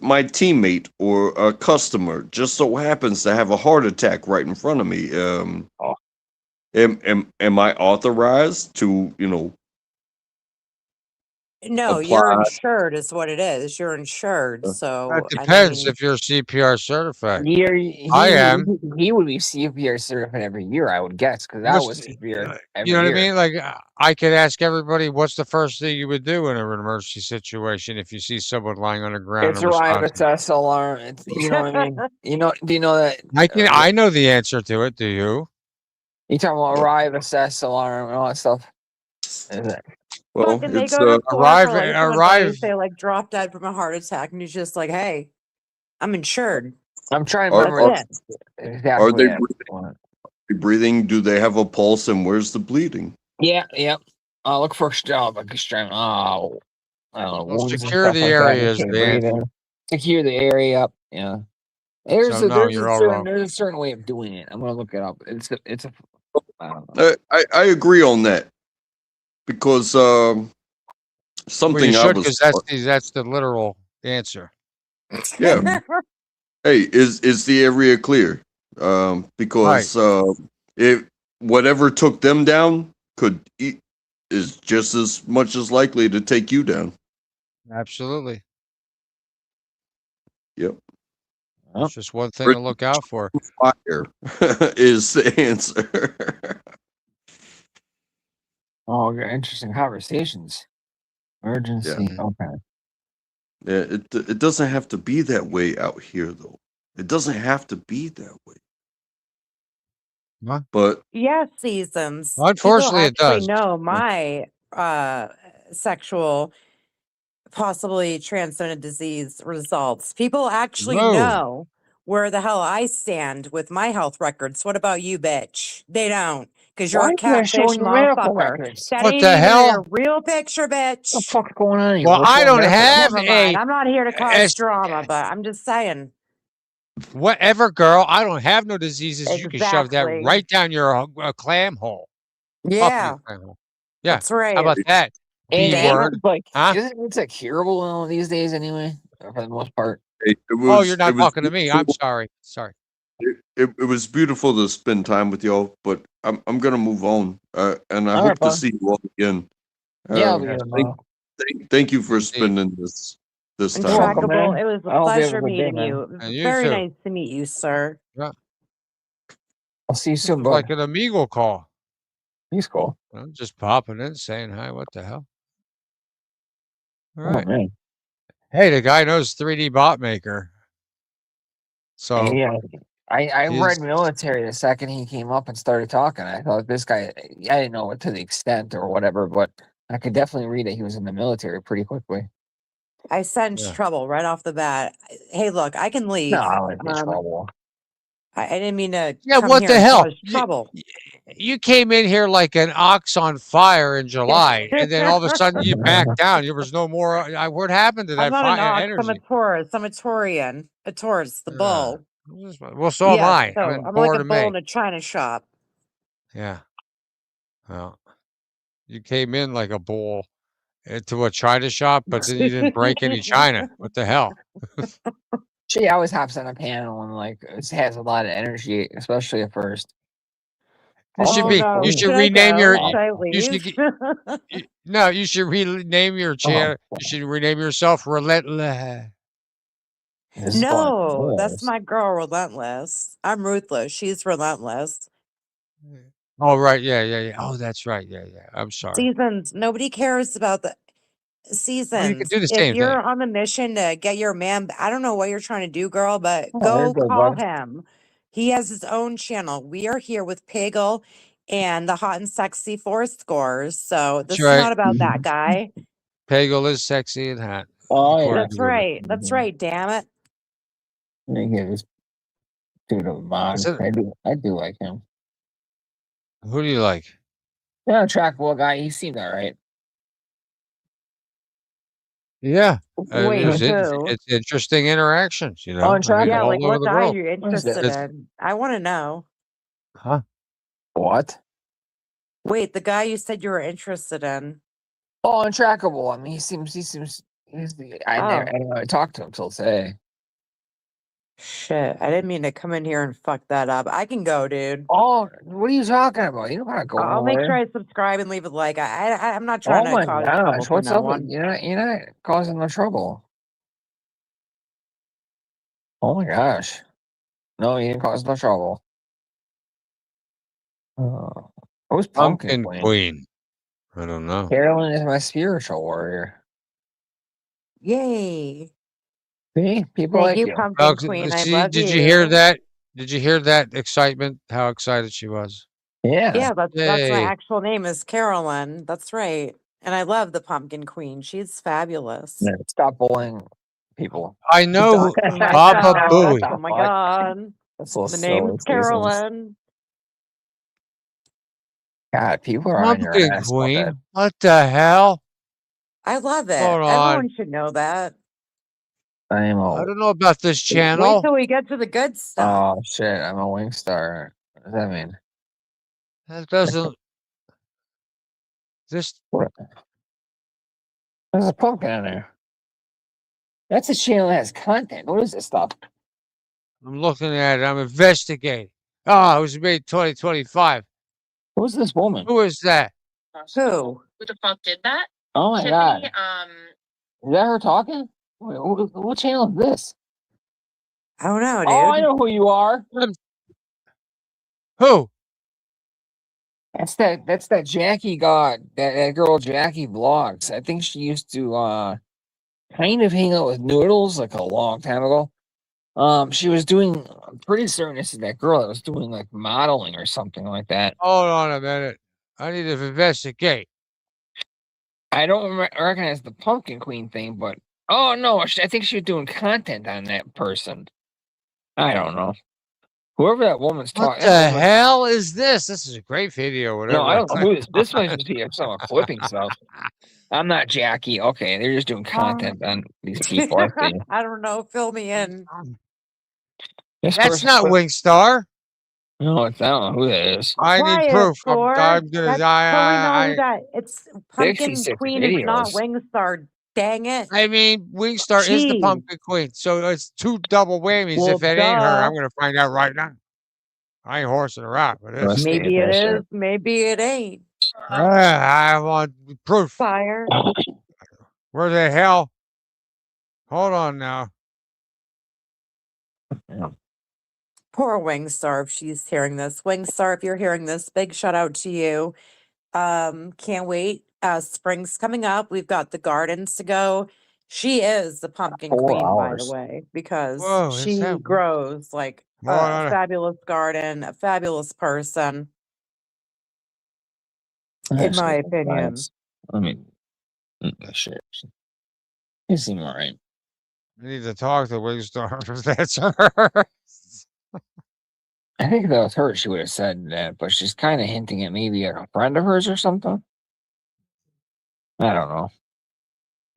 my teammate or a customer just so happens to have a heart attack right in front of me, am I authorized to No, you're insured is what it is. You're insured. So That depends if you're CPR certified. I am. He would be CPR certified every year, I would guess, because I was CPR every You know what year. I mean? Like I could ask everybody, what's the first thing you would do in an emergency situation if you see someone lying on the ground? It's arrive, assess, alarm. You know what I mean? Do you know that? I know the answer to it. Do you? You talking about arrive, assess, alarm, and all that stuff? Well, and they it's go to court arrive. for, like, somebody say like drop dead from a heart attack, and he's just like, "Hey, I'm insured." I'm trying to remember. Are they breathing? Do they have a pulse? And where's the bleeding? Yeah. Look for job. Oh, I don't know. Well, secure the area is the answer. Secure the area up. Yeah. There's a certain way of doing it. I'm gonna look it up. It's a. I don't know. I agree on that because something you should, because that's the literal answer. Yeah. Hey, is the area clear? Because if whatever took them down is just as much as likely to take you down. Absolutely. Yep. It's just one thing to look out for. Fire is the answer. Oh, interesting conversations. Emergency. Yeah. Okay. Yeah, it doesn't have to be that way out here, though. It doesn't have to be that way. Huh? But seasons. Unfortunately, it does. No, my sexual, possibly transmitted disease results. People actually know where the hell I stand with my health records. What about you, bitch? They don't. because you're Why a are you guys catfish showing your medical motherfucker. records? That What ain't the even hell? your real picture, What the bitch. fuck's going on here? Well, What's I wrong don't with have Never a mind. I'm not here to cause as drama, but I'm just saying. whatever, girl. I don't have no diseases. You can shove that Exactly. right down your clam hole. Up Yeah, your clam hole. Yeah. that's right. How about that? B And word. it's like, Huh? isn't it like curable these days anyway? For the most part. It Oh, you're was not it was talking to me. I'm beautiful. sorry. Sorry. It was beautiful to spend time with y'all, but I'm gonna move on, and I All hope right, to bud. see you all again. Yeah, I'll be Um, here thank, tomorrow. thank you for See, spending this And time. welcome, with me. Trackable, man. it was a I hope you have a pleasure good day, meeting man. you. It was and you very too. nice to meet you, sir. Yeah. I'll see you This soon, is bud. like an amigo call. He's cool. I'm just popping in, saying hi. What the hell? All Oh right. man. Hey, the guy knows 3D bot maker. So Yeah. I he's read military the second he came up and started talking. I thought this guy, I didn't know it to the extent or whatever, but I could definitely read that he was in the military pretty quickly. I sensed yeah. trouble right off the bat. Hey, look, I can No, leave. I was in trouble. I didn't mean to Yeah, come what here the and hell? cause trouble. You came in here like an ox on fire in July, and then all of a sudden you backed down. There was no more. What happened to I'm that not an ox. I'm a energy? Taurus. I'm a Taurian. A Taurus, the bull. Well, so am Yeah, I. so I'm I'm like bored a of bull me. in a china shop. Yeah. Well, you came in like a bull into a china shop, but then you didn't break any china. What the hell? She always hops on a panel and like it has a lot of energy, especially at first. This should Oh be. no! You should Should I rename your. go? Should I You should. leave? No, you should rename your channel. You should rename yourself Relentless. No, that's my girl, Relentless. I'm ruthless. She's relentless. Oh right, yeah. Oh, that's right. Yeah. I'm sorry. Seasons. Nobody cares about the Well, you could seasons. do the If same you're thing. on the mission to get your man, I don't know what you're trying to do, girl, but Oh, go there you go, call bud. him. He has his own channel. We are here with Pagel and the Hot and Sexy Forest Scores. So this That's is right. not about that guy. Pagel is sexy and hot. Oh yeah. That's right. That's right. Damn it. Let me give this dude a mod. Listen, I do like him. who do you like? Yeah, trackable guy. He seemed all right. Yeah. Wait, who? It's interesting interactions, you know. Oh, I mean, Trackable. Yeah, all like over what the guy world. are you interested in? I want to know. Huh? What? Wait, the guy you said you were interested in. Oh, untrackable. I mean, he seems. I never talked to him till today. Shit, I didn't mean to come in here and fuck that up. I can go, dude. Oh, what are you talking about? You don't gotta go. I'll make nowhere. sure I subscribe and leave a like. I'm not trying Oh to my cause trouble gosh, for what's no up? one. You're not causing no trouble. Oh my gosh. No, you didn't cause no trouble. Who's Pumpkin Queen? Queen. I don't know. Carolyn is my spiritual warrior. Yay. See, people Thank like you, you. Pumpkin Queen. I love did you. you hear that? Did you hear that excitement? How excited she was. Yeah. That's my Yay. actual name is Carolyn. That's right. And I love the Pumpkin Queen. She's fabulous. Yeah, stop bullying people. I know Talking Papa myself. Booey. Oh my god. That's a little The silly, name's Carolyn. God, people are on your Pumpkin ass about that. Queen. What the hell? I love it. Hold on. Everyone should know that. I don't know about this channel. Wait till we get to the good stuff. Oh shit, I'm a wing star. What does that mean? That doesn't. This. There's a pumpkin in there. That's a channel that has content. What is this stuff? I'm looking at it. I'm investigating. Oh, it was made 2025. Who's this woman? Who is that? Who? Who the fuck did that? Oh my Tiffany, god. Is that her talking? Wait, what channel is this? I don't know, dude. Oh, I know who you are. Who? That's that Jackie God, that girl Jackie Vlogs. I think she used to kind of hang out with Noodles like a long time ago. She was doing, I'm pretty certain this is that girl that was doing like modeling or something like that. Hold on a minute. I need to investigate. I don't recognize the Pumpkin Queen thing, but oh no, I think she was doing content on that person. I don't know. Whoever that woman's What talking. the hell is this? This is a great video. Whatever. No, I don't that know who thing- this might just be some clipping stuff. I'm not Jackie. Okay, they're just doing content on these people. I see. I don't know. Fill me in. This That's person not put- Wingstar. No, I don't know who that is. I need Quiet, proof. Thor. I'm gonna That's die. totally not who that. It's Pumpkin 66 Queen. It's not videos. Wingstar. Dang it. I mean, Wingstar is the Jeez. Pumpkin Queen, so it's two double whammies. Well, if it ain't her, duh. I'm gonna find out right now. I ain't horsing around, but Let's it's. see Maybe it that shit. is. Maybe it ain't. I want proof. Fire. Where the hell? Hold on now. Poor Wingstar if she's hearing this. Wingstar, if you're hearing this, big shout out to you. Can't wait. Spring's coming up. We've got the gardens to go. She is the pumpkin 4 queen, by hours. the way, because Whoa, is she that- grows like Hold on. a fabulous garden, a fabulous person. In my opinion. I mean, shit. You seem alright. I need to talk to Wingstar if that's her. I think if that was her, she would have said that, but she's kind of hinting at maybe a friend of hers or something. I don't know.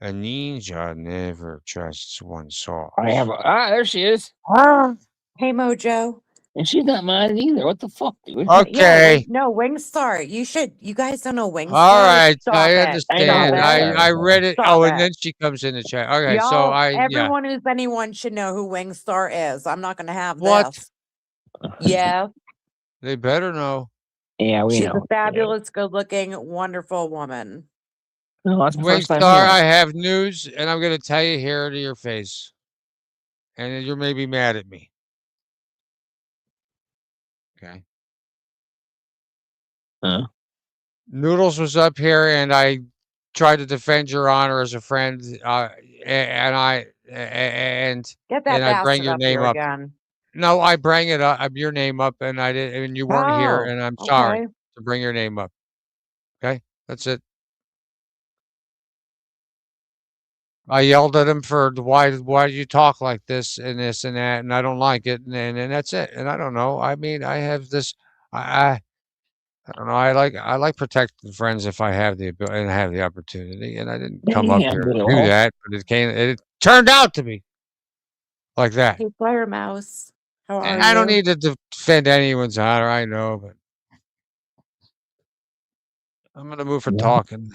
A ninja never trusts one soul. There she is. Hey Mojo. And she's not mine either. What the fuck, dude? Okay. No, Wingstar. You guys don't know Wingstar. All right, Stop I it. understand. Stop it. I read it. Stop Oh, it. and then she comes in the chat. Okay, Y'all, so everyone who's anyone should know who Wingstar is. I'm not gonna have What? this. Yeah. They better know. Yeah, we She's know. a fabulous, good-looking, wonderful woman. No, that's the first Wingstar, time hearing I it. have news, and I'm going to tell you here to your face. And you're maybe mad at me. Okay. Huh? Noodles was up here, and I tried to defend your honor as a friend, and I Get that I bring bastard your up name here up. again. No, I bring it up, your name up, and I did, and you weren't here, Oh, and I'm sorry okay. to bring your name up. Okay, that's it. I yelled at him for why do you talk like this and that, and I don't like it, and that's it. And I don't know. I mean, I have this. I don't know. I like protecting friends if I have the ability and have the opportunity, and I didn't come up Yeah, here but to it do all- that, but it turned out to be like that. Hey, Fire Mouse. How are And you? I don't need to defend anyone's honor. I know, but I'm gonna move for Yeah. talking.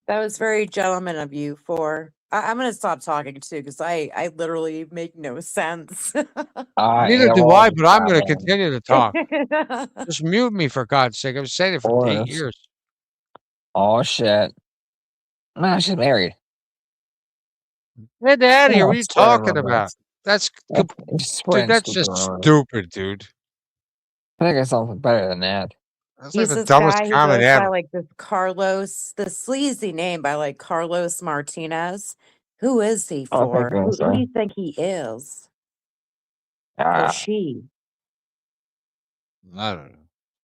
That was very gentleman of you for. I'm gonna stop talking too because I literally make no sense. Neither do I, but I'm gonna continue to talk. Oh Just mute me for God's sake. I've saying it for 8 Course. years. Oh shit. Nah, she's married. Get out of here. Yeah, What are you it's whatever, talking but about? That's It's dude, that's stupid just around. stupid, dude. I think it's something better than that. That's like He's the this dumbest guy who comment goes by ever. like this Carlos, the sleazy name by like Carlos Martinez. Who is he Oh, for? thank Who goodness, do you think he is? Or Ah, she? I don't know.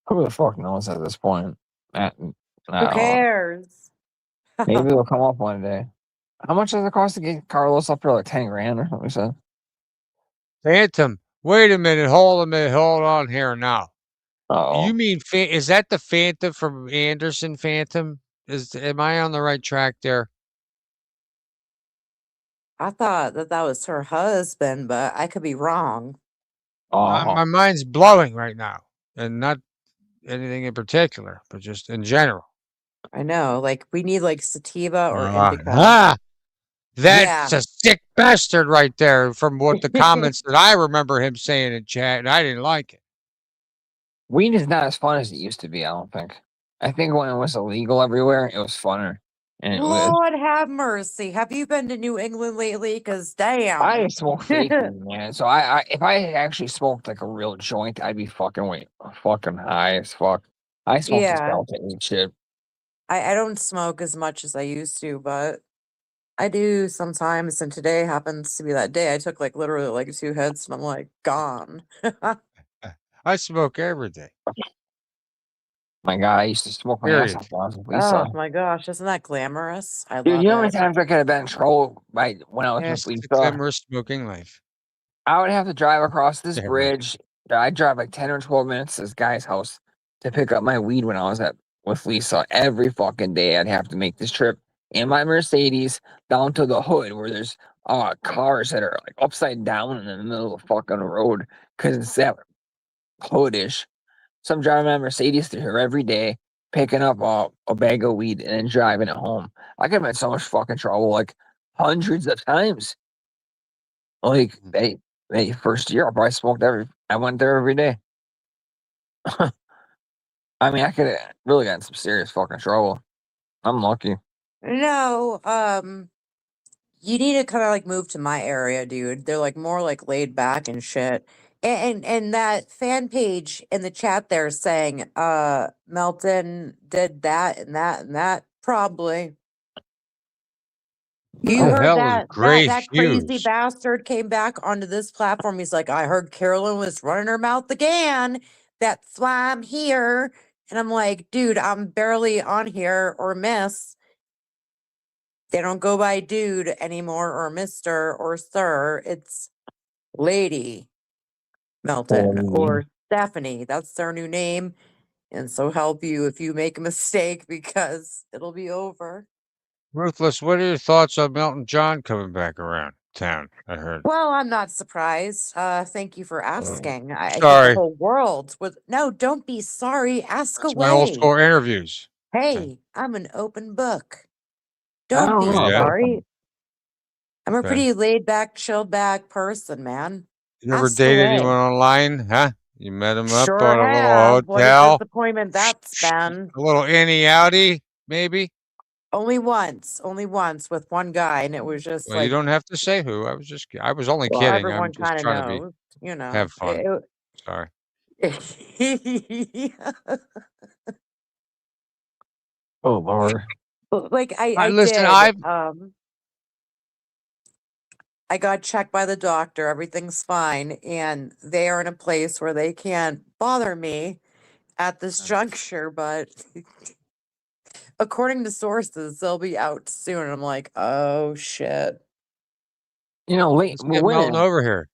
who the fuck knows at this point? I Who don't know. cares? Maybe it'll come up one day. How much does it cost to get Carlos up here? Like 10 grand or something? You said? Phantom. Wait a minute. Hold on here now. Oh, You mean is that the Phantom from Anderson Phantom? Am I on the right track there? I thought that was her husband, but I could be wrong. My mind's blowing right now, and not anything in particular, but just in general. I know, like we need like sativa or indica. That's a sick bastard right there. From what the comments that I remember him saying in chat, and I didn't like it. weed is not as fun as it used to be. I don't think. I think when it was illegal everywhere, it was funner. And it was. Lord have mercy. Have you been to New England lately? Because damn. I smoke fake weed, man. So I if I actually smoked like a real joint, I'd be fucking high as fuck. I smoke this Yeah. Delta 8 shit. I don't smoke as much as I used to, but I do sometimes. And today happens to be that day. I took like literally like 2 hits and I'm like gone. I smoke every day. My God, I used to smoke my ass Period. off when I was a police Oh officer. my gosh, isn't that glamorous? I Dude, love you know how many it. times I could have been in trouble when I was Yes, a police it's a officer? glamorous smoking life. I would have to drive across this Yeah, right. bridge I drive like 10 or 12 minutes to this guy's house to pick up my weed when I was with Lisa. Every fucking day I'd have to make this trip in my Mercedes down to the hood where there's cars that are like upside down in the middle of the fucking road because it's that hoodish. So I'm driving my Mercedes through here every day, picking up a bag of weed and then driving it home. I got in so much fucking trouble, like hundreds of times. Like they first year I probably smoked I went there every day. I mean, I could have really gotten some serious fucking trouble. I'm lucky. No, you need to kind of like move to my area, dude. They're like more like laid back and shit. And that fan page in the chat there saying, Melton did that and that and that. Probably. You Oh, heard hell is that Gray that crazy Hughes. bastard came back onto this platform. He's like, I heard Carolyn was running her mouth again. That's why I'm here. And I'm like, dude, I'm barely on here or miss. They don't go by dude anymore or mister or sir. It's Lady Melton or Stephanie. That's their new name. And so help you if you make a mistake because it'll be over. Ruthless, what are your thoughts on Melton John coming back around town? I heard. Well, I'm not surprised. Thank you for asking. I think the Sorry. whole world was no, don't be sorry. Ask That's my old away. school interviews. Hey, I'm an open book. I Don't don't be know. Yeah. sorry. I'm a Okay. pretty laid back, chilled back person, man. You never Ask dated away. anyone online, huh? You met him up Sure at a little have. What a hotel, disappointment that's been. a little innie outie, maybe. Only once with one guy, and it was just Well, you like, don't have to say who. I was only well, kidding. everyone I'm just kind of trying to be knows, you know. have fun. Sorry. Oh Lord. Like I Listen, did. I got checked by the doctor. Everything's fine, and they are in a place where they can't bother me at this juncture. But according to sources, they'll be out soon. I'm like, oh shit. You know, Let's get Melton over here.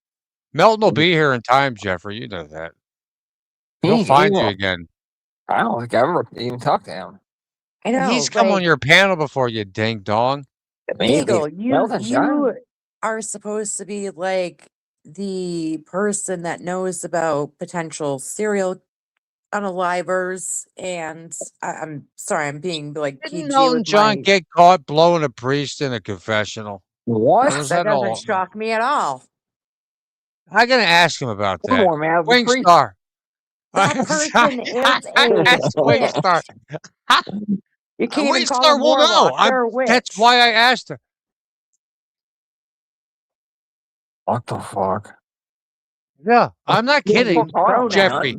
Melton will be here in time, Jeffrey. You know that. He'll find you again. I don't think I ever even talked to him. I know. He's come on your panel before, you ding dong. Eagle, you are supposed to be like the person that knows about potential serial unalivers, and I'm sorry, I'm being like Didn't PG Melton with John my. get caught blowing a priest in a confessional? What? Or was That that doesn't all? shock me at all. I'm gonna ask him about that. More mad with the priest. Wingstar. That person is Ask a witch. Wingstar. You can't even call Wingstar them will know. warlock. They're a witch. That's why I asked her. What the fuck? Yeah, I'm not kidding. Pronoun. Jeffrey,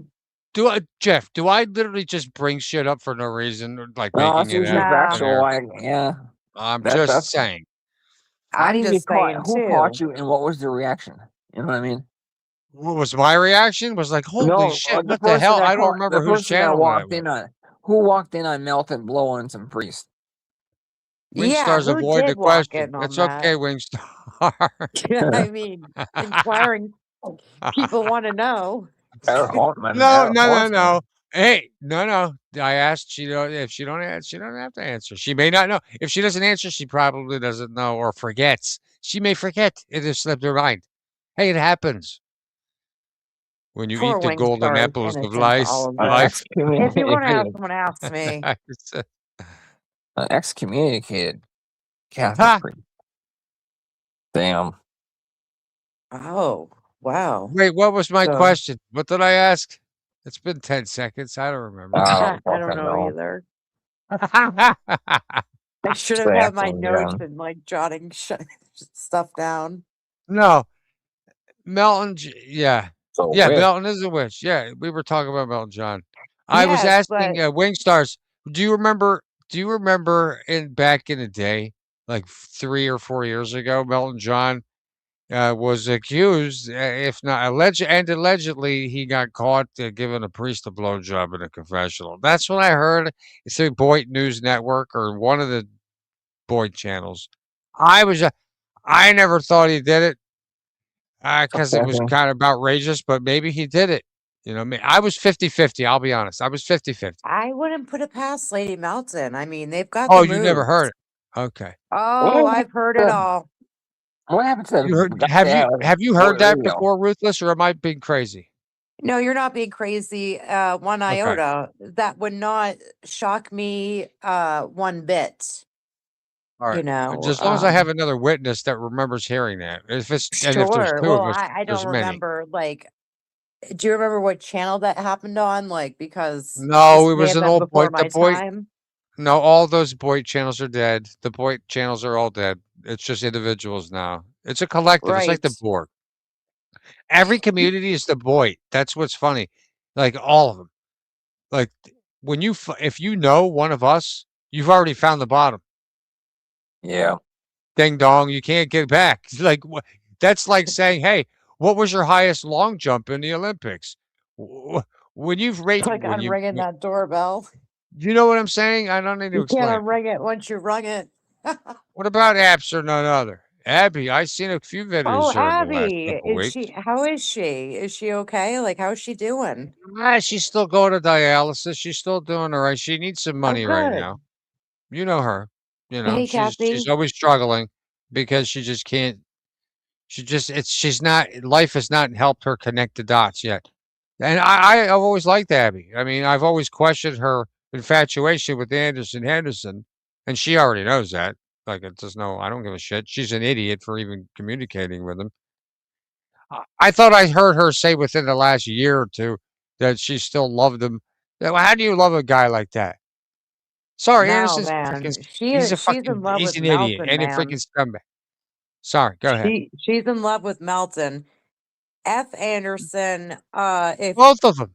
Jeff, do I literally just bring shit up for no reason, or like No, making that's it usually out? factual. Yeah. I'm That- just that's- saying. How I'm did you just get caught? saying, Who too. caught you, and what was the reaction? You know what I mean? What was my reaction? Was like, holy No, shit, what the person hell? that I don't caught- remember the whose person that channel that walked was. in on. Who walked in on Melton blowing some priest? Wingstar's who avoid the did walk question. in on It's that? okay, Wingstar. I mean, inquiring people want to know. No. Hey, no. I asked. She don't. If she don't answer, she don't have to answer. She may not know. If she doesn't answer, she probably doesn't know or forgets. She may forget. It has slipped her mind. Hey, it happens. When you Poor eat the golden Wingstar is apples of innocent to life, all of life. If you want to have someone ask me, Excommunicated Catholic Ha! priest. Damn. oh wow. Wait, what was my So- question? What did I ask? It's been 10 seconds. I don't remember. I don't know either. I should have had my notes and like jotting stuff down. No. Melton, yeah. So Yeah, witch. Melton is a witch. Yeah, we were talking about Melton John. I was Yes, asking but- Wingstars, do you remember back in the day, like 3 or 4 years ago, Melton John was accused, if not allegedly, he got caught giving a priest a blowjob in a confessional. That's what I heard. It's the Boyd News Network or one of the Boyd channels. I never thought he did it. Because it was Okay. kind of outrageous, but maybe he did it. You know, I was 50-50. I'll be honest. I was 50-50. I wouldn't put it past Lady Melton. I mean, they've got Oh, the you never heard moves. it? Okay. Oh, I've heard it all. What happened to You heard, the guy have that you had, like, have you boy heard that radio? before, Ruthless, or am I being crazy? No, you're not being crazy, one Okay. iota. That would not shock me, one bit. All You right. know, Just as long as I have another witness that remembers hearing that. If there's sure. two Well, of us, I there's don't many. remember. Like, do you remember what channel that happened on? Like, because No, this it may was have an been old boy. before The my boy. time. No, all those boy channels are dead. The boy channels are all dead. It's just individuals now. It's a collective. It's like the Right. Borg. Every community is the boy. That's what's funny. Like all of them. Like when if you know one of us, you've already found the bottom. Yeah. Ding dong, you can't get back. It's like that's like saying, "Hey, what was your highest long jump in the Olympics?" When you've It's rated, like unringing that doorbell. you know what I'm saying? I don't need to You can't explain. unring it once you rung it. What about apps or none other? Abby, I've seen a few videos Oh, here in the last Abby, couple is weeks. she? How is she? Is she okay? Like, how's she doing? She's still going to dialysis. She's still doing all right. She needs some Oh, money right good. now. You know her. You know, Hey, she's Kathy. always struggling because she just can't. She's not. Life has not helped her connect the dots yet. And I've always liked Abby. I mean, I've always questioned her infatuation with Anderson Henderson, and she already knows that. Like, it's just no, I don't give a shit. She's an idiot for even communicating with him. I thought I heard her say within the last year or two that she still loved him. Well, how do you love a guy like that? Sorry, No, Anderson's freaking. man. She's in love He's with an idiot Melton, and a freaking man. scumbag. Sorry, go ahead. She's in love with Melton. F. Anderson, if Both of them.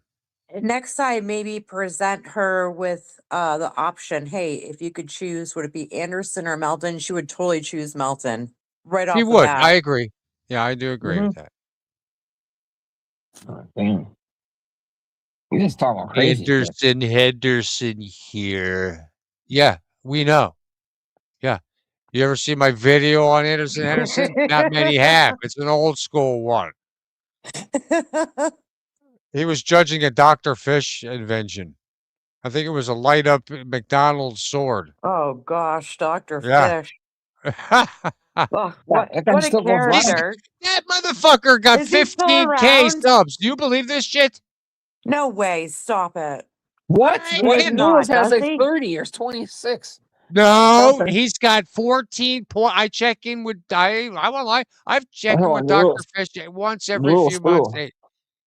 next time maybe present her with the option, hey, if you could choose, would it be Anderson or Melton? She would totally choose Melton right She off the would. I bat. agree. Yeah, I do agree with that. Oh, damn. You just talking about crazy shit. Henderson here. Yeah, we know. Yeah. You ever see my video on Anderson Henderson? Not many have. It's an old school one. He was judging a Dr. Fish invention. I think it was a light up McDonald's sword. Oh gosh, Dr. Yeah. Fish. Oh, what That guy a still goes live. character. That motherfucker got Is he still 15K around? subs. Do you believe this shit? No way, stop it. What? I What? cannot, Noodles has does like he? 30 or 26. No, Okay. he's got 14 point. I check in with I won't lie. I've checked in Oh, with Dr. Noodles. Fish once every Noodles few months. fool.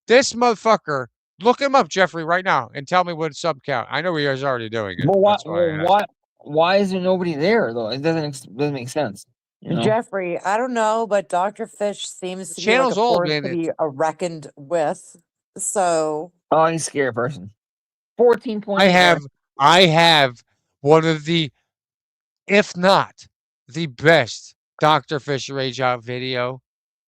This motherfucker, look him up, Jeffrey, right now, and tell me what sub count. I know he is already doing it. But That's why I asked. why is there nobody there though? It doesn't make sense. You know? Jeffrey, I don't know, but Dr. Fish seems The to be like channel's a old, force man. to be reckoned with. So Oh, he's a scary person. 14 points. I have one of the, if not the best Dr. Fish Rage Out video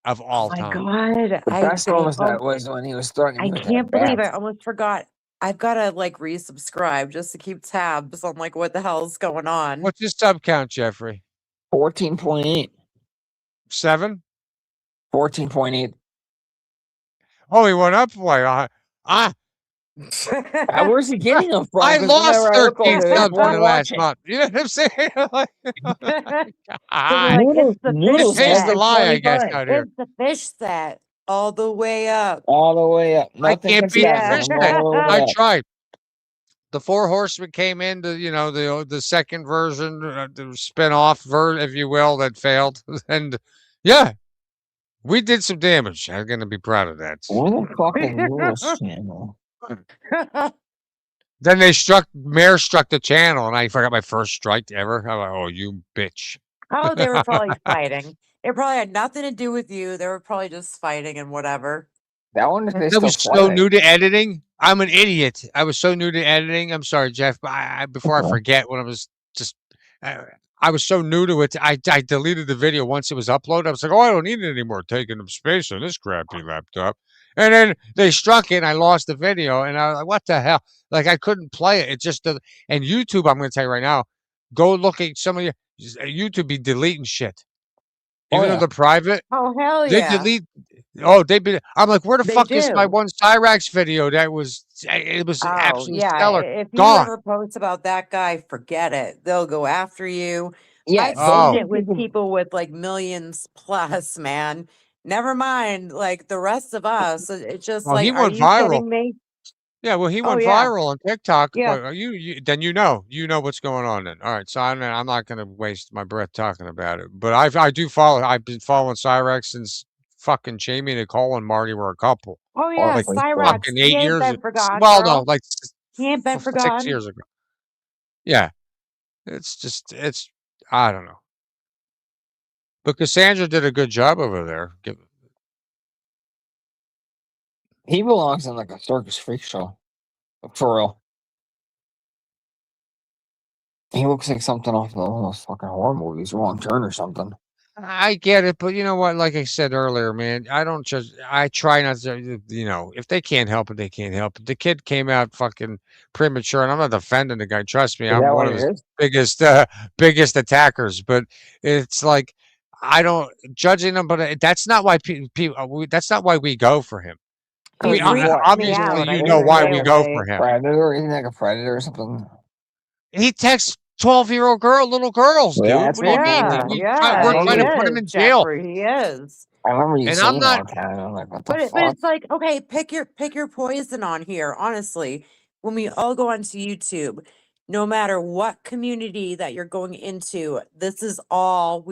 of all my time. God. The best one was when he was throwing. I can't believe I almost forgot. I've got to like resubscribe just to keep tabs on like what the hell's going on. What's his sub count, Jeffrey? 14.8. 7? 14.8. Oh, he went up. Why? Where's he getting them from? I 'Cause lost whenever I look 13 over there, subs there's in the one last watching. month. You know what I'm saying? Like, It's the Noodles fish pays set. the lie, I guess, 25. out here. It's the fish set all the way up. All the way up. I Nothing can't can beat stop the him. fish All set. the way I up. tried. The Four Horsemen came into, the second version, the spin-off version, if you will, that failed. And yeah, we did some damage. I'm going to be proud of that. What the fuck is Noodles channel? Then Mayor struck the channel, and I forgot my first strike ever. I'm like, oh, you bitch. Oh, they were probably fighting. It probably had nothing to do with you. They were probably just fighting and whatever. That one if they I still was so fighting. new to editing. I'm an idiot. I was so new to editing. I'm sorry, Jeff. But before I forget, when I was just, I was so new to it. I deleted the video once it was uploaded. I was like, oh, I don't need it anymore. Taking up space on this crappy laptop. And then they struck it, and I lost the video. And I was like, what the hell? Like, I couldn't play it. It just, and YouTube, I'm going to tell you right now, go look at some of your, YouTube be deleting shit. Even though they're private. Oh, hell They yeah. Oh, I'm like, where the They fuck is my do. one Cyrax video that was? It was Oh, absolutely yeah. stellar. If you Gone. ever post about that guy, forget it. They'll go after you. Yeah, I've those seen Oh, are it with people. people with like millions plus, man. Never mind, like the rest of us. It's just well, he like, are went you viral. kidding me? Yeah, well, he Oh, went yeah. viral on TikTok. Yeah. But then you know what's going on. Then all right, so I'm not going to waste my breath talking about it. But I do follow. I've been following Cyrex since fucking Jamie, Nicole, and Marty were a couple. Oh, yeah. Like Honestly, so Cyrax, fucking he 8 ain't years. been forgot, Well, no, girl. like He ain't been 6 forgotten. years ago. Yeah, it's I don't know. But Cassandra did a good job over there. he belongs in like a circus freak show. For real. He looks like something off one of those fucking horror movies, Wrong Turn or something. I get it, but you know what? Like I said earlier, man, I don't just. I try not to. If they can't help it, they can't help it. The kid came out fucking premature, and I'm not defending the guy. Trust me, Is I'm that one what of it his is? biggest attackers. But it's like I don't judging him, but that's not why people. That's not why we go for him. He He's what? freaks me He's Obviously, out. I you need know to why like stay we a go for away. him. predator. Isn't he like a predator or something? He texts 12-year-old little girls, Yeah, dude. that's What do you what mean? Yeah, I yeah, We're he trying to remember. put him is, in jail, Jeffrey. He is. I remember you and I'm saying that not. one time. I'm like, what the But fuck? it's like, okay, pick your poison on here. Honestly, when we all go onto YouTube, no matter what community that you're going into, this is all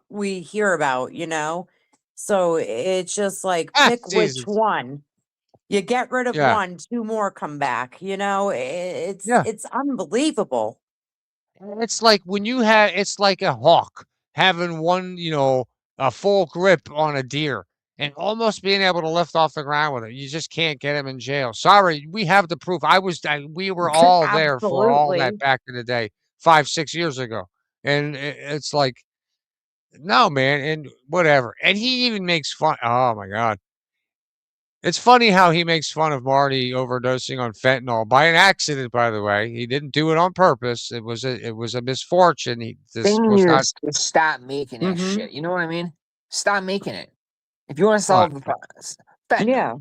we hear about, you know. So it's just like pick which Jesus. one. You get rid of Yeah, one, two more come back. You know, yeah. it's unbelievable. It's like when you have it's like a hawk having a full grip on a deer and almost being able to lift off the ground with it. You just can't get him in jail. Sorry, we have the proof. We were all there for all that Absolutely. back in the day, 5, 6 years ago. And it's like, no, man, and whatever. And he even makes fun. Oh my God. It's funny how he makes fun of Marty overdosing on fentanyl by an accident, by the way. He didn't do it on purpose. It was a misfortune. They This need was to not stop making that Mm-hmm. shit. You know what I mean? Stop making it. If you want to what. solve the fentanyl, Yeah.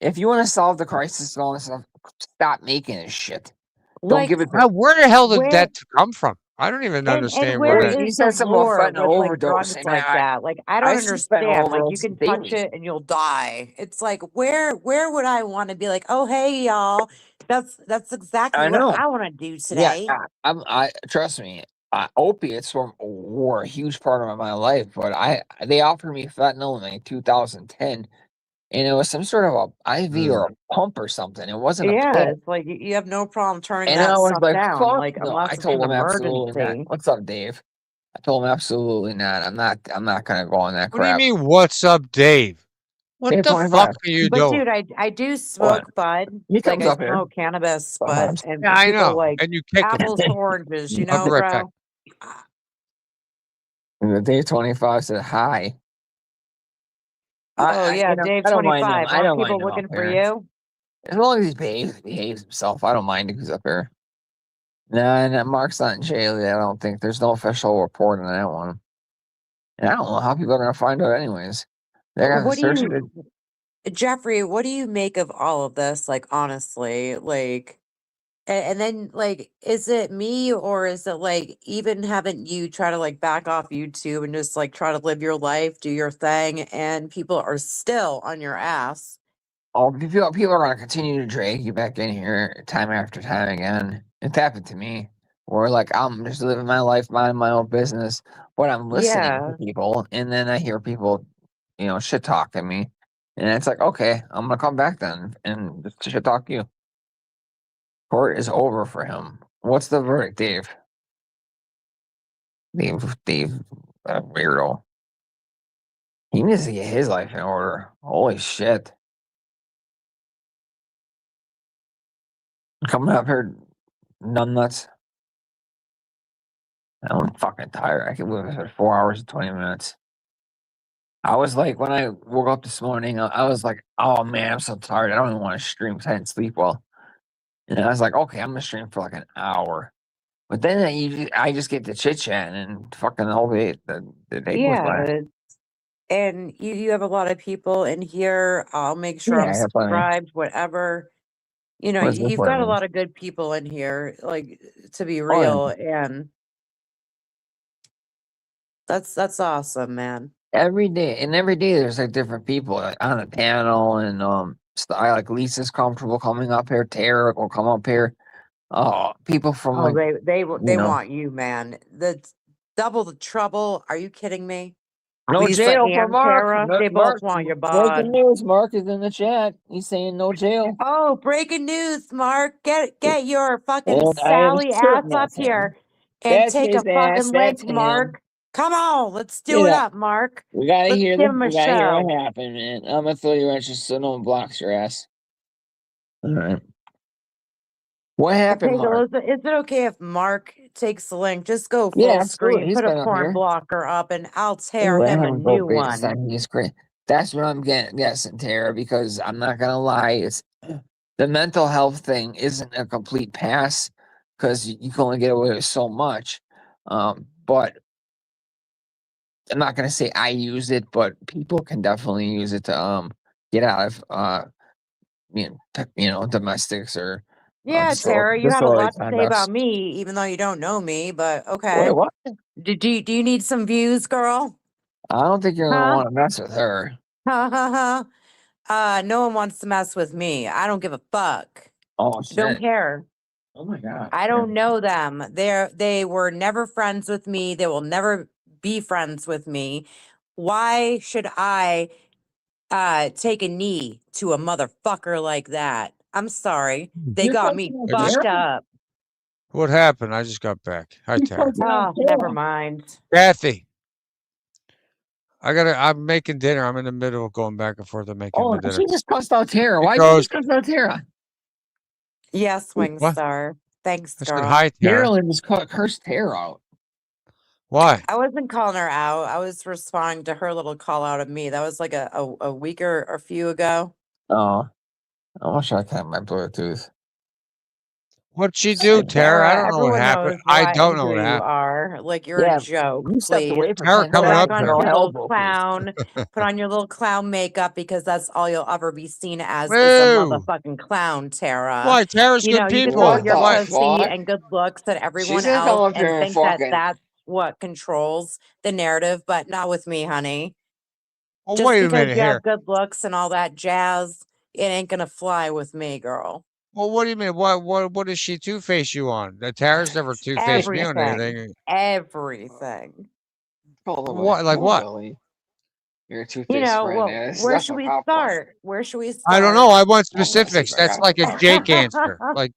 if you want to solve the crisis and all this stuff, stop making this shit. Don't Like, give it to. How, where the hell did where that come from? I don't even and understand where where Well, that. he is the said something about lure fentanyl with like overdose, drugs and like I that? Like, I I don't see fentanyl understand. Like, you overdose can touch daily. it and you'll die. It's like, where would I want to be like, oh hey y'all, that's exactly I what know. I want to do Yeah, today. I trust me. Opiates were a huge part of my life, but they offered me fentanyl in like 2010, and it was some sort of a IV or a pump or something. It wasn't a Yeah, pill. it's like you have no problem turning And I that was stuff like, down, "Fuck like no!" I unless it's told an him absolutely not. emergency. What's up, Dave? I told him absolutely not. I'm not gonna go on that What do you crap. mean, what's up, Dave? What Dave the 25. fuck are you But doing? dude, I do What? smoke bud. He Like comes I up here smoke cannabis, but sometimes. and Yeah, I people know. like And you kick him. apples to oranges, you I'll be know, right back. bro. And the Dave 25 said hi. Oh yeah, I don't mind him. 25. I Aren't don't mind people him up looking for here. you? As long as he behaves himself, I don't mind if he's up here. Nah, and Mark's not in jail yet. I don't think there's no official report on that one. And I don't know how people are gonna find out anyways. They're gonna have What to do search it. you, Jeffrey, what do you make of all of this? Like, honestly, like, and then, like, is it me or is it like even haven't you try to like back off YouTube and just like try to live your life, do your thing, and people are still on your ass? Oh, people are gonna continue to drag you back in here time after time again. It's happened to me. Where like I'm just living my life, minding my own business, but I'm listening to Yeah. people, and then I hear people, shit talk at me, and it's like, okay, I'm gonna come back then and just shit talk you. Court is over for him. What's the verdict, Dave? Dave, weirdo. He needs to get his life in order. Holy shit. Coming up here, numbnuts. I'm fucking tired. I could live for 4 hours and 20 minutes. I was like, when I woke up this morning, I was like, oh man, I'm so tired. I don't even want to stream because I didn't sleep well. And I was like, okay, I'm going to stream for like an hour. But then I just get to chit chatting and fucking the whole day, the day goes by. Yeah. And you have a lot of people in here. I'll make sure Yeah, I'm I have plenty. subscribed, whatever. You know, What's you've got a important? lot of good people in here, like, to be Oh, yeah. real, and that's awesome, man. Every day there's like different people like, on the panel, and I like Lisa's comfortable coming up here. Tara will come up here. People from Oh, like they you know, want you, man. That's double the trouble. Are you kidding me? no Lisa jail for and Mark. Tara, they Mark, both want your breaking bod. news. Mark is in the chat. He's saying no jail. Oh, breaking news, Mark. Get your fucking And I am Sally ass certain up that's him. here and That's take his a ass. fucking That's lick, him. Mark. Come on, let's do Get it up. up, Mark. We gotta Let's hear give him a we gotta hear show. what happened, man. I'm gonna throw you right just so no one blocks your ass. All right. What happened, Okay, so Mark? is it okay if Mark takes the link? Just go Yeah, full absolutely. screen, He's put a been up porn here. blocker up, and I'll tear Let him a him go new big this one. time. He's great. That's what I'm guessing, Tara, because I'm not gonna lie, it's the mental health thing isn't a complete pass because you can only get away with so much. But I'm not gonna say I use it, but people can definitely use it to get out of domestics or Yeah, Tara, you had a disorderly lot to say conducts. about me, even though you don't know me, but Wait, okay. what? Do you need some views, girl? I don't think you're gonna Huh? want to mess with her. Ha ha ha. No one wants to mess with me. I don't give a fuck. Oh Don't shit! care. Oh my god! I don't know them. They were never friends with me. They will never be friends with me. Why should I take a knee to a motherfucker like that? I'm sorry. They You're got me fucking fucked Tara? up. What happened? I just got back. Hi, You Tara. fucking Oh, Tara. never mind. Kathy. I'm making dinner. I'm in the middle of going back and forth and making Oh, the dinner. she just cussed out Tara. Why did you goes- just cuss out Tara? Yes, What? Wingstar. Thanks, I said girl. hi, Tara. Carolyn just cursed Tara out. Why? I wasn't calling her out. I was responding to her little call out of me. That was like a week or a few ago. Oh, I wish I had my Bluetooth. What'd she do, Tara? I don't know what everyone happened. knows I what don't know who what you happened. are. Like, you're Yeah, a joke. you stepped Please. away for Tara 10 coming Put up on here. your little elbow, please. clown. Put on your little clown makeup, because that's all you'll ever be seen as is a Whoa. motherfucking clown, Tara. Why? Tara's You good know, you can people. throw What your the pussy fuck? and good looks at everyone She's gonna come else up here and and think that fucking. that's what controls the narrative, but not with me, honey. Well, Just wait a because minute you here. have good looks and all that jazz, it ain't gonna fly with me, girl. Well, what do you mean? What does she two-face you on? Tara's never two-faced me on anything. Everything. What? Like what? You're a You two-faced know, friend. well, Yeah, where should we start? Where should we start? I don't know. I want Oh, specifics. secret. That's like a Jake answer. Like,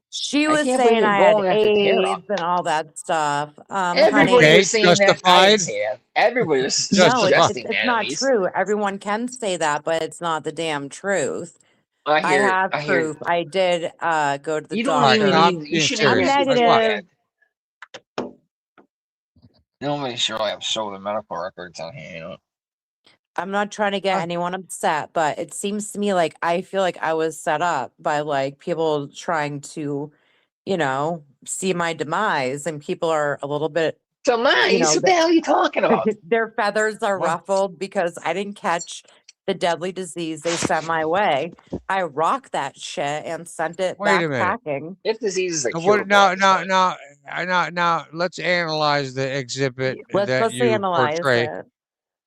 She I was can't believe saying you're I had going after Tara. AIDS and all that stuff. Everybody Honey, Okay, was saying that. I justified. didn't say that. Everybody was no, suggesting it's that. not At least. true. Everyone can say that, but it's not the damn truth. I hear. have I hear. proof. I did go to the You doctor. don't even I'm need. You being shouldn't even serious. have to Like do what? that. Nobody should really have to show the medical records on here. You know. I'm not trying to get anyone upset, but it seems to me like I feel like I was set up by like people trying to, you know, see my demise, and people are a little bit, Demise? What the hell are you talking about? their feathers are What? ruffled because I didn't catch the deadly disease they sent my way. I rocked that shit and sent it Wait a minute. backpacking. If disease is a What? Now, let's analyze the exhibit that Let's you analyze portray. it.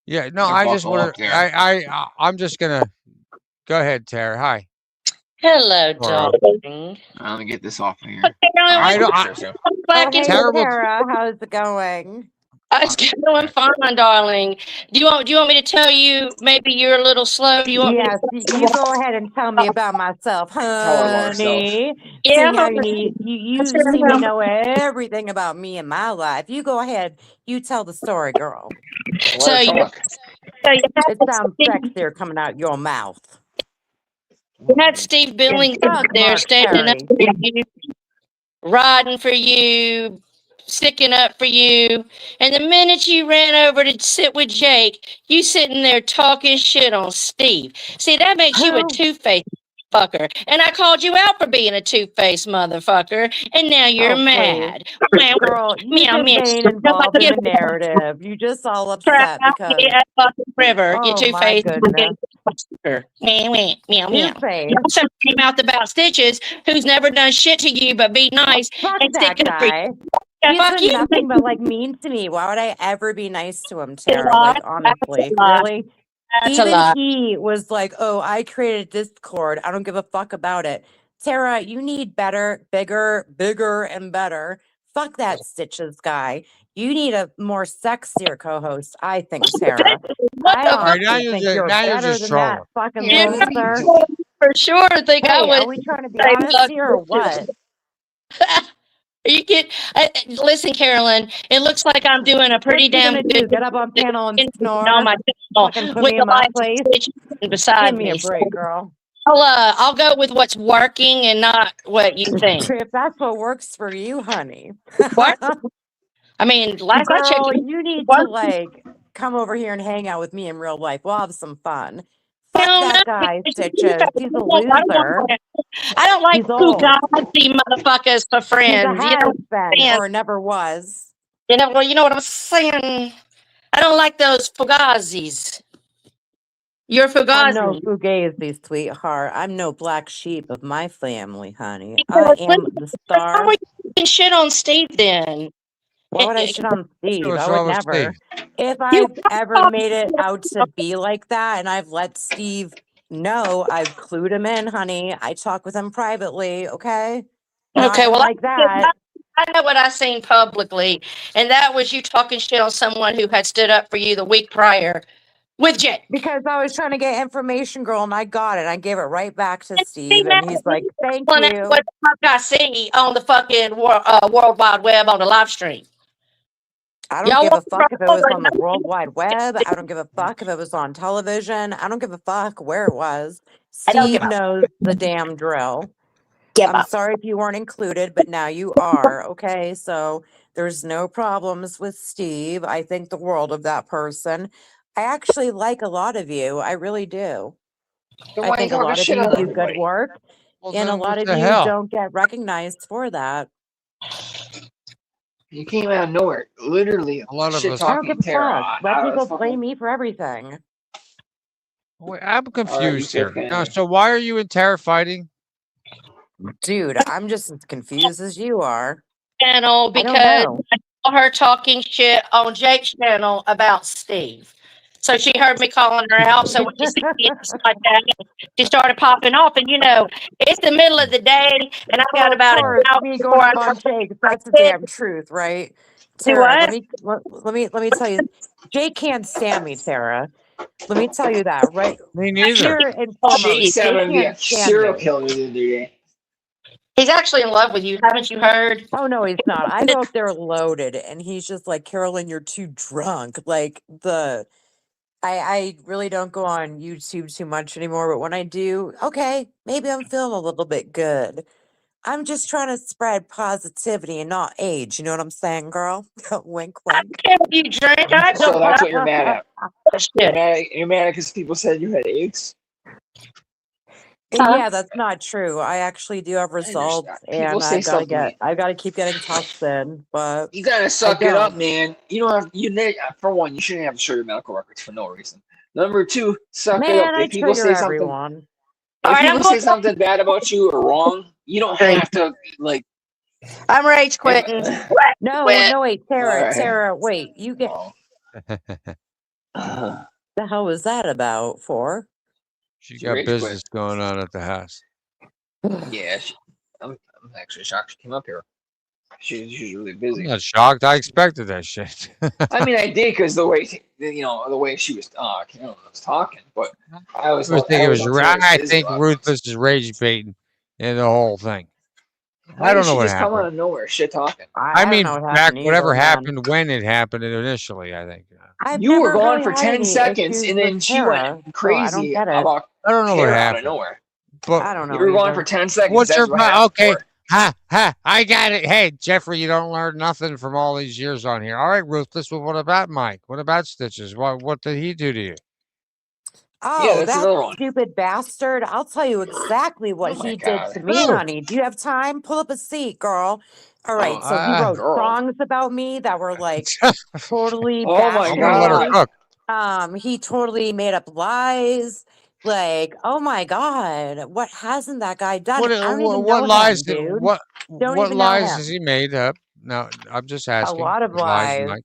Yeah, no, You I just buckle want up to. there. I'm just gonna go ahead, Tara. Hi. Hello, Laura. darling. Let me get this off of here. I don't. Oh, hey, Terrible. Tara, how's it going? It's going fine, darling. Do you want me to tell you? Maybe you're a little slow. Do you want Yes, me you go ahead and tell me about myself, Tell her about herself. honey. Yeah, Seeing how honey. you seem to know everything about me and my life. You go ahead, you tell the story, girl. So you It sounds sexier coming out your mouth. had Steve Billings up there Mark standing up Perry. for you, riding for you, sticking up for you. And the minute you ran over to sit with Jake, you sitting there talking shit on Steve. See, that makes you a Who? two-faced motherfucker. And I called you out for being a two-faced motherfucker, and now you're Oh, please. mad. Meow, Girl, you meow, just meow. ain't involved Nobody in the gives a fuck. narrative. You just all Try upset out because, the fucking river, you oh my two-faced goodness. motherfucker. Meow, meow, meow, meow. Two-Face. You also came out about Stitches, who's never done shit to you but be nice Fuck and that stick up for you. guy. Yeah, He's fuck been you. nothing but like mean to me. Why would I ever be nice to him, That's a Tara? lie. Like, That's a honestly, lie. really? That's a Even lie. he was like, oh, I created Discord. I don't give a fuck about it. Tara, you need better, bigger, and better. Fuck that Stitches guy. You need a more sexier co-host, I think, Tara. What I the All right, fuck? now honestly you're think just, you're now you're better just than that trolling. fucking Yeah, what are you loser. doing? For sure think I Hey, are would we trying to be say honest fuck here or Stitches. what? You get listen, Carolyn. It looks like I'm doing a pretty What you damn gonna good do? Get up on panel and on snore? my channel Fucking put with me the in my likes of place? Stitches Give beside me a me. So break, girl. I'll go with what's working and not what you think. If that's what works for you, honey. What? I mean, last I checked, Girl, you you need what? to like come over here and hang out with me in real life. We'll have some fun. Fuck Hell no, that guy, Stitches. He's a I loser. don't like He's old. fugazi motherfuckers for He's a friends. You know what I'm has-been saying? or never was. Well, you know what I'm saying. I don't like those fugazis. You're I'm no fugazi. fugazi, sweetheart. I'm no black sheep of my family, honey. Well, I am the how star. are you talking shit on Steve then? Why would I shit on Steve? What's I would wrong with never. Steve? If You I've ever made it out to be like that and I've let Steve know, I've clued him in, honey. I talk with him privately, okay? Not okay? in Well, like that. I know what I seen publicly, and that was you talking shit on someone who had stood up for you the week prior with Jake. Because I was trying to get information, girl, and I got it. I gave it right back to And Steve, and he's like, thank Well, that's you. what the fuck I see on the fucking World Wide Web on the live stream. I don't Y'all give a want fuck if it was on the to World Wide Web. I don't give a fuck if it was on television. I don't give a fuck where it was. I don't give Steve a knows the damn drill. give I'm up. sorry if you weren't included, but now you are. Okay. So there's no problems with Steve. I think the world of that person. I actually like a lot of you. I really do. Then I why you think a talking lot of shit you on do good everybody? work, Well, and a then lot what of the you hell? don't get recognized for that. You came out of nowhere, literally A lot of shit us. I don't talking give a Tara fuck. Let out of people fucking. blame me for everything. Wait, I'm All right, you confused here. fifth Now, guy. so why are you and Tara fighting? Dude, I'm just as confused as you are. Channel I don't because know. I saw her talking shit on Jake's channel about Steve. So she heard me calling her out. So when she see me like that, she started popping off. And you know, it's the middle of the day, and I've Well, got of about an course, hour me before going I up go on to Jake, my that's the kid. damn truth, right? Do Tara, what? let me tell you, Jake can't stand me, Tara. Let me tell you that, right? Me neither. Pure and Jake foremost, said Jake I'm gonna be a can't stand serial me. killer the other day. He's actually in love with you. Haven't you heard? Oh no, he's not. I go up there loaded, and he's just like, Carolyn, you're too drunk. Like I really don't go on YouTube too much anymore, but when I do, okay, maybe I'm feeling a little bit good. I'm just trying to spread positivity and not age. You know what I'm saying, girl? Wink, I wink. don't care if you drink. I So don't that's what you're mad at. give a shit. You're mad because people said you had AIDS. Huh? Yeah, that's not true. I actually do have I results, understand. People and say stuff to me. I've got to keep getting tested, but You gotta I suck it up, don't. man. You don't have for one, you shouldn't have to show your medical records for no reason. Number two, suck it up. Man, I If people trigger say something, everyone. All if right, I'm people say going. something bad about you or wrong, you don't have to like. I'm rage quitting. No, Quit. no, wait, Tara, Alright. Tara, wait, you get Oh. the hell was that about for? She She got rage quit. business going on at the house. Yeah, I'm actually shocked she came up here. She's really I'm busy. not shocked. I expected that shit. I mean, I did because the way the way she was talking, but I always I thought think it was. I busy think a lot of Ruthless is rage baiting in the whole thing. Why I don't did know she what just come out happened. of nowhere, shit talking? I I don't mean, know what back happened whatever either, man. happened when it happened initially. I think. I've You were never gone really for had 10 any seconds, issues and then with she went Tara, so I don't crazy get it. about I don't know what Tara out of happened. nowhere. I But don't You know were gone either. for 10 seconds. what's That's your what happened. okay? For. Ha! I got it. Hey, Jeffrey, you don't learn nothing from all these years on here. All right, Ruthless. Well, what about Mike? What about Stitches? What did he do to you? Oh, that's that another one. stupid bastard. I'll tell you exactly what Oh my he did God. to me, Oh. honey. Do you have time? Pull up a seat, girl. All right, Oh, so he wrote girl. songs about me that were like totally Oh my I'm gonna let her bashing me. cook. He totally made up lies. Like, oh my God, what hasn't that guy done? I don't even What know lies? him, dude. What Don't what even know lies has him. he made up? No, I'm just A asking. lot of What lies lies. like?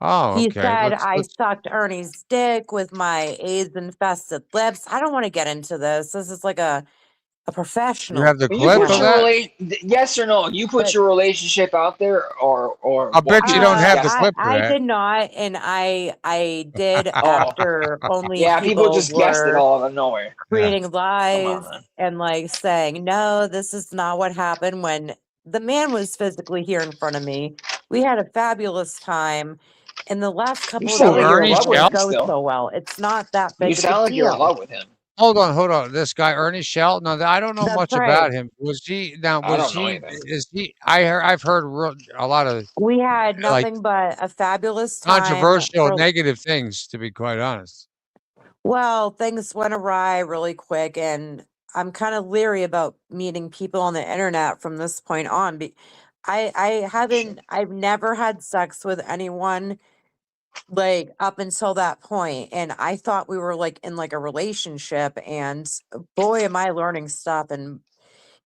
Oh, He okay. said Let's I let's. sucked Ernie's dick with my AIDS infested lips. I don't want to get into this. This is like a You professional. have the You clip put of your that? yes or no? You put But your relationship out there, or I'll what? bet You you were don't just have the guessing. clip of I that. did not, and I did Oh, after only yeah. People people just guessed it were all out of nowhere. Yeah. creating Come on, lies man. and like saying, no, this is not what happened when the man was physically here in front of me. We had a fabulous time. And the last You couple of sound Who, like days you're in Ernie love with didn't Shell? him go still. so well. It's not that You big of a sound like you're in deal. love with him. Hold on. This guy Ernie Shell. No, I don't know That's much right. about him. Was he now? I Was don't know he? anything. Is he? I've heard a lot of We had like nothing but a fabulous time controversial, for, negative things. To be quite honest. well, things went awry really quick, and I'm kind of leery about meeting people on the internet from this point on. I've never had sex with anyone like up until that point, and I thought we were like in like a relationship, and boy, am I learning stuff. And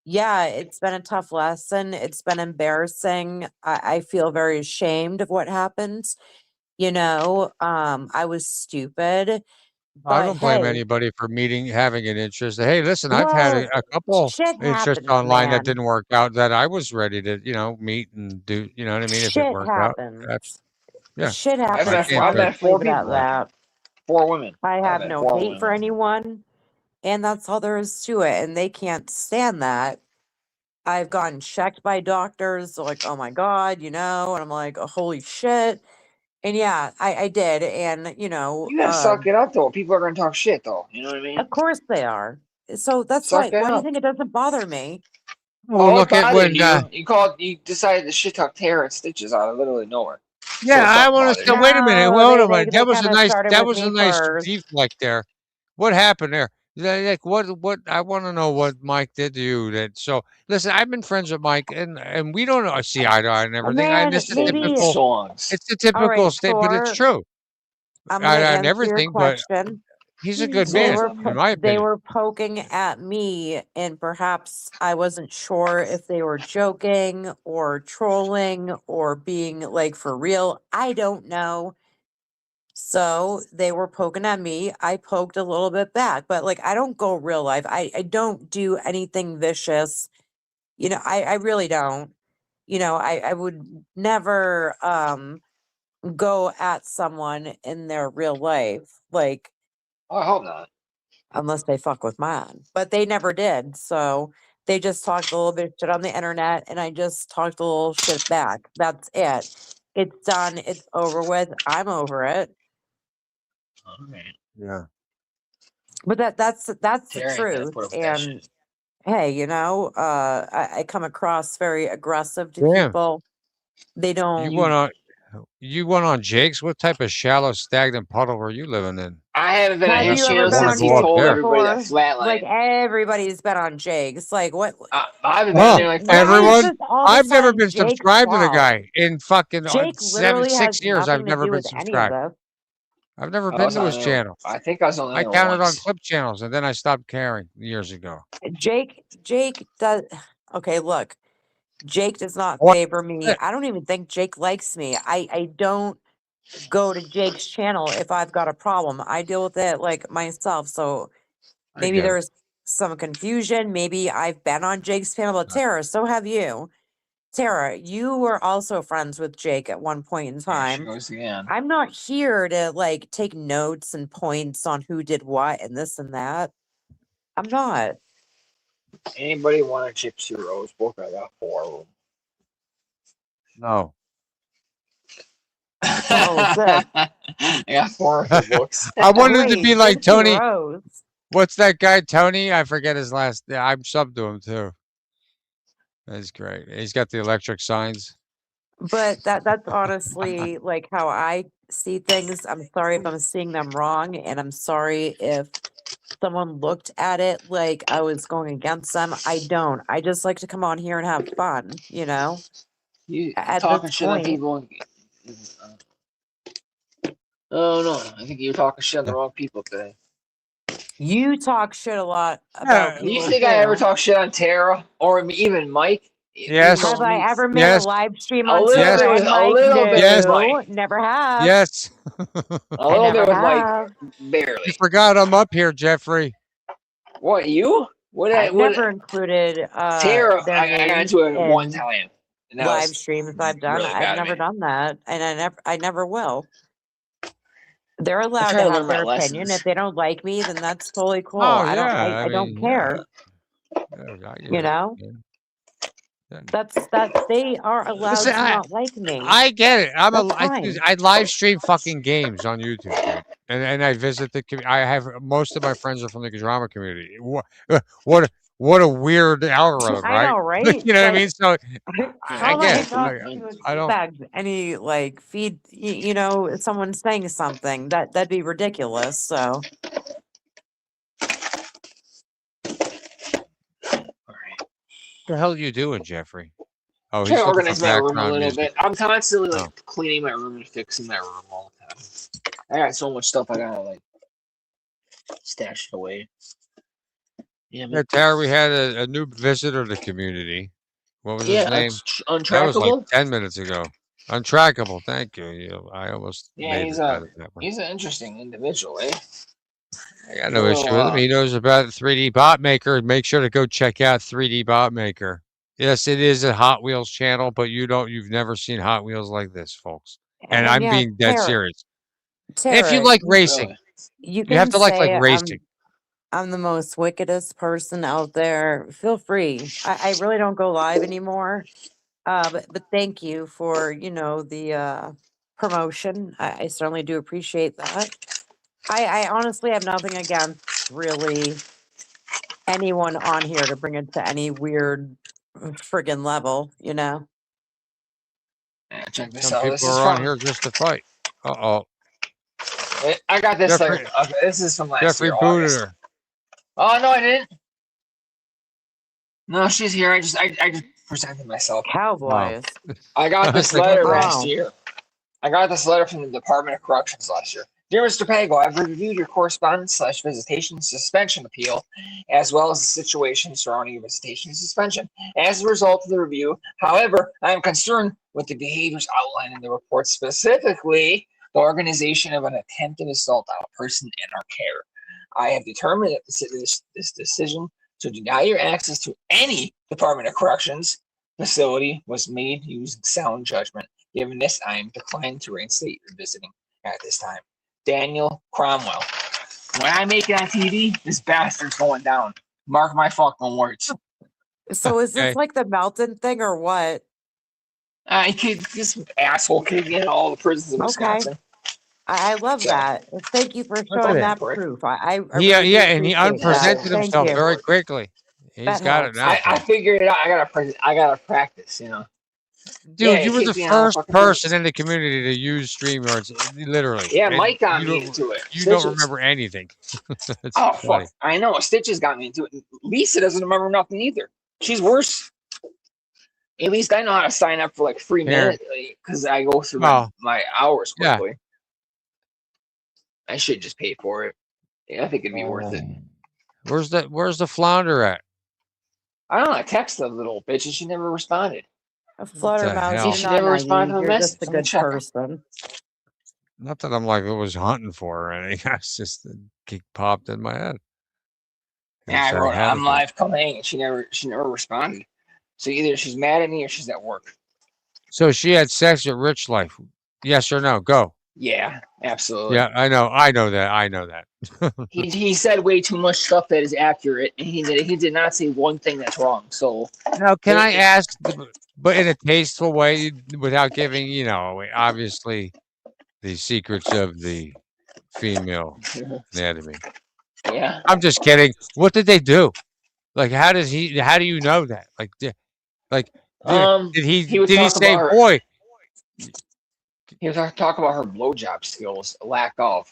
yeah, it's been a tough lesson. It's been embarrassing. I feel very ashamed of what happened. I was stupid, I but don't blame hey, anybody for having an interest. Hey, listen, I've had well, a couple shit interests happens, online that man. didn't work out that I was ready to, meet and do, you know what I mean? If it Shit worked out. happens. Yeah, Shit I've I met happens. can't I've I'll judge. met just leave four it at people, that. 4 women. I I've have met no 4 hate for women. anyone, and that's all there is to it. And they can't stand that. I've gotten checked by doctors, like, oh my God, and I'm like, oh, holy shit. And yeah, I did. And, You gotta suck it up though. People are gonna talk shit though. You know what I mean? of course they are. So that's Suck it why do you up. think it doesn't bother me? Oh, Oh, it look at bothered when, you. You decided to shit talk Tara and Stitches out of literally nowhere. yeah, So I something want to bothered say, you. wait a minute, No, hold they on a they minute. they kind of started That with was a me nice first. deflect there. What happened there? Like, what, I want to know what Mike did to you so, listen, I've been friends with Mike and we don't see eye to eye and everything. Man, It's a Sing maybe, songs. it's a all right, typical state, but it's Thor, true. I'm gonna And answer your everything, but question. he's a good They man, were in my they opinion. were poking at me, and perhaps I wasn't sure if they were joking or trolling or being like for real. I don't know. So they were poking at me. I poked a little bit back, but like I don't go real life. I don't do anything vicious. I really don't. I would never go at someone in their real life. Like Oh, I hope not. unless they fuck with mine. But they never did. So they just talked a little bit of shit on the internet and I just talked a little shit back. That's it. It's done. It's over with. I'm over it. Alright. Yeah. But that's the Tara ain't gonna truth. put up with that shit. And hey, I come across very aggressive to Damn. people. They You don't went on Jake's? What type of shallow, stagnant puddle were you living in? I haven't been on have his you ever channel been Wanna since on he go up Jake's told there. everybody that before? Like flatline. everybody's been on Jake's. Like what I haven't been on Oh, there like 5 why is years. everyone? this all of a I've never sudden been Jake's subscribed to the fault? guy in fucking Jake literally has 6 years. I've nothing to never do been with any of subscribed. this. I've never I been was to on his there. channel. I think I was on I there counted on once. clip channels and then I stopped caring years ago. Jake does okay, look. Jake does not What? favor me. I don't even think Jake likes me. I don't go to Jake's channel if I've got a problem. I deal with it like myself. So I maybe get it. there's some confusion. Maybe I've been on Jake's channel, but Tara, so have you. Tara, you were also friends with Jake at one point in There she time. goes again. I'm not here to like take notes and points on who did what and this and that. I'm not. Anybody want a chip Rose book? I got 4 of them. No. Oh, good. I got 4 of the books. I wanted to Wait, be like Gypsy Tony. Rose. What's that guy, Tony? I forget his last. I'm sub to him too. That's great. He's got the electric signs. But that's honestly like how I see things. I'm sorry if I'm seeing them wrong, and I'm sorry if someone looked at it like I was going against them. I don't. I just like to come on here and have fun, you know? You At talking this shit on point, people. Oh no, I think you're talking shit on the wrong people today. you talk shit a lot about Yeah. Do you people think I ever too. talk shit on Tara or even Mike? Yes. Have I ever made Yes. a live stream A on little Yes. Tara bit and with Mike? a little bit with No, Mike. never have. Yes. A I little never bit with Mike, have. You barely. forgot I'm up here, Jeffrey. What you? I've never included Tara, their I got names into it one in time. And that live was streams I've done. really I've bad of never me. done that, and I never will. They're I allowed try to to have learn my their opinion. lessons. If they don't like me, then that's totally cool. Oh I yeah. I don't mean, care. yeah, I get You it. know, Yeah. that's they are allowed Listen, to not like me. I get it. That's I fine. live stream fucking games on YouTube, dude. And I visit I have most of my friends are from the drama community. What a weird algorithm, I right? know, right? You know what I Like, mean? So how I am get I it. not Like, to I don't. expect any like feed? You know, someone saying something that'd be ridiculous. So What the hell are you doing, Jeffrey? Oh, Try he's to looking for organize my room a background little music. bit. I'm constantly Oh. like cleaning my room and fixing my room all the time. I got so much stuff I gotta like stash it away. Yeah, Yeah, Tara, we had a new visitor to the community. What was his yeah, name? that's That was like untrackable. 10 minutes ago. Untrackable. Thank you. I almost Yeah, made he's it out of that one. an interesting individual, eh? I got no issue with him. He knows about 3D Bot Maker. Make sure to go check out 3D Bot Maker. Yes, it is a Hot Wheels channel, but you've never seen Hot Wheels like this, folks. And I'm yeah, being dead serious. If you Tara, like racing, you you have can to like say racing. I'm the most wickedest person out there. Feel free. I really don't go live anymore. But thank you for, you know, the promotion. I certainly do appreciate that. I honestly have nothing against really anyone on here to bring it to any weird friggin' level, you know? Yeah, check this Some out. This people is are on from. here just to fight. Uh-oh. I got this Jeffrey, like. Okay, this is from last Jeffrey year, booted August. her. Oh no, I didn't. No, she's here. I just presented myself. Cowboys. I got this Like, what letter the last hell? year. I got this letter from the Department of Corrections last year. Dear Mr. Pago, I've reviewed your correspondence / visitation suspension appeal, as well as the situation surrounding your visitation suspension. As a result of the review, however, I am concerned with the behaviors outlined in the report, specifically the organization of an attempted assault on a person in our care. I have determined that this decision to deny your access to any Department of Corrections facility was made using sound judgment. Given this, I am declining to reinstate your visiting at this time. Daniel Cromwell. When I make it on TV, this bastard's going down. Mark my fucking words. So is Okay. this like the Melton thing or what? This asshole could get in all the prisons in Wisconsin. I love So- that. Thank you for at showing it. that proof. I Yeah, really do yeah, and he appreciate that. unpresented Thank himself you. very quickly. He's That got it helps. now. I figured it out. I gotta practice, you know. Dude, Yeah, you were kicked the me out of first fucking person in the community to use StreamYards, literally. Yeah, And Mike got you me don't- into it. You don't Stitches. remember anything. It's Oh funny. fuck! I know. Stitches got me into it. Lisa doesn't remember nothing either. She's worse. At least I know how to sign up for like free Here. minute because I go through Oh. my hours Yeah. quickly. I should just pay for it. Yeah, I think it'd be worth it. Where's the flounder at? I don't know. I texted the little bitch and she never responded. A flutter the mouse. hell? You're She not never responded to naive. the You're just a message. Let me good check 'em. person. Not that I'm like I was hunting for her or anything. It's just a kick popped in my head. Yeah, I So wrote had I'm it. live, come hang, and she never responded. So either she's mad at me or she's at work. So she had sex with Rich Life. Yes or no? Go. Yeah, absolutely. Yeah, I know that. He said way too much stuff that is accurate, and he did not say one thing that's wrong. So Now, can I ask, but in a tasteful way, without giving, obviously, the secrets of the female anatomy? yeah, I'm just kidding. What did they do? Like, how do you know that? Like, did he would talk say, about her. boy? He was talking about her blowjob skills, lack of.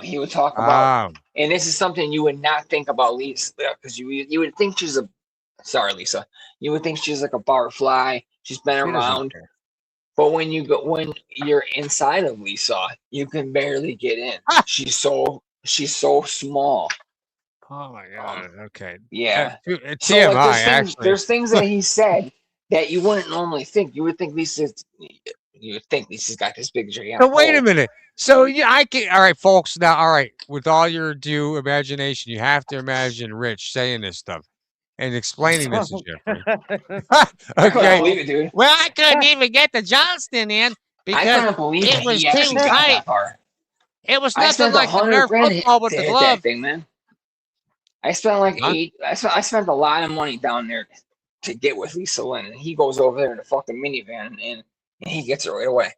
He would talk about, Oh, and this is something you would not think about Lisa, because you would think she's a, sorry, Lisa, you would think she's like a barfly. She's been she doesn't around, care. but when you're inside of Lisa, you can barely get in. Ah! She's so small. Oh my God. Okay. Yeah. So TMI, like actually. there's things that he said that you wouldn't normally think. You would think Lisa's got this big gigantic. So wait a minute. So yeah, I can. All right, folks. Now, all right. With all your due imagination, you have to imagine Rich saying this stuff and explaining this to Jeffrey. I couldn't Okay. believe it, dude. Well, I couldn't even get the Johnston in I because couldn't believe it that was he too actually got tight. that far. It was I nothing spent like the Nerf $100,000 football with to the hit glove. that thing, man. I spent like Huh? I spent a lot of money down there to get with Lisa Lynn, and he goes over there in a fucking minivan and he gets it right away.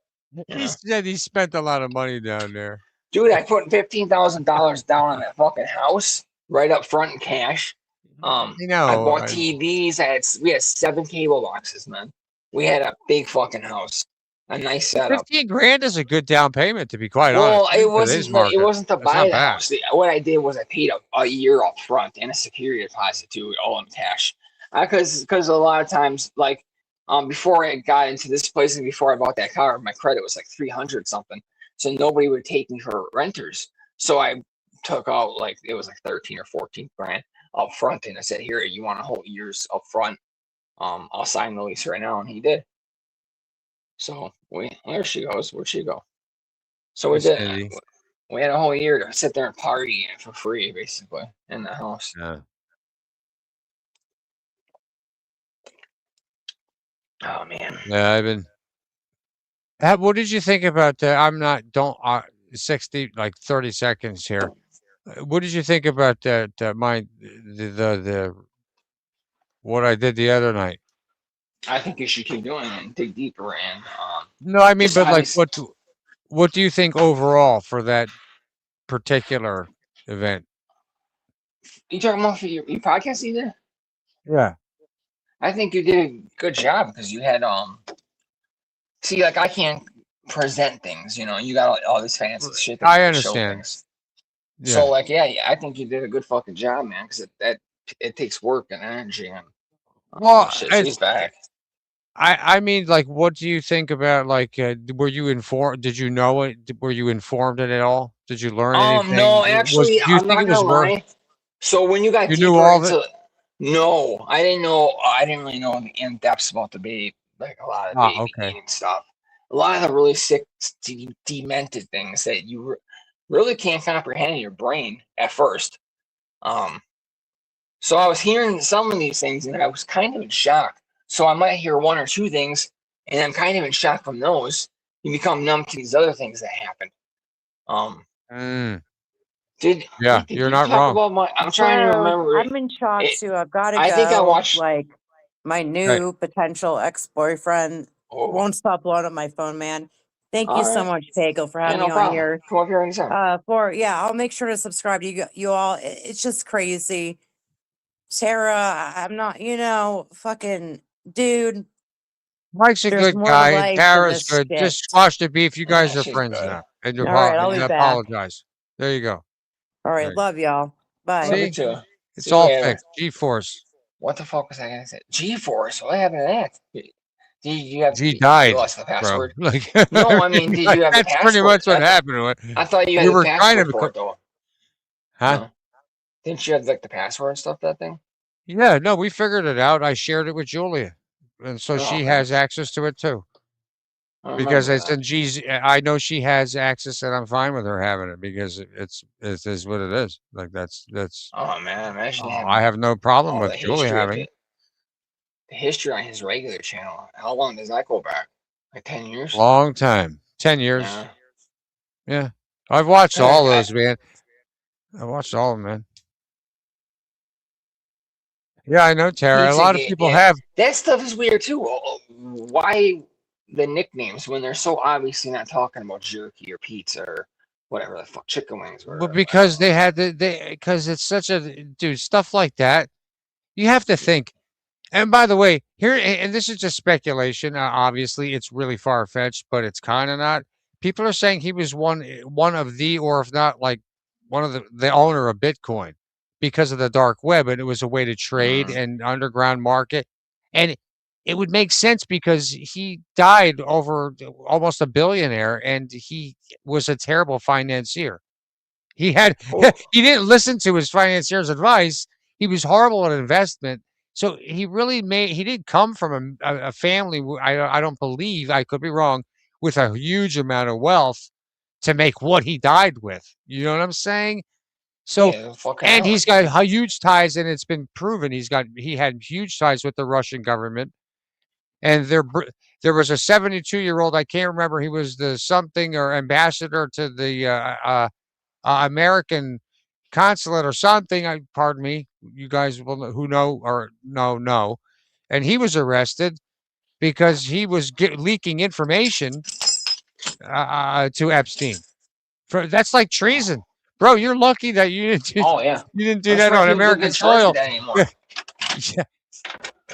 He said he spent a lot of money down there. Dude, I put $15,000 down on that fucking house right up front in cash. You know, I bought TVs. We had 7 cable boxes, man. We had a big fucking house, a nice setup. 15 grand is a good down payment, to be quite Well, honest. it wasn't to That's buy not the bad. house. What I did was I paid a year up front and a security deposit too, all in cash. Because a lot of times, like before I got into this place and before I bought that car, my credit was like 300 something. So nobody would take me for renters. So I took out like it was like 13 or 14 grand up front, and I said, "Here, you want a whole year's up front? I'll sign the lease right now," and he did. So there she goes. Where'd she go? So we Miss did. Cindy. We had a whole year to sit there and party for free, basically, in the house. Yeah. Oh man. Yeah, I've been. What did you think about? I'm not. Don't. 60 like 30 seconds here. What did you think about that? The what I did the other night? I think you should keep doing it and dig deeper. And No, I mean, just but like, obvious- what do you think overall for that particular event? you talking about for your podcast either? Yeah. I think you did a good job because you had see, like I can't present things, you got all this fancy shit. I you can show understand. things. Yeah. So like, yeah, I think you did a good fucking job, man, because it takes work and energy and Well, shit, it's- she's back. I mean, like, what do you think about like? Were you informed? Did you know it? Were you informed at all? Did you learn anything? No, actually, do you I'm think not it was gonna worth? lie. So when you got You deeper knew all of into, no, I didn't know. I didn't really know the in depths about the baby, like a lot of baby Okay. eating stuff. A lot of the really sick, demented things that you really can't comprehend in your brain at first. So I was hearing some of these things, and I was kind of in shock. So I might hear one or two things, and I'm kind of in shock from those. You become numb to these other things that happened. Yeah, Did you're you not talk wrong. about I'm trying to So, remember. I'm in shock too. I've got to go. I think I watched. Like my new potential ex-boyfriend won't stop blowing up my phone, man. Thank you so much, Pagel, for having me on here. Come up here anytime. I'll make sure to subscribe to you all. It's just crazy. Sarah, I'm not, fucking dude. Mike's a There's good more to guy. life And than Tara's this good. shit. Just squash the beef. You guys Yeah, are she's friends good. now, and you All right, I'll be back. apologize. There you go. All right, Right. love y'all. Bye. Love See? you too. It's See you all later. fixed. G-force. What the fuck was I gonna say? G-force. What happened to that? Did you have? G died, You lost the bro. password. Like, No, I mean, did you have the that's pretty password? much what That's- happened to it. I thought you We had the were trying password to for it though. Huh? No? Didn't you have like the password and stuff? That thing. Yeah, no, we figured it out. I shared it with Julia, and so Oh, she man. has access to it too. I don't Because remember I said, geez, I know she has access, and I'm fine with her having it because it is what it is. Like that's. Oh man, imagine having I have no problem all with the Julia history of having. it. The history on his regular channel. How long does that go back? Like 10 years? Long time, 10 years. Yeah. Yeah, I've watched Yeah, all I- those, man. I watched all of them, man. Yeah, I know, Tara. A Pizza lot of Gate, people yeah. have. That stuff is weird too. Why the nicknames when they're so obviously not talking about jerky or pizza or whatever the fuck, chicken wings were? Well, because they had because it's such a dude stuff like that. You have to think. And by the way, here and this is just speculation. Obviously, it's really far fetched, but it's kind of not people are saying he was one of the, or if not like one of the owner of Bitcoin because of the dark web, and it was a way to trade and underground market. And it would make sense because he died over almost a billionaire, and he was a terrible financier. He had he didn't listen to his financier's advice. He was horrible at investment. So he really he didn't come from a family. I don't believe, I could be wrong, with a huge amount of wealth to make what he died with. You know what I'm saying? So, Yeah, fucking and hell. he's got huge ties, and it's been proven he had huge ties with the Russian government. And there was a 72-year-old, I can't remember, he was the something or ambassador to the American consulate or something. Pardon me, you guys will know, who know or know. And he was arrested because he was leaking information to Epstein. That's like treason, bro. You're lucky that you didn't do, Oh yeah. you didn't do That's that why on people don't American get charged soil. with that anymore.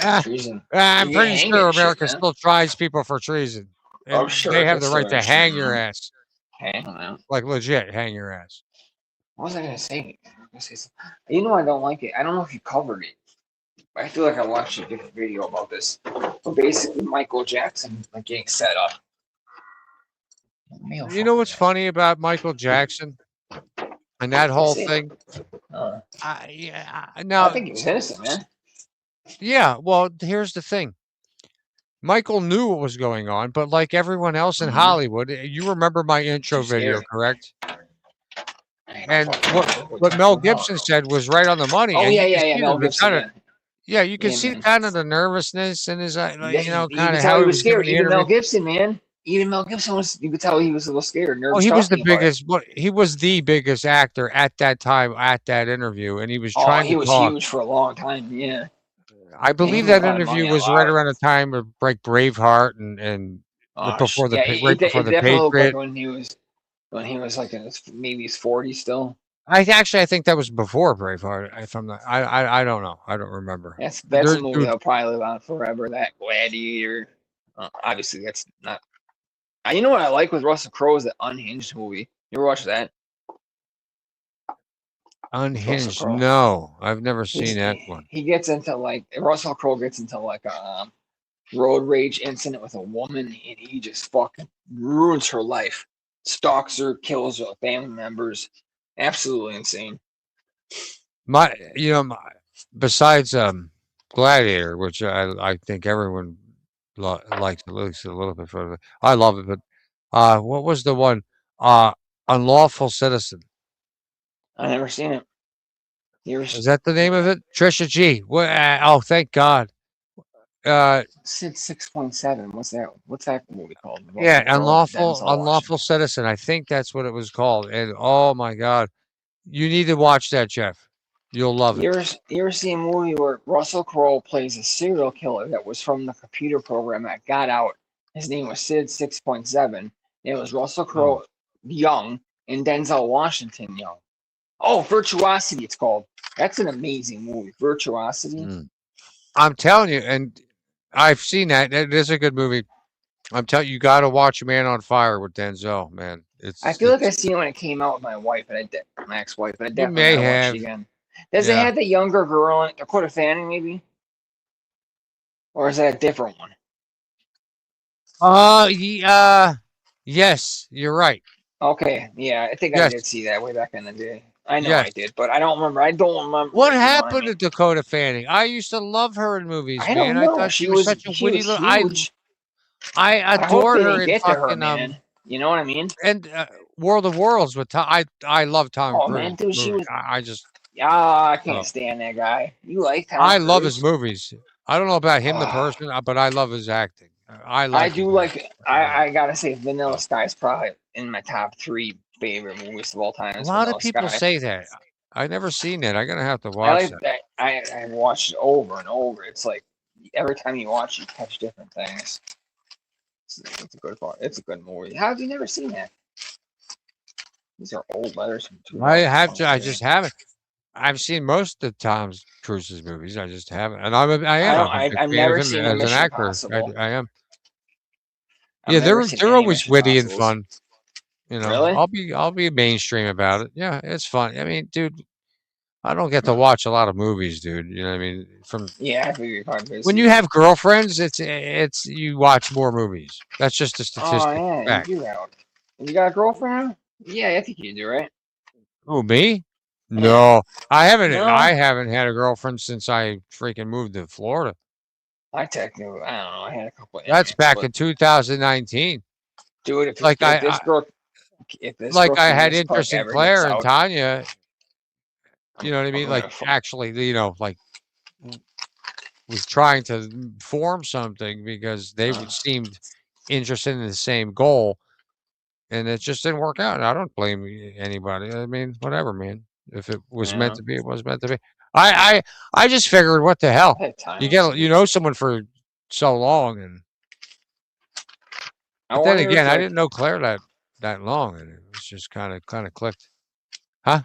Yeah. Treason. I'm You get pretty hanged sure and shit, America man. still tries people for treason, and Oh sure, they have that's the right to right. hang your ass, Hang on. like legit hang your ass. What was I gonna say? You know, I don't like it. I don't know if you covered it. I feel like I watched a different video about this. But basically, Michael Jackson like getting set up. You know what's funny about Michael Jackson and that whole thing? I Now, think he was innocent, man. yeah. Well, here's the thing. Michael knew what was going on, but like everyone else in Hollywood, you remember my intro video, correct? And what Mel Gibson said was right on the money. Oh and yeah. Mel Gibson. Yeah, you can Yeah, see man. kind of the nervousness in his, Yeah, you know, you kind could of tell how he he was was giving scared. the Even interview. Mel Gibson, man. Even Mel Gibson was. You could tell he was a little scared, nervous. Oh, he was the talking about it. biggest. He was the biggest actor at that time at that interview, and he was trying he to was talk. huge for a long time. Yeah. I believe made that a lot of money interview on a was lot right of- around the time of like Braveheart and before the it before the definitely looked like Patriot. when he was like in maybe his 40s still. I think that was before Braveheart. If I'm not, I don't know. I don't remember. That's There- a movie dude, that'll probably live on forever. That Gladiator. Obviously, that's not. You know what I like with Russell Crowe is the Unhinged movie. You ever watch that? Unhinged. Crowe. No, I've never seen that one. He gets into like Russell Crowe gets into like a road rage incident with a woman, and he just fucking ruins her life. Stalks her, kills her family members. Absolutely insane. Besides Gladiator, which I think everyone likes at least a little bit further. I love it, but what was the one? Unlawful Citizen. I never seen it. Is that the name of it? Trisha G. Oh, thank God. Sid 6.7. What's that movie called? Yeah, Denzel Unlawful Citizen. I think that's what it was called. And oh my God, you need to watch that, Jeff. You'll love it. You ever see a movie where Russell Crowe plays a serial killer that was from the computer program that got out? His name was Sid 6.7. It was Russell Crowe young and Denzel Washington young. Oh, Virtuosity, it's called. That's an amazing movie. Virtuosity. I'm telling you, and I've seen that. It is a good movie. I'm telling you, you got to watch Man on Fire with Denzel, man. I feel like I seen it when it came out with my wife, my ex-wife, but I definitely may gotta watch have. it again. Does it have the younger girl in it, Dakota Fanning, maybe? Or is that a different one? Yes, you're right. Okay, yeah, I think I did see that way back in the day. I know Yes. I did, but I don't remember. What happened to Dakota Fanning? I used to love her in movies, I don't man. know. I thought She she was was- such a she witty was little. huge. I I hope adored they her didn't in get to her, fucking man. You know what I mean? and World of Worlds with Tom. I love Tom Oh Cruise. man, dude, she movies. was. I just I can't stand that guy. You like Tom I love Cruise? his movies. I don't know about him, the person, but I love his acting. I I do like. I gotta say, Vanilla Sky is probably in my top 3 favorite movies of all time. A is lot Vanilla of people Sky. say that. I never seen it. I'm gonna have to I watch like that. I watched it over and over. It's like every time you watch, you catch different things. It's a good part. It's a good movie. How have you never seen that? These are old letters from I 2023. just haven't. I've seen most of Tom Cruise's movies. I just haven't, and I am. I've a big fan never of him seen as an Mission actor. Impossible. I am. I've Yeah, never they're seen they're any always Mission witty and Impossibles. fun. You know, Really? I'll be mainstream about it. Yeah, it's fun. I mean, dude, I don't get to watch a lot of movies, dude. You know what I mean? From Yeah, I figure you're probably when busy. you have girlfriends, it's you watch more movies. That's just a Oh statistic yeah, you fact. do that. You got a girlfriend? Yeah, I think you do, right? Who, me? Yeah. No, I No, haven't had a girlfriend since I freaking moved to Florida. I technically, I don't know. I had a couple of That's inmates, back but in 2019. dude, Like if this girl I from had this park interest in ever gets Claire and out, Tanya. You know what I I'm mean? Like gonna. actually, you know, like was trying to form something because they seemed interested in the same goal, and it just didn't work out. And I don't blame anybody. I mean, whatever, man. If it was meant Yeah, to be, it was meant to be. I I just figured, what the hell? I had time. You know someone for so long, and I but then wonder again, if I like didn't know Claire that long, and it was just kind of clicked, huh?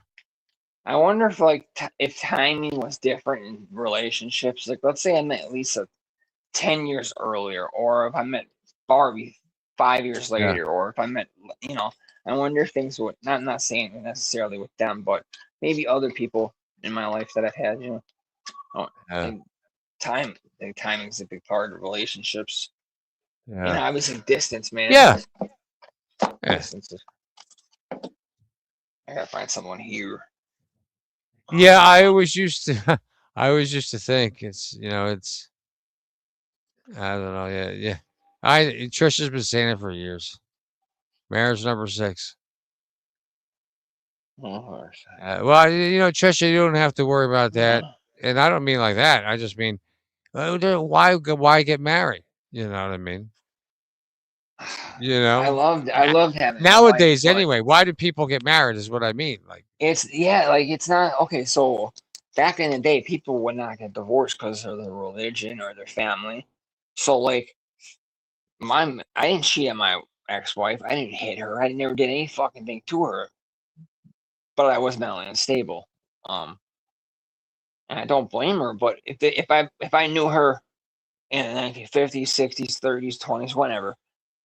I wonder if like if timing was different in relationships. Like, let's say I met Lisa 10 years earlier, or if I met Barbie 5 years Yeah, later, or if I met, you know, I wonder if things would not saying necessarily with them, but maybe other people in my life that I've had, you know, oh, yeah, and time, and timing's a big part of relationships. And yeah, obviously distance, man. yeah, yeah. Distance is, I gotta find someone here. Yeah, I always used to I always used to think it's, you know, it's I don't know, yeah, yeah. Trisha's been saying it for years. Marriage number 6. Oh, Well, you know, Trisha, you don't have to worry about that. And I don't mean like that. I just mean, why get married? You know what I mean? You know, I loved having a wife, nowadays but anyway. Why do people get married? Is what I mean. Like, it's yeah, like it's not okay. So back in the day, people would not get divorced because of their religion or their family. So like I didn't cheat on my ex-wife. I didn't hit her. I never did any fucking thing to her. But I was mentally unstable. Um, and I don't blame her. But if I knew her in the 1950s, 60s, 30s, 20s, whenever,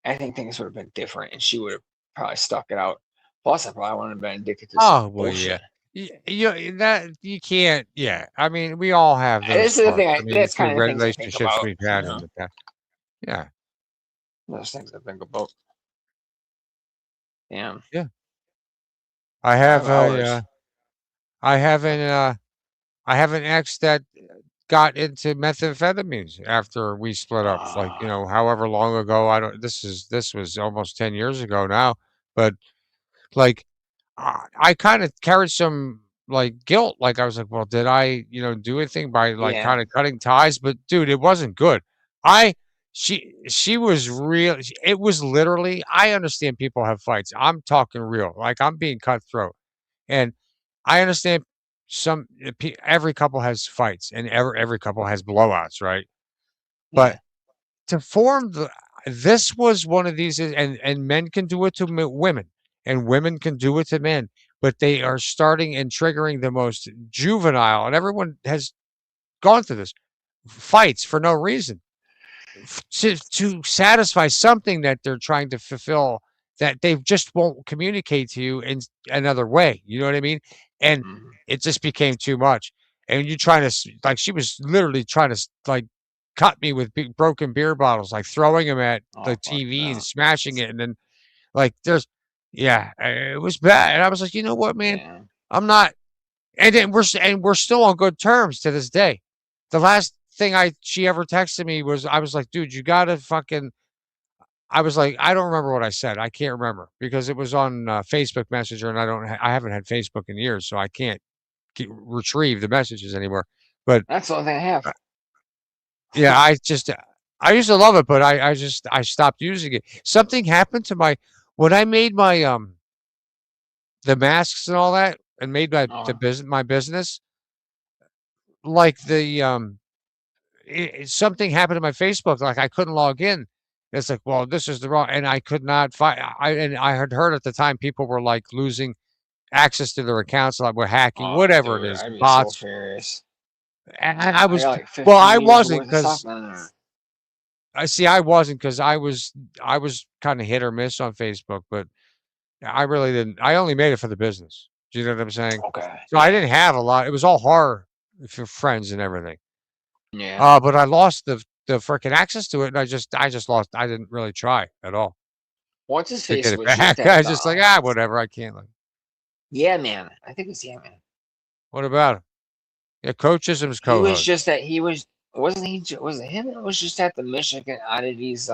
I think things would have been different, and she would have probably stuck it out. Plus, I probably wouldn't have been addicted to some oh well, yeah. bullshit. That you can't. Yeah, I mean, we all have those This is the parts. thing. I mean, That's the kind of the things I think relationships about. we've You had in know, the past. Yeah, those things I think about. Damn, yeah. I have 5 hours. I have an I have an ex that got into methamphetamines after we split up. Like, you know, however long ago. I don't. This was almost 10 years ago now. But like, I kind of carried some like guilt. Like I was like, well, did I, you know, do anything by like Yeah. kind of cutting ties? But dude, it wasn't good. I she was real. It was literally. I understand people have fights. I'm talking real. Like I'm being cutthroat, and I understand every couple has fights, and every couple has blowouts, right? Yeah. But to form this was one of these, and men can do it to women, and women can do it to men, but they are starting and triggering the most juvenile, and everyone has gone through this, fights for no reason, to satisfy something that they're trying to fulfill, that they just won't communicate to you in another way. You know what I mean? And Mhm. it just became too much. And you trying to like, she was literally trying to like cut me with big broken beer bottles, like throwing them at Oh, the fuck TV and no. smashing it. And then like yeah, it was bad. And I was like, you know what, man, Yeah. I'm not. And then we're still on good terms to this day. The last thing she ever texted me was, I was like, dude, you gotta fucking. I was like, I don't remember what I said. I can't remember because it was on Facebook Messenger, and I haven't had Facebook in years, so I can't retrieve the messages anymore. But That's the only thing I have. yeah, I used to love it, but I stopped using it. Something happened to when I made my the masks and all that, and made Oh, my business, like something happened to my Facebook, like I couldn't log in. It's like, well, this is the wrong, and I could not find. I had heard at the time people were like losing access to their accounts, like we're hacking, whatever it dude, is, I'd be so bots. furious. And I I was, got like well, 15 I years wasn't worth of stuff because in there. I wasn't because I was kind of hit or miss on Facebook, but I really didn't. I only made it for the business. Do you know what I'm saying? Okay. So I didn't have a lot. It was all horror for friends and everything. Yeah. But I lost the freaking access to it, and I just lost. I didn't really try at all What's his to face get it was just back. I at was just like, whatever. I can't. Yeah, man. I think it's Yeah, man. What about him? Yeah, Coachism's He was co-host. just at. He was. Wasn't he? Was it him? It was just at the Michigan Oddities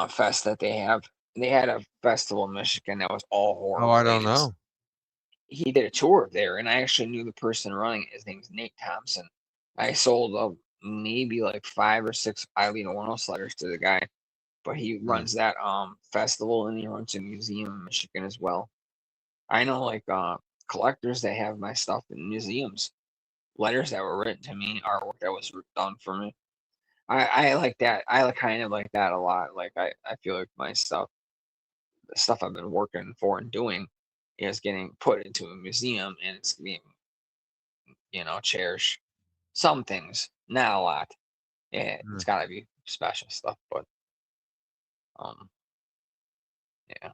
fest that they have. They had a festival in Michigan that was all horror. Oh, I don't related. know. He did a tour there, and I actually knew the person running it. His name's Nate Thompson. I sold maybe like 5 or 6 Eileen Ornos letters to the guy, but he runs that festival, and he runs a museum in Michigan as well. I know like collectors that have my stuff in museums, letters that were written to me, artwork that was done for me. I like that. I kind of like that a lot. Like I feel like my stuff, the stuff I've been working for and doing, is getting put into a museum, and it's being, cherished. Some things, not a lot. Yeah, it's got to be special stuff, but yeah.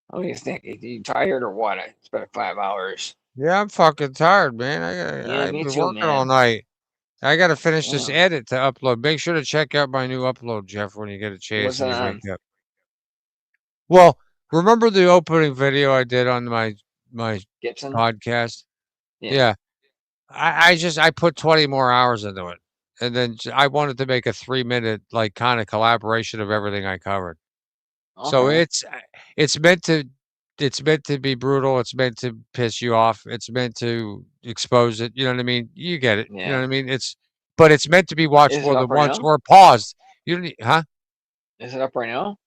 What do you think? Are you tired or what? It's been 5 hours. Yeah, I'm fucking tired, man. Yeah, I've me been too, working all man. night. I got to finish this Yeah. edit to upload. Make sure to check out my new upload, Jeff, when you get a chance What's and it you on? wake up. Well, remember the opening video I did on my Gibson? podcast? Yeah. Yeah. I put 20 more hours into it. And then I wanted to make a 3-minute like kind of collaboration of everything I covered. So Okay. it's meant to be brutal. It's meant to piss you off. It's meant to expose it. You know what I mean? You get it. You know Yeah. what I mean? But it's meant to be watched Is it more than up right once now? or paused. You don't need, huh? Is it up right now?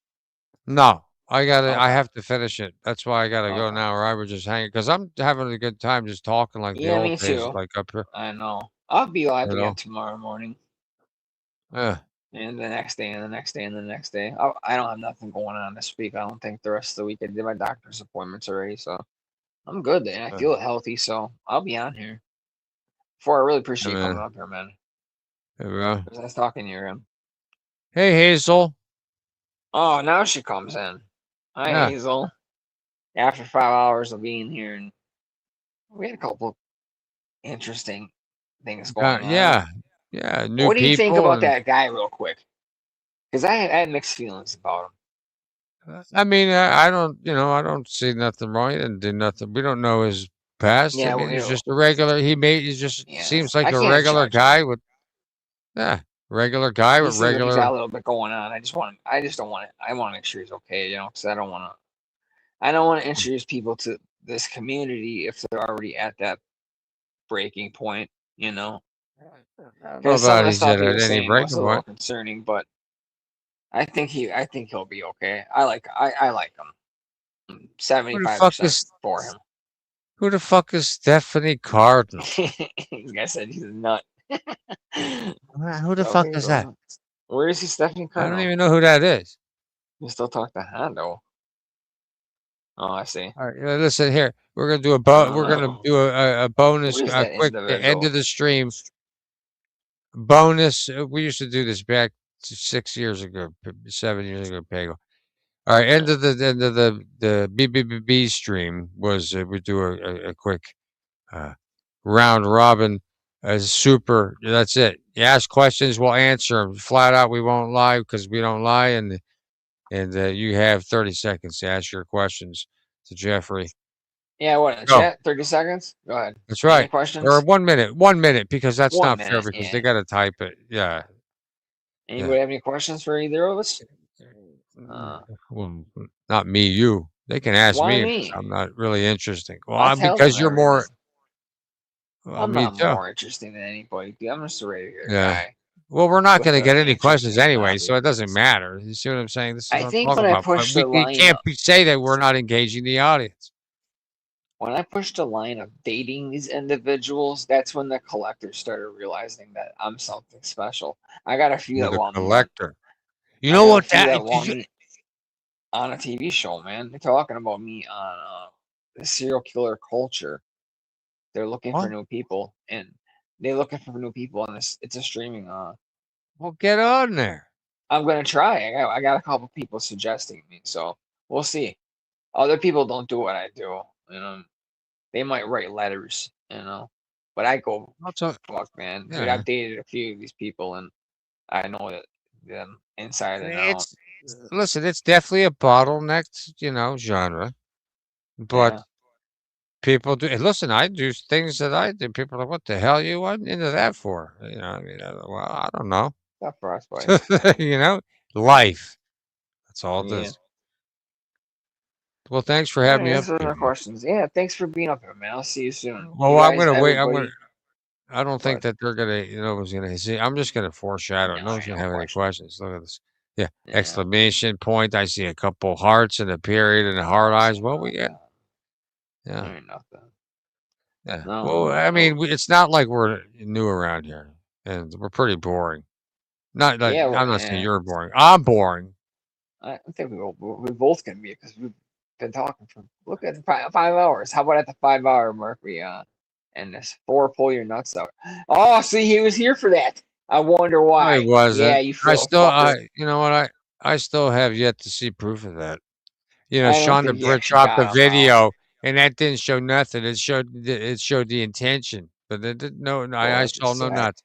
No, I Okay. have to finish it. That's why I gotta go Okay. now, or I would just hang it because I'm having a good time just talking like the Yeah, me old days, too. like up here. I know. I'll be live You again know? tomorrow morning, Yeah. and the next day, and the next day, and the next day. I don't have nothing going on this week. I don't think the rest of the week. I did my doctor's appointments already, so I'm good. And I feel healthy, so I'll be on here. I really appreciate you man. coming up here, man. There we go. It was nice talking to you, Rim. Hey, Hazel. Oh, now she comes in. Hi, Yeah. Hazel. After 5 hours of being here, and we had a couple interesting things going on. Yeah. Yeah. New What do you think people about and that guy, real quick? Because I had mixed feelings about him. I mean, I don't see nothing wrong. He didn't do nothing. We don't know his past. Yeah, I mean, well, he's you just a regular. He just Yeah, seems like I a can't regular judge him. guy with, regular guy He with seems like he's got a regular. little bit going on. I just don't want it. I want to make sure he's okay, because I don't want to introduce people to this community if they're already at that breaking point, I don't know Because some about of the he's stuff at he was any saying was breaking a little point. concerning, but I think he'll be okay. I like him. 75% for him. Who the fuck is Stephanie Cardinal? You guys said he's a nut. Who the fuck is that? Where is he, Stephanie I Cardinal? don't even know who that is. You still talk to Hondo. Oh, I see. All right, listen here. We're gonna do a bonus, Who is a that quick end individual? of the stream bonus. We used to do this back 6 years ago, 7 years ago, Pago. All right, end of the BBB stream was we do a quick round robin. Super. That's it. You ask questions, we'll answer them flat out. We won't lie because we don't lie, and you have 30 seconds to ask your questions to Jeffrey. Yeah, what in the Go. chat? 30 seconds? Go ahead. That's Any right. questions? Or 1 minute. 1 minute because that's 1 not fair minute, because yeah. they got to type it. Yeah. Anybody have any questions for either of us? Well, not me, you. They can ask Why me. me? I'm not really interesting. Well, I'll tell because them you're more. everything. Well, I'm me not too. more interesting than anybody, dude. I'm just a regular Yeah. guy. Well, we're not with going to the get any questions interesting anyway, so it doesn't hobbies. matter. You see what I'm saying? This is I what I'm think talking when I about. But pushed the we line can't of say that we're not engaging the audience. when I pushed the line of dating these individuals, that's when the collectors started realizing that I'm something special. I got a few You're that the want me on. collector. You I know got a what? few that That want me on a TV show, man. They're talking about me on the serial killer culture. They're looking for What? new people, and they're looking for new people on this. It's a streaming. Well, get on there. I'm gonna try. I got a couple people suggesting me, so we'll see. Other people don't do what I do, you know. They might write letters, you know, but I go, Also, fuck, man, dude. yeah, I've dated a few of these people, and I know that them inside and out. it's listen, it's definitely a bottlenecked, genre, but Yeah, people do. Listen, I do things that I do. People are like, "What the hell you went into that for?" I mean, well, I don't know. not for us, boys. Life. That's all it Yeah. is. Well, thanks for All having right, me up those are here, our man. questions. Yeah, thanks for being up here, man. I'll see you soon. Well, You I'm guys, gonna wait. everybody. I don't think What? that they're gonna. Was gonna see. I'm just gonna foreshadow. No, No one's ain't gonna no have any question. questions. Look at this. Yeah, Yeah. exclamation point. I see a couple hearts and a period and a heart eyes. Well, we get. There Yeah, ain't nothing. yeah. No, Well, I mean, it's not like we're new around here, and we're pretty boring. Not like yeah, I'm not saying yeah. you're boring. I'm boring. I think we both can be because we've been talking for look at the 5 hours. How about at the 5 hour mark we and this 4 pull your nuts out. Oh, see, he was here for that. I wonder No, why. it wasn't. Yeah, you little fucker. You know what? I still have yet to see proof of that. I don't Sean the think you Brit actually dropped a got him out. video, and that didn't show nothing. It showed the intention, but it didn't. No, I Well, saw no so nuts.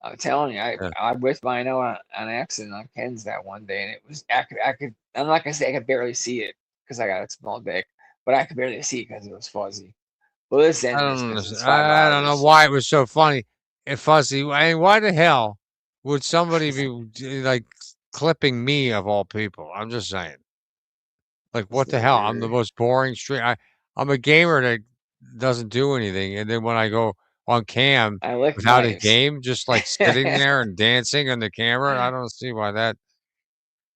I'm telling you, Yeah. I whipped mine out on accident on Ken's that one day, and it was I could I'm not gonna say I could barely see it because I got a small dick, but I could barely see it because it was fuzzy. Well, let's I end this don't because it's understand. 5 I don't know hours. why it was so funny and fuzzy. I mean, why the hell would somebody be like clipping me of all people? I'm just saying. Like, what the hell? I'm the most boring stream. I'm a gamer that doesn't do anything, and then when I go on cam I lick without a knives. game, just like sitting there and dancing on the camera, I don't see why that.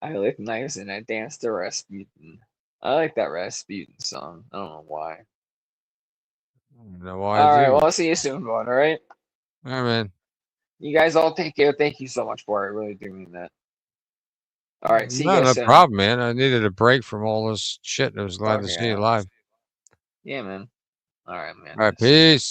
I lick knives and I dance to Rasputin. I like that Rasputin song. I don't know why. I don't know why I All right, do. well, I'll see you soon, bud. All right. All right, man. You guys all take care. Thank you so much for it. I really do mean that. All right, see you No, guys no soon. problem, man. I needed a break from all this shit. I was glad to Okay, see you live. yeah, man. All right, man. All right, See ya. peace.